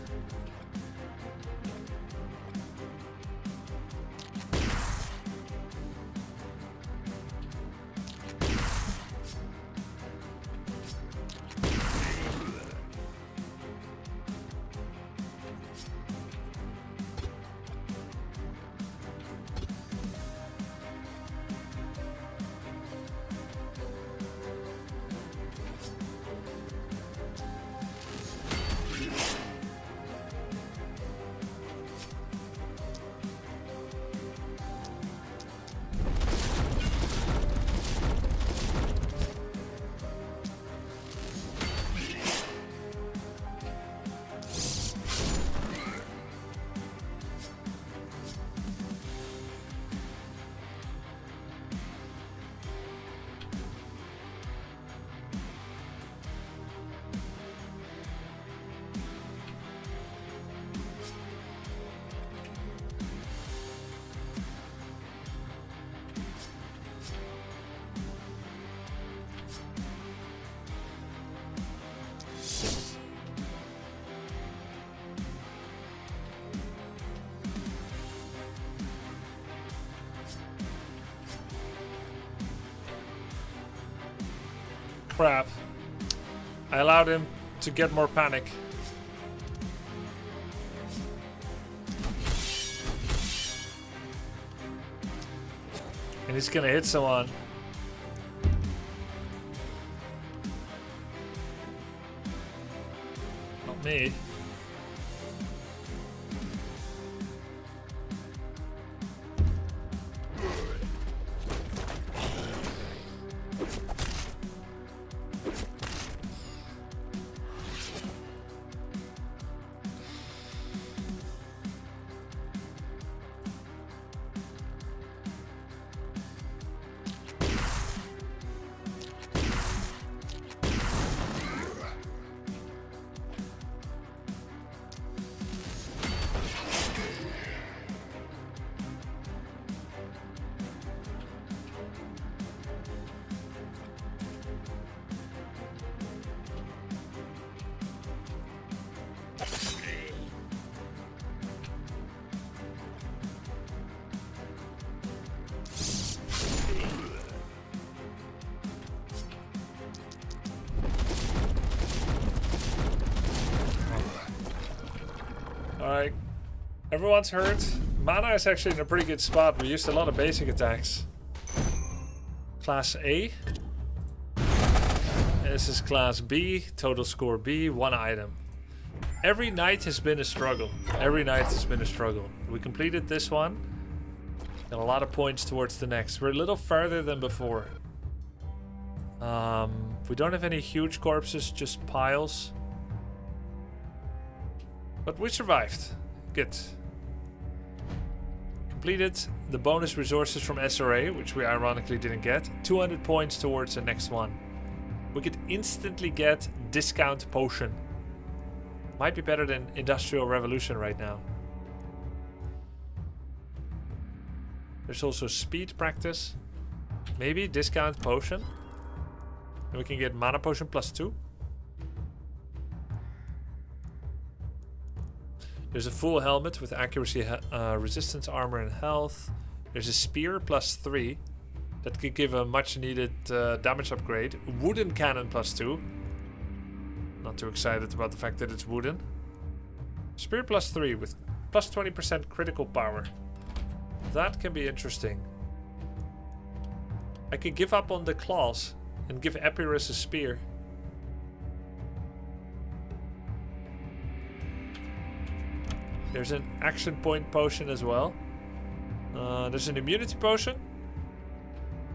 Speaker 1: Crap. I allowed him to get more panic. And he's gonna hit someone. Not me. Everyone's hurt. Mana is actually in a pretty good spot. We used a lot of basic attacks. Class A. This is Class B. Total score B. 1 item. Every night has been a struggle. Every night has been a struggle. We completed this one. Got a lot of points towards the next. We're a little further than before. We don't have any huge corpses, just piles. But we survived. Good. Completed the bonus resources from SRA, which we ironically didn't get. 200 points towards the next one. We could instantly get discount potion. Might be better than Industrial Revolution right now. There's also speed practice. Maybe discount potion. And we can get mana potion +2. There's a full helmet with accuracy, resistance, armor, and health. There's a spear +3 that could give a much needed damage upgrade. Wooden cannon +2. Not too excited about the fact that it's wooden. Spear +3 with +20% critical power. That can be interesting. I could give up on the claws and give Epirus a spear. There's an action point potion as well. There's an immunity potion,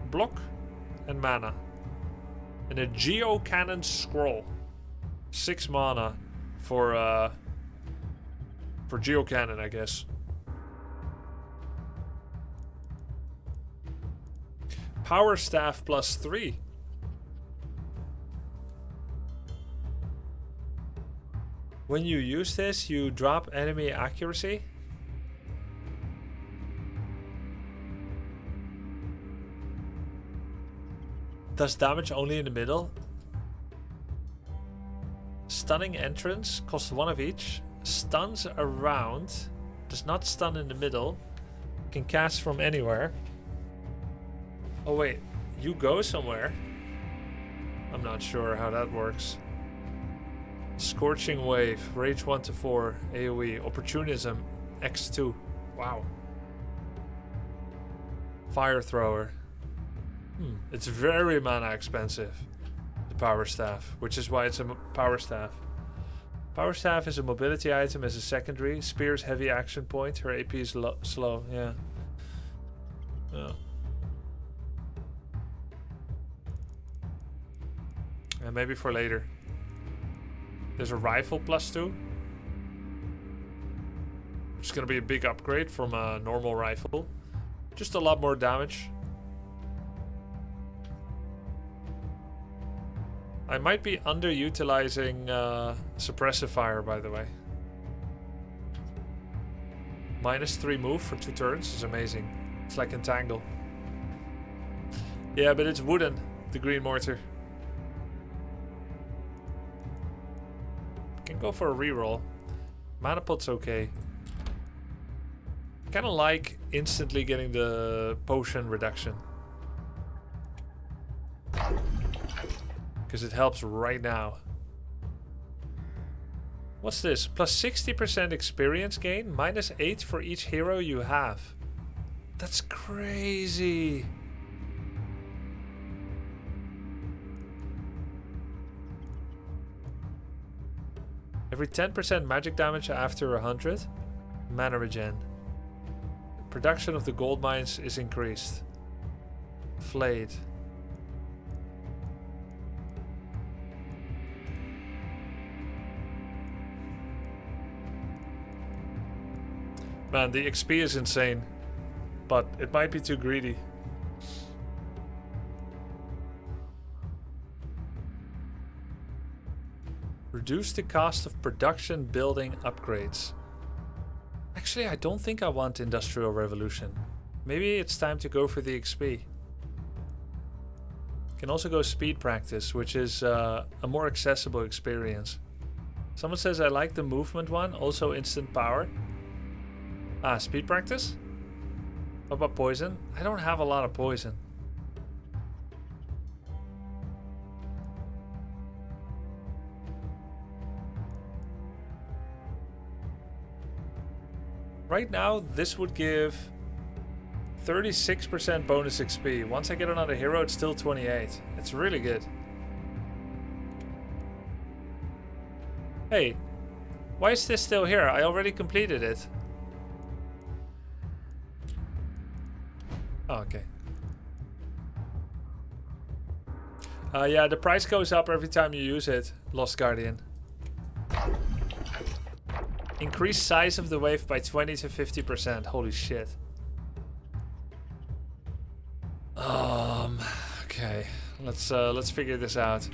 Speaker 1: block, and mana. And a Geo Cannon Scroll. 6 mana for Geo Cannon, I guess. Power Staff +3. When you use this, you drop enemy accuracy. Does damage only in the middle. Stunning entrance, costs 1 of each. Stuns around, does not stun in the middle. Can cast from anywhere. Oh wait, you go somewhere. I'm not sure how that works. Scorching Wave, Rage 1 to 4, AoE, Opportunism, X2. Wow. Fire Thrower. It's very mana expensive. The Power Staff, which is why it's a Power Staff. Power Staff is a mobility item as a secondary. Spear's heavy action point. Her AP is slow, yeah. And maybe for later. There's a rifle +2. Which is going to be a big upgrade from a normal rifle. Just a lot more damage. I might be underutilizing suppressive fire, by the way. -3 move for 2 turns is amazing. It's like Entangle. Yeah, but it's wooden, the green mortar. Can go for a reroll. Mana pot's okay. Kinda like instantly getting the potion reduction. Because it helps right now. What's this? Plus 60% experience gain, -8 for each hero you have. That's crazy. Every 10% magic damage after 100. Mana regen. Production of the gold mines is increased. Flayed. Man, the XP is insane, but it might be too greedy. Reduce the cost of production building upgrades. Actually, I don't think I want Industrial Revolution. Maybe it's time to go for the XP. Can also go speed practice, which is a more accessible experience. Someone says I like the movement one, also instant power. Ah, speed practice? What about poison? I don't have a lot of poison. Right now, this would give 36% bonus XP. Once I get another hero, it's still 28. It's really good. Hey, why is this still here? I already completed it. Oh, okay. Yeah, the price goes up every time you use it, Lost Guardian. Increase size of the wave by 20 to 50%. Holy shit. Okay. Let's figure this out.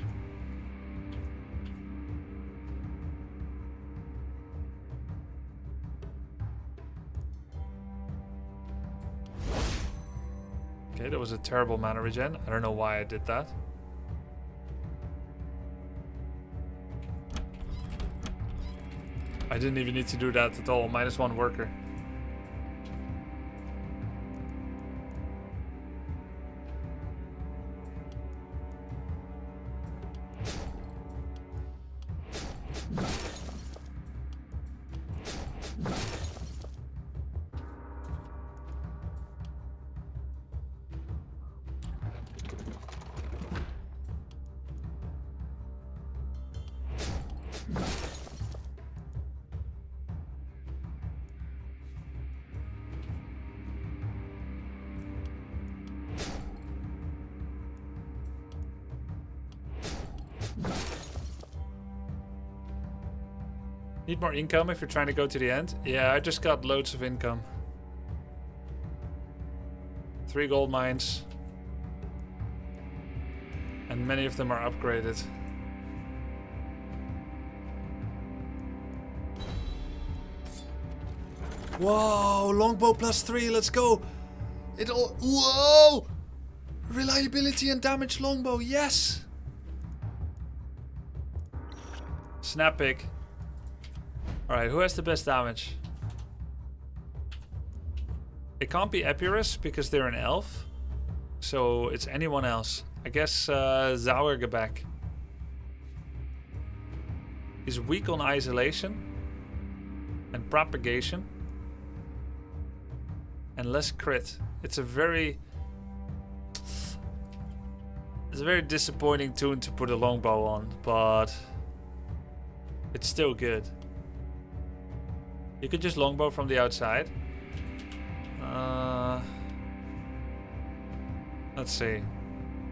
Speaker 1: Okay, that was a terrible mana regen. I don't know why I did that. I didn't even need to do that at all. -1 worker. Need more income if you're trying to go to the end? Yeah, I just got loads of income. 3 gold mines. And many of them are upgraded. Whoa, longbow +3, let's go! Whoa! Reliability and damage longbow, yes! Snap pick. Alright, who has the best damage? It can't be Epirus because they're an elf. So it's anyone else. I guess Zauergebek. He's weak on isolation and propagation and less crit. It's a very disappointing tune to put a longbow on, but it's still good. You could just longbow from the outside. Let's see.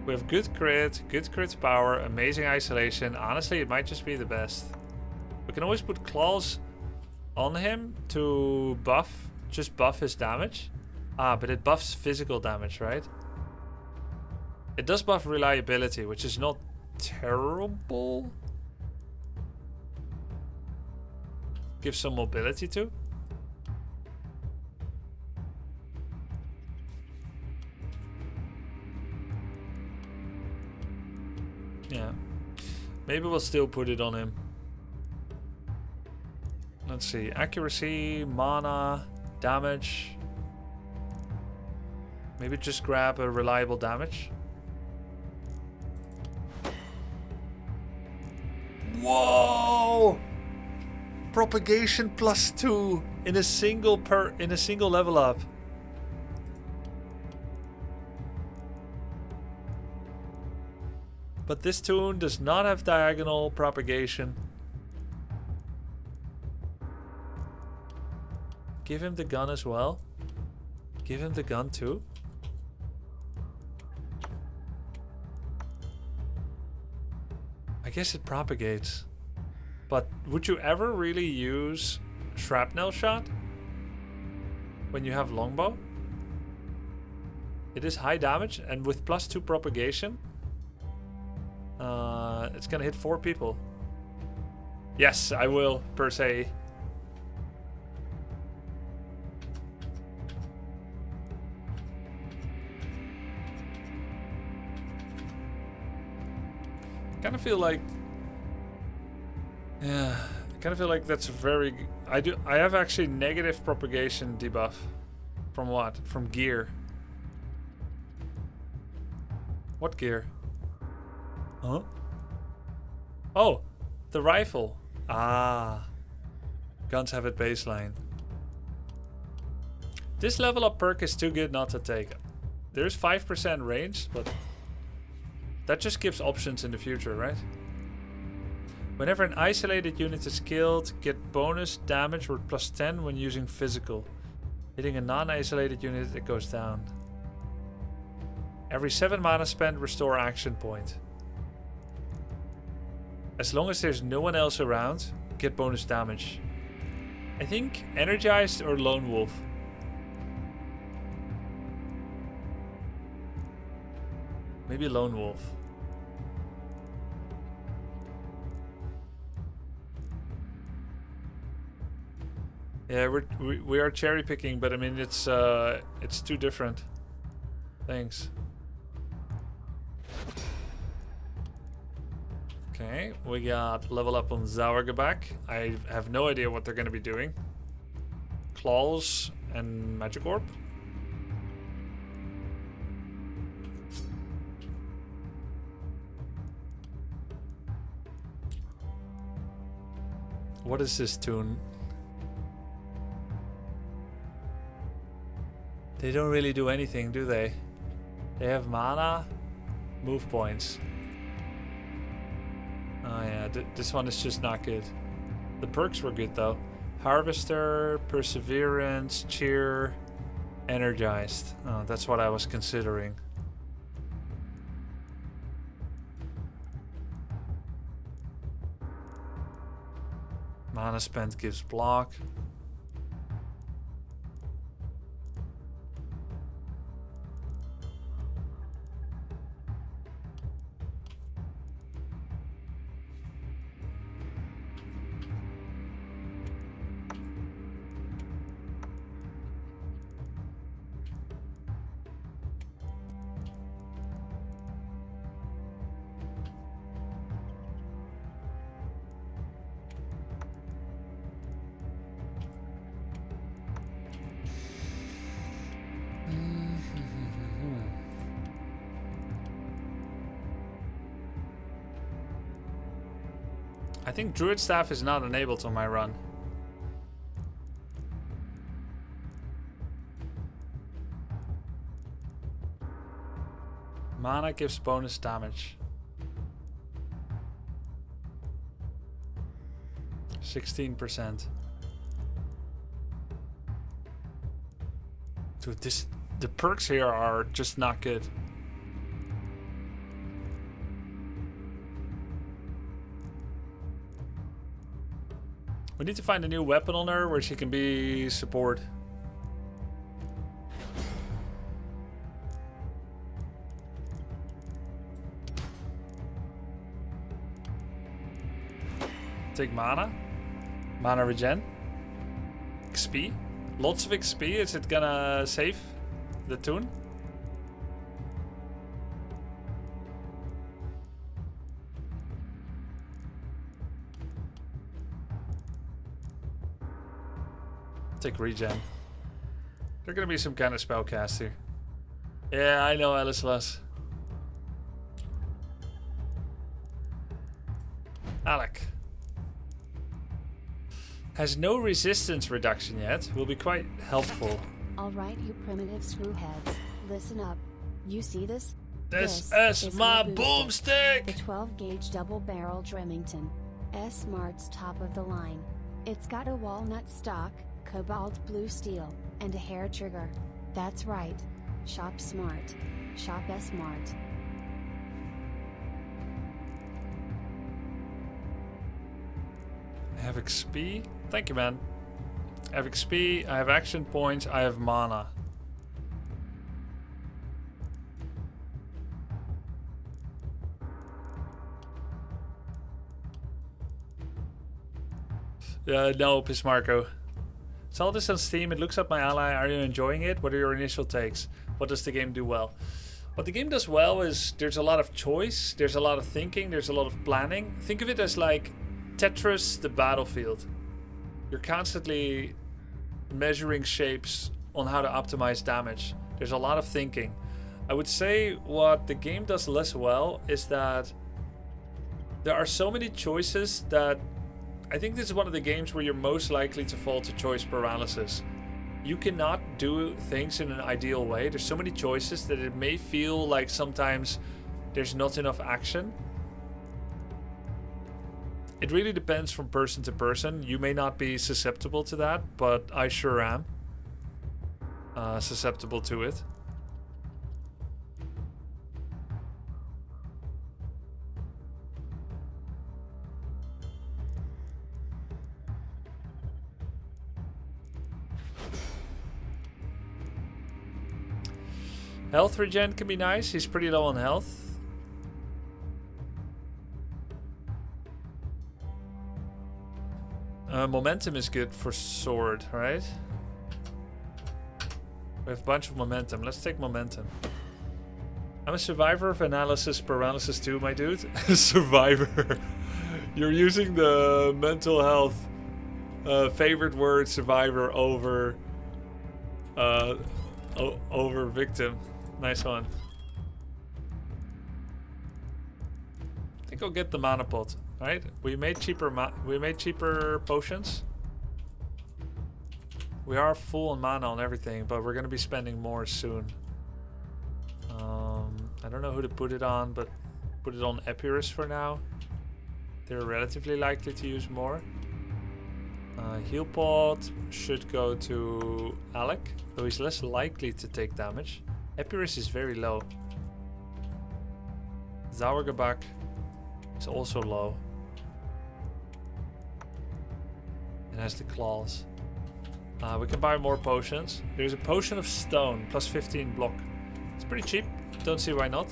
Speaker 1: We have good crit power, amazing isolation. Honestly, it might just be the best. We can always put claws on him to just buff his damage. Ah, but it buffs physical damage, right? It does buff reliability, which is not terrible. Give some mobility too. Yeah. Maybe we'll still put it on him. Let's see. Accuracy, mana, damage. Maybe just grab a reliable damage. Whoa! Propagation +2 in a single level up. But this tune does not have diagonal propagation. Give him the gun as well. Give him the gun too. I guess it propagates. But would you ever really use shrapnel shot when you have longbow? It is high damage, and with +2 propagation, it's gonna hit 4 people. Yes, I will, per se. Kind of feel like, yeah, I kind of feel like that's a very. I have actually negative propagation debuff. From what? From gear. What gear? Huh? Oh, the rifle. Ah, guns have it baseline. This level up perk is too good not to take. There's 5% range, but that just gives options in the future, right? Whenever an isolated unit is killed, get bonus damage with +10 when using physical. Hitting a non-isolated unit, it goes down. Every 7 mana spent, restore action point. As long as there's no one else around, get bonus damage. I think Energized or Lone Wolf. Maybe Lone Wolf. Yeah, we are cherry picking, but I mean it's two different things. Okay, we got level up on Zauergebak. I have no idea what they're going to be doing. Claws and Magic Orb. What is this tune? They don't really do anything, do they? They have mana, move points. Oh yeah, this one is just not good. The perks were good though. Harvester, Perseverance, Cheer, Energized. Oh, that's what I was considering. Mana spent gives block. I think Druid Staff is not enabled on my run. Mana gives bonus damage. 16%. Dude, the perks here are just not good. We need to find a new weapon on her where she can be support. Take mana. Mana regen. XP. Lots of XP. Is it gonna save the tune? Take regen. They're gonna be some kind of spellcaster. Yeah, I know Aliceless. Alec. Has no resistance reduction yet. Will be quite helpful.
Speaker 4: Alright, you primitive screwheads. Listen up. You see this?
Speaker 1: This is my boomstick!
Speaker 4: The 12-gauge double-barrel Remington. S-Smart's top of the line. It's got a walnut stock, cobalt blue steel, and a hair trigger. That's right. Shop smart. Shop S-Smart.
Speaker 1: I have XP. Thank you, man. I have XP, I have action points, I have mana. No, Pismarco. Saw this on Steam, it looks up my ally. Are you enjoying it? What are your initial takes? What does the game do well? What the game does well is there's a lot of choice, there's a lot of thinking, there's a lot of planning. Think of it as like Tetris, the battlefield. You're constantly measuring shapes on how to optimize damage. There's a lot of thinking. I would say what the game does less well is that there are so many choices that I think this is one of the games where you're most likely to fall to choice paralysis. you cannot do things in an ideal way. There's so many choices that it may feel like sometimes there's not enough action. It really depends from person to person. You may not be susceptible to that, but I sure am susceptible to it. Health regen can be nice. He's pretty low on health. Momentum is good for sword, right? We have a bunch of momentum. Let's take momentum. I'm a survivor of analysis paralysis too, my dude. Survivor. You're using the mental health favorite word survivor over over victim. Nice one. I think I'll get the mana pot. Right? We made cheaper potions. We are full on mana on everything, but we're gonna be spending more soon. I don't know who to put it on, but put it on Epirus for now. They're relatively likely to use more. Heal pot should go to Alec, though he's less likely to take damage. Epirus is very low. Zauergebak is also low. It has the claws. We can buy more potions. There's a potion of stone, plus 15 block. It's pretty cheap. Don't see why not.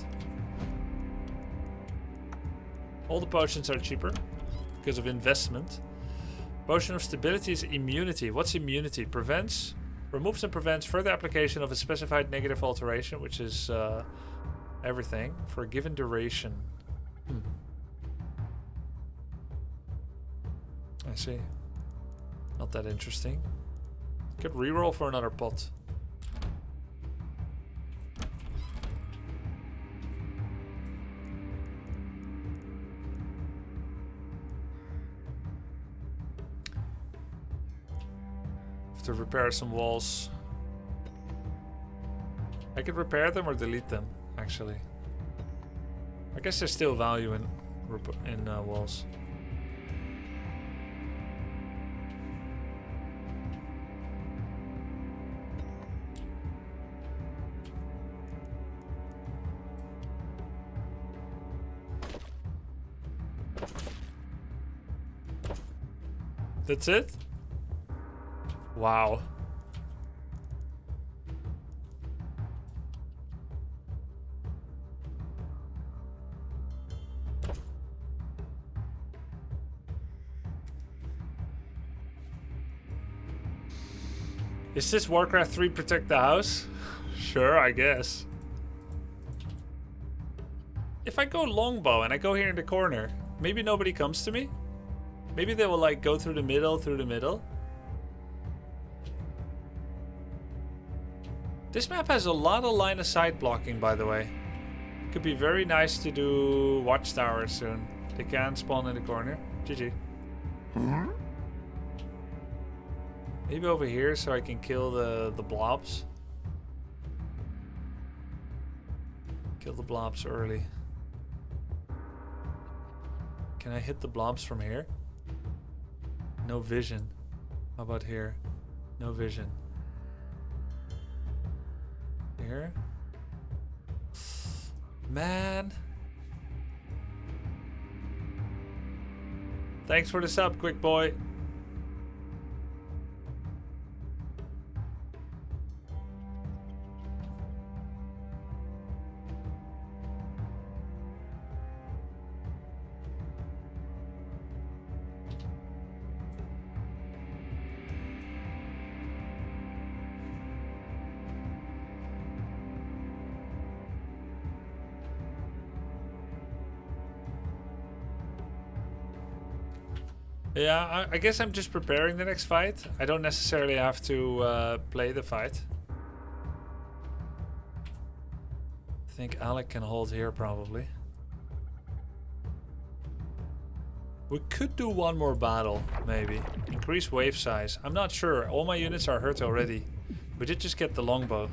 Speaker 1: All the potions are cheaper because of investment. Potion of stability is immunity. What's immunity? Prevents, removes and prevents further application of a specified negative alteration, which is everything, for a given duration. I see. Not that interesting. Could reroll for another pot. Have to repair some walls. I could repair them or delete them, actually. I guess there's still value in walls. That's it? Wow. Is this Warcraft 3 protect the house? Sure, I guess. If I go longbow and I go here in the corner, maybe nobody comes to me? Maybe they will like go through the middle. This map has a lot of line of sight blocking, by the way. Could be very nice to do watchtowers soon. They can spawn in the corner. GG. Maybe over here so I can kill the blobs. Kill the blobs early. Can I hit the blobs from here? No vision. How about here? No vision. Here? Man. Thanks for the sub, quick boy. Yeah, I guess I'm just preparing the next fight. I don't necessarily have to play the fight. I think Alec can hold here probably. We could do one more battle, maybe. Increase wave size. I'm not sure. All my units are hurt already. We did just get the longbow.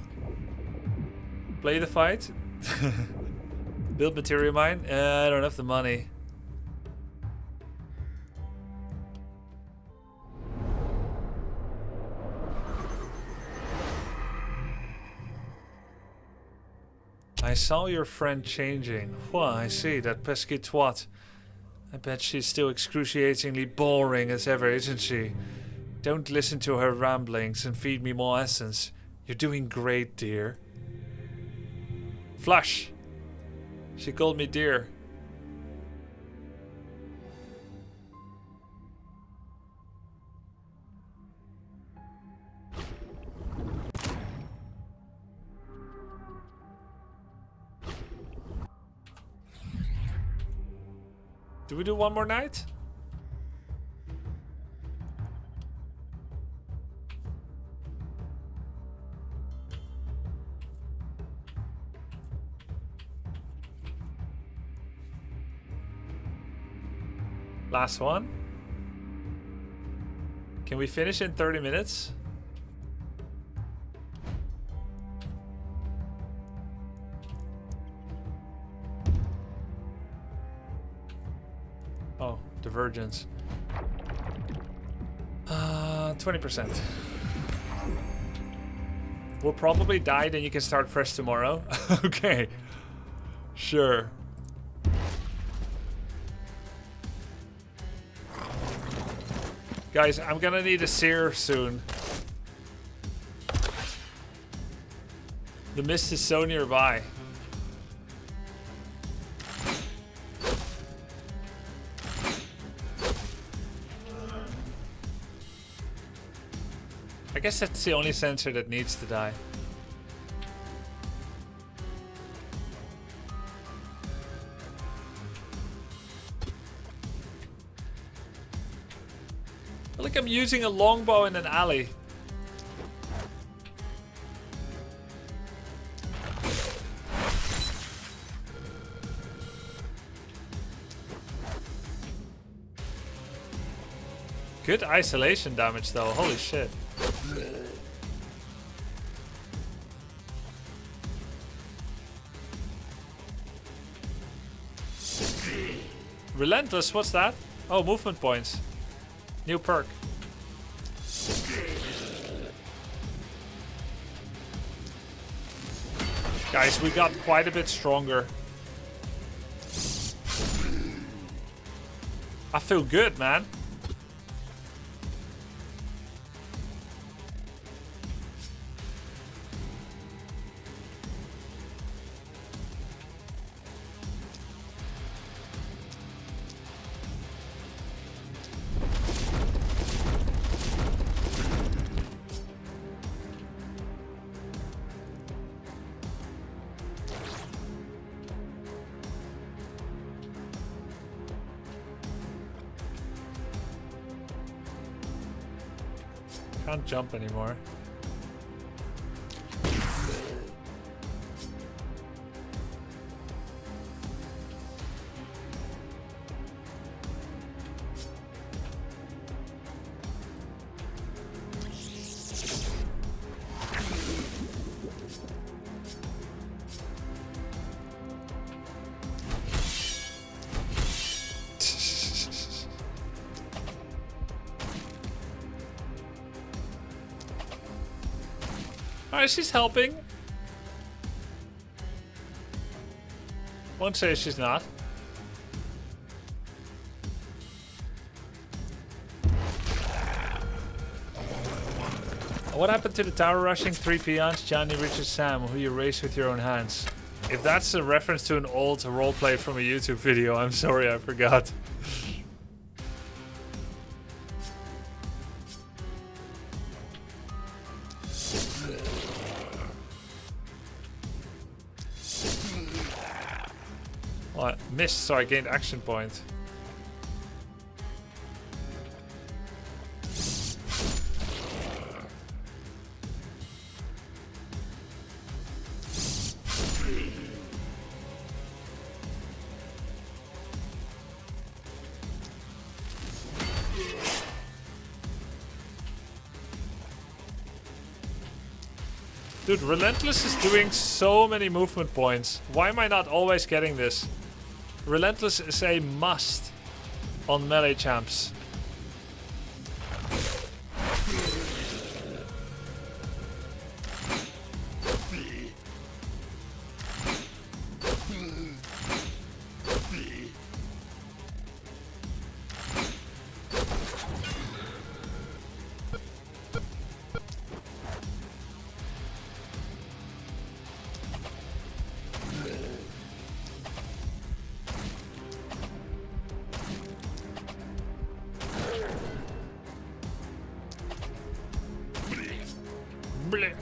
Speaker 1: Play the fight. Build material mine. I don't have the money. I saw your friend changing. Whoa, I see, that pesky twat. I bet she's still excruciatingly boring as ever, isn't she? Don't listen to her ramblings and feed me more essence. You're doing great, dear. Flush! She called me dear. Do we do one more night? Last one. Can we finish in 30 minutes? Oh, divergence. 20%. We'll probably die, then you can start fresh tomorrow. Okay. Sure. Guys, I'm gonna need a seer soon. The mist is so nearby. I guess that's the only sensor that needs to die. I feel like I'm using a longbow in an alley. Good isolation damage though, holy shit. Relentless, what's that? Oh, movement points. New perk. Guys, we got quite a bit stronger. I feel good, man. Can't jump anymore. Alright, she's helping. Won't say she's not. What happened to the tower rushing 3 peons, Johnny, Richard, Sam, who you raised with your own hands? If that's a reference to an old roleplay from a YouTube video, I'm sorry, I forgot. Well, I missed, so I gained action point. Dude, Relentless is doing so many movement points. Why am I not always getting this? Relentless is a must on melee champs. Bleh.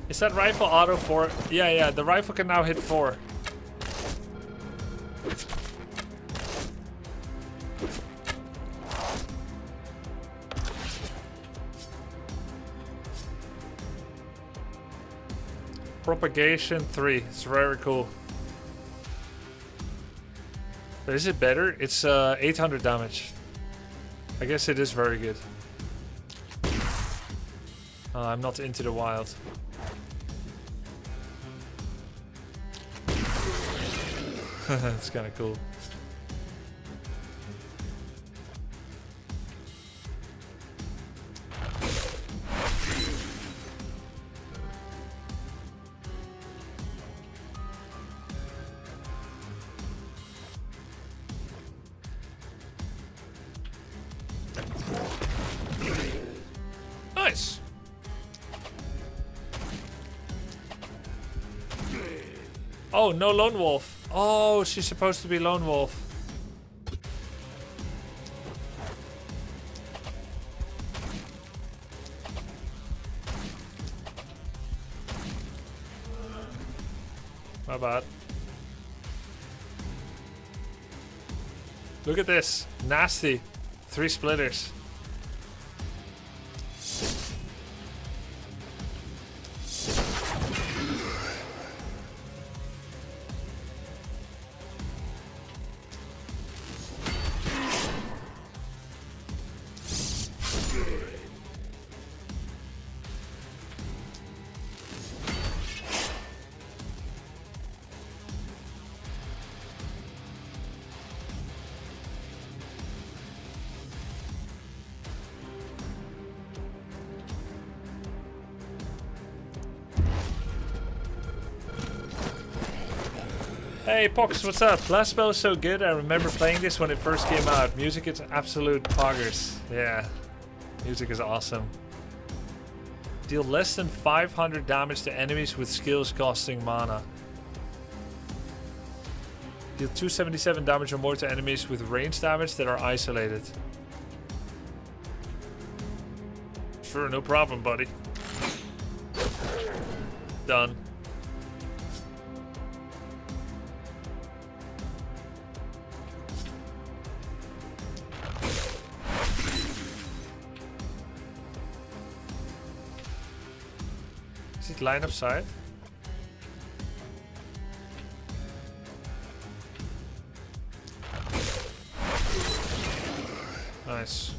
Speaker 1: Is that rifle auto 4? Yeah, the rifle can now hit 4. Propagation 3. It's very cool. But is it better? It's 800 damage. I guess it is very good. I'm not into the wild. It's kind of cool. Nice. Oh, no lone wolf. Oh, she's supposed to be lone wolf. My bad. Look at this. Nasty. 3 splitters. Hey Pox, what's up? Last spell is so good. I remember playing this when it first came out. Music is absolute poggers. Yeah, music is awesome. Deal less than 500 damage to enemies with skills costing mana. Deal 277 damage or more to enemies with range damage that are isolated. Sure, no problem, buddy. Done. Is it line of sight? Nice.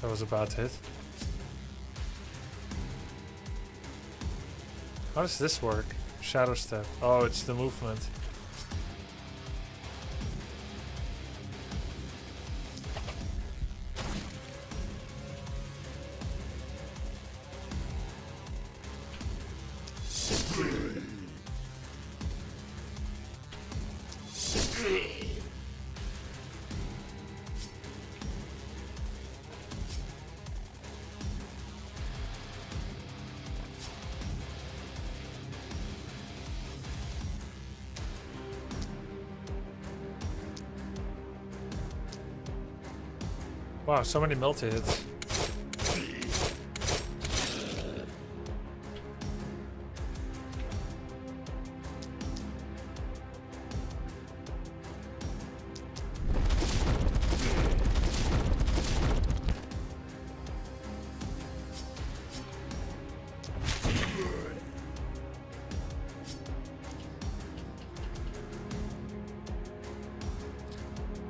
Speaker 1: That was a bad hit. How does this work? Shadow step. Oh, it's the movement. Wow, so many multi-hits.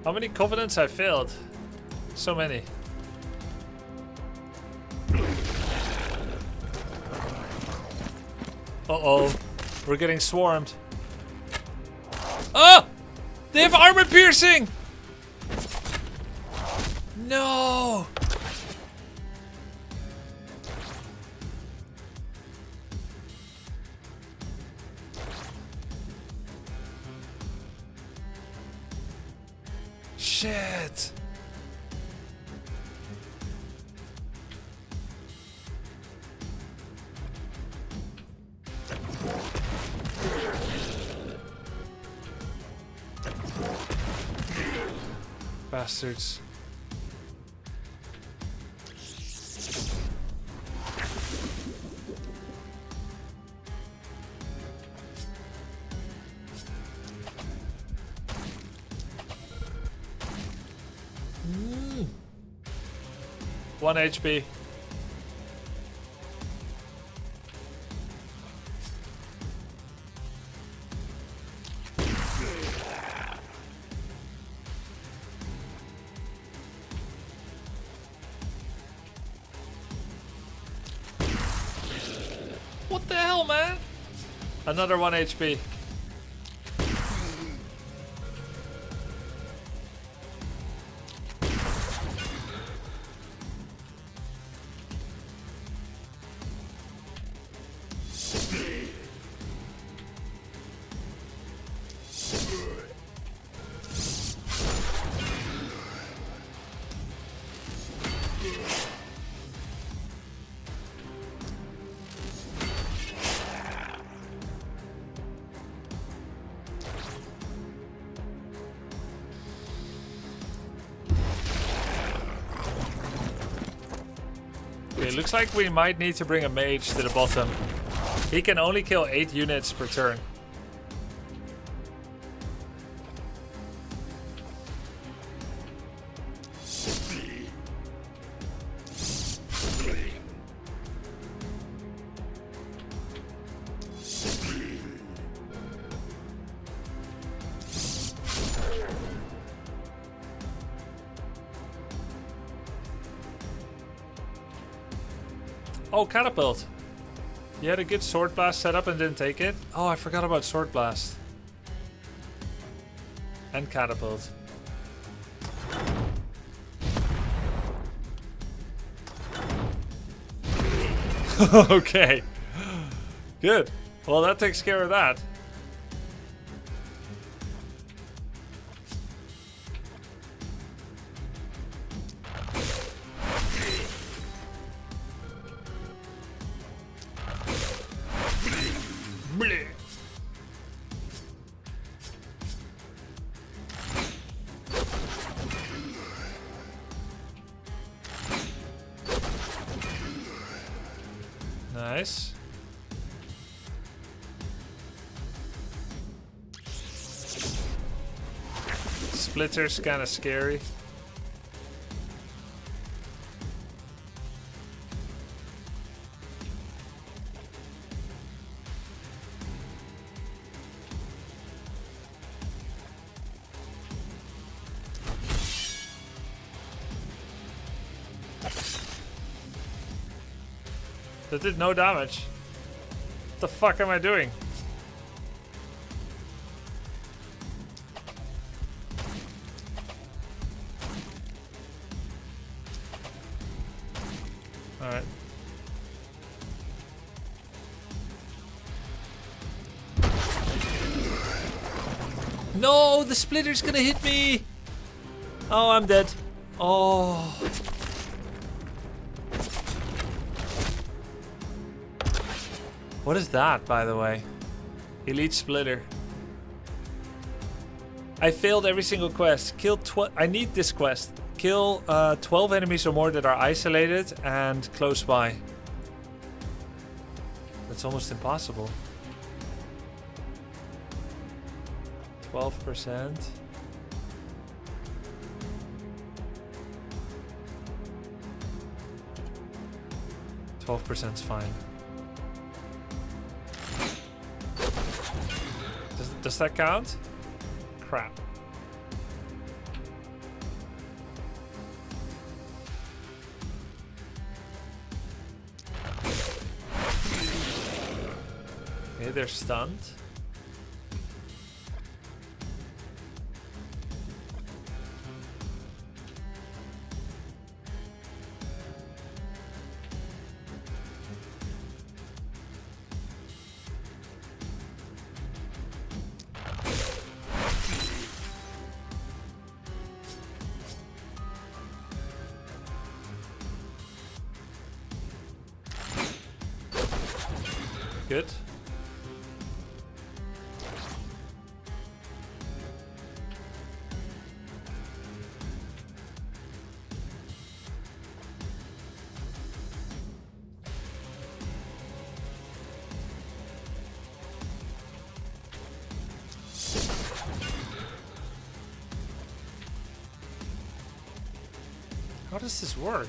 Speaker 1: How many covenants I failed? So many. Uh-oh. We're getting swarmed. Oh! They have armor piercing! No! Shit! Bastards. Mm. 1 HP. What the hell, man? Another 1 HP. Okay, looks like we might need to bring a mage to the bottom. He can only kill 8 units per turn. Oh, catapult. You had a good sword blast set up and didn't take it? Oh, I forgot about sword blast. And catapult. Okay. Good. Well, that takes care of that. Bleh. Nice. Splitter's kind of scary. That did no damage. What the fuck am I doing? Alright. No, the splitter's gonna hit me! Oh, I'm dead. Oh. What is that, by the way? Elite Splitter. I failed every single quest. I need this quest. kill 12 enemies or more that are isolated and close by. That's almost impossible. 12%. 12% is fine. Does that count? Crap. Okay, they're stunned. Good. How does this work?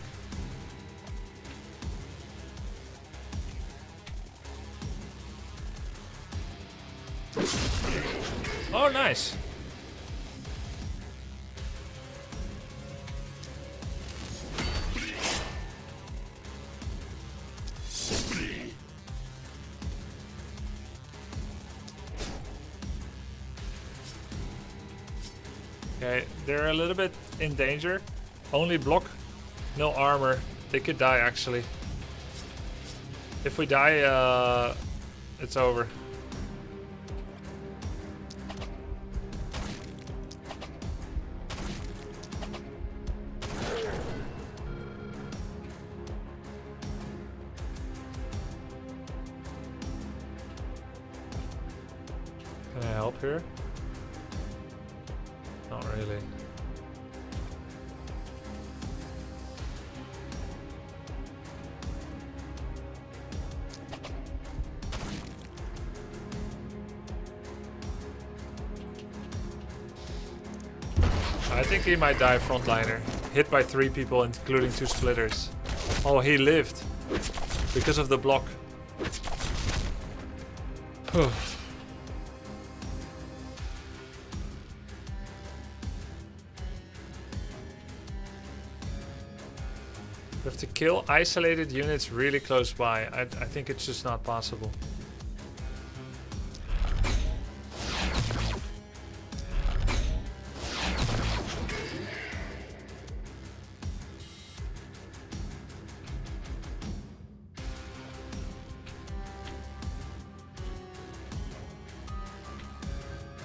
Speaker 1: Oh, nice. Okay, they're a little bit in danger. Only block, no armor. They could die actually. If we die, it's over. Can I help here? Not really. I think he might die frontliner. Hit by 3 people, including 2 splitters. Oh, he lived. Because of the block. Whew. We have to kill isolated units really close by. I think it's just not possible.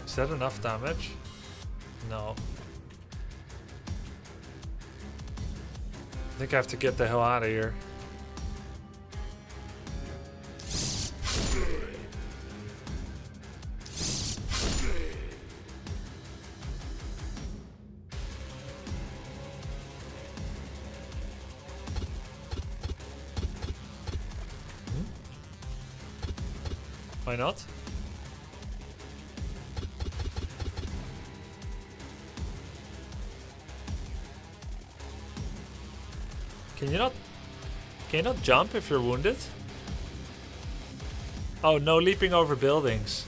Speaker 1: Is that enough damage? No. I think I have to get the hell out of here. Why not? Can you not jump if you're wounded? Oh, no leaping over buildings.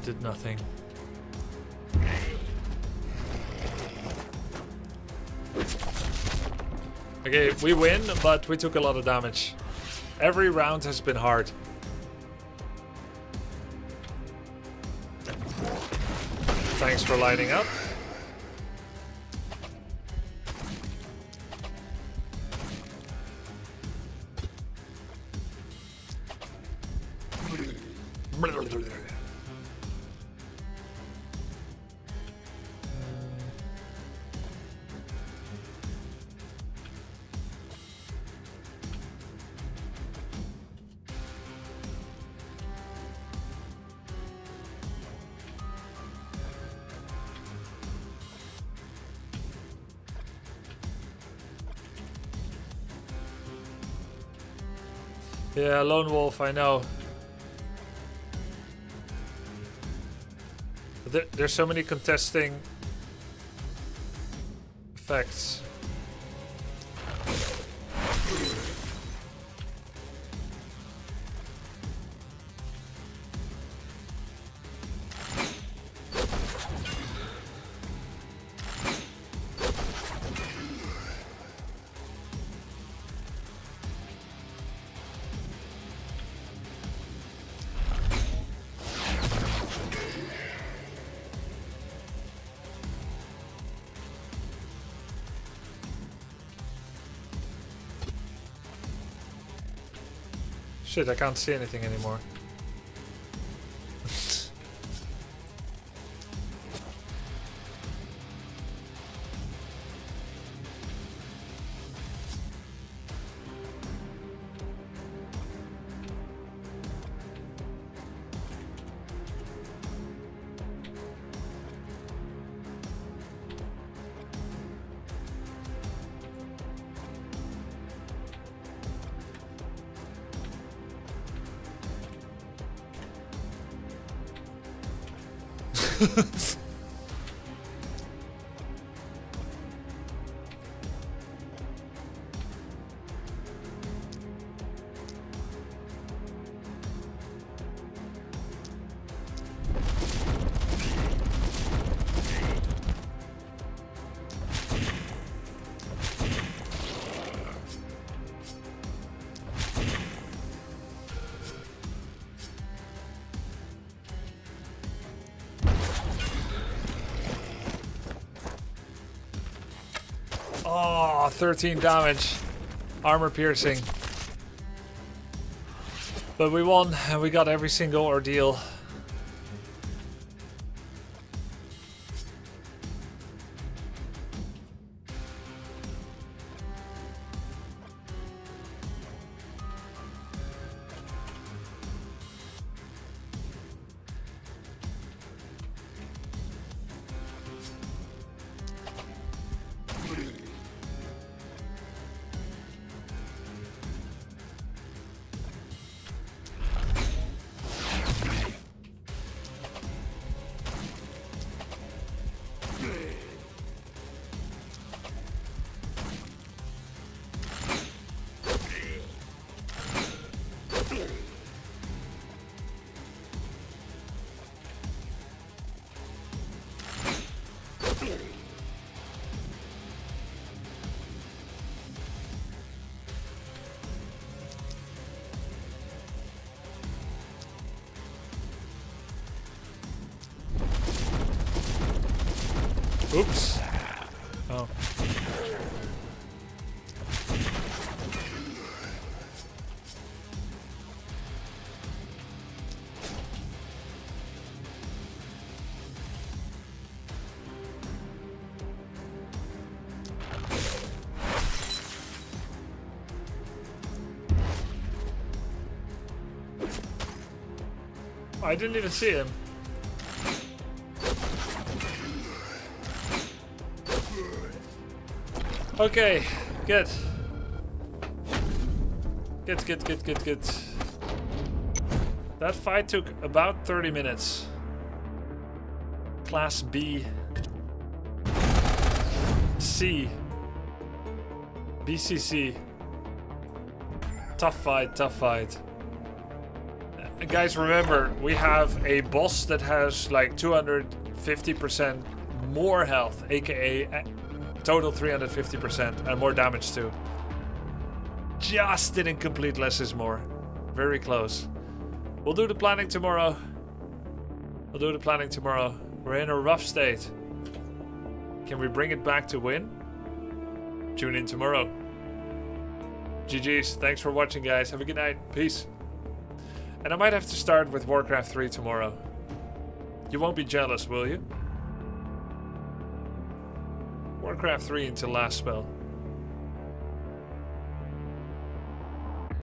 Speaker 1: did nothing. Okay, we win, but we took a lot of damage. Every round has been hard. Thanks for lighting up. Yeah, Lone Wolf, I know. But there's so many contesting effects. Shit, I can't see anything anymore. Oh, 13 damage. Armor piercing. But we won and we got every single ordeal. Oops. Oh. I didn't even see him. Okay, good. Good. That fight took about 30 minutes. Class B. C. BCC. Tough fight. guys, remember, we have a boss that has like 250% more health, aka total 350% and more damage too. Just didn't complete less is more. Very close. We'll do the planning tomorrow. We're in a rough state. Can we bring it back to win? Tune in tomorrow. GG's. Thanks for watching, guys. Have a good night. Peace. And I might have to start with Warcraft 3 tomorrow. You won't be jealous, will you? Warcraft 3 until last spell.